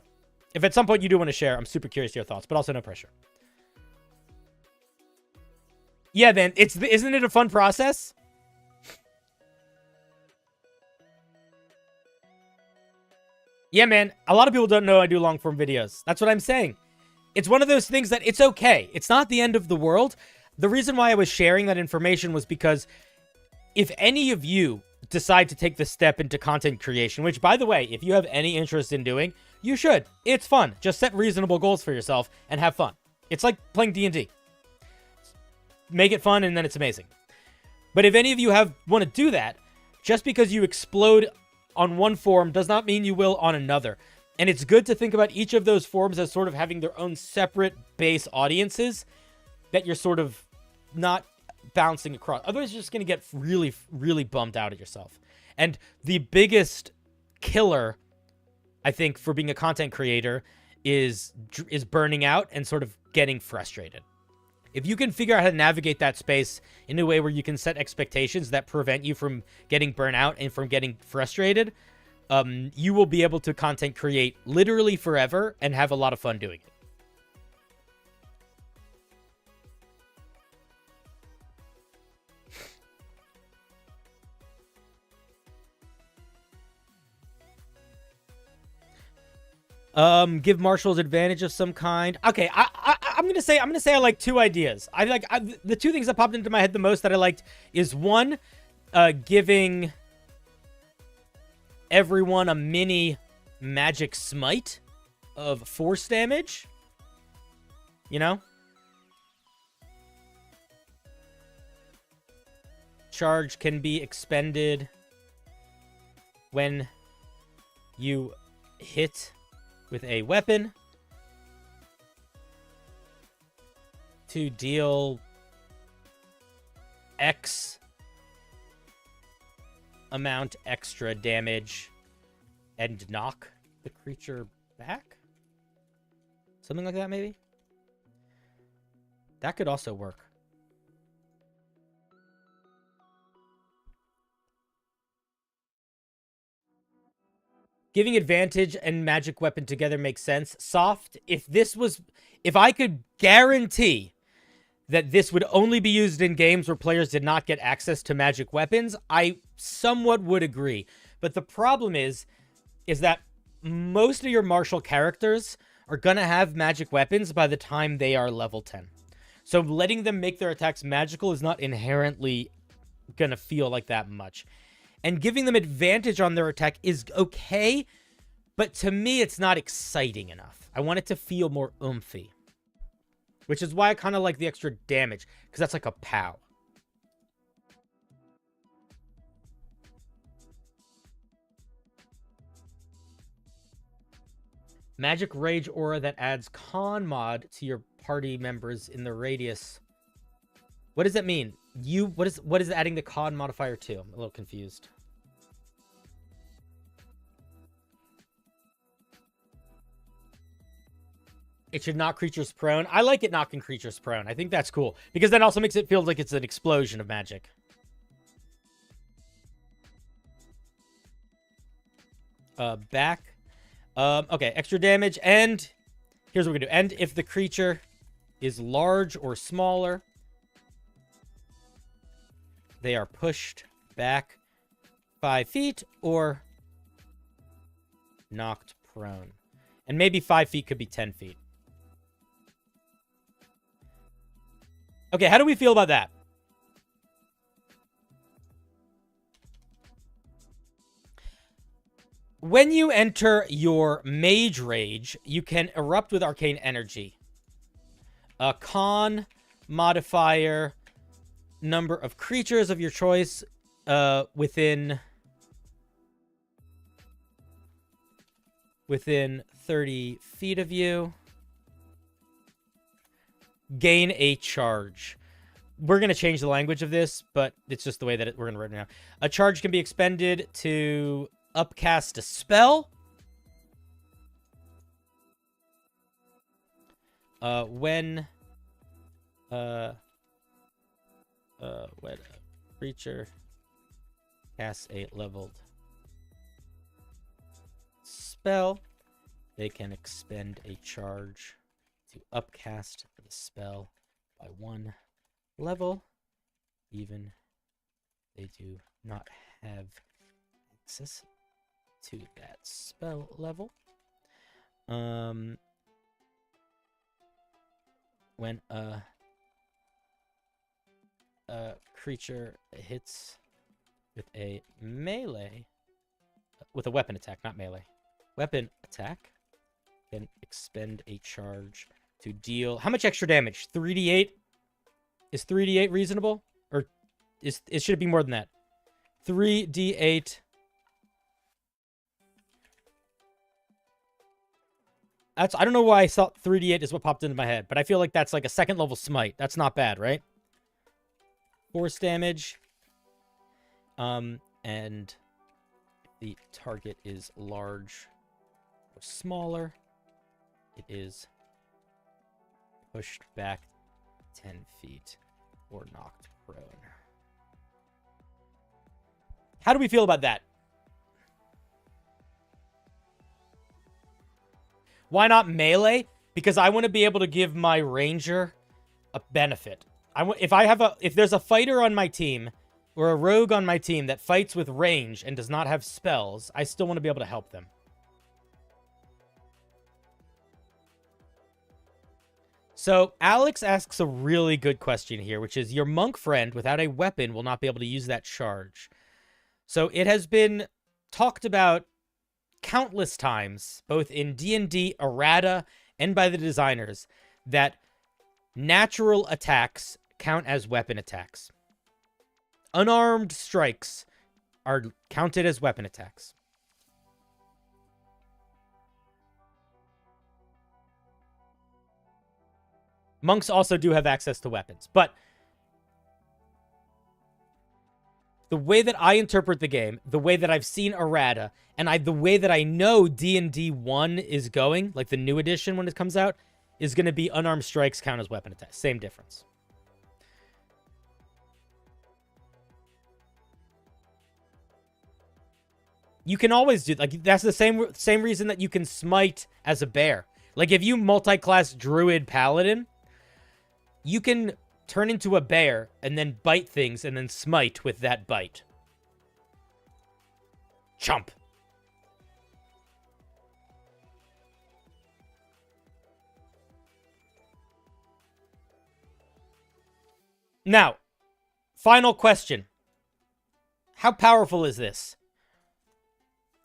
If at some point you do want to share, I'm super curious to your thoughts, but also no pressure. Yeah, man, isn't it a fun process? Yeah, man, a lot of people don't know I do long-form videos. That's what I'm saying. It's one of those things that it's okay. It's not the end of the world. The reason why I was sharing that information was because if any of you decide to take the step into content creation, which, by the way, if you have any interest in doing, you should. It's fun. Just set reasonable goals for yourself and have fun. It's like playing D&D. Make it fun, and then it's amazing. But if any of you want to do that, just because you explode on one form does not mean you will on another. And it's good to think about each of those forms as sort of having their own separate base audiences that you're sort of not bouncing across. Otherwise, you're just going to get really, really bummed out at yourself. And the biggest killer, I think, for being a content creator is burning out and sort of getting frustrated. If you can figure out how to navigate that space in a way where you can set expectations that prevent you from getting burnt out and from getting frustrated, you will be able to content create literally forever and have a lot of fun doing it. Give marshals advantage of some kind. Okay, I'm gonna say I like two ideas. The two things that popped into my head the most that I liked is one, giving everyone a mini magic smite of force damage. You know? Charge can be expended when you hit with a weapon to deal X amount extra damage and knock the creature back? Something like that, maybe? That could also work. Giving advantage and magic weapon together makes sense. Soft, if I could guarantee that this would only be used in games where players did not get access to magic weapons, I somewhat would agree. But the problem is that most of your martial characters are going to have magic weapons by the time they are level 10. So letting them make their attacks magical is not inherently going to feel like that much. And giving them advantage on their attack is okay, but to me, it's not exciting enough. I want it to feel more oomphy. Which is why I kind of like the extra damage, because that's like a pow. Magic Rage Aura that adds Con mod to your party members in the radius. What does that mean? What is adding the Con modifier to? I'm a little confused. It should knock creatures prone. I like it knocking creatures prone. I think that's cool. Because that also makes it feel like it's an explosion of magic. Back. Okay, extra damage. And here's what we're going to do. And if the creature is large or smaller, they are pushed back 5 feet or knocked prone. And maybe 5 feet could be 10 feet. Okay, how do we feel about that? When you enter your mage rage, you can erupt with arcane energy. A con modifier, number of creatures of your choice within 30 feet of you. Gain a charge. We're going to change the language of this, but it's just the way that we're going to write it now. A charge can be expended to upcast a spell. When a creature casts a leveled spell, they can expend a charge to upcast the spell by 1 level, even they do not have access to that spell level. When a creature hits with a melee, with a weapon attack, not melee, weapon attack, can expend a charge to deal how much extra damage? 3d8? Is 3d8 reasonable? Or should it be more than that? 3d8. I don't know why I thought 3d8 is what popped into my head, but I feel like that's like a second level smite. That's not bad, right? Force damage. And the target is large or smaller, it is pushed back 10 feet or knocked prone. How do we feel about that? Why not melee? Because I want to be able to give my ranger a benefit. If there's a fighter on my team or a rogue on my team that fights with range and does not have spells, I still want to be able to help them. So Alex asks a really good question here, which is your monk friend without a weapon will not be able to use that charge. So it has been talked about countless times, both in D&D, errata, and by the designers, that natural attacks count as weapon attacks. Unarmed strikes are counted as weapon attacks. Monks also do have access to weapons, but the way that I interpret the game, the way that I've seen errata, and the way that I know D&D 1 is going, like the new edition when it comes out, is going to be unarmed strikes count as weapon attacks. Same difference. You can always do, like, that's the same reason that you can smite as a bear. Like, if you multi-class druid paladin, you can turn into a bear and then bite things and then smite with that bite. Chomp. Now, final question. How powerful is this?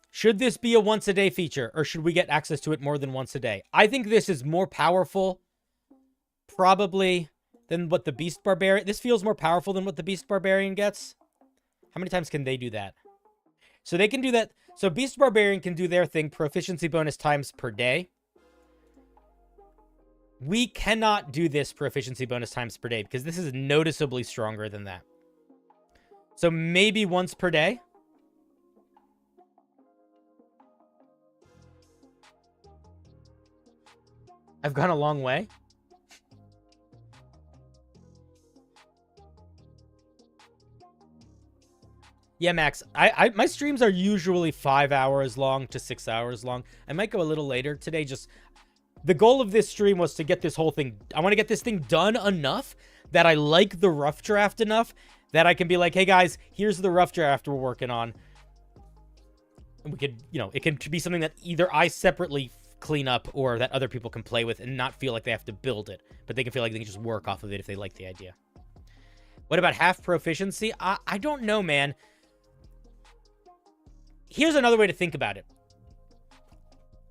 Should this be a once-a-day feature, or should we get access to it more than once a day? I think this is more powerful, probably, than what the Beast Barbarian... This feels more powerful than what the Beast Barbarian gets. How many times can they do that? So they can do that. So Beast Barbarian can do their thing, proficiency bonus times per day. We cannot do this proficiency bonus times per day, because this is noticeably stronger than that. So maybe once per day. I've gone a long way. Yeah, Max, my streams are usually 5 hours long to 6 hours long. I might go a little later today. Just the goal of this stream was to get this whole thing. I want to get this thing done enough that I like the rough draft enough that I can be like, hey guys, here's the rough draft we're working on. And we could, it can be something that either I separately clean up or that other people can play with and not feel like they have to build it, but they can feel like they can just work off of it if they like the idea. What about half proficiency? I don't know, man. Here's another way to think about it.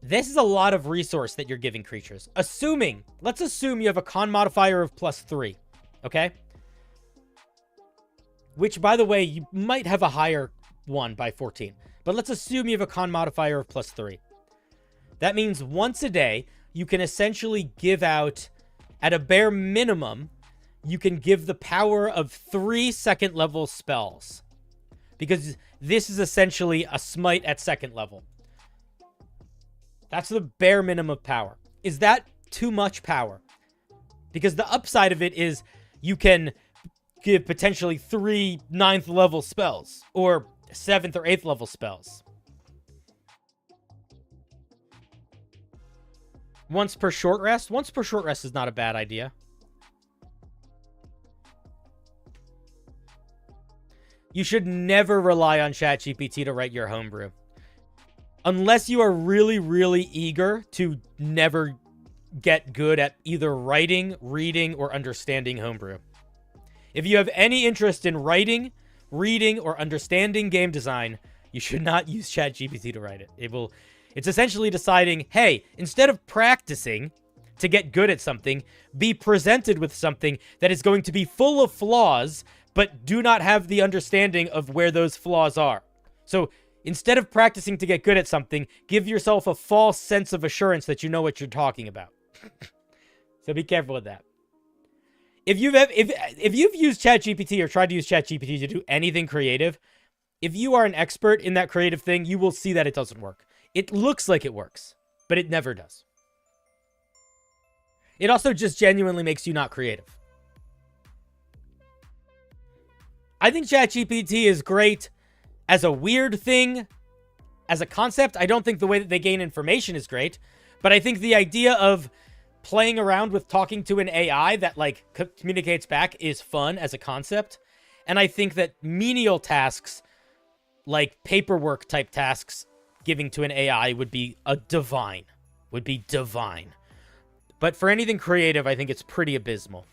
This is a lot of resource that you're giving creatures. Let's assume you have a con modifier of +3, okay? Which, by the way, you might have a higher one by 14. But let's assume you have a con modifier of +3. That means once a day, you can essentially give out, at a bare minimum, you can give the power of 3 second-level spells. Because this is essentially a smite at second level. That's the bare minimum of power. Is that too much power? Because the upside of it is you can give potentially 3 9th level spells. Or 7th or 8th level spells. Once per short rest? Once per short rest is not a bad idea. You should never rely on ChatGPT to write your homebrew. Unless you are really, really eager to never get good at either writing, reading, or understanding homebrew. If you have any interest in writing, reading, or understanding game design, you should not use ChatGPT to write it. It's essentially deciding, hey, instead of practicing to get good at something, be presented with something that is going to be full of flaws, but do not have the understanding of where those flaws are. So instead of practicing to get good at something, give yourself a false sense of assurance that you know what you're talking about. So be careful with that. If you've used ChatGPT or tried to use ChatGPT to do anything creative, if you are an expert in that creative thing, you will see that it doesn't work. It looks like it works, but it never does. It also just genuinely makes you not creative. I think ChatGPT is great as a weird thing, as a concept. I don't think the way that they gain information is great, but I think the idea of playing around with talking to an AI that like communicates back is fun as a concept. And I think that menial tasks, like paperwork type tasks, giving to an AI would be divine. But for anything creative, I think it's pretty abysmal.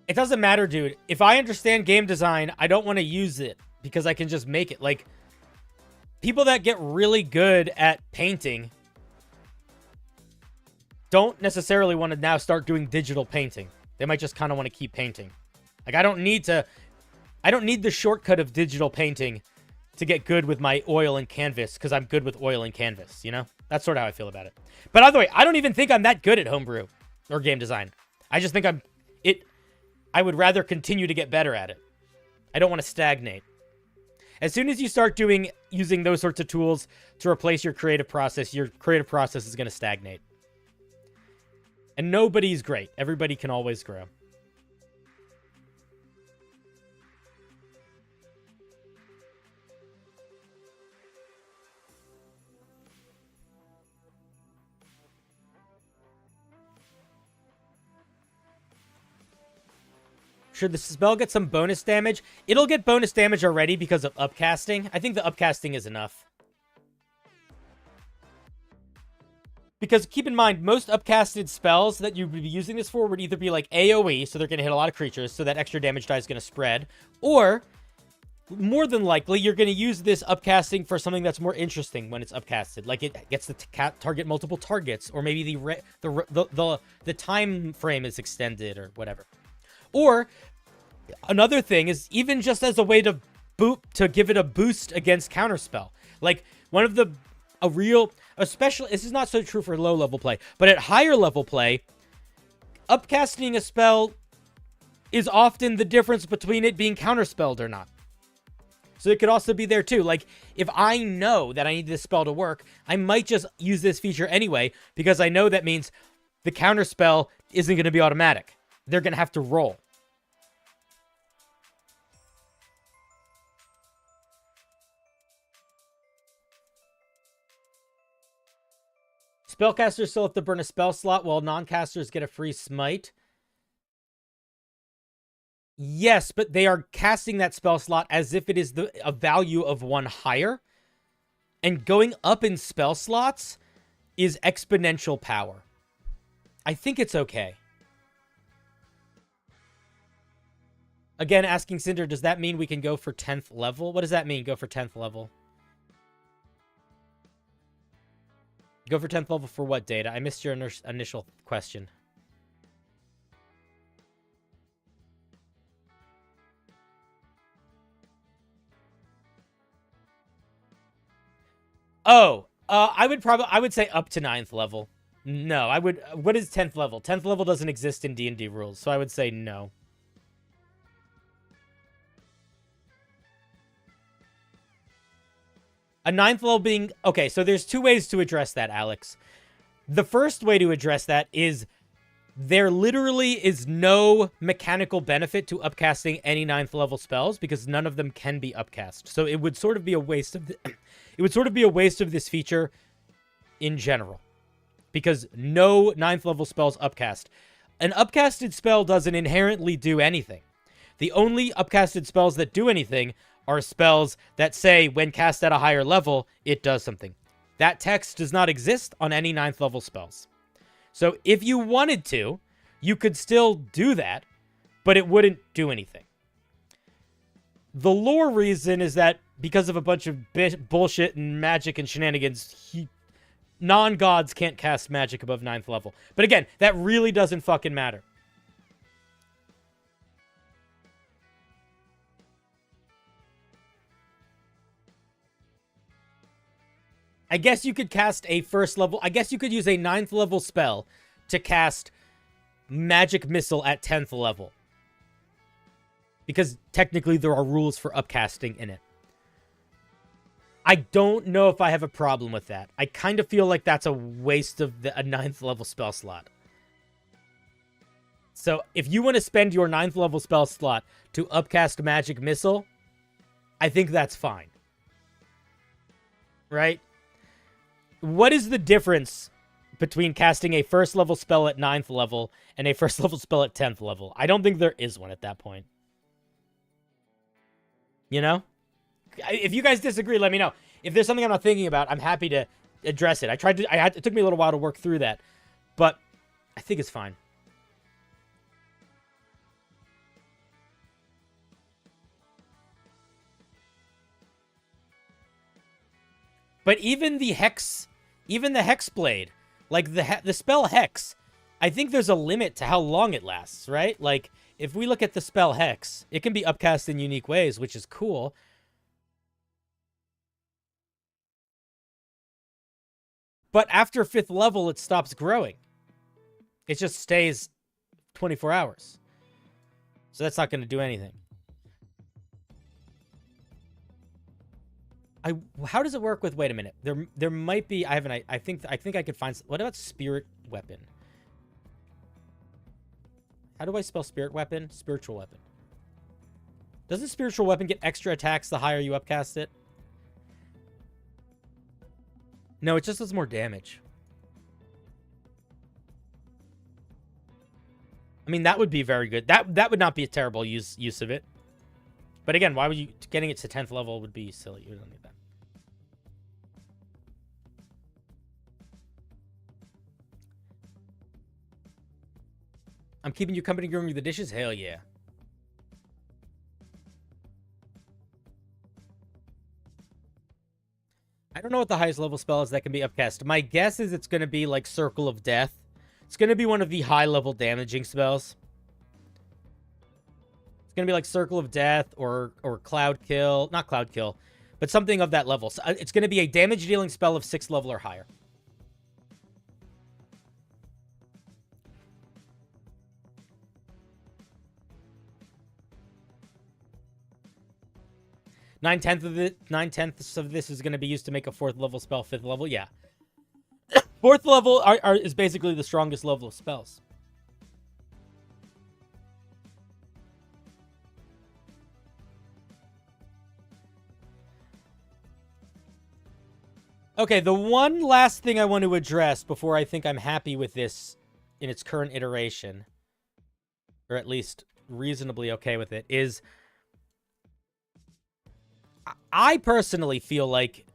It doesn't matter, dude. If I understand game design, I don't want to use it because I can just make it. Like, people that get really good at painting don't necessarily want to now start doing digital painting. They might just kind of want to keep painting. Like, I don't need the shortcut of digital painting to get good with my oil and canvas because I'm good with oil and canvas, you know? That's sort of how I feel about it. But by the way, I don't even think I'm that good at homebrew or game design. I just think I would rather continue to get better at it. I don't want to stagnate. As soon as you start using those sorts of tools to replace your creative process is going to stagnate. And nobody's great. Everybody can always grow. Should the spell get some bonus damage? It'll get bonus damage already because of upcasting. I think the upcasting is enough. Because keep in mind, most upcasted spells that you would be using this for would either be like AoE, so they're going to hit a lot of creatures, so that extra damage die is going to spread. Or, more than likely, you're going to use this upcasting for something that's more interesting when it's upcasted. Like it gets to target multiple targets, or maybe the time frame is extended, or whatever. Or, another thing is even just as a way to give it a boost against counterspell. Like, especially, this is not so true for low-level play, but at higher-level play, upcasting a spell is often the difference between it being counterspelled or not. So it could also be there too. Like, if I know that I need this spell to work, I might just use this feature anyway, because I know that means the counterspell isn't going to be automatic. They're going to have to roll. Spellcasters still have to burn a spell slot while non-casters get a free smite. Yes, but they are casting that spell slot as if it is a value of 1 higher. And going up in spell slots is exponential power. I think it's okay. Again, asking Cinder, does that mean we can go for 10th level? What does that mean, go for 10th level? Go for 10th level for what, Data? I missed your initial question. Oh, I would say up to 9th level. No, what is 10th level? 10th level doesn't exist in D&D rules, so I would say no. A 9th level being... Okay, so there's two ways to address that, Alex. The first way to address that is there literally is no mechanical benefit to upcasting any 9th level spells because none of them can be upcast. So it would sort of be a waste of it would sort of be a waste of this feature in general because no 9th level spells upcast. An upcasted spell doesn't inherently do anything. The only upcasted spells that do anything are spells that say when cast at a higher level, it does something. That text does not exist on any 9th level spells. So if you wanted to, you could still do that, but it wouldn't do anything. The lore reason is that because of a bunch of bullshit and magic and shenanigans, non-gods can't cast magic above 9th level. But again, that really doesn't fucking matter. I guess you could cast a first level... I guess you could use a 9th level spell to cast Magic Missile at 10th level. Because technically there are rules for upcasting in it. I don't know if I have a problem with that. I kind of feel like that's a waste of a 9th level spell slot. So if you want to spend your 9th level spell slot to upcast Magic Missile, I think that's fine. Right? What is the difference between casting a first level spell at 9th level and a first level spell at 10th level? I don't think there is one at that point. You know? If you guys disagree, let me know. If there's something I'm not thinking about, I'm happy to address it. It took me a little while to work through that, but I think it's fine. But even the Hexblade, like the spell Hex, I think there's a limit to how long it lasts, right? Like, if we look at the spell Hex, it can be upcast in unique ways, which is cool. But after 5th level, it stops growing. It just stays 24 hours. So that's not going to do anything. How does it work with... Wait a minute. There might be... I think I could find... What about Spirit Weapon? How do I spell Spirit Weapon? Spiritual Weapon. Doesn't Spiritual Weapon get extra attacks the higher you upcast it? No, it just does more damage. I mean, that would be very good. That would not be a terrible use of it. But again, why would you... Getting it to 10th level would be silly. You don't need that. I'm keeping you company going with the dishes? Hell yeah. I don't know what the highest level spell is that can be upcast. My guess is it's going to be like Circle of Death. It's going to be one of the high level damaging spells. It's going to be like Circle of Death or Cloud Kill. Not Cloud Kill, but something of that level. So it's going to be a damage dealing spell of 6th level or higher. Nine-tenths of this is going to be used to make a 4th level spell, 5th level. Yeah. 4th level is basically the strongest level of spells. Okay, the one last thing I want to address before I think I'm happy with this in its current iteration, or at least reasonably okay with it, is I personally feel like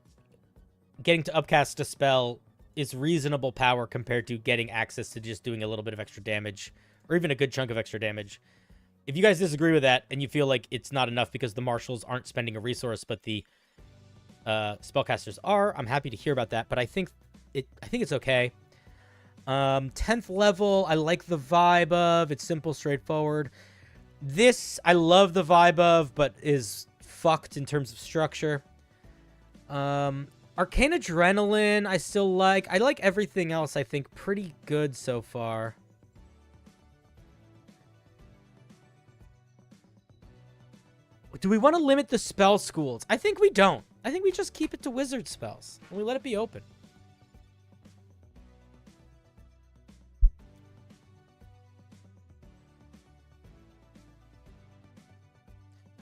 getting to upcast a spell is reasonable power compared to getting access to just doing a little bit of extra damage, or even a good chunk of extra damage. If you guys disagree with that and you feel like it's not enough because the marshals aren't spending a resource, but the spellcasters are, I'm happy to hear about that. But I think it's okay. 10th level, I like the vibe of. It's simple, straightforward. This, I love the vibe of, but is fucked in terms of structure. Arcane Adrenaline, I still like. I like everything else, I think, pretty good so far. Do we want to limit the spell schools? I think we don't. I think we just keep it to wizard spells. And we let it be open.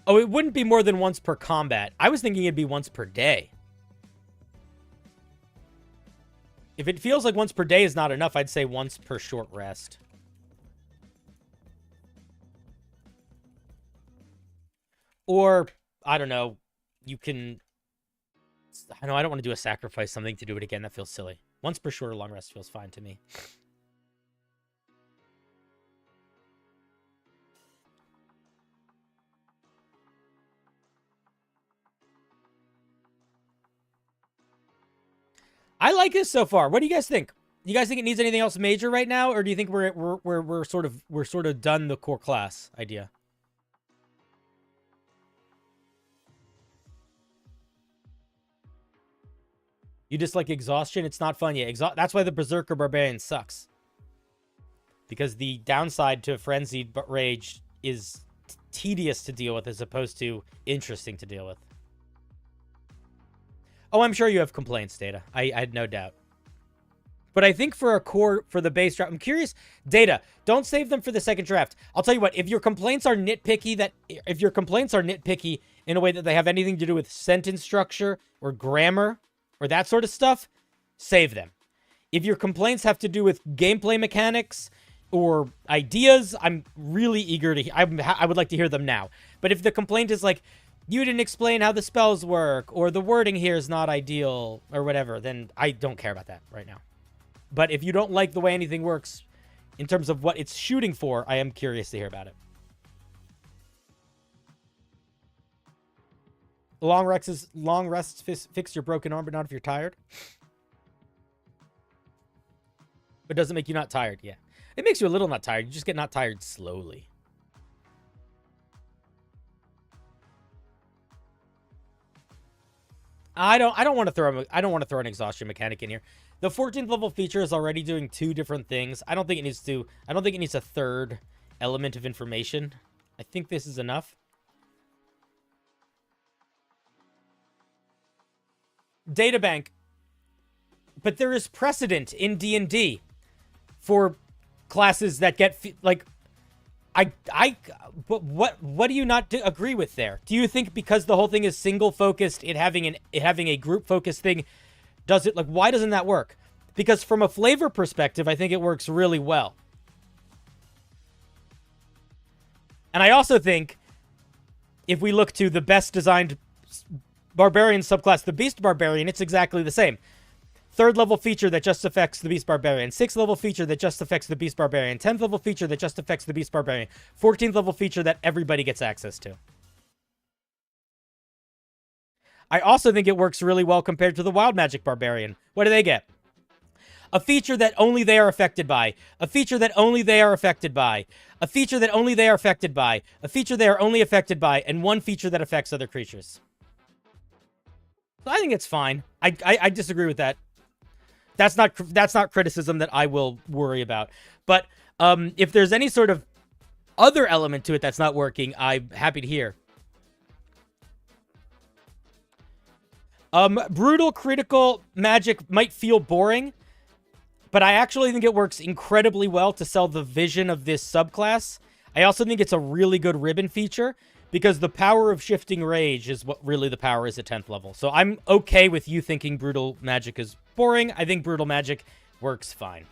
Oh, it wouldn't be more than once per combat. I was thinking it'd be once per day. If it feels like once per day is not enough, I'd say once per short rest. Or, I don't know, you can... I know I don't want to do a sacrifice something to do it again. That feels silly. Once per short or long rest feels fine to me. I like this so far. What do you guys think? You guys think it needs anything else major right now, or do you think we're sort of done the core class idea? You just like exhaustion? It's not fun yet. That's why the Berserker Barbarian sucks. Because the downside to Frenzied Rage is tedious to deal with as opposed to interesting to deal with. Oh, I'm sure you have complaints, Data. I had no doubt. But I think for the base draft, I'm curious. Data, don't save them for the second draft. I'll tell you what, if your complaints are nitpicky in a way that they have anything to do with sentence structure or grammar or that sort of stuff, save them. If your complaints have to do with gameplay mechanics or ideas, I'm really eager to I would like to hear them now. But if the complaint is like, you didn't explain how the spells work, or the wording here is not ideal, or whatever, then I don't care about that right now. But if you don't like the way anything works in terms of what it's shooting for, I am curious to hear about it. Long rests fix your broken arm, but not if you're tired. But doesn't make you not tired, yeah. It makes you a little not tired. You just get not tired slowly. I don't want to throw an exhaustion mechanic in here. The 14th level feature is already doing 2 different things. I don't think it needs a third element of information. I think this is enough. Databank. But there is precedent in D&D for classes that get like but what do you not agree with there? Do you think because the whole thing is single focused, it having a group focused thing, does it like why doesn't that work? Because from a flavor perspective, I think it works really well. And I also think if we look to the best designed barbarian subclass, the Beast Barbarian, it's exactly the same. 3rd level feature that just affects the Beast Barbarian. 6th level feature that just affects the Beast Barbarian. 10th level feature that just affects the Beast Barbarian. 14th level feature that everybody gets access to. I also think it works really well compared to the Wild Magic Barbarian. What do they get? A feature that only they are affected by. A feature that only they are affected by. A feature that only they are affected by. A feature they are only affected by. And one feature that affects other creatures. So I think it's fine. I disagree with that. That's not criticism that I will worry about. But if there's any sort of other element to it that's not working, I'm happy to hear. Brutal critical magic might feel boring, but I actually think it works incredibly well to sell the vision of this subclass. I also think it's a really good ribbon feature because the power of shifting rage is what really the power is at 10th level. So I'm okay with you thinking brutal magic is boring. I think brutal magic works fine.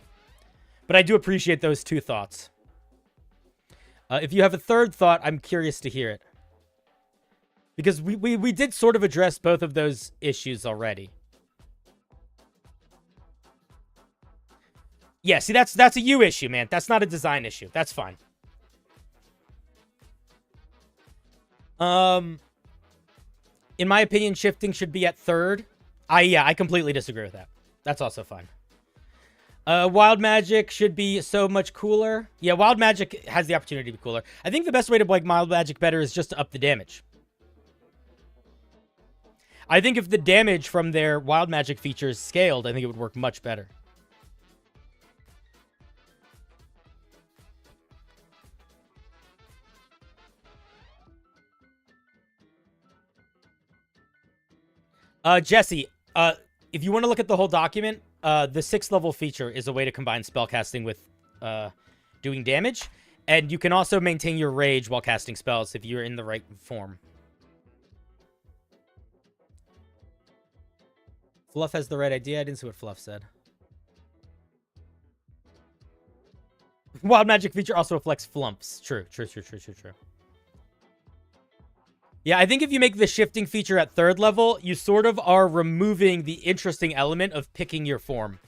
But I do appreciate those 2 thoughts. If you have a third thought, I'm curious to hear it. Because we did sort of address both of those issues already. Yeah, see, that's a you issue, man. That's not a design issue. That's fine. In my opinion, shifting should be at third. I completely disagree with that. That's also fine. Wild magic should be so much cooler. Yeah, wild magic has the opportunity to be cooler. I think the best way to like wild magic better is just to up the damage. I think if the damage from their wild magic features scaled, I think it would work much better. Jesse, if you want to look at the whole document, the 6th level feature is a way to combine spellcasting with doing damage. And you can also maintain your rage while casting spells if you're in the right form. Fluff has the right idea. I didn't see what Fluff said. Wild magic feature also reflects flumps. True. Yeah, I think if you make the shifting feature at 3rd level, you sort of are removing the interesting element of picking your form.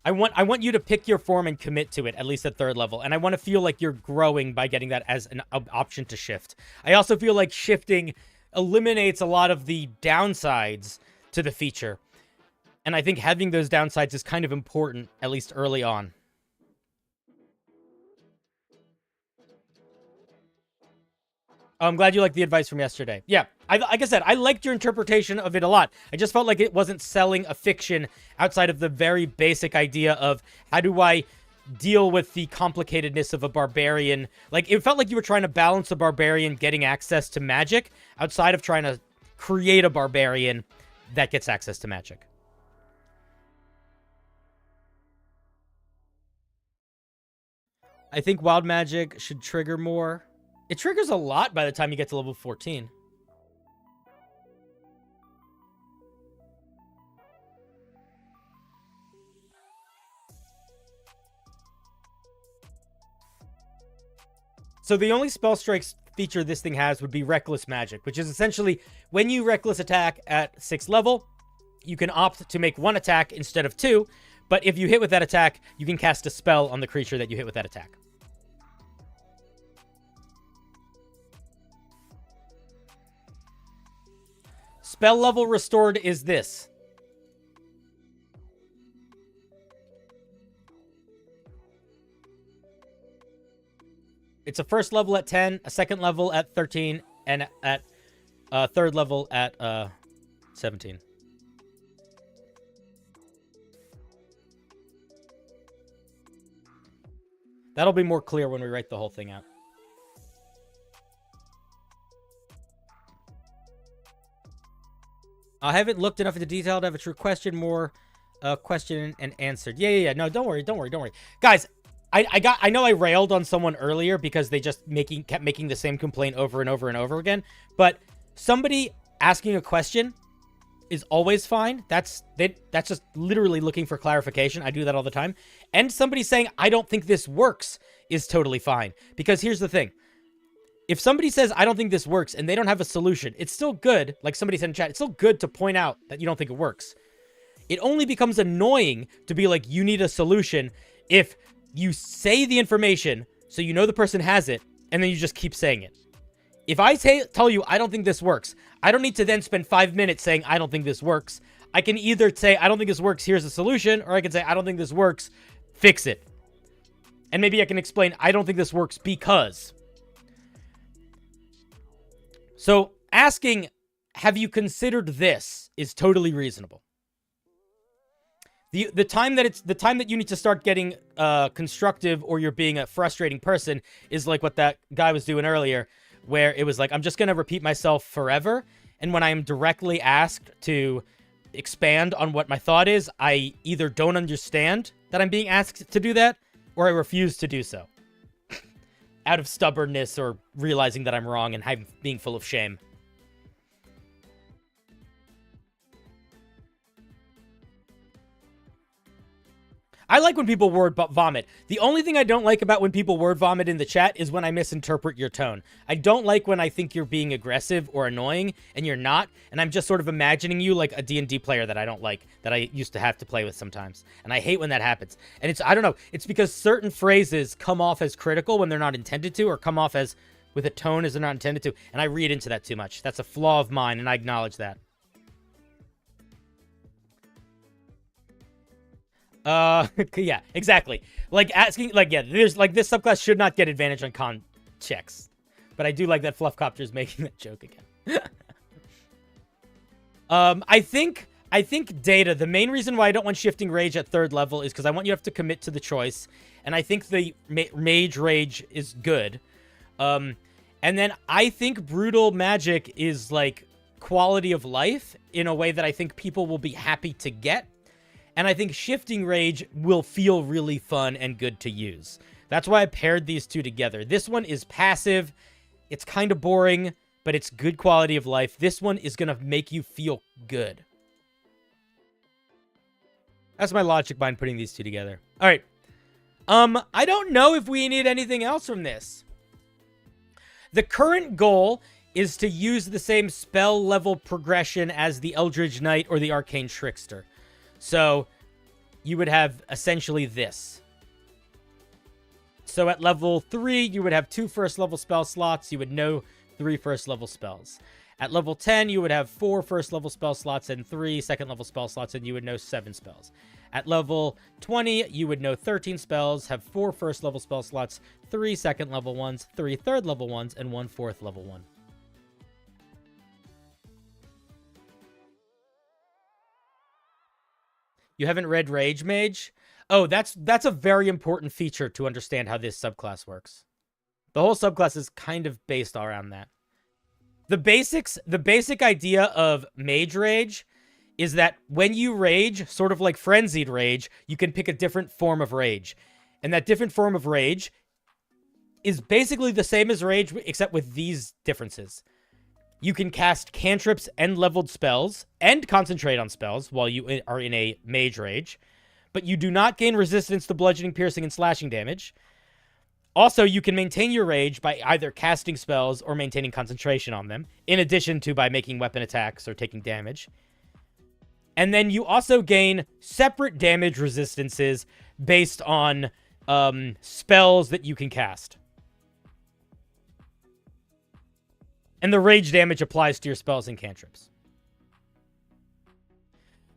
I want you to pick your form and commit to it, at least at 3rd level. And I want to feel like you're growing by getting that as an option to shift. I also feel like shifting eliminates a lot of the downsides to the feature. And I think having those downsides is kind of important, at least early on. Oh, I'm glad you liked the advice from yesterday. Yeah, like I said, I liked your interpretation of it a lot. I just felt like it wasn't selling a fiction outside of the very basic idea of how do I deal with the complicatedness of a barbarian. Like, it felt like you were trying to balance a barbarian getting access to magic outside of trying to create a barbarian that gets access to magic. I think wild magic should trigger more. It triggers a lot by the time you get to level 14. So the only spell strikes feature this thing has would be Reckless Magic, which is essentially when you Reckless attack at 6th level, you can opt to make 1 attack instead of 2, but if you hit with that attack, you can cast a spell on the creature that you hit with that attack. Spell level restored is this. It's a 1st level at 10, a 2nd level at 13, and at 3rd level at 17. That'll be more clear when we write the whole thing out. I haven't looked enough into detail to have a true question. More question and answered. Yeah. No, don't worry. Guys, I know I railed on someone earlier because they just kept making the same complaint over and over and over again. But somebody asking a question is always fine. That's just literally looking for clarification. I do that all the time. And somebody saying, I don't think this works is totally fine. Because here's the thing. If somebody says, I don't think this works, and they don't have a solution, it's still good, like somebody said in chat, it's still good to point out that you don't think it works. It only becomes annoying to be like, you need a solution if you say the information so you know the person has it, and then you just keep saying it. If I tell you, I don't think this works, I don't need to then spend 5 minutes saying, I don't think this works. I can either say, I don't think this works, here's a solution, or I can say, I don't think this works, fix it. And maybe I can explain, I don't think this works because... So asking, have you considered this is totally reasonable. The time that you need to start getting constructive or you're being a frustrating person is like what that guy was doing earlier, where it was like, I'm just going to repeat myself forever. And when I am directly asked to expand on what my thought is, I either don't understand that I'm being asked to do that or I refuse to do so. Out of stubbornness or realizing that I'm wrong and being full of shame. I like when people word vomit. The only thing I don't like about when people word vomit in the chat is when I misinterpret your tone. I don't like when I think you're being aggressive or annoying and you're not, and I'm just sort of imagining you like a D&D player that I don't like, that I used to have to play with sometimes. And I hate when that happens. And it's, I don't know, it's because certain phrases come off as critical when they're not intended to, or come off as with a tone as they're not intended to, and I read into that too much. That's a flaw of mine, and I acknowledge that. Yeah, exactly. Like asking, like, yeah, there's like this subclass should not get advantage on con checks, but I do like that Fluffcopter's making that joke again. I think Data, the main reason why I don't want Shifting Rage at 3rd level is because I want you to have to commit to the choice, and I think the Mage Rage is good. And then I think Brutal Magic is like quality of life in a way that I think people will be happy to get. And I think Shifting Rage will feel really fun and good to use. That's why I paired these two together. This one is passive. It's kind of boring, but it's good quality of life. This one is going to make you feel good. That's my logic behind putting these two together. All right. I don't know if we need anything else from this. The current goal is to use the same spell level progression as the Eldritch Knight or the Arcane Trickster. So, you would have essentially this. So at level 3, you would have 2 first-level spell slots. You would know 3 first-level spells. At level 10, you would have 4 first-level spell slots and 3 second-level spell slots, and you would know 7 spells. At level 20, you would know 13 spells, have 4 first-level spell slots, 3 second-level ones, 3 third-level ones, and 1 fourth-level one. You haven't read Rage Mage? Oh, that's a very important feature to understand how this subclass works. The whole subclass is kind of based around that. The basic idea of Mage Rage is that when you rage, sort of like Frenzied Rage, you can pick a different form of rage. And that different form of rage is basically the same as Rage, except with these differences. You can cast cantrips and leveled spells, and concentrate on spells while you are in a Mage Rage, but you do not gain resistance to bludgeoning, piercing, and slashing damage. Also, you can maintain your rage by either casting spells or maintaining concentration on them, in addition to by making weapon attacks or taking damage. And then you also gain separate damage resistances based on spells that you can cast. And the rage damage applies to your spells and cantrips.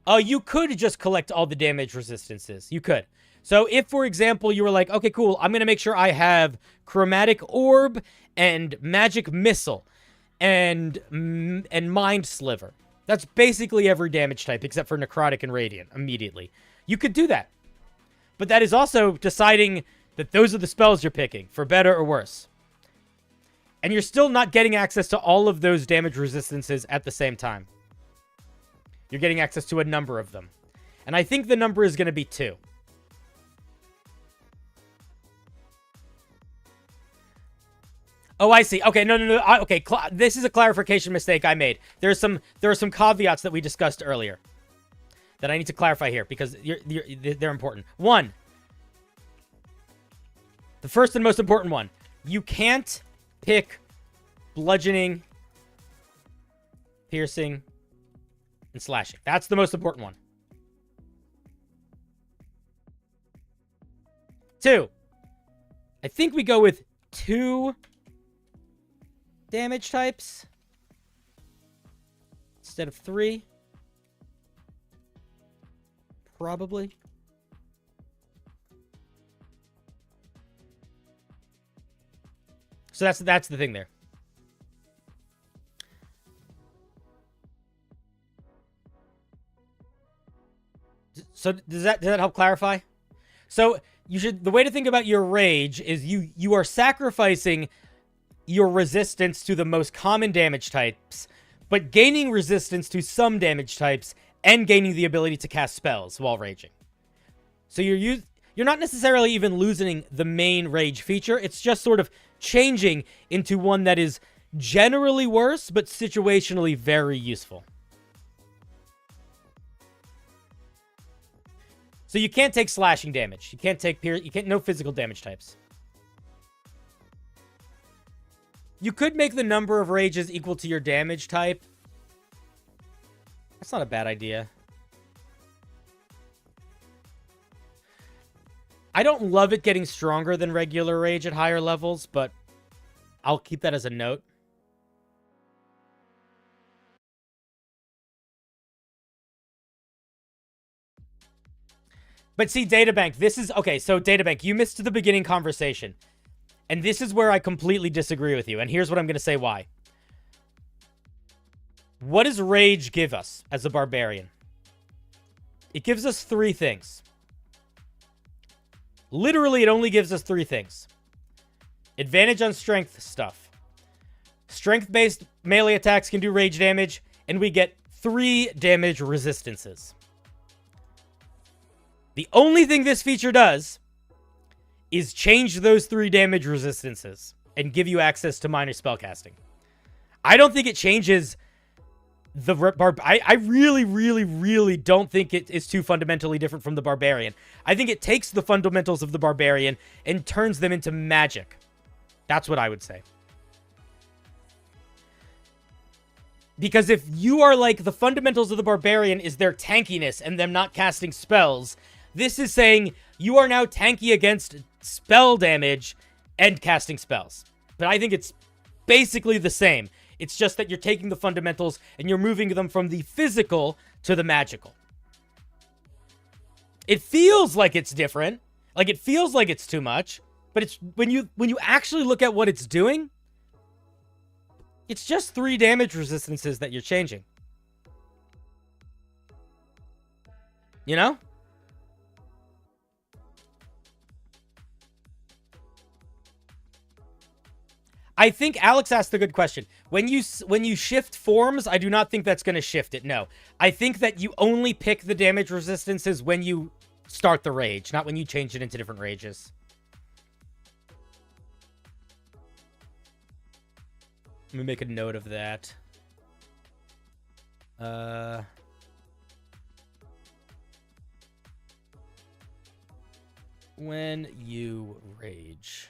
You could just collect all the damage resistances. You could. So if, for example, you were like, okay, cool, I'm going to make sure I have Chromatic Orb and Magic Missile and Mind Sliver. That's basically every damage type except for Necrotic and Radiant immediately. You could do that. But that is also deciding that those are the spells you're picking, for better or worse. And you're still not getting access to all of those damage resistances at the same time. You're getting access to a number of them. And I think the number is going to be 2. Oh, I see. Okay, no. Okay, this is a clarification mistake I made. There are some caveats that we discussed earlier that I need to clarify here because they're important. 1. The first and most important one. You can't pick bludgeoning, piercing, and slashing. That's the most important one. 2. I think we go with 2 damage types instead of 3. Probably. So that's the thing there. So does that help clarify? So the way to think about your rage is you are sacrificing your resistance to the most common damage types, but gaining resistance to some damage types and gaining the ability to cast spells while raging. So you're not necessarily even losing the main rage feature. It's just sort of changing into one that is generally worse, but situationally very useful. So you can't take slashing damage. You can't take no physical damage types. You could make the number of rages equal to your damage type. That's not a bad idea. I don't love it getting stronger than regular rage at higher levels, but I'll keep that as a note. But see, Databank, this is... Okay, so Databank, you missed the beginning conversation. And this is where I completely disagree with you. And here's what I'm going to say why. What does Rage give us as a Barbarian? It gives us 3 things. Literally, it only gives us 3 things. Advantage on strength stuff. Strength-based melee attacks can do rage damage. And we get 3 damage resistances. The only thing this feature does is change those 3 damage resistances and give you access to minor spellcasting. I don't think it changes the... I really, really, really don't think it is too fundamentally different from the Barbarian. I think it takes the fundamentals of the Barbarian and turns them into magic. That's what I would say. Because if you are like, the fundamentals of the Barbarian is their tankiness and them not casting spells... This is saying you are now tanky against spell damage and casting spells. But I think it's basically the same. It's just that you're taking the fundamentals and you're moving them from the physical to the magical. It feels like it's different. Like, it feels like it's too much. But it's when you actually look at what it's doing, it's just 3 damage resistances that you're changing. You know? I think Alex asked a good question. When you shift forms, I do not think that's going to shift it. No. I think that you only pick the damage resistances when you start the rage, not when you change it into different rages. Let me make a note of that. When you rage...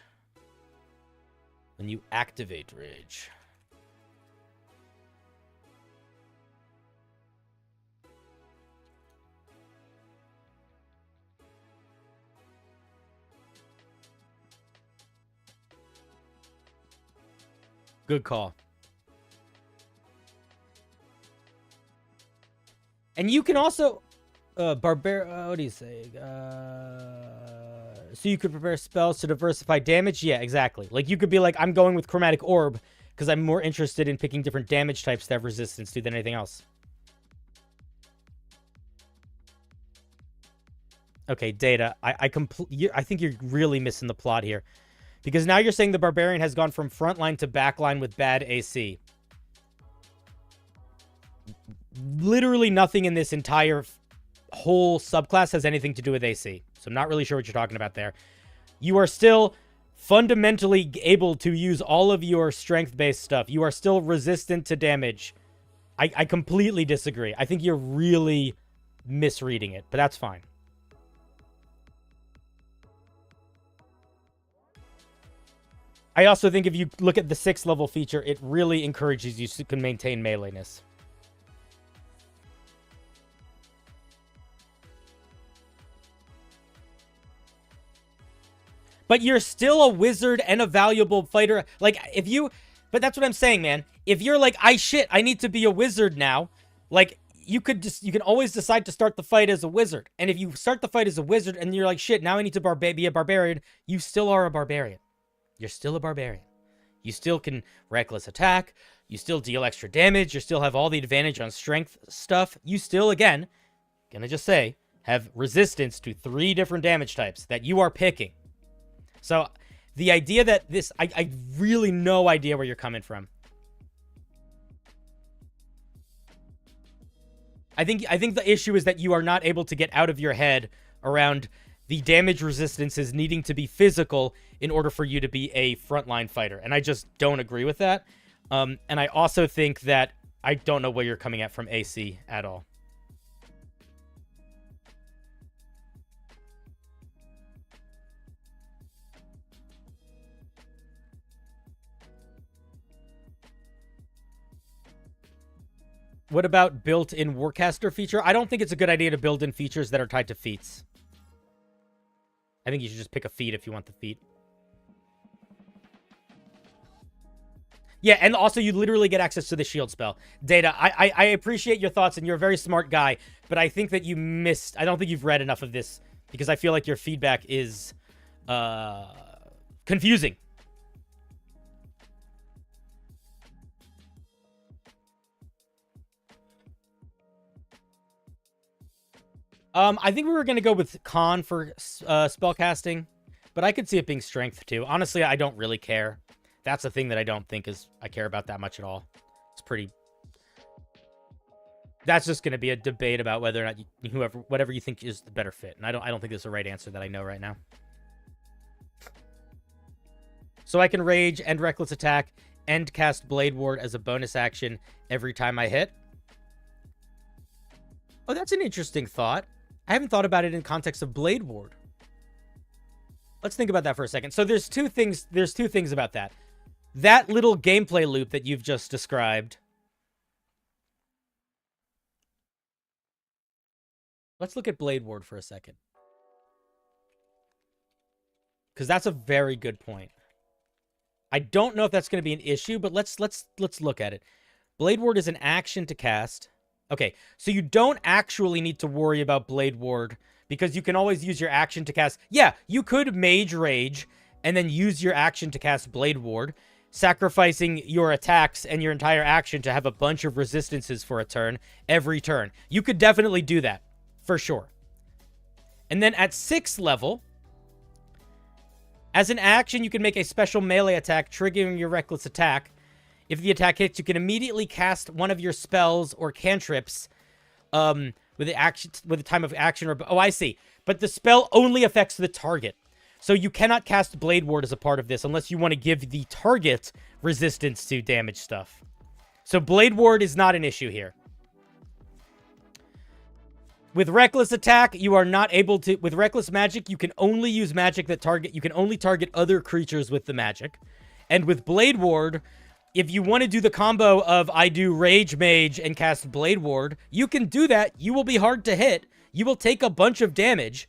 When you activate rage. Good call. And you can also... what do you say? So you could prepare spells to diversify damage? Yeah, exactly. Like, you could be like, I'm going with Chromatic Orb because I'm more interested in picking different damage types to have resistance to than anything else. Okay, Data. I think you're really missing the plot here. Because now you're saying the Barbarian has gone from frontline to backline with bad AC. Literally nothing in this entire whole subclass has anything to do with AC. So I'm not really sure what you're talking about there. You are still fundamentally able to use all of your strength-based stuff. You are still resistant to damage. I completely disagree. I think you're really misreading it, but that's fine. I also think if you look at the 6th level feature, it really encourages you to maintain meleeness. But you're still a wizard and a valuable fighter. Like, if you... But that's what I'm saying, man. If you're like, I need to be a wizard now. Like, you can always decide to start the fight as a wizard. And if you start the fight as a wizard and you're like, shit, now I need to be a barbarian, you still are a barbarian. You're still a barbarian. You still can reckless attack. You still deal extra damage. You still have all the advantage on strength stuff. You still, again, gonna just say, have resistance to 3 different damage types that you are picking. So, the idea that this... I really no idea where you're coming from. I think the issue is that you are not able to get out of your head around the damage resistances needing to be physical in order for you to be a frontline fighter. And I just don't agree with that. And I also think that I don't know where you're coming at from AC at all. What about built-in Warcaster feature? I don't think it's a good idea to build in features that are tied to feats. I think you should just pick a feat if you want the feat. Yeah, and also you literally get access to the shield spell. Data, I appreciate your thoughts, and you're a very smart guy, but I think that you missed... I don't think you've read enough of this, because I feel like your feedback is confusing. I think we were going to go with con for spellcasting, but I could see it being strength too. Honestly, I don't really care. That's the thing that I don't think I care about that much at all. It's pretty... That's just going to be a debate about whether or not whatever you think is the better fit. And I don't think there's a right answer that I know right now. So I can rage, end reckless attack, and cast Blade Ward as a bonus action every time I hit. Oh, that's an interesting thought. I haven't thought about it in context of Blade Ward. Let's think about that for a second. So there's two things about that. That little gameplay loop that you've just described. Let's look at Blade Ward for a second. Because that's a very good point. I don't know if that's going to be an issue, but let's look at it. Blade Ward is an action to cast. Okay, so you don't actually need to worry about Blade Ward because you can always use your action to cast... Yeah, you could Mage Rage and then use your action to cast Blade Ward, sacrificing your attacks and your entire action to have a bunch of resistances for a turn every turn. You could definitely do that, for sure. And then at 6th level, as an action, you can make a special melee attack, triggering your reckless attack. If the attack hits, you can immediately cast one of your spells or cantrips with the time of action. Oh, I see. But the spell only affects the target. So you cannot cast Blade Ward as a part of this unless you want to give the target resistance to damage stuff. So Blade Ward is not an issue here. With Reckless Attack, you are not able to... With Reckless Magic, you can only use magic that target... You can only target other creatures with the magic. And with Blade Ward, if you want to do the combo of I do Rage Mage and cast Blade Ward, you can do that. You will be hard to hit. You will take a bunch of damage.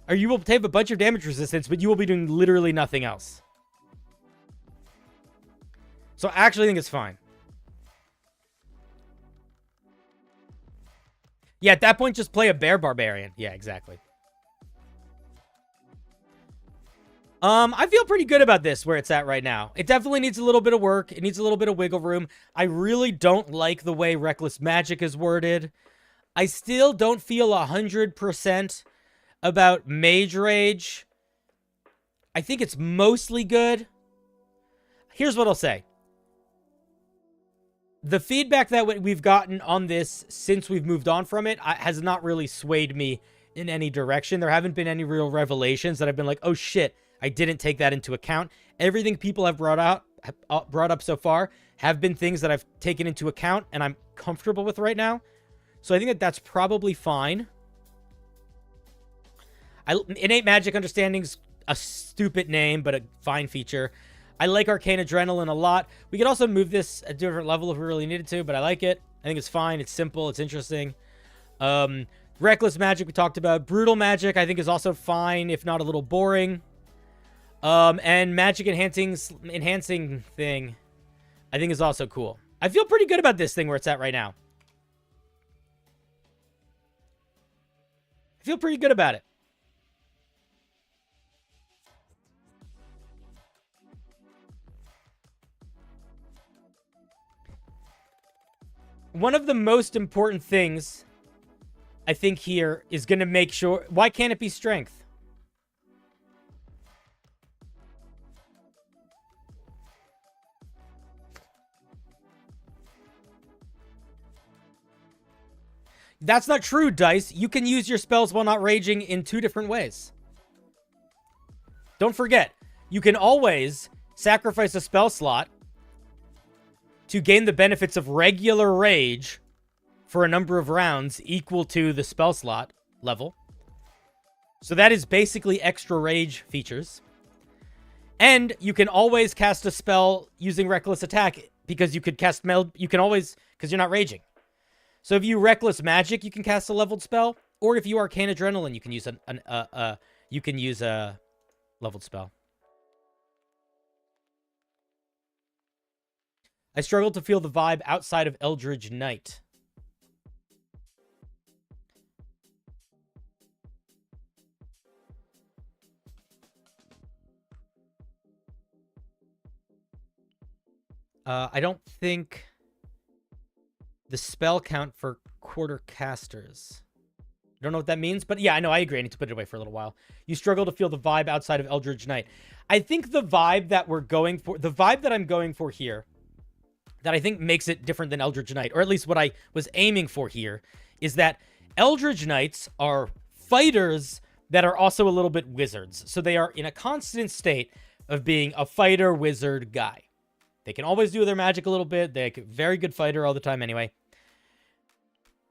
Or you will take a bunch of damage resistance, but you will be doing literally nothing else. So I actually think it's fine. Yeah, at that point, just play a Bear Barbarian. Yeah, exactly. I feel pretty good about this, where it's at right now. It definitely needs a little bit of work. It needs a little bit of wiggle room. I really don't like the way Reckless Magic is worded. I still don't feel 100% about Mage Rage. I think it's mostly good. Here's what I'll say. The feedback that we've gotten on this since we've moved on from it has not really swayed me in any direction. There haven't been any real revelations that I've been like, oh shit, I didn't take that into account. Everything people have brought up so far have been things that I've taken into account and I'm comfortable with right now. So I think that that's probably fine. Innate Magic Understanding's a stupid name, but a fine feature. I like Arcane Adrenaline a lot. We could also move this at a different level if we really needed to, but I like it. I think it's fine. It's simple. It's interesting. Reckless Magic we talked about. Brutal Magic I think is also fine, if not a little boring. And Magic Enhancing thing I think is also cool. I feel pretty good about this thing where it's at right now. I feel pretty good about it. One of the most important things, I think, here is going to make sure... Why can't it be strength? That's not true, Dice. You can use your spells while not raging in 2 different ways. Don't forget, you can always sacrifice a spell slot to gain the benefits of regular rage for a number of rounds equal to the spell slot level. So that is basically extra rage features. And you can always cast a spell using Reckless Attack because you could cast you can always, because you're not raging. So if you Reckless Magic, you can cast a leveled spell, or if you Arcane Adrenaline, you can use a leveled spell. I struggle to feel the vibe outside of Eldritch Knight. I don't think the spell count for quarter casters. I don't know what that means, but yeah, I know, I agree. I need to put it away for a little while. You struggle to feel the vibe outside of Eldritch Knight. I think the vibe that we're going for, the vibe that I'm going for here, that I think makes it different than Eldritch Knight, or at least what I was aiming for here, is that Eldritch Knights are fighters that are also a little bit wizards. So they are in a constant state of being a fighter wizard guy. They can always do their magic a little bit. They're a very good fighter all the time anyway.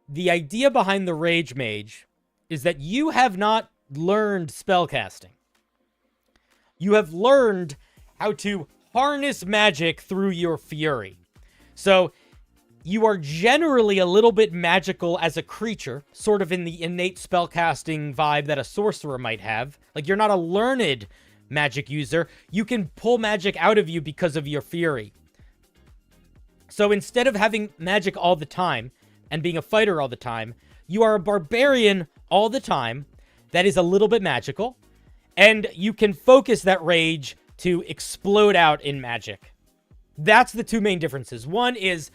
The idea behind the Rage Mage is that you have not learned spellcasting. You have learned how to harness magic through your fury. So you are generally a little bit magical as a creature, sort of in the innate spellcasting vibe that a sorcerer might have. Like, you're not a learned magic user. You can pull magic out of you because of your fury. So instead of having magic all the time and being a fighter all the time, you are a barbarian all the time that is a little bit magical, and you can focus that rage to explode out in magic. That's the two main differences. One is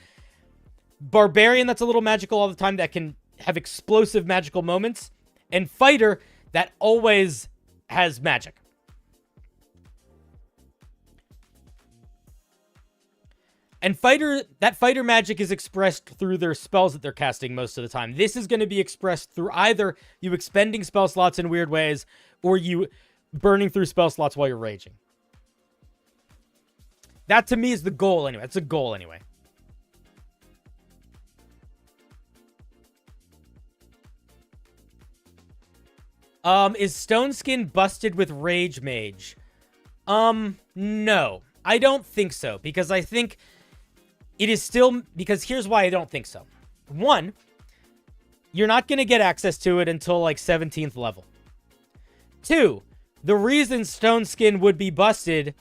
barbarian that's a little magical all the time that can have explosive magical moments, and fighter that always has magic. And that fighter magic is expressed through their spells that they're casting most of the time. This is going to be expressed through either you expending spell slots in weird ways, or you burning through spell slots while you're raging. That, to me, is the goal anyway. That's a goal anyway. Is Stone Skin busted with Rage Mage? No. I don't think so, because I think it is still... Because here's why I don't think so. One, you're not going to get access to it until, like, 17th level. Two, the reason Stone Skin would be busted...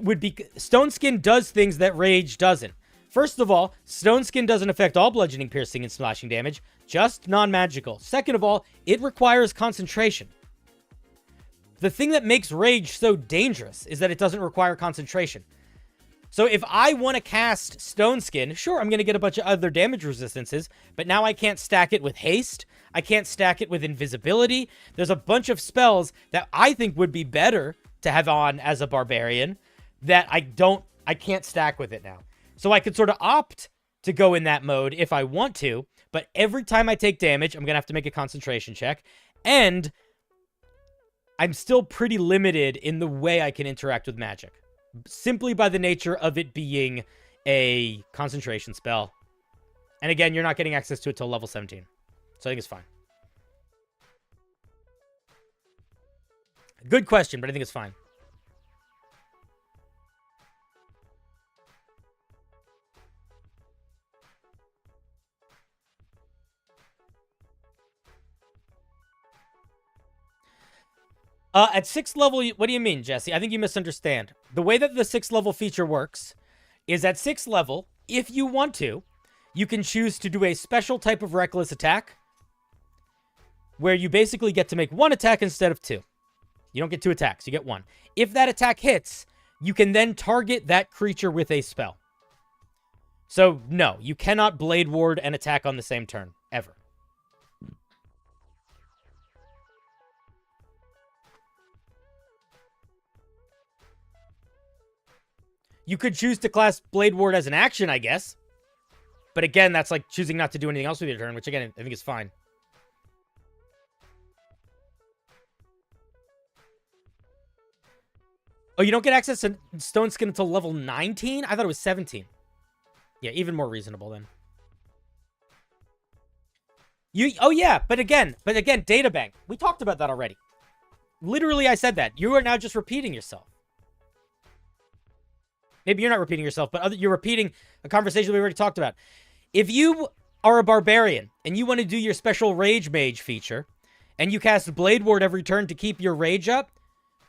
would be Stone Skin does things that Rage doesn't. First of all, Stone Skin doesn't affect all bludgeoning, piercing, and slashing damage, just non-magical. Second of all, it requires concentration. The thing that makes Rage so dangerous is that it doesn't require concentration. So if I want to cast Stone Skin, sure, I'm going to get a bunch of other damage resistances, but now I can't stack it with haste. I can't stack it with invisibility. There's a bunch of spells that I think would be better to have on as a barbarian that I can't stack with it now. So I could sort of opt to go in that mode if I want to, but every time I take damage, I'm going to have to make a concentration check, and I'm still pretty limited in the way I can interact with magic, simply by the nature of it being a concentration spell. And again, you're not getting access to it till level 17, so I think it's fine. Good question, but I think it's fine. At 6th level, what do you mean, Jesse? I think you misunderstand. The way that the 6th level feature works is at 6th level, if you want to, you can choose to do a special type of reckless attack where you basically get to make one attack instead of two. You don't get two attacks, you get one. If that attack hits, you can then target that creature with a spell. So, no, you cannot Blade Ward and attack on the same turn, ever. You could choose to class Blade Ward as an action, I guess. But again, that's like choosing not to do anything else with your turn, which again, I think is fine. Oh, you don't get access to Stone Skin until level 19? I thought it was 17. Yeah, even more reasonable then. Oh yeah, but again, data bank. We talked about that already. Literally, I said that. You are now just repeating yourself. Maybe you're not repeating yourself, but you're repeating a conversation we already talked about. If you are a barbarian and you want to do your special rage mage feature and you cast Blade Ward every turn to keep your rage up,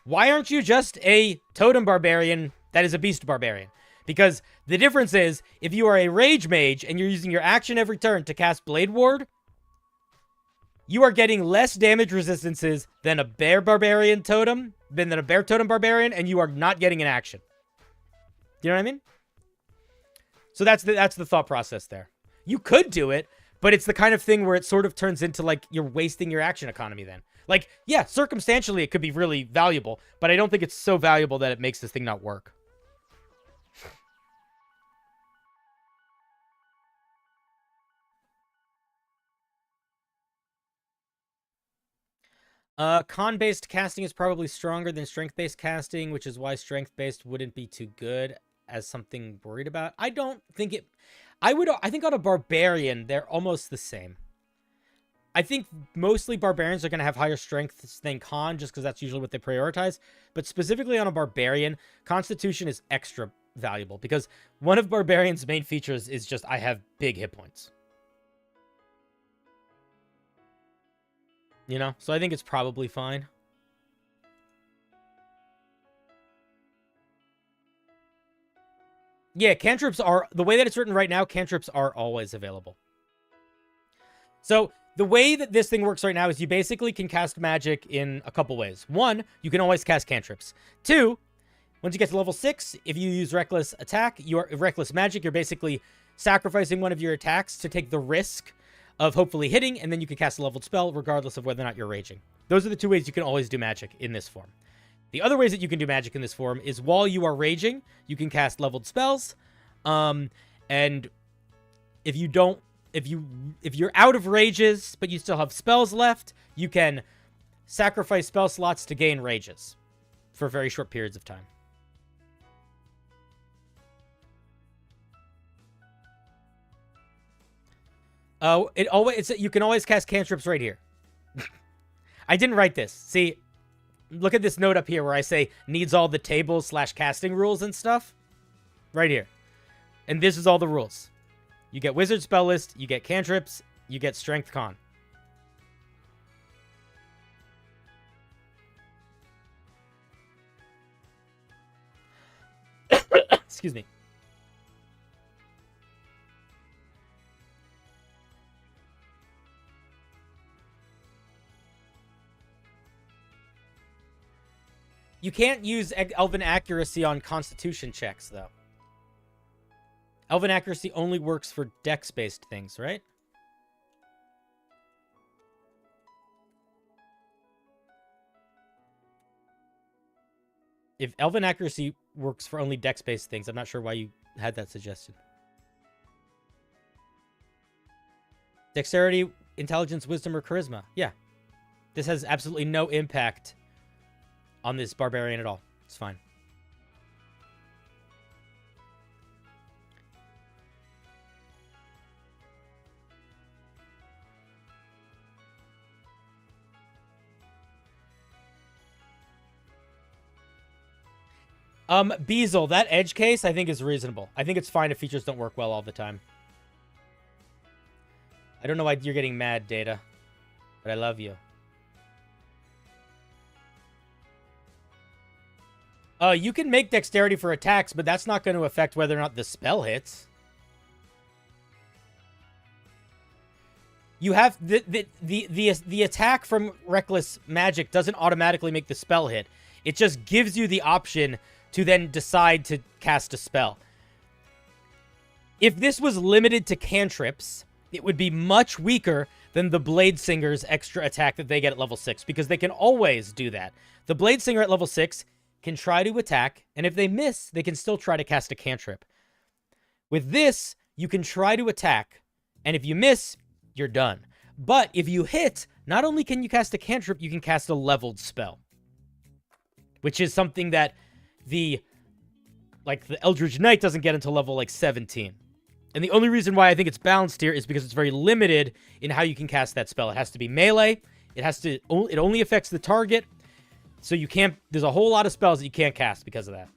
why aren't you just a totem barbarian that is a beast barbarian? Because the difference is, if you are a rage mage and you're using your action every turn to cast Blade Ward, you are getting less damage resistances than a bear barbarian totem, than a bear totem barbarian, and you are not getting an action. Do you know what I mean? So that's the thought process there. You could do it, but it's the kind of thing where it sort of turns into like you're wasting your action economy then. Like, yeah, circumstantially it could be really valuable, but I don't think it's so valuable that it makes this thing not work. Con-based casting is probably stronger than strength-based casting, which is why strength-based wouldn't be too good as something worried about. I don't think it... I think on a barbarian, they're almost the same. I think mostly barbarians are going to have higher strength than con, just because that's usually what they prioritize. But specifically on a barbarian, constitution is extra valuable, because one of barbarian's main features is just, I have big hit points. You know? So I think it's probably fine. Yeah, cantrips are... The way that it's written right now, cantrips are always available. So, the way that this thing works right now is you basically can cast magic in a couple ways. One, you can always cast cantrips. Two, once you get to level 6, if you use reckless attack, reckless magic, you're basically sacrificing one of your attacks to take the risk of hopefully hitting, and then you can cast a leveled spell regardless of whether or not you're raging. Those are the two ways you can always do magic in this form. The other ways that you can do magic in this form is while you are raging, you can cast leveled spells. And if you're out of rages, but you still have spells left, you can sacrifice spell slots to gain rages for very short periods of time. Oh, you can always cast cantrips right here. I didn't write this. See, look at this note up here where I say needs all the tables / casting rules and stuff. Right here. And this is all the rules. You get wizard spell list, you get cantrips, you get strength con. Excuse me. You can't use Elven Accuracy on Constitution checks, though. Elven Accuracy only works for dex-based things, right? If Elven Accuracy works for only dex-based things, I'm not sure why you had that suggested. Dexterity, intelligence, wisdom, or charisma. Yeah. This has absolutely no impact on this barbarian at all. It's fine. Beazle, that edge case I think is reasonable. I think it's fine if features don't work well all the time. I don't know why you're getting mad, Data, but I love you. You can make dexterity for attacks, but that's not going to affect whether or not the spell hits. You have the attack from reckless magic doesn't automatically make the spell hit. It just gives you the option to then decide to cast a spell. If this was limited to cantrips, it would be much weaker than the Blade Singer's extra attack that they get at level 6, because they can always do that. The Blade Singer at level 6 can try to attack, and if they miss, they can still try to cast a cantrip. With this, you can try to attack, and if you miss, you're done. But if you hit, not only can you cast a cantrip, you can cast a leveled spell, which is something that the Eldritch Knight doesn't get until level 17. And the only reason why I think it's balanced here is because it's very limited in how you can cast that spell. It has to be melee. It only affects the target. So you can't, there's a whole lot of spells that you can't cast because of that.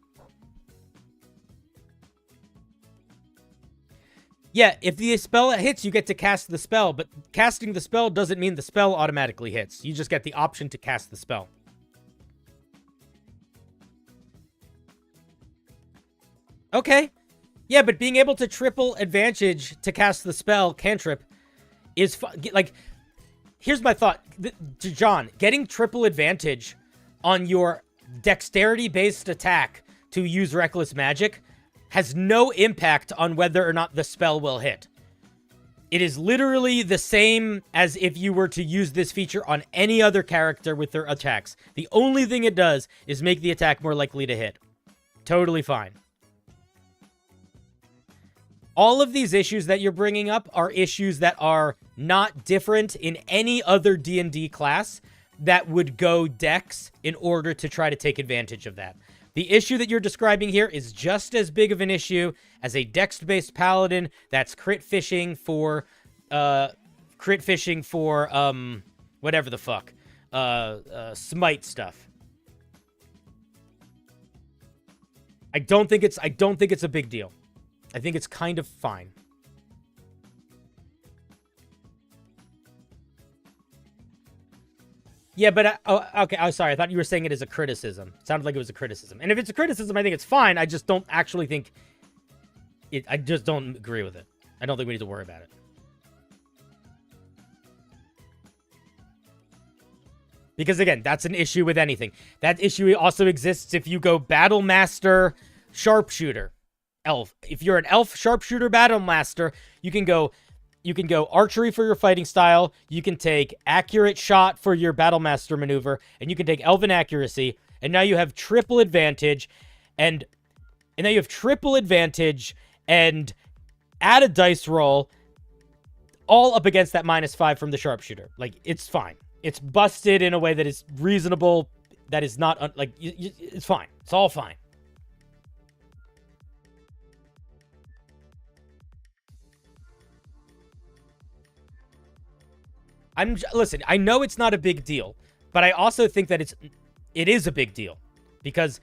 Yeah, if the spell hits, you get to cast the spell, but casting the spell doesn't mean the spell automatically hits. You just get the option to cast the spell. Okay. Yeah, but being able to triple advantage to cast the spell, cantrip, is like, here's my thought. To John, getting triple advantage on your dexterity-based attack to use Reckless Magic has no impact on whether or not the spell will hit. It is literally the same as if you were to use this feature on any other character with their attacks. The only thing it does is make the attack more likely to hit. Totally fine. All of these issues that you're bringing up are issues that are not different in any other D&D class that would go dex in order to try to take advantage of that. The issue that you're describing here is just as big of an issue as a dex-based paladin that's crit fishing for, whatever the fuck, smite stuff. I don't think it's a big deal. I think it's kind of fine. Yeah, but, okay, I'm sorry. I thought you were saying it as a criticism. It sounded like it was a criticism. And if it's a criticism, I think it's fine. I just don't actually think I just don't agree with it. I don't think we need to worry about it. Because, again, that's an issue with anything. That issue also exists if you go Battle Master Sharpshooter Elf. If you're an Elf Sharpshooter Battle Master, you can go archery for your fighting style, you can take accurate shot for your battle master maneuver, and you can take elven accuracy, and now you have triple advantage, and now you have triple advantage, and add a dice roll, all up against that -5 from the sharpshooter. Like, it's fine. It's busted in a way that is reasonable, that is not, it's fine. It's all fine. Listen, I know it's not a big deal, but I also think that it is a big deal because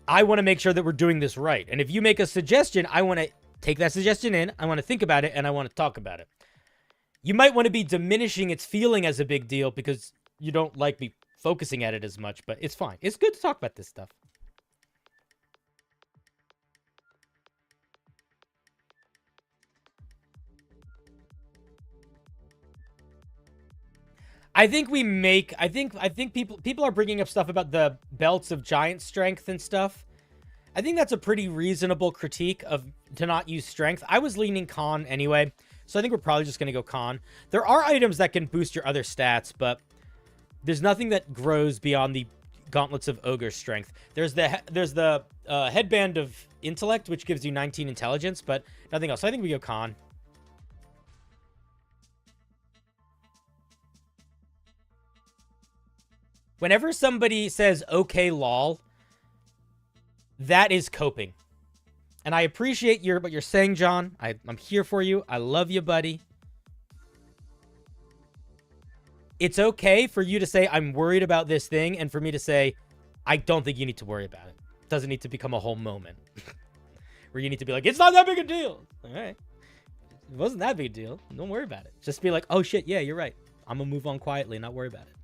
I want to make sure that we're doing this right. And if you make a suggestion, I want to take that suggestion in, I want to think about it, and I want to talk about it. You might want to be diminishing its feeling as a big deal because you don't like me focusing at it as much, but it's fine. It's good to talk about this stuff. I think people are bringing up stuff about the belts of giant strength and stuff. I think that's a pretty reasonable critique to not use strength. I was leaning con anyway, so I think we're probably just going to go con. There are items that can boost your other stats, but there's nothing that grows beyond the gauntlets of ogre strength. There's the headband of intellect, which gives you 19 intelligence, but nothing else. So I think we go con. Whenever somebody says, okay, lol, that is coping. And I appreciate what you're saying, John. I'm here for you. I love you, buddy. It's okay for you to say, I'm worried about this thing, and for me to say, I don't think you need to worry about it. It doesn't need to become a whole moment. Where you need to be like, it's not that big a deal. All right. It wasn't that big a deal. Don't worry about it. Just be like, oh shit, yeah, you're right. I'm gonna move on quietly and not worry about it.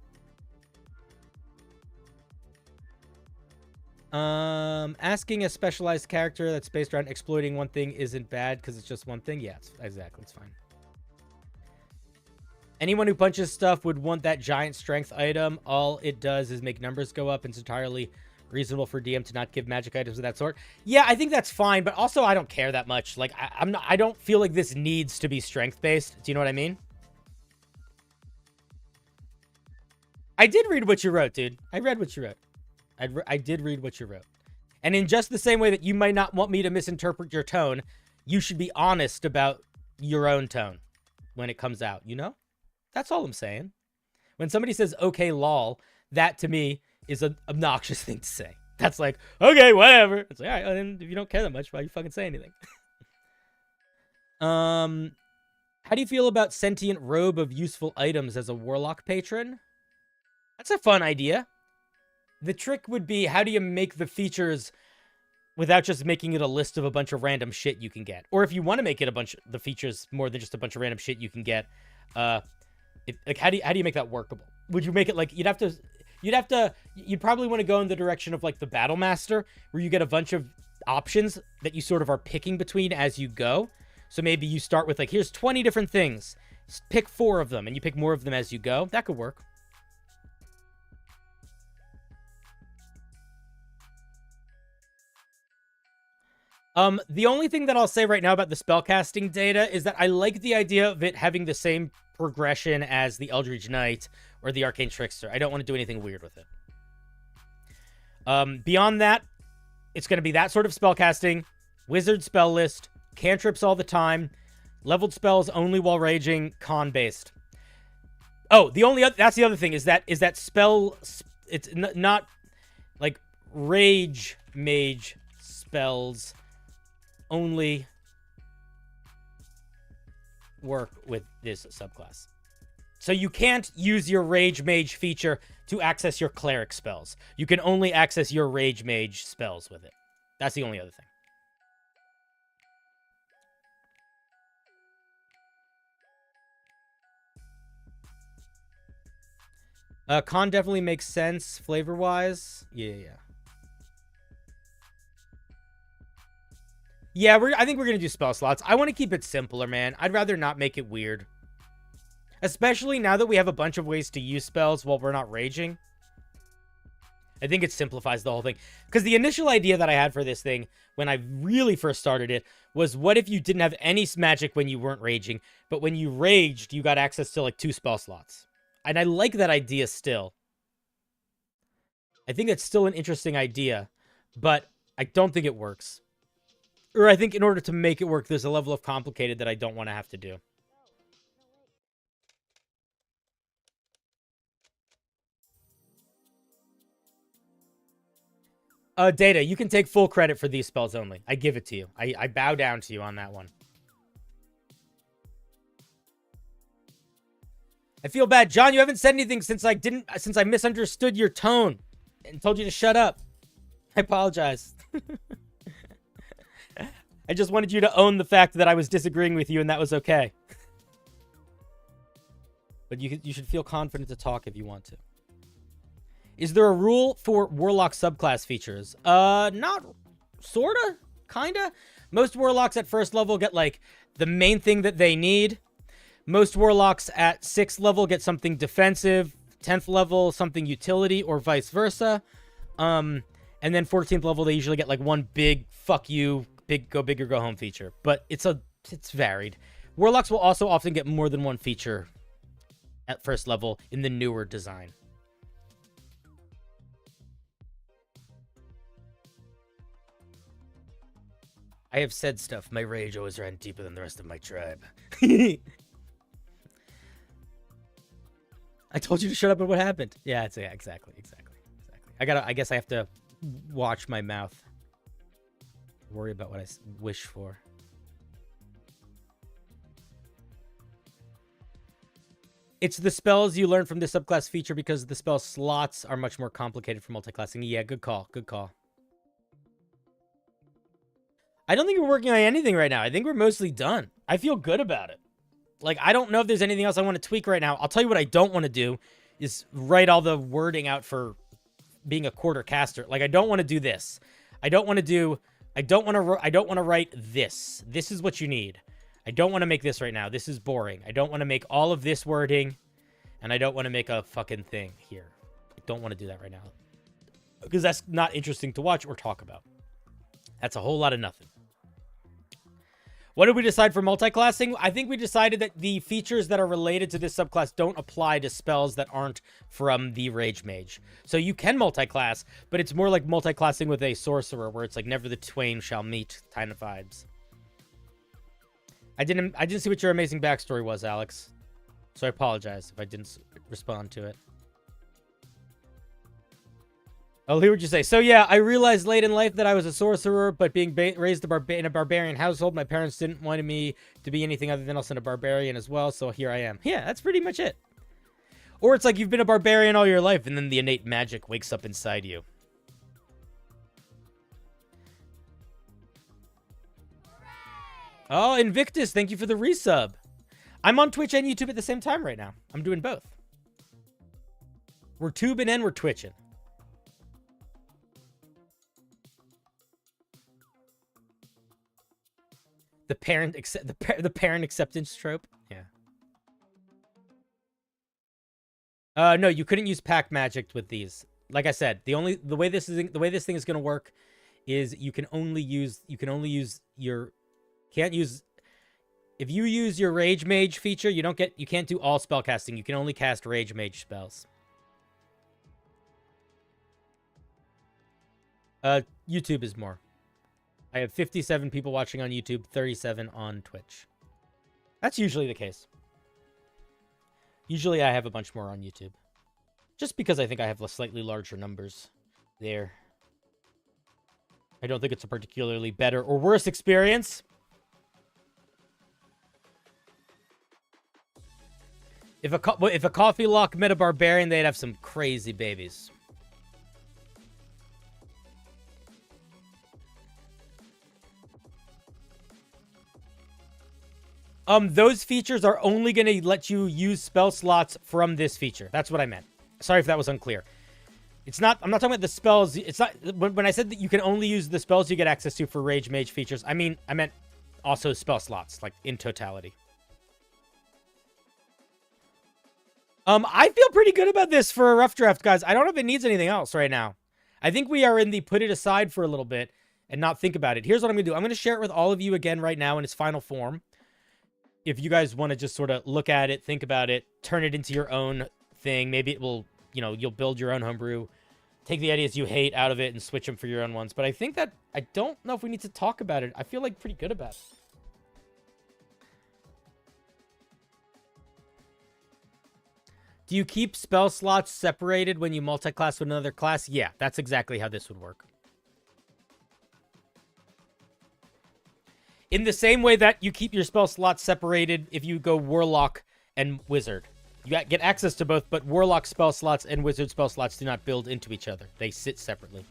Asking a specialized character that's based around exploiting one thing isn't bad because it's just one thing. Yeah, exactly. It's fine. Anyone who punches stuff would want that giant strength item. All it does is make numbers go up, and it's entirely reasonable for DM to not give magic items of that sort. Yeah, I think that's fine, but also I don't care that much. Like, I don't feel like this needs to be strength based. Do you know what I mean? I did read what you wrote, dude. I read what you wrote. I did read what you wrote. And in just the same way that you might not want me to misinterpret your tone, you should be honest about your own tone when it comes out, you know? That's all I'm saying. When somebody says, okay, lol, that to me is an obnoxious thing to say. That's like, okay, whatever. It's like, all right, well, then if you don't care that much, why you fucking say anything? How do you feel about sentient robe of useful items as a warlock patron? That's a fun idea. The trick would be, how do you make the features without just making it a list of a bunch of random shit you can get. Or if you want to make it the features more than just a bunch of random shit you can get, like how do you make that workable? Would you make it like you'd probably want to go in the direction of like the Battle Master, where you get a bunch of options that you sort of are picking between as you go. So maybe you start with like, here's 20 different things. Pick 4 of them, and you pick more of them as you go. That could work. The only thing that I'll say right now about the spellcasting data is that I like the idea of it having the same progression as the Eldritch Knight or the Arcane Trickster. I don't want to do anything weird with it. Beyond that, it's going to be that sort of spellcasting, wizard spell list, cantrips all the time, leveled spells only while raging, con-based. Oh, that's the other thing is that it's not like rage mage spells only work with this subclass. So you can't use your Rage Mage feature to access your Cleric spells. You can only access your Rage Mage spells with it. That's the only other thing. Con definitely makes sense flavor-wise. Yeah. Yeah, I think we're going to do spell slots. I want to keep it simpler, man. I'd rather not make it weird. Especially now that we have a bunch of ways to use spells while we're not raging. I think it simplifies the whole thing. Because the initial idea that I had for this thing, when I really first started it, was what if you didn't have any magic when you weren't raging, but when you raged, you got access to like 2 spell slots. And I like that idea still. I think it's still an interesting idea, but I don't think it works. Or I think in order to make it work, there's a level of complicated that I don't want to have to do. Data, you can take full credit for these spells only. I give it to you. I bow down to you on that one. I feel bad. John, you haven't said anything since I misunderstood your tone and told you to shut up. I apologize. I just wanted you to own the fact that I was disagreeing with you and that was okay. But you should feel confident to talk if you want to. Is there a rule for Warlock subclass features? Not sorta, kinda. Most Warlocks at 1st level get like the main thing that they need. Most Warlocks at 6th level get something defensive, 10th level something utility, or vice versa. And then 14th level they usually get like one big fuck you, big go big or go home feature. But it's varied. Warlocks will also often get more than one feature at 1st level in the newer design. I have said stuff. My rage always ran deeper than the rest of my tribe. I told you to shut up and what happened? Yeah, exactly. I guess I have to watch my mouth. Worry about what I wish for. It's the spells you learn from this subclass feature because the spell slots are much more complicated for multiclassing. Yeah, good call. I don't think we're working on anything right now. I think we're mostly done. I feel good about it. Like, I don't know if there's anything else I want to tweak right now. I'll tell you what I don't want to do is write all the wording out for being a quarter caster. Like, I don't want to do this. I don't want to write this. This is what you need. I don't want to make this right now. This is boring. I don't want to make all of this wording, and I don't want to make a fucking thing here. I don't want to do that right now. Because that's not interesting to watch or talk about. That's a whole lot of nothing. What did we decide for multiclassing? I think we decided that the features that are related to this subclass don't apply to spells that aren't from the Rage Mage. So you can multiclass, but it's more like multiclassing with a sorcerer, where it's like never the twain shall meet kind of vibes. I didn't see what your amazing backstory was, Alex. So I apologize if I didn't respond to it. I'll hear what you say. So yeah, I realized late in life that I was a sorcerer, but being raised in a barbarian household, my parents didn't want me to be anything other than also a barbarian as well, so here I am. Yeah, that's pretty much it. Or it's like you've been a barbarian all your life, and then the innate magic wakes up inside you. Oh, Invictus, thank you for the resub. I'm on Twitch and YouTube at the same time right now. I'm doing both. We're tubing and we're twitching. The parent acceptance trope. Yeah. No, you couldn't use pack magic with these. Like I said, the way this thing is going to work is you can only use your if you use your Rage Mage feature, you can't do all spell casting. You can only cast Rage Mage spells. YouTube is more. I have 57 people watching on YouTube, 37 on Twitch. That's usually the case. Usually I have a bunch more on YouTube. Just because I think I have slightly larger numbers there. I don't think it's a particularly better or worse experience. If a coffee lock met a barbarian, they'd have some crazy babies. Those features are only going to let you use spell slots from this feature. That's what I meant. Sorry if that was unclear. It's not, I'm not talking about the spells. It's not, when I said that you can only use the spells you get access to for Rage Mage features, I meant also spell slots, like in totality. I feel pretty good about this for a rough draft, guys. I don't know if it needs anything else right now. I think we are in the put it aside for a little bit and not think about it. Here's what I'm going to do. I'm going to share it with all of you again right now in its final form. If you guys want to just sort of look at it, think about it, turn it into your own thing, maybe it will, you'll build your own homebrew, take the ideas you hate out of it and switch them for your own ones. But I think that, I don't know if we need to talk about it. I feel like pretty good about it. Do you keep spell slots separated when you multi-class with another class? Yeah, that's exactly how this would work. In the same way that you keep your spell slots separated if you go Warlock and Wizard. You get access to both, but Warlock spell slots and Wizard spell slots do not build into each other. They sit separately.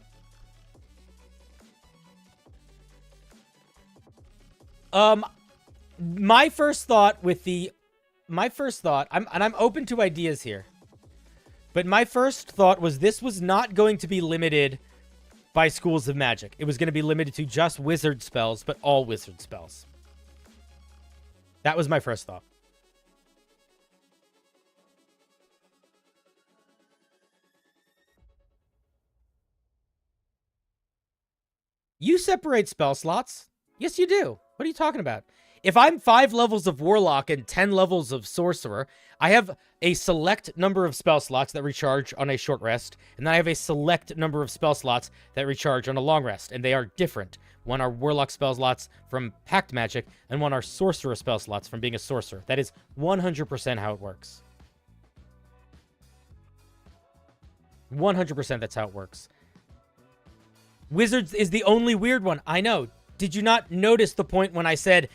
My first thought, I'm open to ideas here. But my first thought was this was not going to be limited by schools of magic. It was going to be limited to just wizard spells, but all wizard spells. That was my first thought. You separate spell slots. Yes, you do. What are you talking about? If I'm 5 levels of Warlock and 10 levels of Sorcerer, I have a select number of spell slots that recharge on a short rest, and then I have a select number of spell slots that recharge on a long rest, and they are different. One are Warlock spell slots from Pact Magic, and one are Sorcerer spell slots from being a Sorcerer. That is 100% how it works. 100% that's how it works. Wizards is the only weird one. I know. Did you not notice the point when I said...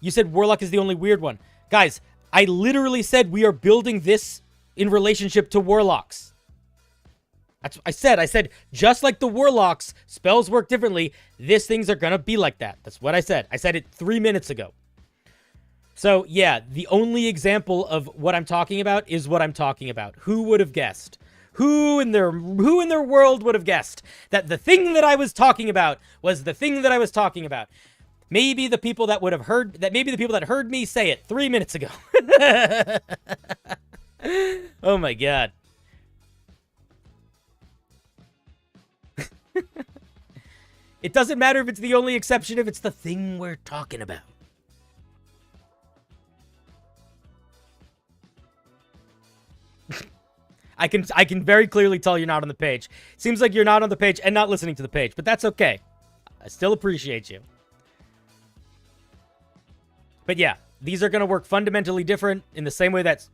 You said Warlock is the only weird one. Guys, I literally said we are building this in relationship to Warlocks. That's what I said. I said, just like the Warlocks, spells work differently, these things are going to be like that. That's what I said. I said it 3 minutes ago. So, yeah, the only example of what I'm talking about is what I'm talking about. Who would have guessed? Who in their world would have guessed that the thing that I was talking about was the thing that I was talking about? Maybe the people that would have heard that, maybe the people that heard me say it 3 minutes ago. Oh my God. It doesn't matter if it's the only exception, if it's the thing we're talking about. I can very clearly tell you're not on the page. Seems like you're not on the page and not listening to the page, but that's okay. I still appreciate you. But yeah, these are going to work fundamentally different in the same way that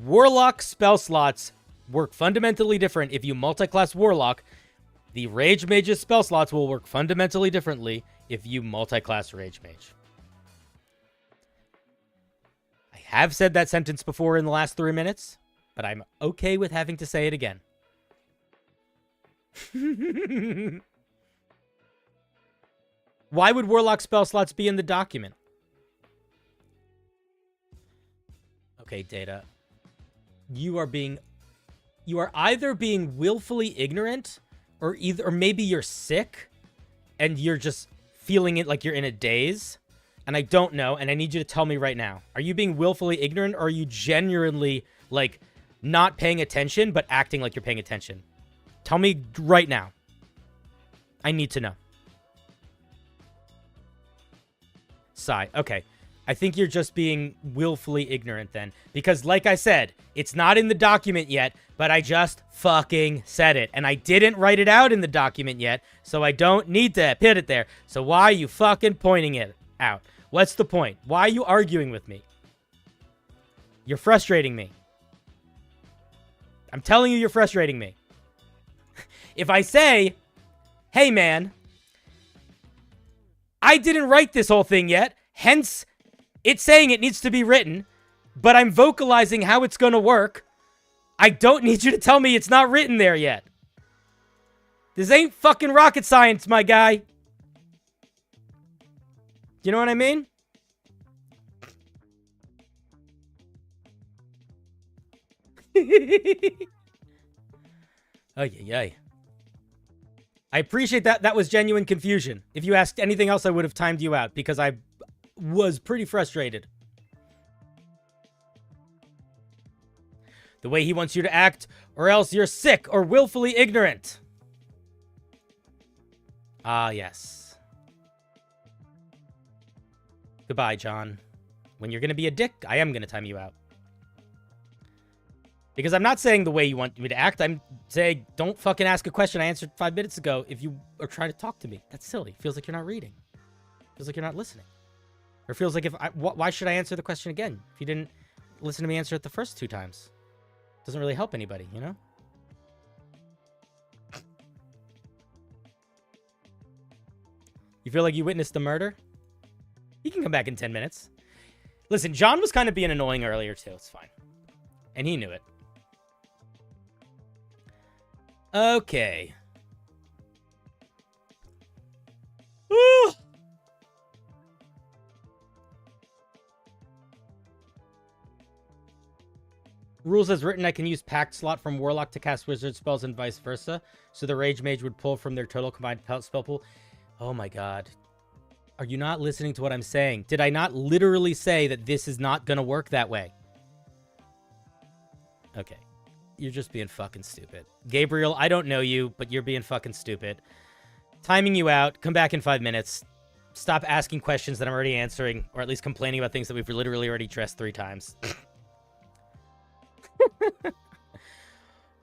Warlock spell slots work fundamentally different if you multi-class Warlock. The Rage Mage's spell slots will work fundamentally differently if you multi-class Rage Mage. I have said that sentence before in the last 3 minutes, but I'm okay with having to say it again. Why would Warlock spell slots be in the document? Okay, Data. You are either being willfully ignorant, or maybe you're sick, and you're just feeling it like you're in a daze. And I don't know, and I need you to tell me right now. Are you being willfully ignorant, or are you genuinely, like, not paying attention, but acting like you're paying attention? Tell me right now. I need to know. Sigh. Okay. I think you're just being willfully ignorant then. Because, like I said, it's not in the document yet, but I just fucking said it. And I didn't write it out in the document yet, so I don't need to put it there. So why are you fucking pointing it out? What's the point? Why are you arguing with me? You're frustrating me. I'm telling you, you're frustrating me. If I say, hey man, I didn't write this whole thing yet, hence it's saying it needs to be written, but I'm vocalizing how it's going to work, I don't need you to tell me it's not written there yet. This ain't fucking rocket science, my guy. You know what I mean? Oh, yeah. I appreciate that. That was genuine confusion. If you asked anything else, I would have timed you out because I was pretty frustrated. The way he wants you to act, or else you're sick or willfully ignorant. Ah, yes. Goodbye, John. When you're going to be a dick, I am going to time you out. Because I'm not saying the way you want me to act. I'm saying don't fucking ask a question I answered 5 minutes ago if you are trying to talk to me. That's silly. Feels like you're not reading. Feels like you're not listening. Or feels like why should I answer the question again if you didn't listen to me answer it the first 2 times? Doesn't really help anybody, you know? You feel like you witnessed the murder? You can come back in 10 minutes. Listen, John was kind of being annoying earlier too. It's fine. And he knew it. Okay. Woo! Rules as written, I can use pact slot from Warlock to cast wizard spells and vice versa. So the Rage Mage would pull from their total combined spell pool. Oh my god. Are you not listening to what I'm saying? Did I not literally say that this is not gonna work that way? Okay. You're just being fucking stupid. Gabriel, I don't know you, but you're being fucking stupid. Timing you out. Come back in 5 minutes. Stop asking questions that I'm already answering, or at least complaining about things that we've literally already addressed 3 times.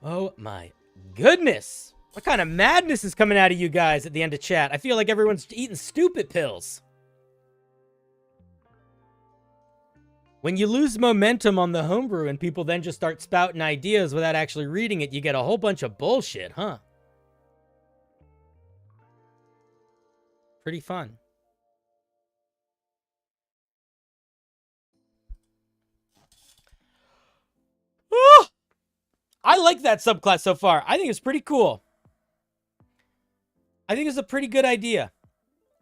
Oh my goodness. What kind of madness is coming out of you guys at the end of chat? I feel like everyone's eating stupid pills. When you lose momentum on the homebrew and people then just start spouting ideas without actually reading it, you get a whole bunch of bullshit, huh? Pretty fun. Oh! I like that subclass so far. I think it's pretty cool. I think it's a pretty good idea.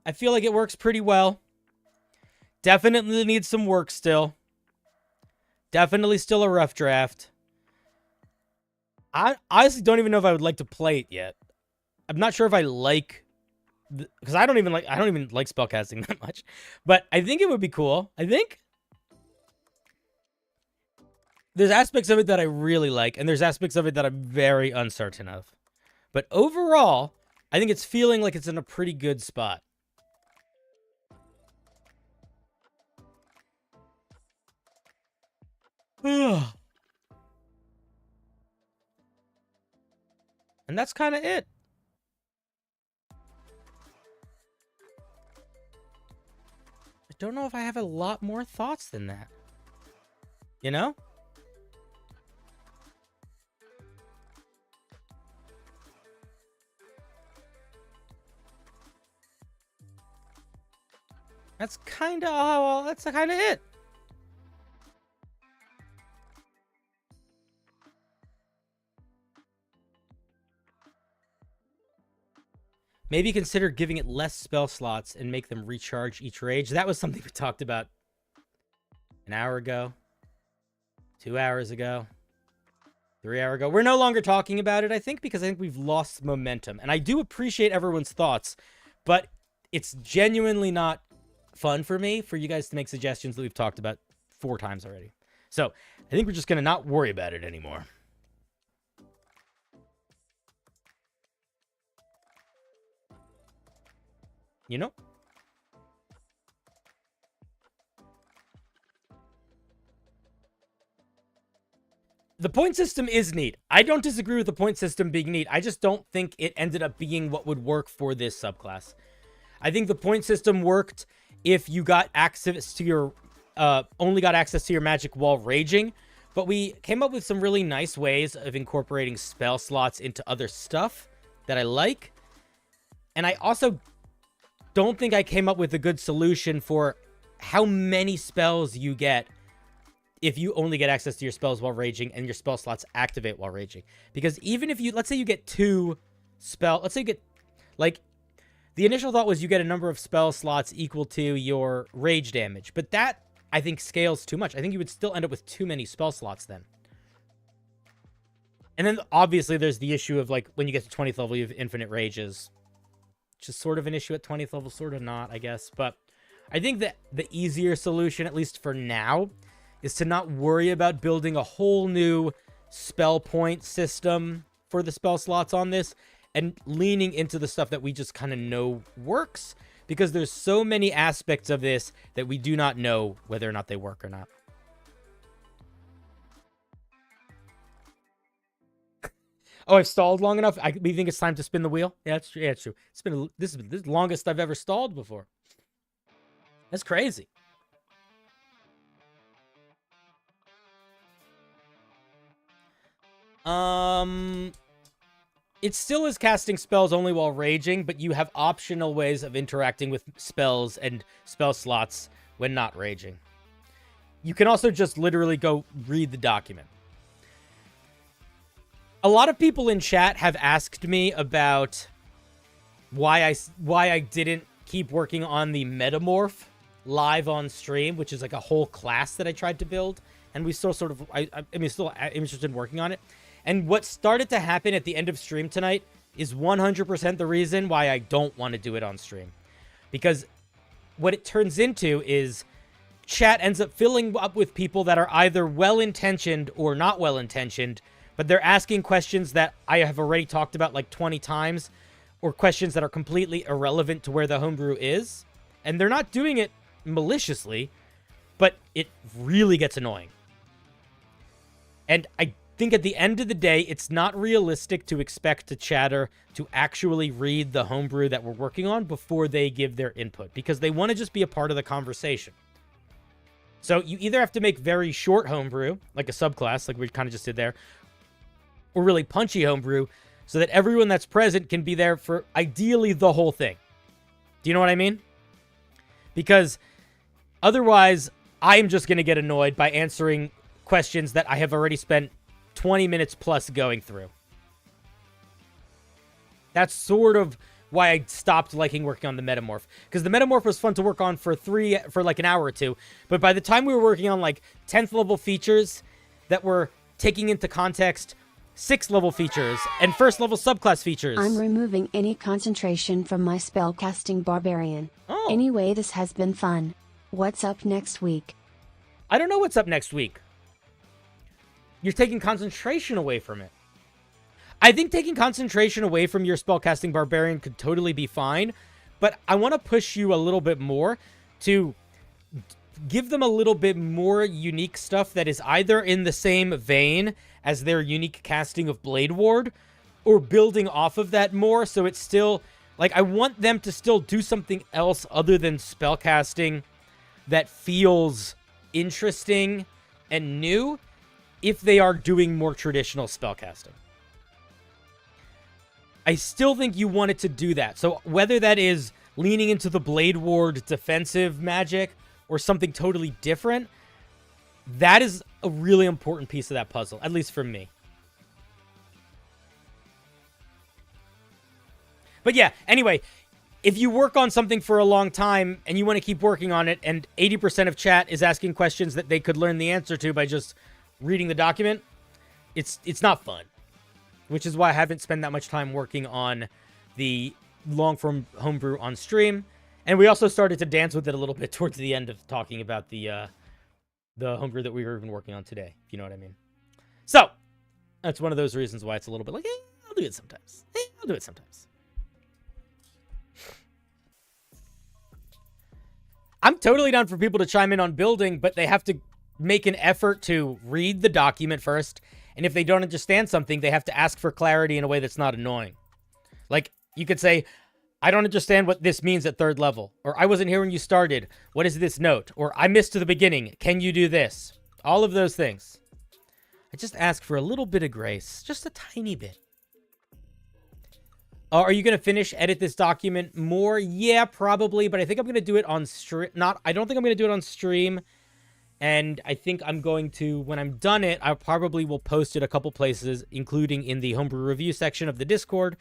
I feel like it works pretty well. Definitely needs some work still. Definitely still a rough draft. I honestly don't even know if I would like to play it yet. I'm not sure if I like, because I don't even like spellcasting that much. But I think it would be cool. I think there's aspects of it that I really like, and there's aspects of it that I'm very uncertain of. But overall, I think it's feeling like it's in a pretty good spot. And that's kind of it. I don't know if I have a lot more thoughts than that. You know? That's kind of it. Maybe consider giving it less spell slots and make them recharge each rage. That was something we talked about an hour ago, 2 hours ago, 3 hours ago. We're no longer talking about it, I think, because I think we've lost momentum. And I do appreciate everyone's thoughts, but it's genuinely not fun for me for you guys to make suggestions that we've talked about 4 times already. So I think we're just going to not worry about it anymore. You know? The point system is neat. I don't disagree with the point system being neat. I just don't think it ended up being what would work for this subclass. I think the point system worked if you got access to your, only got access to your magic while raging, but we came up with some really nice ways of incorporating spell slots into other stuff that I like. And I also don't think I came up with a good solution for how many spells you get if you only get access to your spells while raging and your spell slots activate while raging. Because even if you, let's say you get 2 spell, let's say you get, like, the initial thought was you get a number of spell slots equal to your rage damage. But that, I think, scales too much. I think you would still end up with too many spell slots then. And then, obviously, there's the issue of, like, when you get to 20th level, you have infinite rages. Which is sort of an issue at 20th level, sort of not, I guess. But I think that the easier solution, at least for now, is to not worry about building a whole new spell point system for the spell slots on this and leaning into the stuff that we just kind of know works, because there's so many aspects of this that we do not know whether or not they work or not. Oh, I've stalled long enough? We think it's time to spin the wheel? Yeah, that's true. Yeah, it's true. This is the longest I've ever stalled before. That's crazy. It still is casting spells only while raging, but you have optional ways of interacting with spells and spell slots when not raging. You can also just literally go read the document. A lot of people in chat have asked me about why I didn't keep working on the Metamorph live on stream, which is like a whole class that I tried to build, and we still sort of, I mean, still interested in working on it. And what started to happen at the end of stream tonight is 100% the reason why I don't want to do it on stream. Because what it turns into is chat ends up filling up with people that are either well-intentioned or not well-intentioned, but they're asking questions that I have already talked about like 20 times, or questions that are completely irrelevant to where the homebrew is. And they're not doing it maliciously, but it really gets annoying. And I think at the end of the day, it's not realistic to expect a chatter to actually read the homebrew that we're working on before they give their input, because they want to just be a part of the conversation. So you either have to make very short homebrew, like a subclass, like we kind of just did there, or really punchy homebrew, so that everyone that's present can be there for ideally the whole thing. Do you know what I mean? Because otherwise, I'm just going to get annoyed by answering questions that I have already spent 20 minutes plus going through. That's sort of why I stopped liking working on the Metamorph. Because the Metamorph was fun to work on for like an hour or two. But by the time we were working on like 10th level features that were taking into context 6th level features and 1st level subclass features. I'm removing any concentration from my spellcasting barbarian. Oh. Anyway, this has been fun. What's up next week? I don't know what's up next week. You're taking concentration away from it. I think taking concentration away from your spellcasting barbarian could totally be fine, but I want to push you a little bit more to give them a little bit more unique stuff that is either in the same vein as their unique casting of Blade Ward, or building off of that more, so it's still, like, I want them to still do something else other than spellcasting that feels interesting and new, if they are doing more traditional spellcasting. I still think you wanted to do that. So whether that is leaning into the Blade Ward defensive magic or something totally different, that is a really important piece of that puzzle, at least for me. But yeah, anyway, if you work on something for a long time and you want to keep working on it and 80% of chat is asking questions that they could learn the answer to by just reading the document, it's not fun. Which is why I haven't spent that much time working on the long-form homebrew on stream. And we also started to dance with it a little bit towards the end of talking about the homebrew that we were even working on today, if you know what I mean. So, that's one of those reasons why it's a little bit like, I'll do it sometimes. I'll do it sometimes. I'm totally down for people to chime in on building, but they have to make an effort to read the document first. And if they don't understand something, they have to ask for clarity in a way that's not annoying. Like, you could say, I don't understand what this means at 3rd level. Or, I wasn't here when you started. What is this note? Or, I missed to the beginning. Can you do this? All of those things. I just ask for a little bit of grace. Just a tiny bit. Are you going to edit this document more? Yeah, probably. But I think I'm going to do it on stream. I don't think I'm going to do it on stream. And I think I'm going to, when I'm done it, I probably will post it a couple places, including in the homebrew review section of the Discord.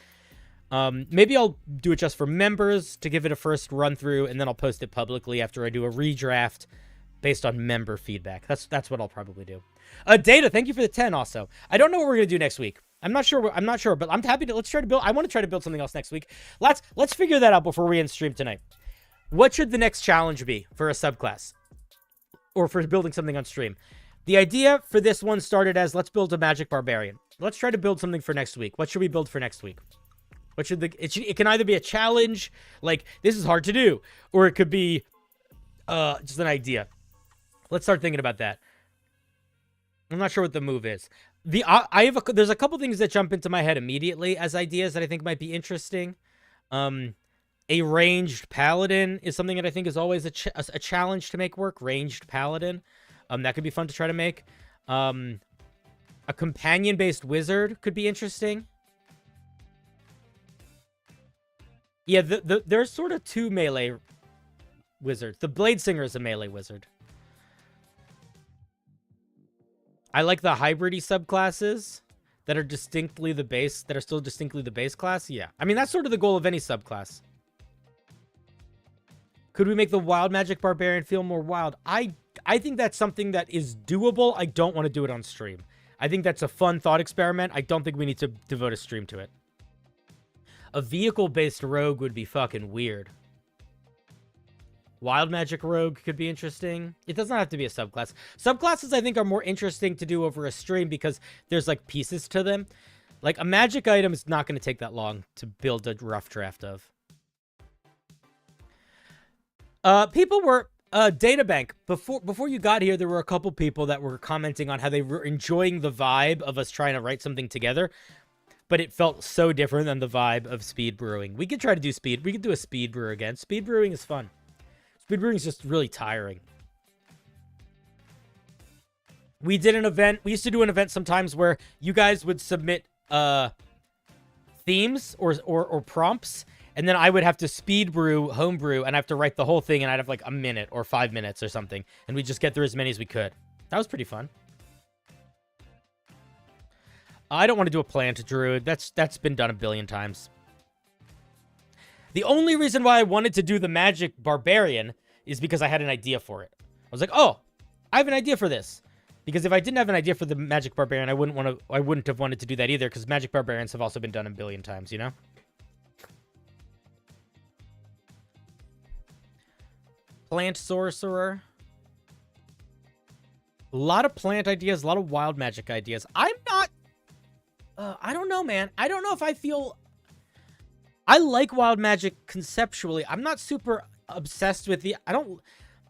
Maybe I'll do it just for members to give it a first run through, and then I'll post it publicly after I do a redraft based on member feedback. That's what I'll probably do. Data, thank you for the 10 also. I don't know what we're going to do next week. I'm not sure, but I'm happy to, let's try to build, I want to try to build something else next week. Let's figure that out before we end stream tonight. What should the next challenge be for a subclass? Or for building something on stream? The idea for this one started as, let's build a magic barbarian. Let's try to build something for next week. What should we build for next week? What should it can either be a challenge, like, this is hard to do, or it could be just an idea. Let's start thinking about that. I'm not sure what the move is. There's a couple things that jump into my head immediately as ideas that I think might be interesting. A ranged paladin is something that I think is always a challenge to make work. Ranged paladin. That could be fun to try to make. A companion-based wizard could be interesting. Yeah, there's sort of 2 melee wizards. The Bladesinger is a melee wizard. I like the hybrid-y subclasses that are distinctly the base, that are still distinctly the base class. Yeah, I mean, that's sort of the goal of any subclass. Could we make the wild magic barbarian feel more wild? I think that's something that is doable. I don't want to do it on stream. I think that's a fun thought experiment. I don't think we need to devote a stream to it. A vehicle-based rogue would be fucking weird. Wild magic rogue could be interesting. It doesn't have to be a subclass. Subclasses, I think, are more interesting to do over a stream because there's, like, pieces to them. Like, a magic item is not going to take that long to build a rough draft of. People were, Databank, before you got here, there were a couple people that were commenting on how they were enjoying the vibe of us trying to write something together, but it felt so different than the vibe of speed brewing. We could try to do we could do a speed brew again. Speed brewing is fun. Speed brewing is just really tiring. We did an event, we used to do an event sometimes where you guys would submit, themes or prompts, and then I would have to speed brew, homebrew, and I have to write the whole thing, and I'd have like a minute or 5 minutes or something, and we'd just get through as many as we could. That was pretty fun. I don't want to do a plant druid. That's been done a billion times. The only reason why I wanted to do the magic barbarian is because I had an idea for it. I was like, oh, I have an idea for this. Because if I didn't have an idea for the magic barbarian, I wouldn't have wanted to do that either, because magic barbarians have also been done a billion times, you know? Plant sorcerer. A lot of plant ideas, a lot of wild magic ideas. I'm not... I don't know, man. I don't know if I feel... I like wild magic conceptually. I'm not super obsessed with the...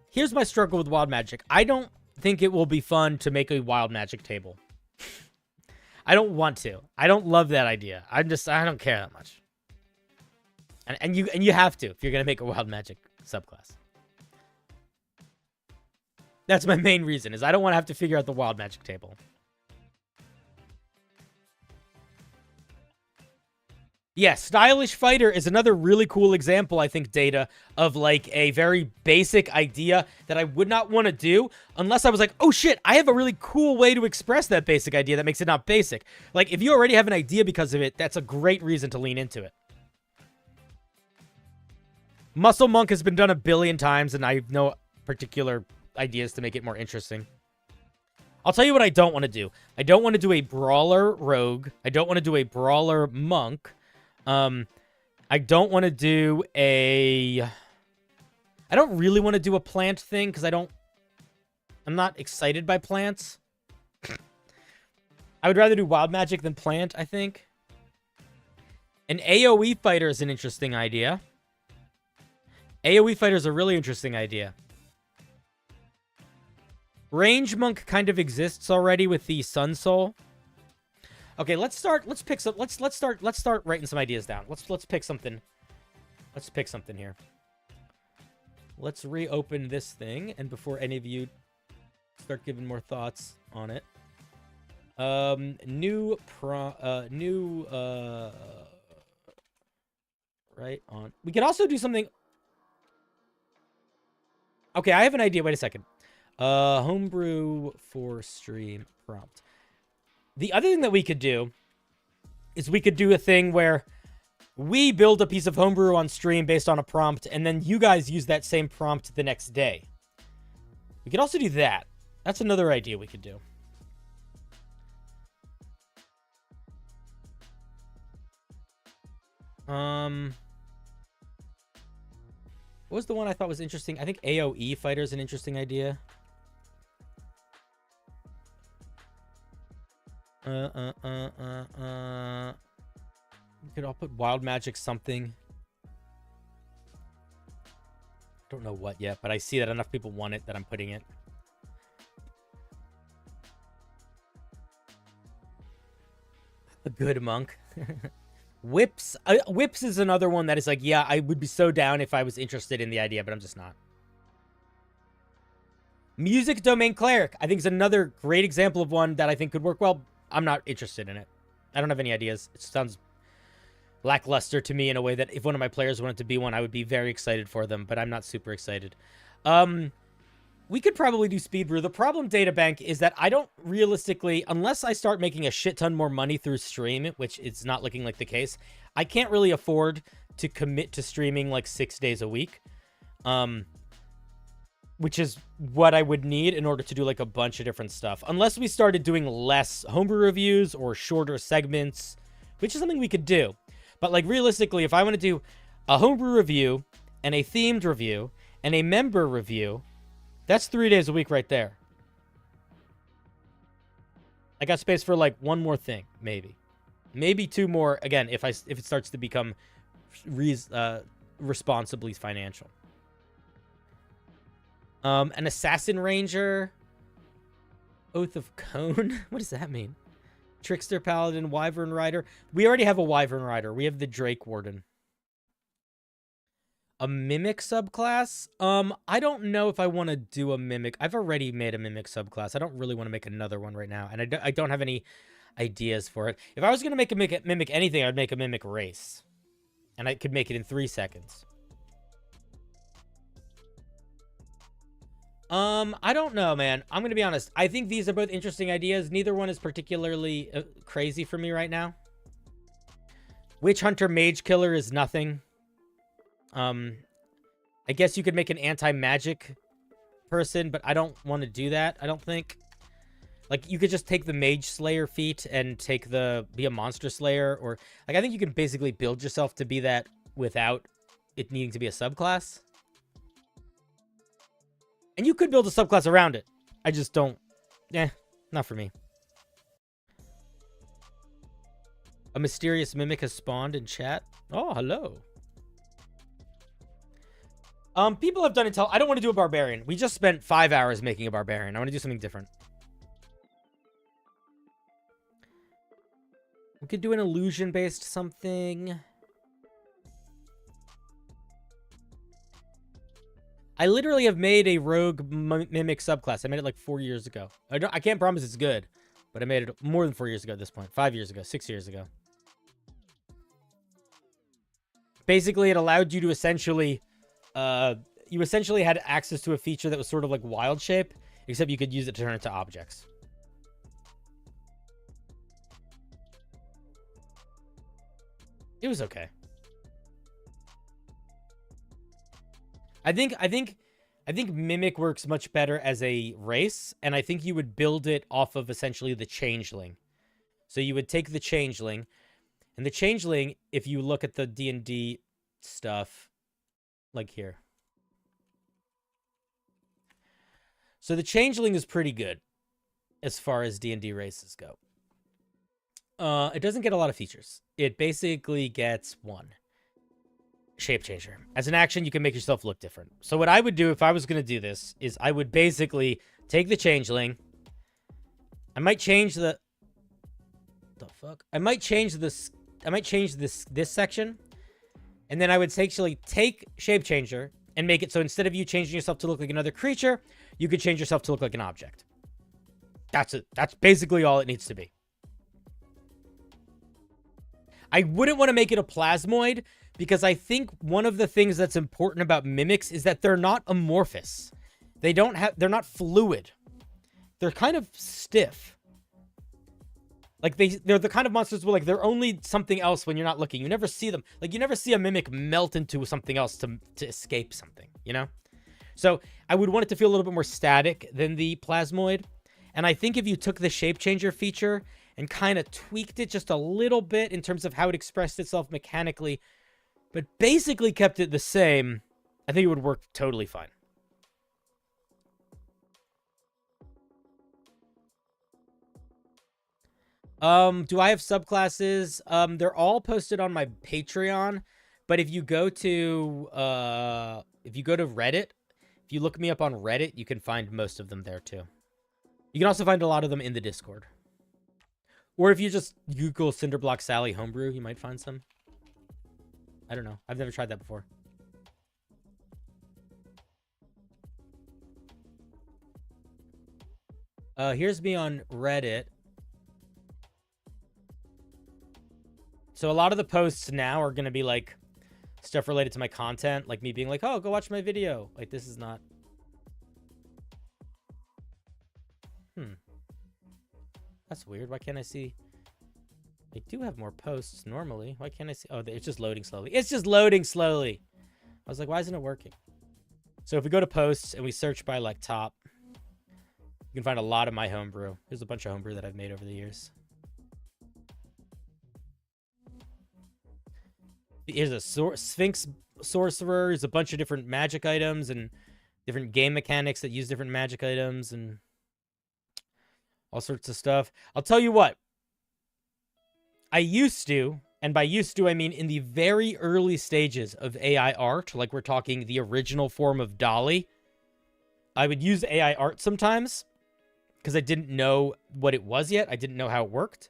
Here's my struggle with wild magic. I don't think it will be fun to make a wild magic table. I don't want to. I don't love that idea. I don't care that much. And you have to if you're going to make a wild magic subclass. That's my main reason, is I don't want to have to figure out the wild magic table. Yeah, Stylish Fighter is another really cool example, I think, Data, of like a very basic idea that I would not want to do unless I was like, oh shit, I have a really cool way to express that basic idea that makes it not basic. Like, if you already have an idea because of it, that's a great reason to lean into it. Muscle Monk has been done a billion times, and I have no particular ideas to make it more interesting. I'll tell you what I don't want to do. I don't want to do a Brawler Rogue. I don't want to do a Brawler Monk. I don't want to do a... I don't really want to do a plant thing, because I'm not excited by plants. I would rather do wild magic than plant, I think. An AoE fighter is an interesting idea. AoE fighter is a really interesting idea. Range monk kind of exists already with the Sun Soul. Okay, let's start writing some ideas down. Let's pick something. Let's pick something here. Let's reopen this thing, and before any of you start giving more thoughts on it. Right on. We could also do something. Okay, I have an idea. Wait a second. Homebrew for stream prompt. The other thing that we could do is we could do a thing where we build a piece of homebrew on stream based on a prompt, and then you guys use that same prompt the next day. We could also do that. That's another idea we could do. What was the one I thought was interesting? I think AoE fighter is an interesting idea. We could all put wild magic something. Don't know what yet, but I see that enough people want it that I'm putting it. A good monk. Whips. Whips is another one that is like, yeah, I would be so down if I was interested in the idea, but I'm just not. Music Domain Cleric, I think, is another great example of one that I think could work well. I'm not interested in it. I don't have any ideas. It sounds lackluster to me in a way that if one of my players wanted to be one, I would be very excited for them, but I'm not super excited. We could probably do Speed Brew. The problem, Databank, is that I don't realistically, unless I start making a shit ton more money through stream, which it's not looking like the case, I can't really afford to commit to streaming like 6 days a week. Which is what I would need in order to do like a bunch of different stuff. Unless we started doing less homebrew reviews or shorter segments, which is something we could do. But like realistically, if I want to do a homebrew review and a themed review and a member review, that's 3 days a week right there. I got space for like one more thing, maybe. Maybe two more, again, if it starts to become responsibly financial. An Assassin Ranger. Oath of Cone. What does that mean? Trickster Paladin, Wyvern Rider. We already have a Wyvern Rider. We have the Drake Warden. A Mimic subclass? I don't know if I want to do a Mimic. I've already made a Mimic subclass. I don't really want to make another one right now. And I don't have any ideas for it. If I was going to make a Mimic anything, I'd make a Mimic race. And I could make it in 3 seconds. I don't know, man. I'm going to be honest. I think these are both interesting ideas. Neither one is particularly crazy for me right now. Witch Hunter Mage Killer is nothing. I guess you could make an anti-magic person, but I don't want to do that, I don't think. Like, you could just take the Mage Slayer feat and be a Monster Slayer, or... Like, I think you can basically build yourself to be that without it needing to be a subclass. And you could build a subclass around it. I just don't... not for me. A mysterious mimic has spawned in chat. Oh, hello. People have done intel. I don't want to do a barbarian. We just spent 5 hours making a barbarian. I want to do something different. We could do an illusion-based something. I literally have made a rogue mimic subclass. I made it like 4 years ago. I can't promise it's good, but I made it more than 4 years ago at this point. 5 years ago, 6 years ago. Basically, it allowed you to essentially... you essentially had access to a feature that was sort of like wild shape, except you could use it to turn it to objects. It was okay. I think Mimic works much better as a race, and I think you would build it off of essentially the Changeling. So you would take the Changeling, and the Changeling, if you look at the D&D stuff, like here. So the Changeling is pretty good as far as D&D races go. It doesn't get a lot of features. It basically gets one. Shape changer. As an action, you can make yourself look different. So what I would do if I was going to do this is I would basically take the Changeling. I might change the fuck? I might change this section. And then I would actually take Shape Changer and make it so instead of you changing yourself to look like another creature, you could change yourself to look like an object. That's it. That's basically all it needs to be. I wouldn't want to make it a plasmoid because I think one of the things that's important about mimics is that they're not amorphous. They're not fluid. They're kind of stiff. Like they're the kind of monsters where like they're only something else when you're not looking. You never see them. Like you never see a mimic melt into something else to escape something, you know? So I would want it to feel a little bit more static than the plasmoid. And I think if you took the shape changer feature and kind of tweaked it just a little bit in terms of how it expressed itself mechanically, but basically kept it the same, I think it would work totally fine. Do I have subclasses? They're all posted on my Patreon, but if you go to Reddit, if you look me up on Reddit, you can find most of them there too. You can also find a lot of them in the Discord. Or if you just Google CinderBlocksally Homebrew, you might find some. I don't know. I've never tried that before. Here's me on Reddit. So a lot of the posts now are going to be like stuff related to my content, like me being like, oh, go watch my video. Like this is not. That's weird. Why can't I see? I do have more posts normally. Why can't I see? Oh, it's just loading slowly. It's just loading slowly. I was like, why isn't it working? So if we go to posts and we search by like top, you can find a lot of my homebrew. There's a bunch of homebrew that I've made over the years. Here's a Sphinx sorcerer. There's a bunch of different magic items and different game mechanics that use different magic items and all sorts of stuff. I'll tell you what. I used to, and by used to, I mean in the very early stages of AI art, like we're talking the original form of Dolly, I would use AI art sometimes because I didn't know what it was yet. I didn't know how it worked.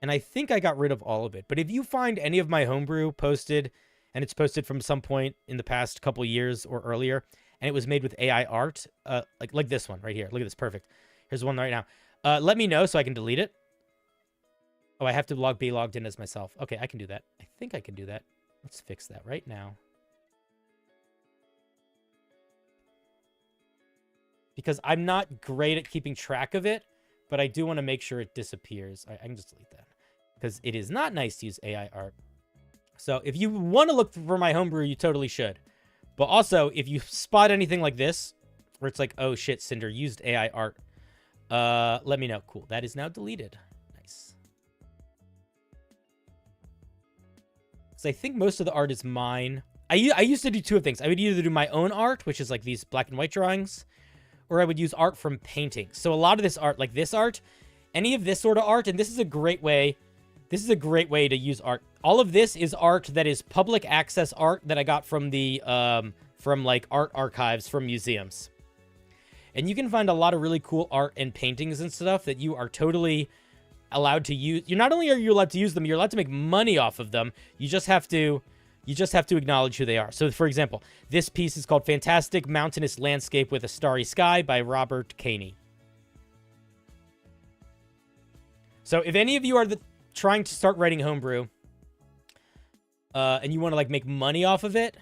And I think I got rid of all of it. But if you find any of my homebrew posted, and it's posted from some point in the past couple years or earlier, and it was made with AI art, like this one right here. Look at this, perfect. Here's one right now. Let me know so I can delete it. Oh, I have to be logged in as myself. Okay, I can do that. I think I can do that. Let's fix that right now. Because I'm not great at keeping track of it, but I do want to make sure it disappears. I can just delete that. Because it is not nice to use AI art. So if you want to look for my homebrew, you totally should. But also, if you spot anything like this, where it's like, oh shit, Cinder used AI art, let me know. Cool. That is now deleted. Nice. So I think most of the art is mine. I used to do two things. I would either do my own art, which is like these black and white drawings, or I would use art from paintings. So a lot of this art, like this art, any of this sort of art, and this is a great way. This is a great way to use art. All of this is art that is public access art that I got from the from like art archives from museums. And you can find a lot of really cool art and paintings and stuff that you are totally allowed to use. You're not only are you allowed to use them, you're allowed to make money off of them. You just have to acknowledge who they are. So for example, this piece is called Fantastic Mountainous Landscape with a Starry Sky by Robert Caney. So if any of you are trying to start writing homebrew, and you want to like make money off of it,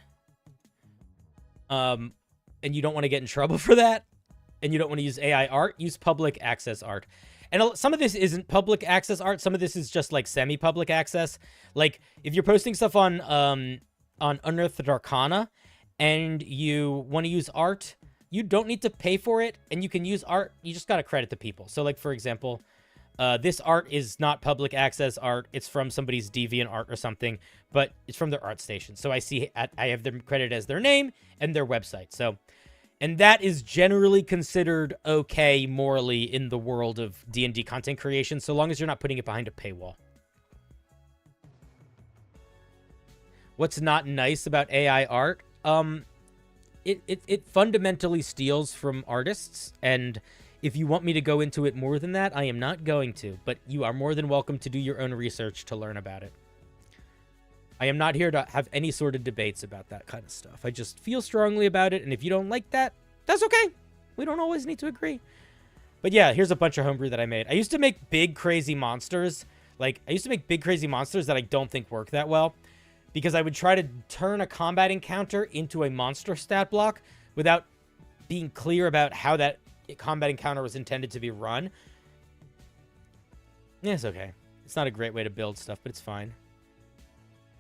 and you don't want to get in trouble for that, and you don't want to use AI art, use public access art. And some of this isn't public access art. Some of this is just like semi-public access. Like if you're posting stuff on Unearthed Arcana, and you want to use art, you don't need to pay for it, and you can use art. You just got to credit the people. So, like, for example, this art is not public access art. It's from somebody's DeviantArt or something, but it's from their art station. So I have them credited as their name and their website. So, and that is generally considered okay morally in the world of D&D content creation, so long as you're not putting it behind a paywall. What's not nice about AI art? It fundamentally steals from artists, and if you want me to go into it more than that, I am not going to, but you are more than welcome to do your own research to learn about it. I am not here to have any sort of debates about that kind of stuff. I just feel strongly about it, and if you don't like that, that's okay. We don't always need to agree. But yeah, here's a bunch of homebrew that I made. I used to make big, crazy monsters. Like, I used to make big, crazy monsters that I don't think work that well, because I would try to turn a combat encounter into a monster stat block without being clear about how that combat encounter was intended to be run. Yeah, it's okay. It's not a great way to build stuff, but it's fine.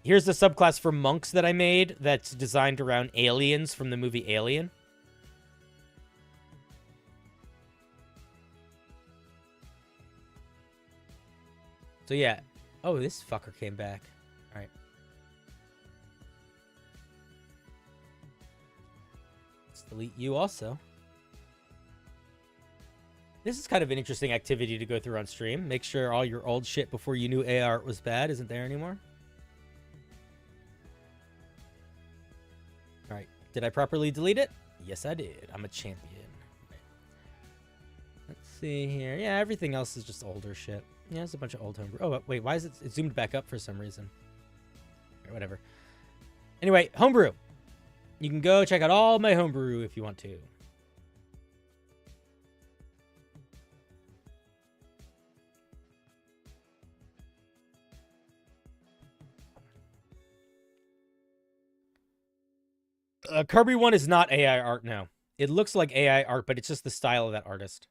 Here's the subclass for monks that I made that's designed around aliens from the movie Alien. So yeah. Oh, this fucker came back. All right. Let's delete you also. This is kind of an interesting activity to go through on stream. Make sure all your old shit before you knew AI art was bad isn't there anymore. All right. Did I properly delete it? Yes, I did. I'm a champion. Right. Let's see here. Yeah, everything else is just older shit. Yeah, it's a bunch of old homebrew. Oh, wait. Why is it zoomed back up for some reason? Or whatever. Anyway, homebrew. You can go check out all my homebrew if you want to. Kirby one is not AI art, no. It looks like AI art, but it's just the style of that artist.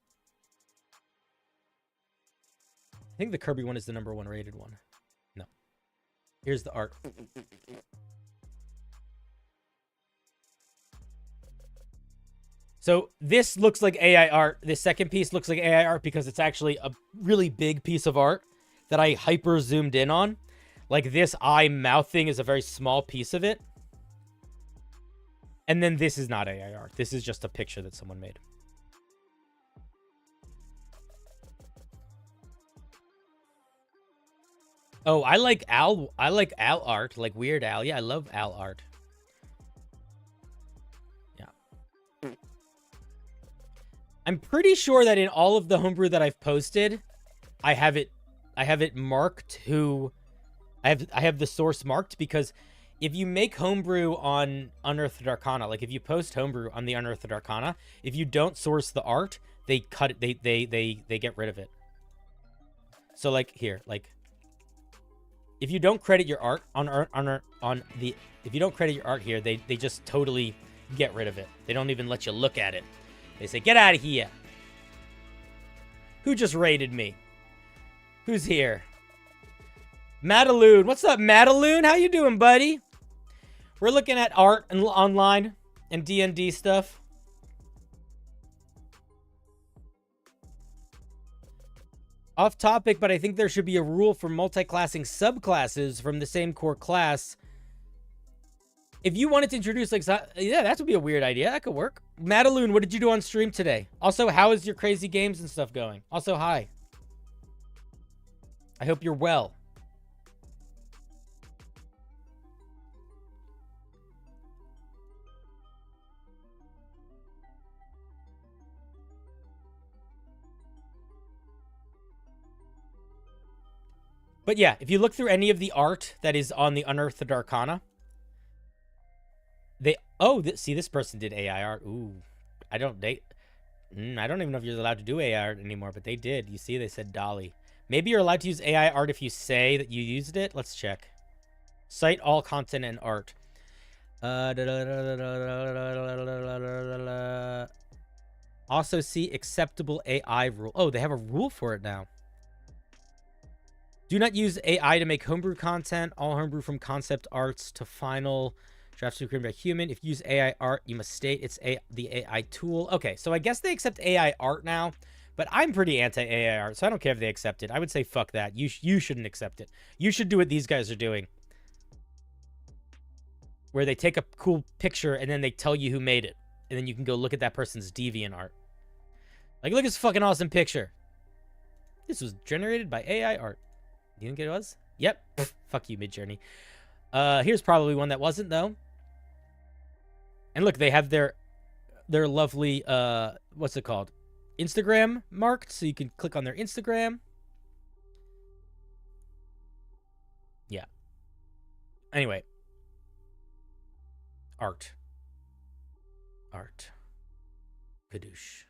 I think the Kirby one is the #1 rated one. No. Here's the art. So this looks like AI art. This second piece looks like AI art because it's actually a really big piece of art that I hyper zoomed in on. Like this eye mouth thing is a very small piece of it. And then this is not AI art. This is just a picture that someone made. Oh, I like Al art, like Weird Al. Yeah, I love Al art. Yeah. I'm pretty sure that in all of the homebrew that I've posted, I have it marked who I have the source marked, because if you make homebrew on Unearthed Arcana, like if you post homebrew on the Unearthed Arcana, if you don't source the art, they cut it. They get rid of it. So like here, like if you don't credit your art if you don't credit your art here, they just totally get rid of it. They don't even let you look at it. They say, "Get out of here." Who just raided me? Who's here? Madaloon. What's up, Madaloon? How you doing, buddy? We're looking at art and online and D&D stuff. Off topic, but I think there should be a rule for multi-classing subclasses from the same core class. If you wanted to introduce, like, yeah, that would be a weird idea. That could work. Madaloon, what did you do on stream today? Also, how is your crazy games and stuff going? Also, hi. I hope you're well. But yeah, if you look through any of the art that is on the Unearthed Arcana, see, this person did AI art. Ooh, I don't even know if you're allowed to do AI art anymore, but they did. You see, they said Dolly. Maybe you're allowed to use AI art if you say that you used it. Let's check. Cite all content and art. Also see acceptable AI rule. Oh, they have a rule for it now. Do not use AI to make homebrew content. All homebrew from concept arts to final Drafts to be created by human. If you use AI art, you must state it's the AI tool. Okay, so I guess they accept AI art now, but I'm pretty anti-AI art, so I don't care if they accept it. I would say fuck that. You shouldn't accept it. You should do what these guys are doing, where they take a cool picture and then they tell you who made it, and then you can go look at that person's deviant art. Like, look at this fucking awesome picture. This was generated by AI art. Do you think it was? Yep. Fuck you, Midjourney. Here's probably one that wasn't, though. And look, they have their lovely, what's it called? Instagram marked, so you can click on their Instagram. Yeah. Anyway. Art. Kadoosh.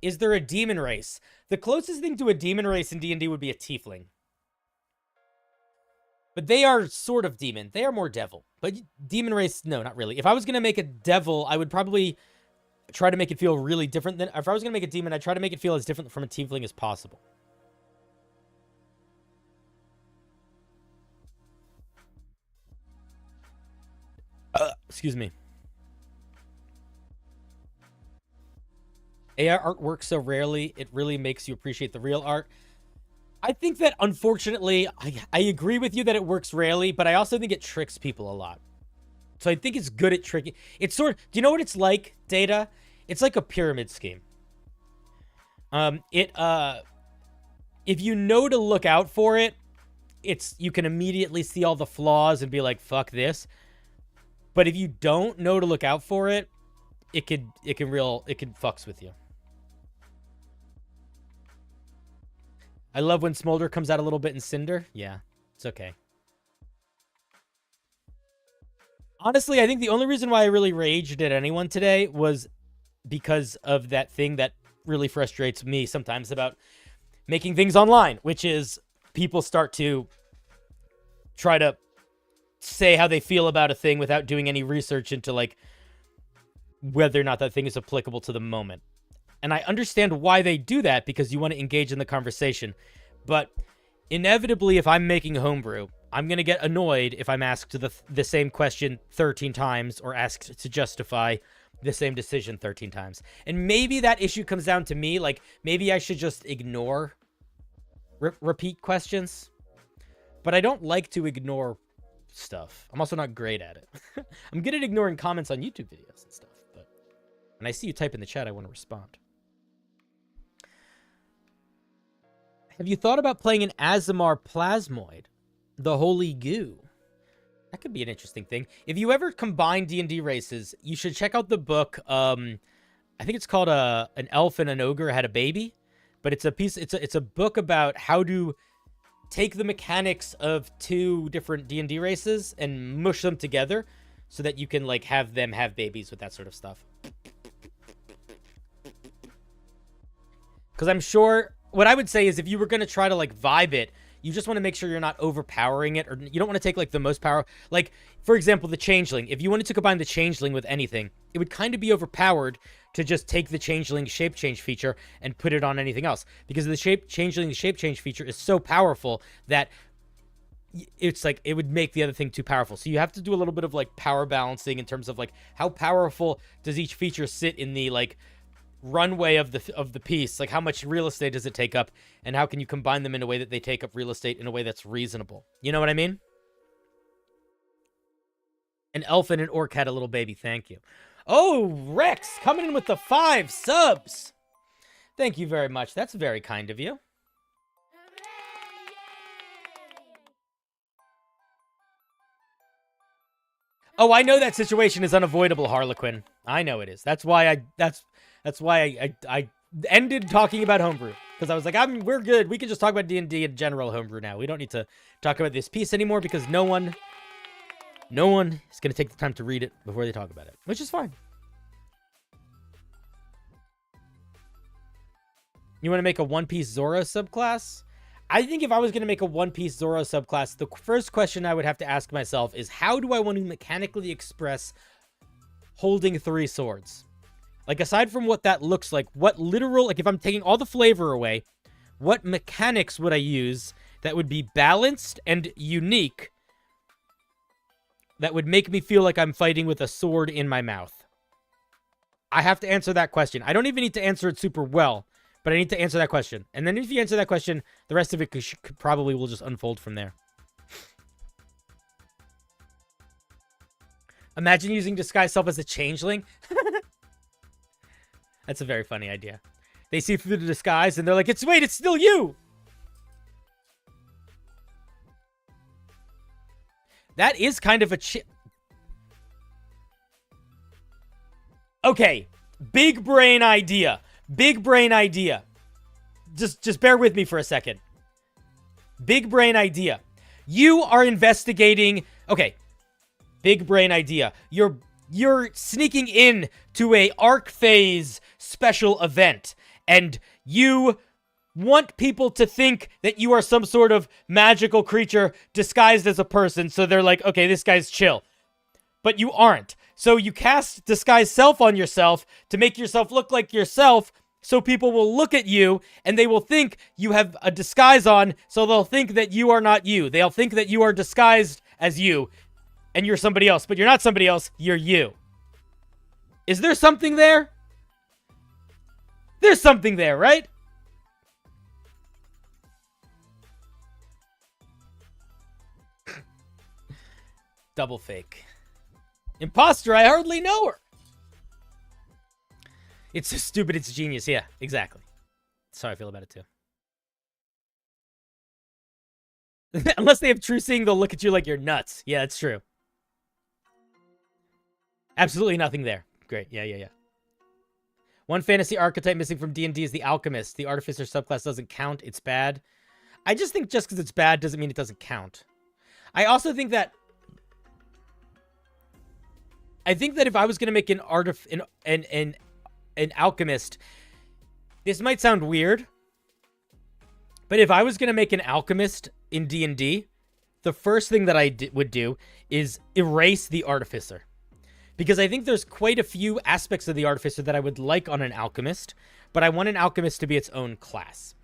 Is there a demon race? The closest thing to a demon race in D&D would be a tiefling. But they are sort of demon. They are more devil. But demon race, no, not really. If I was going to make a devil, I would probably try to make it feel really different than... If I was going to make a demon, I'd try to make it feel as different from a tiefling as possible. Excuse me. AI art works so rarely, it really makes you appreciate the real art. I think that, unfortunately, I agree with you that it works rarely, but I also think it tricks people a lot. So I think it's good at tricking. It's sort of... Do you know what it's like, Data? It's like a pyramid scheme. If you know to look out for it, you can immediately see all the flaws and be like, fuck this. But if you don't know to look out for it, it can fucks with you. I love when Smolder comes out a little bit in Cinder. Yeah, it's okay. Honestly, I think the only reason why I really raged at anyone today was because of that thing that really frustrates me sometimes about making things online, which is people start to try to say how they feel about a thing without doing any research into, like, whether or not that thing is applicable to the moment. And I understand why they do that, because you want to engage in the conversation. But inevitably, if I'm making homebrew, I'm going to get annoyed if I'm asked the same question 13 times or asked to justify the same decision 13 times. And maybe that issue comes down to me. Like, maybe I should just ignore repeat questions. But I don't like to ignore stuff. I'm also not great at it. I'm good at ignoring comments on YouTube videos and stuff. But when I see you type in the chat, I want to respond. Have you thought about playing an Azamar Plasmoid? The Holy Goo. That could be an interesting thing. If you ever combine D&D races, you should check out the book. I think it's called An Elf and an Ogre Had a Baby. But it's a book about how to take the mechanics of two different D&D races and mush them together so that you can, like, have them have babies with that sort of stuff. Because I'm sure... What I would say is if you were going to try to, like, vibe it, you just want to make sure you're not overpowering it, or you don't want to take, like, the most power. Like, for example, the Changeling. If you wanted to combine the Changeling with anything, it would kind of be overpowered to just take the Changeling shape change feature and put it on anything else. Because the Changeling shape change feature is so powerful that it's like, it would make the other thing too powerful. So you have to do a little bit of, like, power balancing in terms of, like, how powerful does each feature sit in the, like, runway of the piece. Like, how much real estate does it take up, and how can you combine them in a way that they take up real estate in a way that's reasonable? You know what I mean? An elf and an orc had a little baby. Thank you. Oh, Rex coming in with the 5 subs. Thank you very much. That's very kind of you. Oh, I know that situation is unavoidable, Harlequin. I know it is. That's why I ended talking about homebrew, because I was like, we're good. We can just talk about D&D in general homebrew now. We don't need to talk about this piece anymore, because no one is going to take the time to read it before they talk about it, which is fine. You want to make a One Piece Zoro subclass? I think if I was going to make a One Piece Zoro subclass, the first question I would have to ask myself is, how do I want to mechanically express holding 3 swords? Like, aside from what that looks like, what literal, like, if I'm taking all the flavor away, what mechanics would I use that would be balanced and unique that would make me feel like I'm fighting with a sword in my mouth? I have to answer that question. I don't even need to answer it super well, but I need to answer that question. And then if you answer that question, the rest of it probably will just unfold from there. Imagine using disguise self as a changeling. That's a very funny idea. They see through the disguise and they're like, wait, it's still you. That is kind of a Okay, big brain idea. Big brain idea. Just bear with me for a second. Big brain idea. You are investigating. Okay, big brain idea. You're sneaking in to a arc phase special event, and you want people to think that you are some sort of magical creature disguised as a person, so they're like, okay, this guy's chill. But you aren't. So you cast disguise self on yourself to make yourself look like yourself, so people will look at you and they will think you have a disguise on, so they'll think that you are not you. They'll think that you are disguised as you and you're somebody else, but you're not somebody else, you're you. Is there something there? There's something there, right? Double fake. Imposter, I hardly know her. It's so stupid, it's genius. Yeah, exactly. That's how I feel about it, too. Unless they have true seeing, they'll look at you like you're nuts. Yeah, that's true. Absolutely nothing there. Great. Yeah. One fantasy archetype missing from D&D is the Alchemist. The Artificer subclass doesn't count. It's bad. I just think just because it's bad doesn't mean it doesn't count. I also think that if I was going to make an alchemist, this might sound weird, but if I was going to make an alchemist in D&D, the first thing that I would do is erase the artificer. Because I think there's quite a few aspects of the artificer that I would like on an alchemist, but I want an alchemist to be its own class.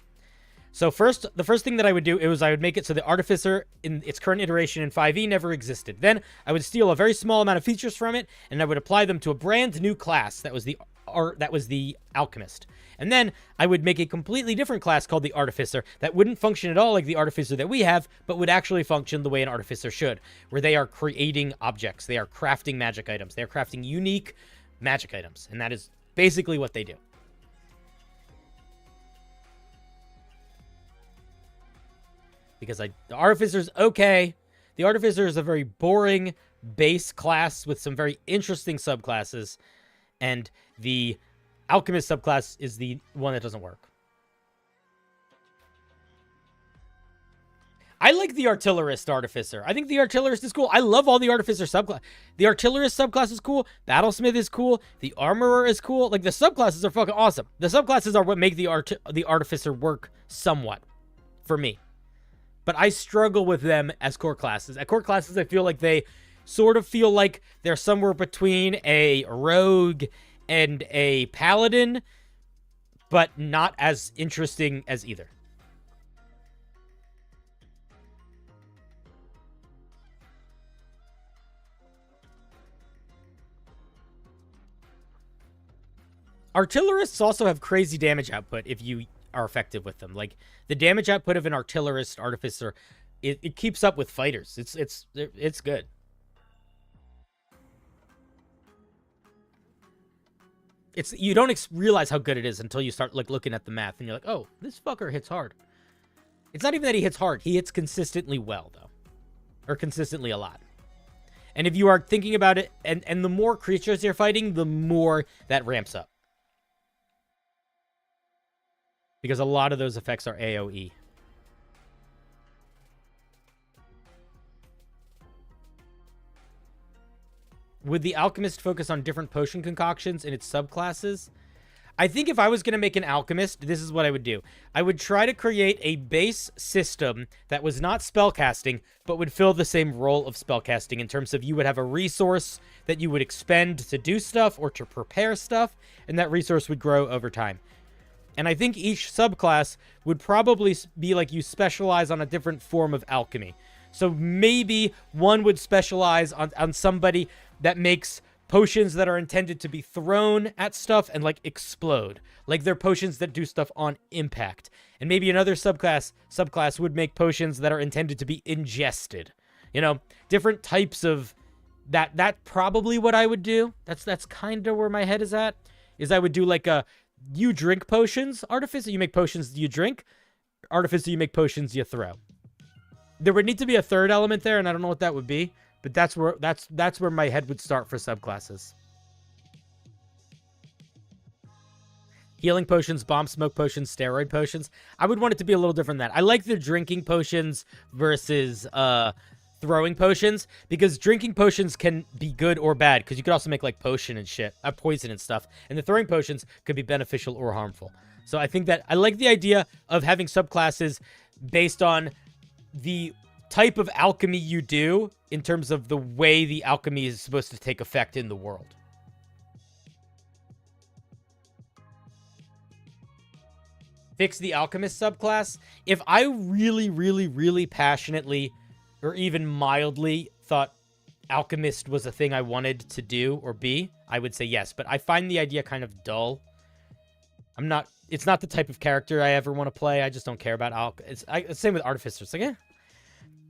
So the first thing that I would do is I would make it so the artificer in its current iteration in 5e never existed. Then I would steal a very small amount of features from it, and I would apply them to a brand new class that was the alchemist. And then I would make a completely different class called the artificer that wouldn't function at all like the artificer that we have, but would actually function the way an artificer should, where they are creating objects, they are crafting magic items, they are crafting unique magic items, and that is basically what they do. Because the Artificer's okay. The Artificer is a very boring base class with some very interesting subclasses. And the Alchemist subclass is the one that doesn't work. I like the Artillerist Artificer. I think the Artillerist is cool. I love all the Artificer subclass. The Artillerist subclass is cool. Battlesmith is cool. The Armorer is cool. Like, the subclasses are fucking awesome. The subclasses are what make the Artificer work somewhat for me. But I struggle with them as core classes. At core classes, I feel like they sort of feel like they're somewhere between a rogue and a paladin, but not as interesting as either. Artillerists also have crazy damage output if you are effective with them. Like, the damage output of an artillerist artificer, it keeps up with fighters. It's good. You don't realize how good it is until you start like looking at the math and you're like, oh, this fucker hits hard. It's not even that he hits hard. He hits consistently well, though. Or consistently a lot. And if you are thinking about it, and the more creatures you're fighting, the more that ramps up. Because a lot of those effects are AoE. Would the Alchemist focus on different potion concoctions in its subclasses? I think if I was going to make an Alchemist, this is what I would do. I would try to create a base system that was not spellcasting, but would fill the same role of spellcasting in terms of you would have a resource that you would expend to do stuff or to prepare stuff, and that resource would grow over time. And I think each subclass would probably be like you specialize on a different form of alchemy. So maybe one would specialize on somebody that makes potions that are intended to be thrown at stuff and like explode. Like they're potions that do stuff on impact. And maybe another subclass would make potions that are intended to be ingested. You know, different types of that. That's probably what I would do. That's kind of where my head is at. Is I would do like a you drink potions, artificer, you make potions you drink, artificer, you make potions you throw. There would need to be a third element there, and I don't know what that would be, but that's where my head would start for subclasses. Healing potions, bomb smoke potions, steroid potions. I would want it to be a little different than that. I like the drinking potions versus throwing potions, because drinking potions can be good or bad, because you could also make like potion and shit, poison and stuff, and the throwing potions could be beneficial or harmful. So I think that I like the idea of having subclasses based on the type of alchemy you do in terms of the way the alchemy is supposed to take effect in the world. Fix the alchemist subclass. If I really, really, really passionately or even mildly thought alchemist was a thing I wanted to do or be, I would say yes. But I find the idea kind of dull. It's not the type of character I ever want to play. I just don't care about it's the same with artificers. Like,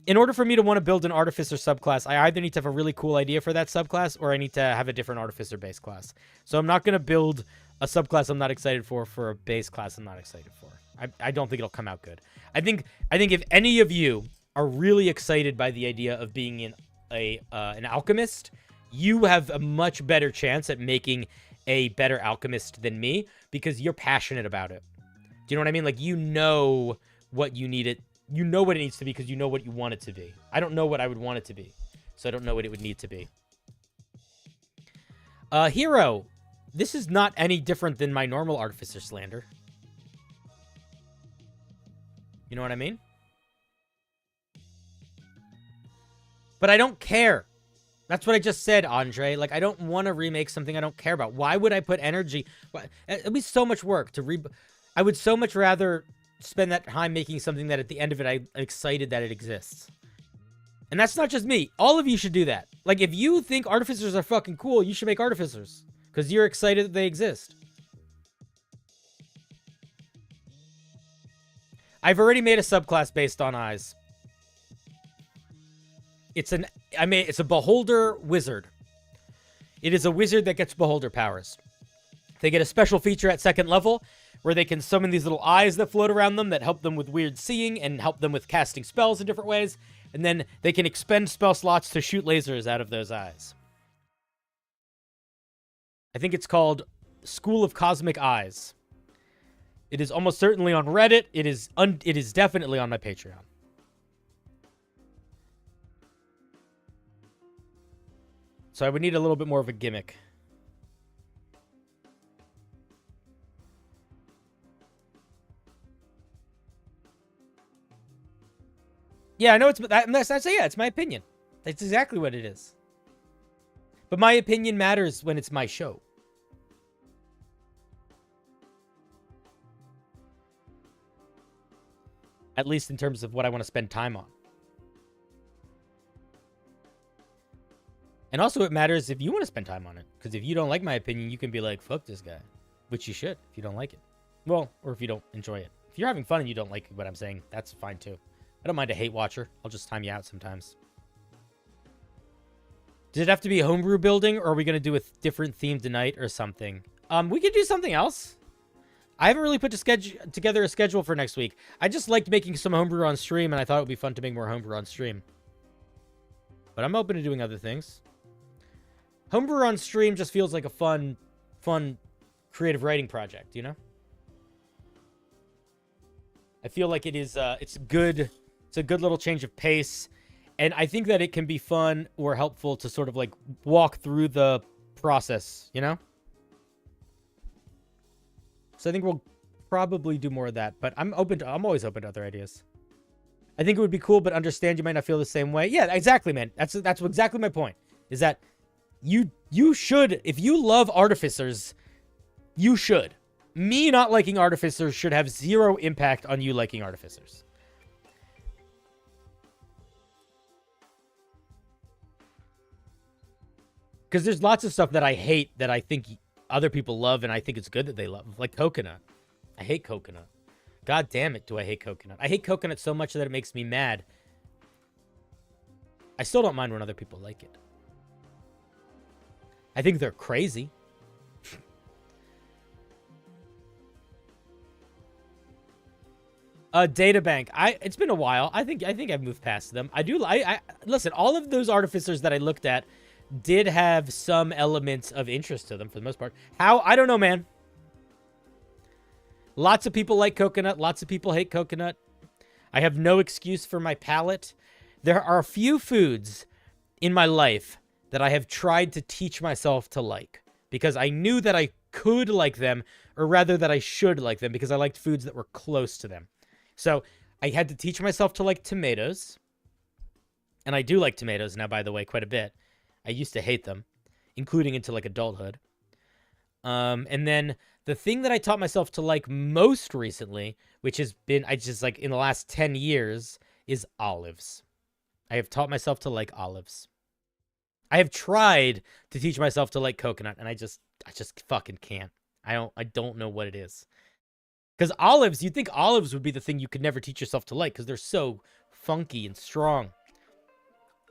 in order for me to want to build an artificer subclass, I either need to have a really cool idea for that subclass, or I need to have a different artificer base class. So I'm not going to build a subclass I'm not excited for a base class I'm not excited for. I don't think it'll come out good. I think if any of you are really excited by the idea of being an alchemist, you have a much better chance at making a better alchemist than me, because you're passionate about it. Do you know what I mean? Like, you know what you need it. You know what it needs to be because you know what you want it to be. I don't know what I would want it to be, so I don't know what it would need to be. Hero. This is not any different than my normal artificer slander. You know what I mean? But I don't care. That's what I just said, Andre. Like, I don't want to remake something I don't care about. Why would I put energy? It'd be so much work to I would so much rather spend that time making something that at the end of it, I'm excited that it exists. And that's not just me. All of you should do that. Like, if you think artificers are fucking cool, you should make artificers, because you're excited that they exist. I've already made a subclass based on eyes. It's a beholder wizard. It is a wizard that gets beholder powers. They get a special feature at 2nd level where they can summon these little eyes that float around them that help them with weird seeing and help them with casting spells in different ways. And then they can expend spell slots to shoot lasers out of those eyes. I think it's called School of Cosmic Eyes. It is almost certainly on Reddit. It is definitely on my Patreon. So I would need a little bit more of a gimmick. Yeah, I know it's my opinion. That's exactly what it is. But my opinion matters when it's my show. At least in terms of what I want to spend time on. And also it matters if you want to spend time on it. Because if you don't like my opinion, you can be like, fuck this guy. Which you should, if you don't like it. Well, or if you don't enjoy it. If you're having fun and you don't like what I'm saying, that's fine too. I don't mind a hate watcher. I'll just time you out sometimes. Does it have to be homebrew building, or are we going to do a different theme tonight or something? We could do something else. I haven't really put together a schedule for next week. I just liked making some homebrew on stream, and I thought it would be fun to make more homebrew on stream. But I'm open to doing other things. Homebrew on stream just feels like a fun creative writing project, you know? I feel like it is, it's good. It's a good little change of pace. And I think that it can be fun or helpful to sort of like walk through the process, you know? So I think we'll probably do more of that, but I'm always open to other ideas. I think it would be cool, but understand you might not feel the same way. Yeah, exactly, man. That's exactly my point. Is that you should, if you love artificers, you should. Me not liking artificers should have zero impact on you liking artificers. Because there's lots of stuff that I hate that I think other people love, and I think it's good that they love. Like coconut. I hate coconut. God damn it, do I hate coconut. I hate coconut so much that it makes me mad. I still don't mind when other people like it. I think they're crazy. Databank. It's been a while. I think I've moved past them. Listen, all of those artificers that I looked at did have some elements of interest to them for the most part. How? I don't know, man. Lots of people like coconut. Lots of people hate coconut. I have no excuse for my palate. There are a few foods in my life that I have tried to teach myself to like because I knew that I could like them, or rather that I should like them because I liked foods that were close to them. So I had to teach myself to like tomatoes. And I do like tomatoes now, by the way, quite a bit. I used to hate them, including into like adulthood. And then the thing that I taught myself to like most recently, which has been, I just like in the last 10 years, is olives. I have taught myself to like olives. I have tried to teach myself to like coconut, and I just fucking can't. I don't know what it is. Because olives, you'd think olives would be the thing you could never teach yourself to like, because they're so funky and strong.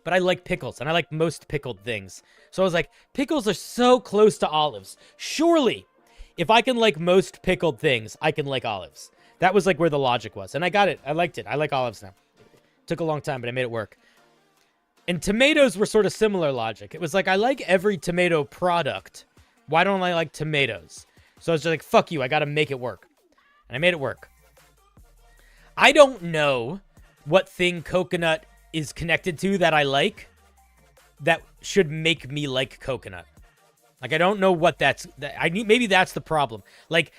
But I like pickles, and I like most pickled things. So I was like, pickles are so close to olives. Surely, if I can like most pickled things, I can like olives. That was like where the logic was. And I got it. I liked it. I like olives now. Took a long time, but I made it work. And tomatoes were sort of similar logic. It was like, I like every tomato product. Why don't I like tomatoes? So I was just like, fuck you. I got to make it work. And I made it work. I don't know what thing coconut is connected to that I like that should make me like coconut. Like, I don't know what maybe that's the problem. Like,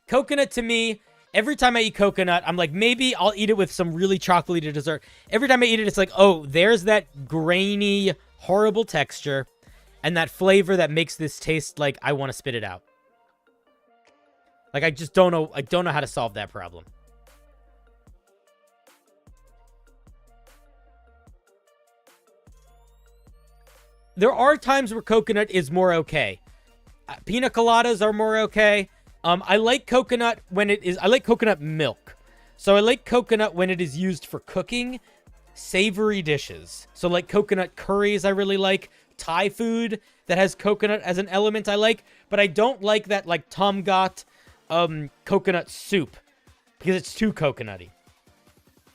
coconut to me, every time I eat coconut, I'm like, maybe I'll eat it with some really chocolatey dessert. Every time I eat it, it's like, oh, there's that grainy, horrible texture and that flavor that makes this taste like I want to spit it out. Like, I just don't know. I don't know how to solve that problem. There are times where coconut is more okay. Pina coladas are more okay. I like coconut when I like coconut milk. So I like coconut when it is used for cooking savory dishes. So like coconut curries I really like. Thai food that has coconut as an element I like. But I don't like that like Tom Got coconut soup because it's too coconutty.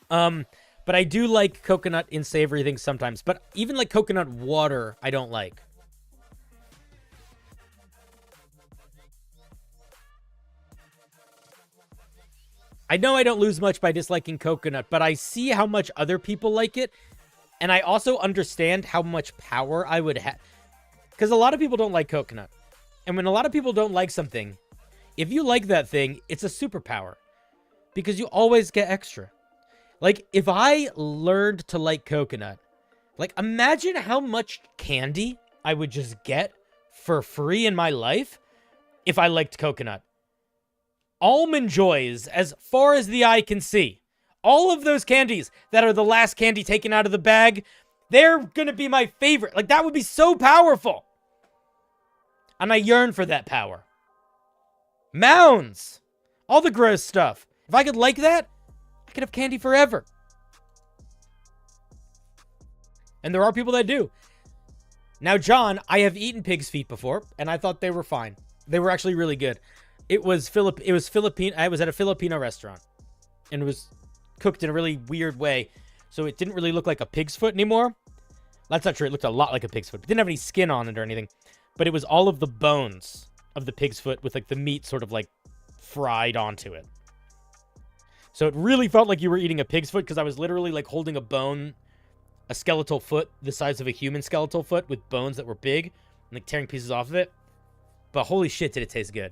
But I do like coconut in savory things sometimes. But even like coconut water, I don't like. I know I don't lose much by disliking coconut, but I see how much other people like it. And I also understand how much power I would have. Because a lot of people don't like coconut. And when a lot of people don't like something, if you like that thing, it's a superpower. Because you always get extra. Like, if I learned to like coconut, like, imagine how much candy I would just get for free in my life if I liked coconut. Almond Joys, as far as the eye can see. All of those candies that are the last candy taken out of the bag, they're gonna be my favorite. Like, that would be so powerful. And I yearn for that power. Mounds. All the gross stuff. If I could like that, I could have candy forever. And there are people that do. Now, John, I have eaten pig's feet before, and I thought they were fine. They were actually really good. It was Filipino. I was at a Filipino restaurant, and it was cooked in a really weird way, so it didn't really look like a pig's foot anymore. That's not true. It looked a lot like a pig's foot. It didn't have any skin on it or anything, but it was all of the bones of the pig's foot with like the meat sort of like fried onto it. So it really felt like you were eating a pig's foot because I was literally like holding a bone, a skeletal foot the size of a human skeletal foot with bones that were big and like tearing pieces off of it. But holy shit, did it taste good.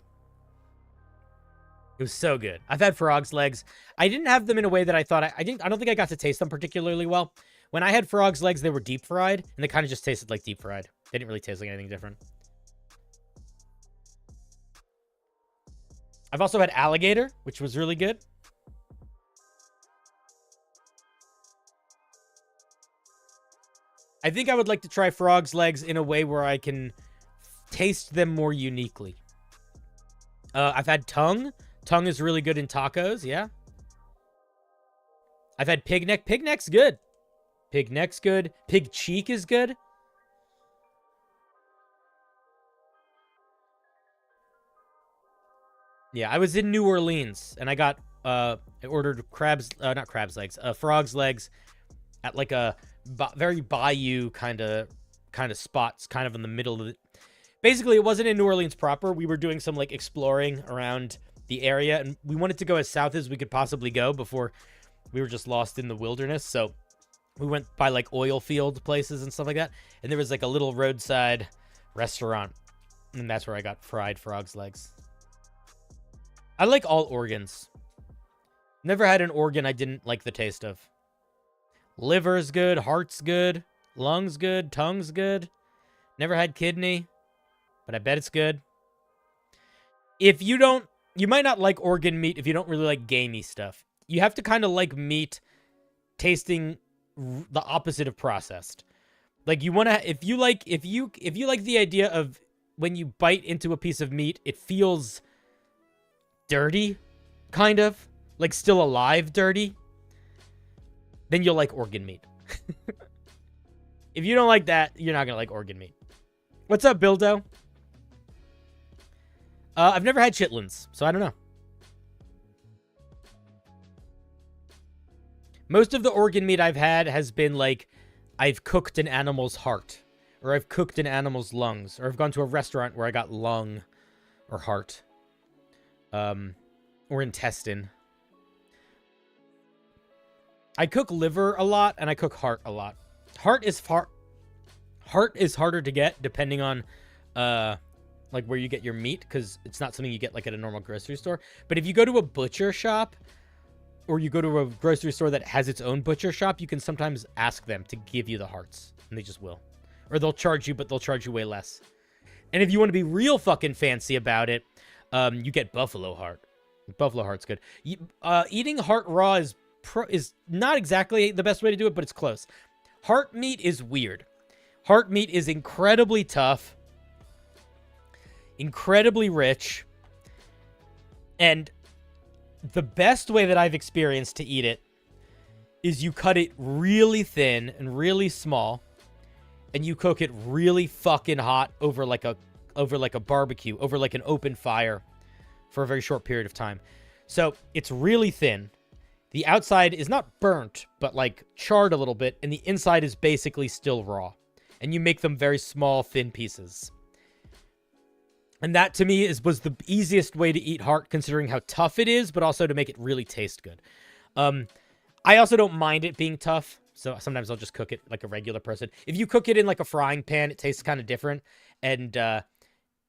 It was so good. I've had frog's legs. I didn't have them in a way that I thought I don't think I got to taste them particularly well. When I had frog's legs, they were deep fried and they kind of just tasted like deep fried. They didn't really taste like anything different. I've also had alligator, which was really good. I think I would like to try frog's legs in a way where I can taste them more uniquely. I've had tongue. Tongue is really good in tacos, yeah. I've had pig neck. Pig neck's good. Pig neck's good. Pig cheek is good. Yeah, I was in New Orleans, and I ordered not crab's legs, frog's legs at like a very bayou kind of spots, kind of in the middle of it. Basically, it wasn't in New Orleans proper. We were doing some like exploring around the area, and we wanted to go as south as we could possibly go before we were just lost in the wilderness. So we went by like oil field places and stuff like that, and there was like a little roadside restaurant, and that's where I got fried frog's legs. I like all organs. Never had an organ I didn't like the taste of. Liver's good, heart's good, lungs good, tongue's good. Never had kidney, but I bet it's good. You might not like organ meat if you don't really like gamey stuff. You have to kind of like meat tasting the opposite of processed. Like you want to, if you like the idea of when you bite into a piece of meat, it feels dirty, kind of like still alive dirty, then you'll like organ meat. If you don't like that, you're not gonna like organ meat. What's up, Bildo? I've never had chitlins, so I don't know. Most of the organ meat I've had has been like I've cooked an animal's heart, or I've cooked an animal's lungs, or I've gone to a restaurant where I got lung or heart. Or intestine. I cook liver a lot, and I cook heart a lot. Heart is harder to get, depending on, like, where you get your meat, because it's not something you get, like, at a normal grocery store. But if you go to a butcher shop, or you go to a grocery store that has its own butcher shop, you can sometimes ask them to give you the hearts, and they just will. Or they'll charge you, but they'll charge you way less. And if you want to be real fucking fancy about it, you get buffalo heart. Buffalo heart's good. Eating heart raw is not exactly the best way to do it, but it's close. Heart meat is weird. Heart meat is incredibly tough, incredibly rich, and the best way that I've experienced to eat it is you cut it really thin and really small, and you cook it really fucking hot over like a barbecue, over like an open fire for a very short period of time. So it's really thin. The outside is not burnt, but like charred a little bit, and the inside is basically still raw. And you make them very small, thin pieces. And that to me was the easiest way to eat heart, considering how tough it is, but also to make it really taste good. I also don't mind it being tough, so sometimes I'll just cook it like a regular person. If you cook it in like a frying pan, it tastes kind of different, and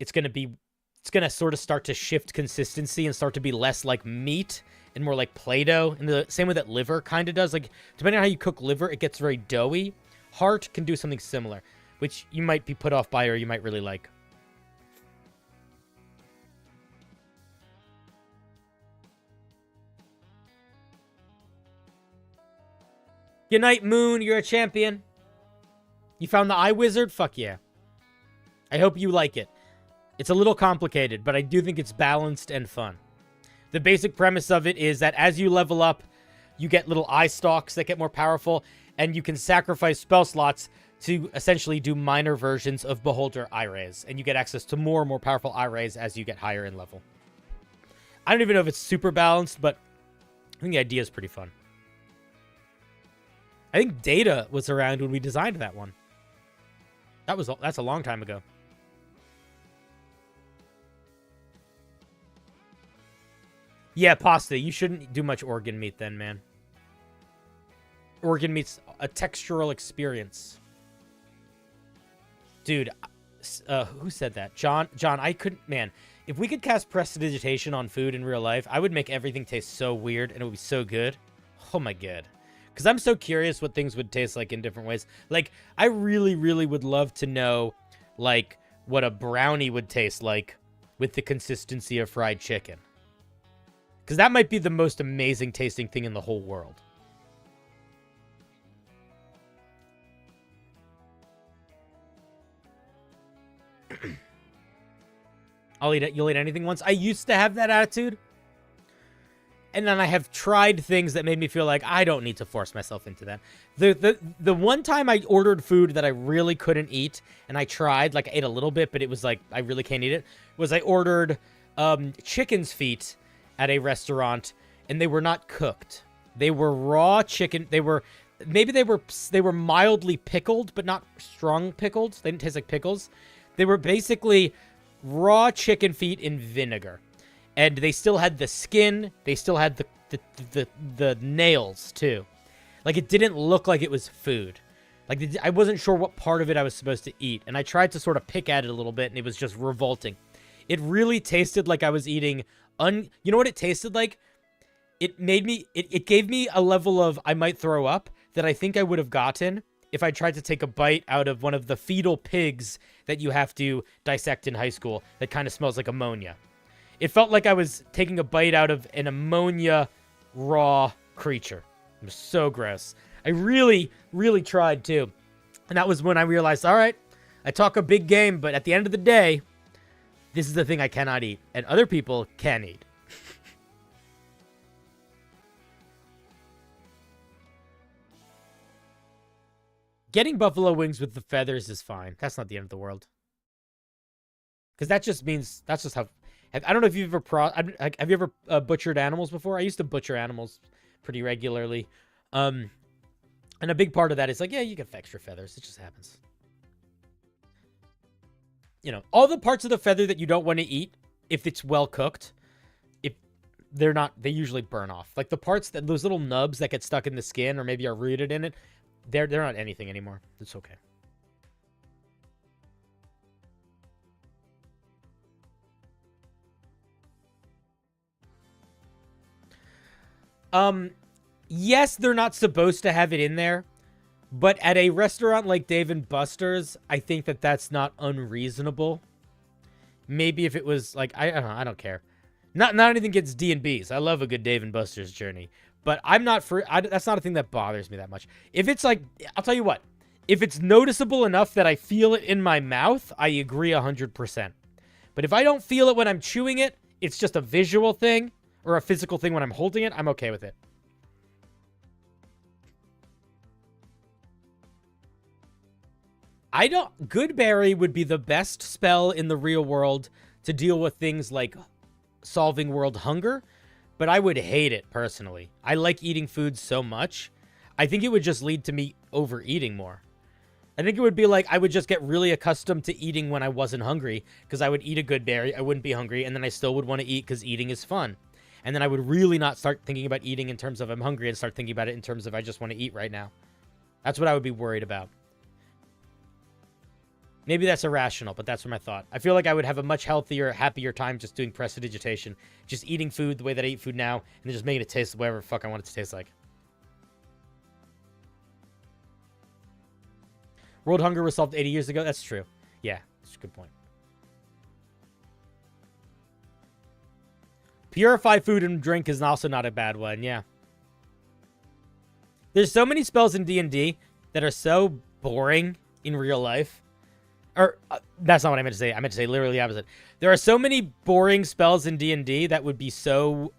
it's gonna sort of start to shift consistency and start to be less like meat and more like Play-Doh. And the same way that liver kind of does. Like, depending on how you cook liver, it gets very doughy. Heart can do something similar, which you might be put off by or you might really like. Good night, Moon. You're a champion. You found the eye wizard? Fuck yeah. I hope you like it. It's a little complicated, but I do think it's balanced and fun. The basic premise of it is that as you level up, you get little eye stalks that get more powerful, and you can sacrifice spell slots to essentially do minor versions of Beholder eye rays, and you get access to more and more powerful eye rays as you get higher in level. I don't even know if it's super balanced, but I think the idea is pretty fun. I think Data was around when we designed that one. That's a long time ago. Yeah, pasta. You shouldn't do much organ meat then, man. Organ meat's a textural experience. Dude, who said that? John, I couldn't... Man, if we could cast prestidigitation on food in real life, I would make everything taste so weird, and it would be so good. Oh my god. Because I'm so curious what things would taste like in different ways. Like, I really, really would love to know, like, what a brownie would taste like with the consistency of fried chicken. Because that might be the most amazing tasting thing in the whole world. You'll eat anything once. I used to have that attitude. And then I have tried things that made me feel like I don't need to force myself into that. The one time I ordered food that I really couldn't eat, and I tried, like I ate a little bit, but it was like, I really can't eat it, was I ordered chicken's feet at a restaurant, and they were not cooked. They were raw chicken. They were mildly pickled, but not strong pickled. They didn't taste like pickles. They were basically raw chicken feet in vinegar. And they still had the skin. They still had the nails, too. Like, it didn't look like it was food. Like, I wasn't sure what part of it I was supposed to eat. And I tried to sort of pick at it a little bit, and it was just revolting. It really tasted like I was eating... You know what it tasted like? It made me... It gave me a level of I might throw up that I think I would have gotten if I tried to take a bite out of one of the fetal pigs that you have to dissect in high school that kind of smells like ammonia. It felt like I was taking a bite out of an ammonia raw creature. It was so gross. I really, really tried too. And that was when I realized, all right, I talk a big game, but at the end of the day, this is the thing I cannot eat. And other people can eat. Getting buffalo wings with the feathers is fine. That's not the end of the world. Because that just means, that's just how... I don't know if you've ever have you ever butchered animals before? I used to butcher animals pretty regularly. And a big part of that is like, yeah, you get extra feathers. It just happens. You know, all the parts of the feather that you don't want to eat, if it's well cooked, if they're not, they usually burn off. Like the parts that, those little nubs that get stuck in the skin or maybe are rooted in it, they're not anything anymore. It's okay. Yes, they're not supposed to have it in there, but at a restaurant like Dave & Buster's, I think that that's not unreasonable. Maybe if it was like, I don't know, I don't care. Not anything against D&B's. I love a good Dave & Buster's journey, but I'm not for, that's not a thing that bothers me that much. If it's like, I'll tell you what, if it's noticeable enough that I feel it in my mouth, I agree 100%. But if I don't feel it when I'm chewing it, it's just a visual thing, or a physical thing when I'm holding it, I'm okay with it. Goodberry would be the best spell in the real world to deal with things like solving world hunger, but I would hate it personally. I like eating food so much. I think it would just lead to me overeating more. I think it would be like I would just get really accustomed to eating when I wasn't hungry, because I would eat a good berry, I wouldn't be hungry, and then I still would want to eat because eating is fun. And then I would really not start thinking about eating in terms of I'm hungry and start thinking about it in terms of I just want to eat right now. That's what I would be worried about. Maybe that's irrational, but that's what my thought. I feel like I would have a much healthier, happier time just doing prestidigitation. Just eating food the way that I eat food now, and then just making it taste whatever the fuck I want it to taste like. World hunger was solved 80 years ago? That's true. Yeah, that's a good point. Purify food and drink is also not a bad one, yeah. There's so many spells in D&D that are so boring in real life. Or, that's not what I meant to say. I meant to say literally the opposite. There are so many boring spells in D&D that would be so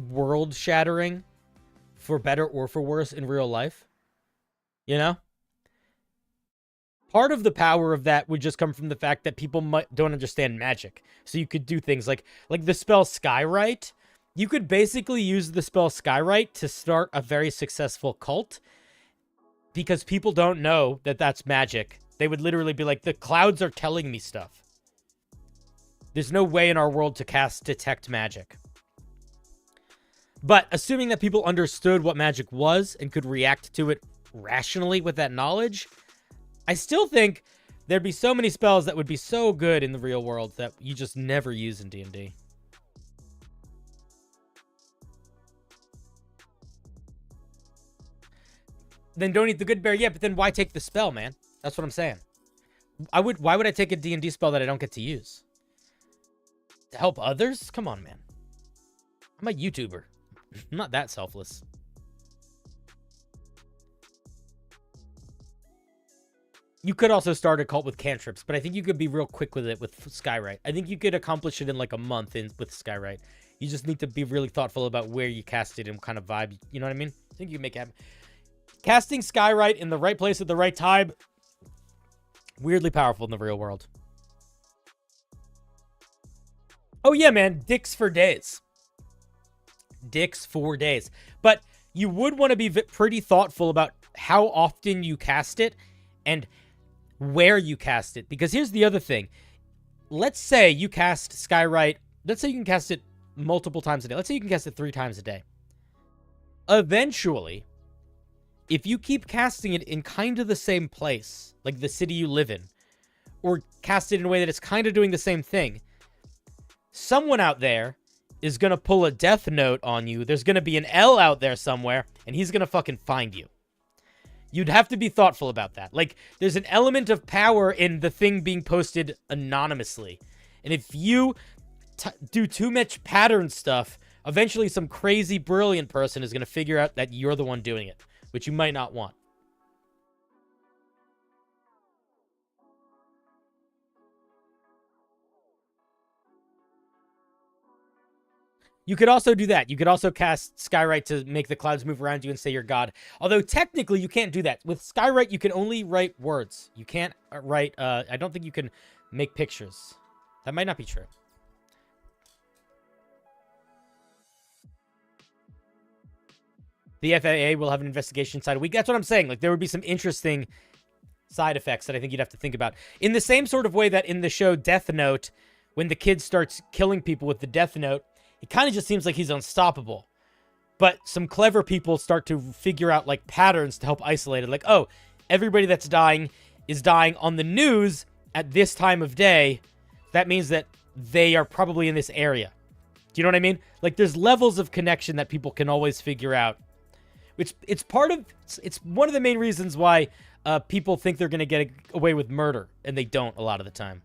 world-shattering, for better or for worse, in real life. You know? Part of the power of that would just come from the fact that people don't understand magic. So you could do things like the spell Skywrite. You could basically use the spell Skywrite to start a very successful cult, because people don't know that that's magic. They would literally be like, the clouds are telling me stuff. There's no way in our world to cast Detect Magic. But assuming that people understood what magic was and could react to it rationally with that knowledge, I still think there'd be so many spells that would be so good in the real world that you just never use in D&D. Then don't eat the good berry. Yeah, but then why take the spell, man? That's what I'm saying. Why would I take a D&D spell that I don't get to use? To help others? Come on, man. I'm a YouTuber. I'm not that selfless. You could also start a cult with cantrips, but I think you could be real quick with it with Skywrite. I think you could accomplish it in like a month with Skywrite. You just need to be really thoughtful about where you cast it and what kind of vibe. You know what I mean? I think you can make it happen. Casting Skywrite in the right place at the right time, weirdly powerful in the real world. Oh yeah, man. Dicks for days. Dicks for days. But you would want to be pretty thoughtful about how often you cast it and where you cast it. Because here's the other thing. Let's say you cast Skywrite. Let's say you can cast it multiple times a day. Let's say you can cast it 3 times a day. Eventually, if you keep casting it in kind of the same place, like the city you live in, or cast it in a way that it's kind of doing the same thing, someone out there is going to pull a death note on you. There's going to be an L out there somewhere, and he's going to fucking find you. You'd have to be thoughtful about that. Like, there's an element of power in the thing being posted anonymously. And if you do too much pattern stuff, eventually some crazy, brilliant person is going to figure out that you're the one doing it, which you might not want. You could also do that. You could also cast Skywrite to make the clouds move around you and say you're God. Although technically you can't do that. With Skywrite, you can only write words. You can't write, I don't think you can make pictures. That might not be true. The FAA will have an investigation side a week. That's what I'm saying. Like, there would be some interesting side effects that I think you'd have to think about. In the same sort of way that in the show Death Note, when the kid starts killing people with the Death Note, it kind of just seems like he's unstoppable. But some clever people start to figure out, like, patterns to help isolate it. Like, oh, everybody that's dying is dying on the news at this time of day. That means that they are probably in this area. Do you know what I mean? Like, there's levels of connection that people can always figure out. It's one of the main reasons why people think they're going to get away with murder, and they don't a lot of the time.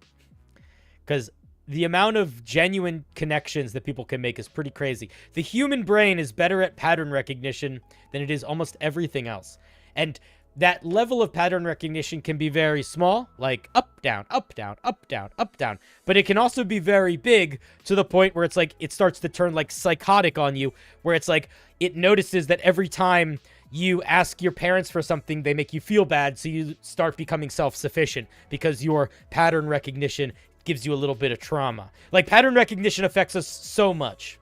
Because the amount of genuine connections that people can make is pretty crazy. The human brain is better at pattern recognition than it is almost everything else. And that level of pattern recognition can be very small, like up, down, up, down, up, down, up, down. But it can also be very big to the point where it's like it starts to turn like psychotic on you, where it's like it notices that every time you ask your parents for something, they make you feel bad, so you start becoming self-sufficient because your pattern recognition gives you a little bit of trauma. Like, pattern recognition affects us so much.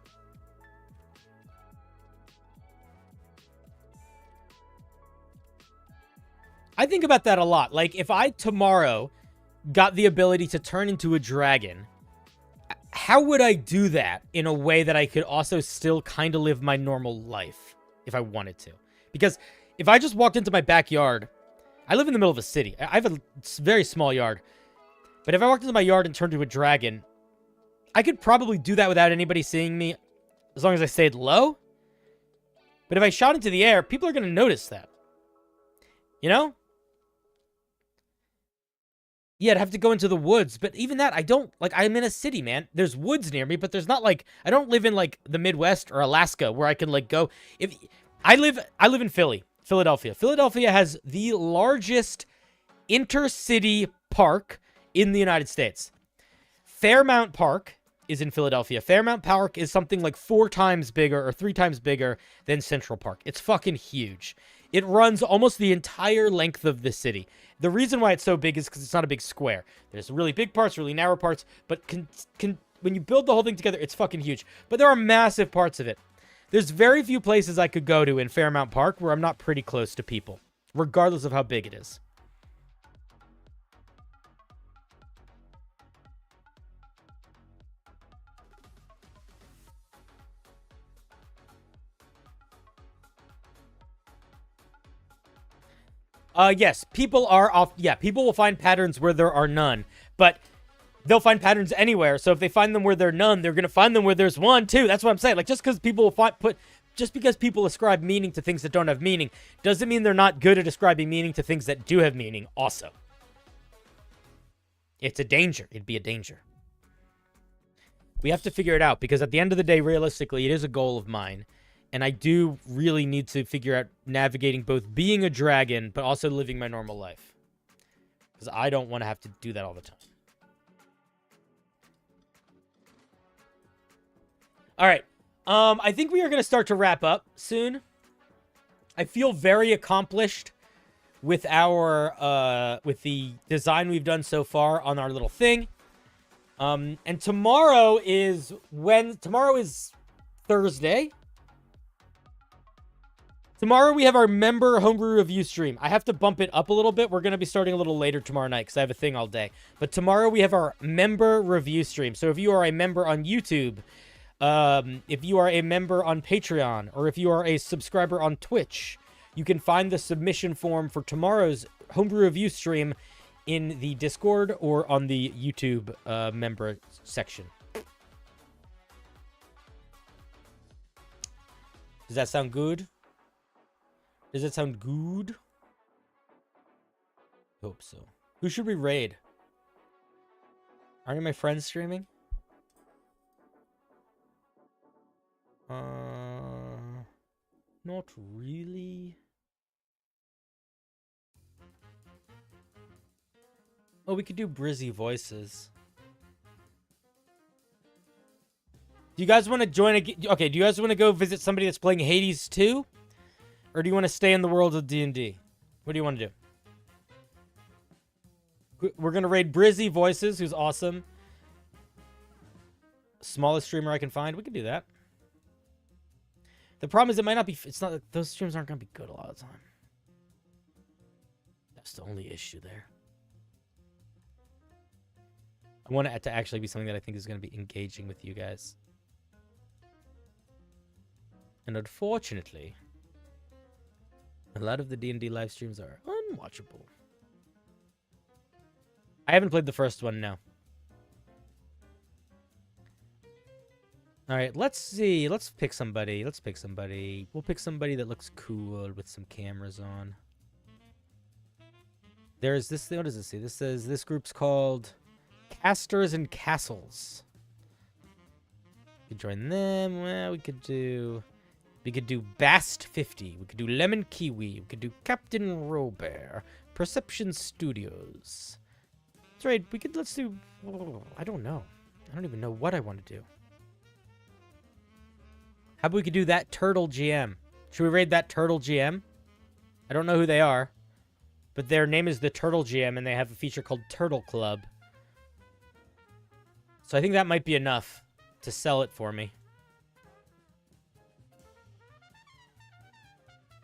I think about that a lot. Like, if I tomorrow got the ability to turn into a dragon, how would I do that in a way that I could also still kind of live my normal life if I wanted to? Because if I just walked into my backyard, I live in the middle of a city. I have a very small yard. But if I walked into my yard and turned into a dragon, I could probably do that without anybody seeing me as long as I stayed low. But if I shot into the air, people are going to notice that. You know? Yeah, I'd have to go into the woods. But even that, I don't... Like, I'm in a city, man. There's woods near me, but there's not, like... I don't live in, like, the Midwest or Alaska where I can, like, go... If I live in Philadelphia. Philadelphia has the largest intercity park in the United States. Fairmount Park is in Philadelphia. Fairmount Park is something like 4 times bigger or 3 times bigger than Central Park. It's fucking huge. It runs almost the entire length of the city. The reason why it's so big is because it's not a big square. There's really big parts, really narrow parts, but when you build the whole thing together, it's fucking huge. But there are massive parts of it. There's very few places I could go to in Fairmount Park where I'm not pretty close to people, regardless of how big it is. Yes, people will find patterns where there are none, but they'll find patterns anywhere. So if they find them where there are none, they're going to find them where there's one too. That's what I'm saying. Like, just because people ascribe meaning to things that don't have meaning doesn't mean they're not good at ascribing meaning to things that do have meaning also. It's a danger. It'd be a danger. We have to figure it out, because at the end of the day, realistically, it is a goal of mine. And I do really need to figure out navigating both being a dragon, but also living my normal life. Because I don't want to have to do that all the time. All right. I think we are going to start to wrap up soon. I feel very accomplished with our with the design we've done so far on our little thing. And tomorrow is Thursday. Tomorrow we have our member homebrew review stream. I have to bump it up a little bit. We're going to be starting a little later tomorrow night because I have a thing all day. But tomorrow we have our member review stream. So if you are a member on YouTube, if you are a member on Patreon, or if you are a subscriber on Twitch, you can find the submission form for tomorrow's homebrew review stream in the Discord or on the YouTube member section. Does that sound good? Does it sound good? Hope so. Who should we raid? Are any of my friends streaming? Not really. Oh, we could do Brizzy voices. Do you guys want to join okay, do you guys want to go visit somebody that's playing Hades 2? Or do you want to stay in the world of D&D? What do you want to do? We're going to raid Brizzy Voices, who's awesome. Smallest streamer I can find. We can do that. The problem is it might not be... It's not... Those streams aren't going to be good a lot of the time. That's the only issue there. I want it to actually be something that I think is going to be engaging with you guys. And unfortunately... a lot of the D&D live streams are unwatchable. I haven't played the first one, no. Alright, let's see. Let's pick somebody. Let's pick somebody. We'll pick somebody that looks cool with some cameras on. There's this thing. What does it say? This says this group's called Casters and Castles. We could join them. Well, we could do Bast 50. We could do Lemon Kiwi. We could do Captain Robert. Perception Studios. That's right. Let's do... Oh, I don't know. I don't even know what I want to do. How about we could do that Turtle GM? Should we raid that Turtle GM? I don't know who they are. But their name is the Turtle GM, and they have a feature called Turtle Club. So I think that might be enough to sell it for me.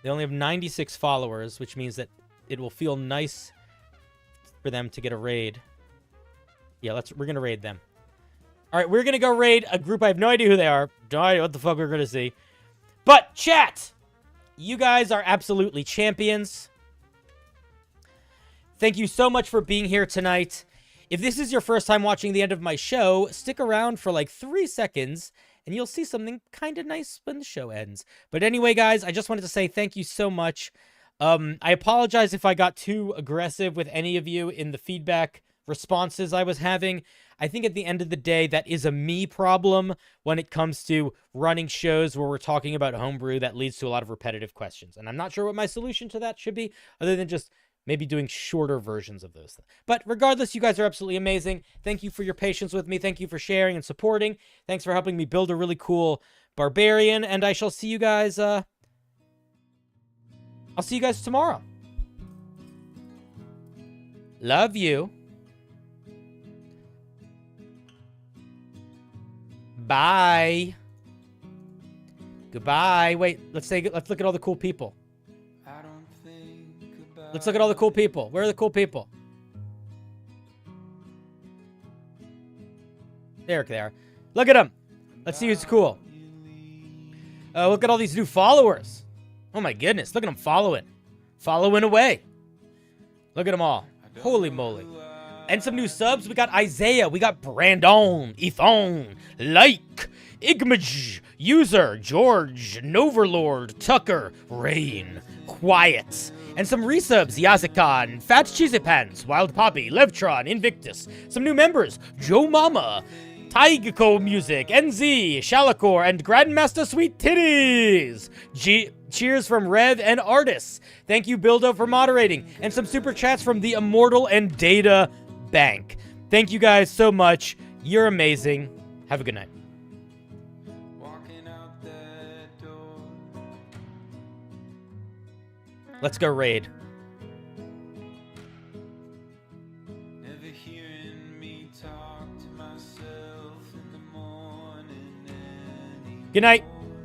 They only have 96 followers, which means that it will feel nice for them to get a raid. Yeah, we're going to raid them. All right, we're going to go raid a group. I have no idea who they are. No idea what the fuck we're going to see. But, chat! You guys are absolutely champions. Thank you so much for being here tonight. If this is your first time watching the end of my show, stick around for like 3 seconds, and you'll see something kind of nice when the show ends. But anyway, guys, I just wanted to say thank you so much. I apologize if I got too aggressive with any of you in the feedback responses I was having. I think at the end of the day, that is a me problem when it comes to running shows where we're talking about homebrew that leads to a lot of repetitive questions. And I'm not sure what my solution to that should be, other than just maybe doing shorter versions of those things. But regardless, you guys are absolutely amazing. Thank you for your patience with me. Thank you for sharing and supporting. Thanks for helping me build a really cool barbarian. And I shall see you guys, I'll see you guys tomorrow. Love you. Bye. Goodbye. Wait, let's look at all the cool people. Let's look at all the cool people. Where are the cool people? There they are. Look at them. Let's see who's cool. Look at all these new followers. Oh my goodness. Look at them following. Following away. Look at them all. Holy moly. And some new subs. We got Isaiah. We got Brandon. Ethon. Like. Igmage. User. George. Noverlord. Tucker. Rain. Quiet. And some resubs, Yazikan, Fat Cheesy Pants, Wild Poppy, Levtron, Invictus. Some new members, Joe Mama, Taigako Music, NZ, Shalakor, and Grandmaster Sweet Titties. Cheers from Rev and Artists. Thank you, Bildo, for moderating. And some super chats from the Immortal and Data Bank. Thank you guys so much. You're amazing. Have a good night. Let's go raid. Good night.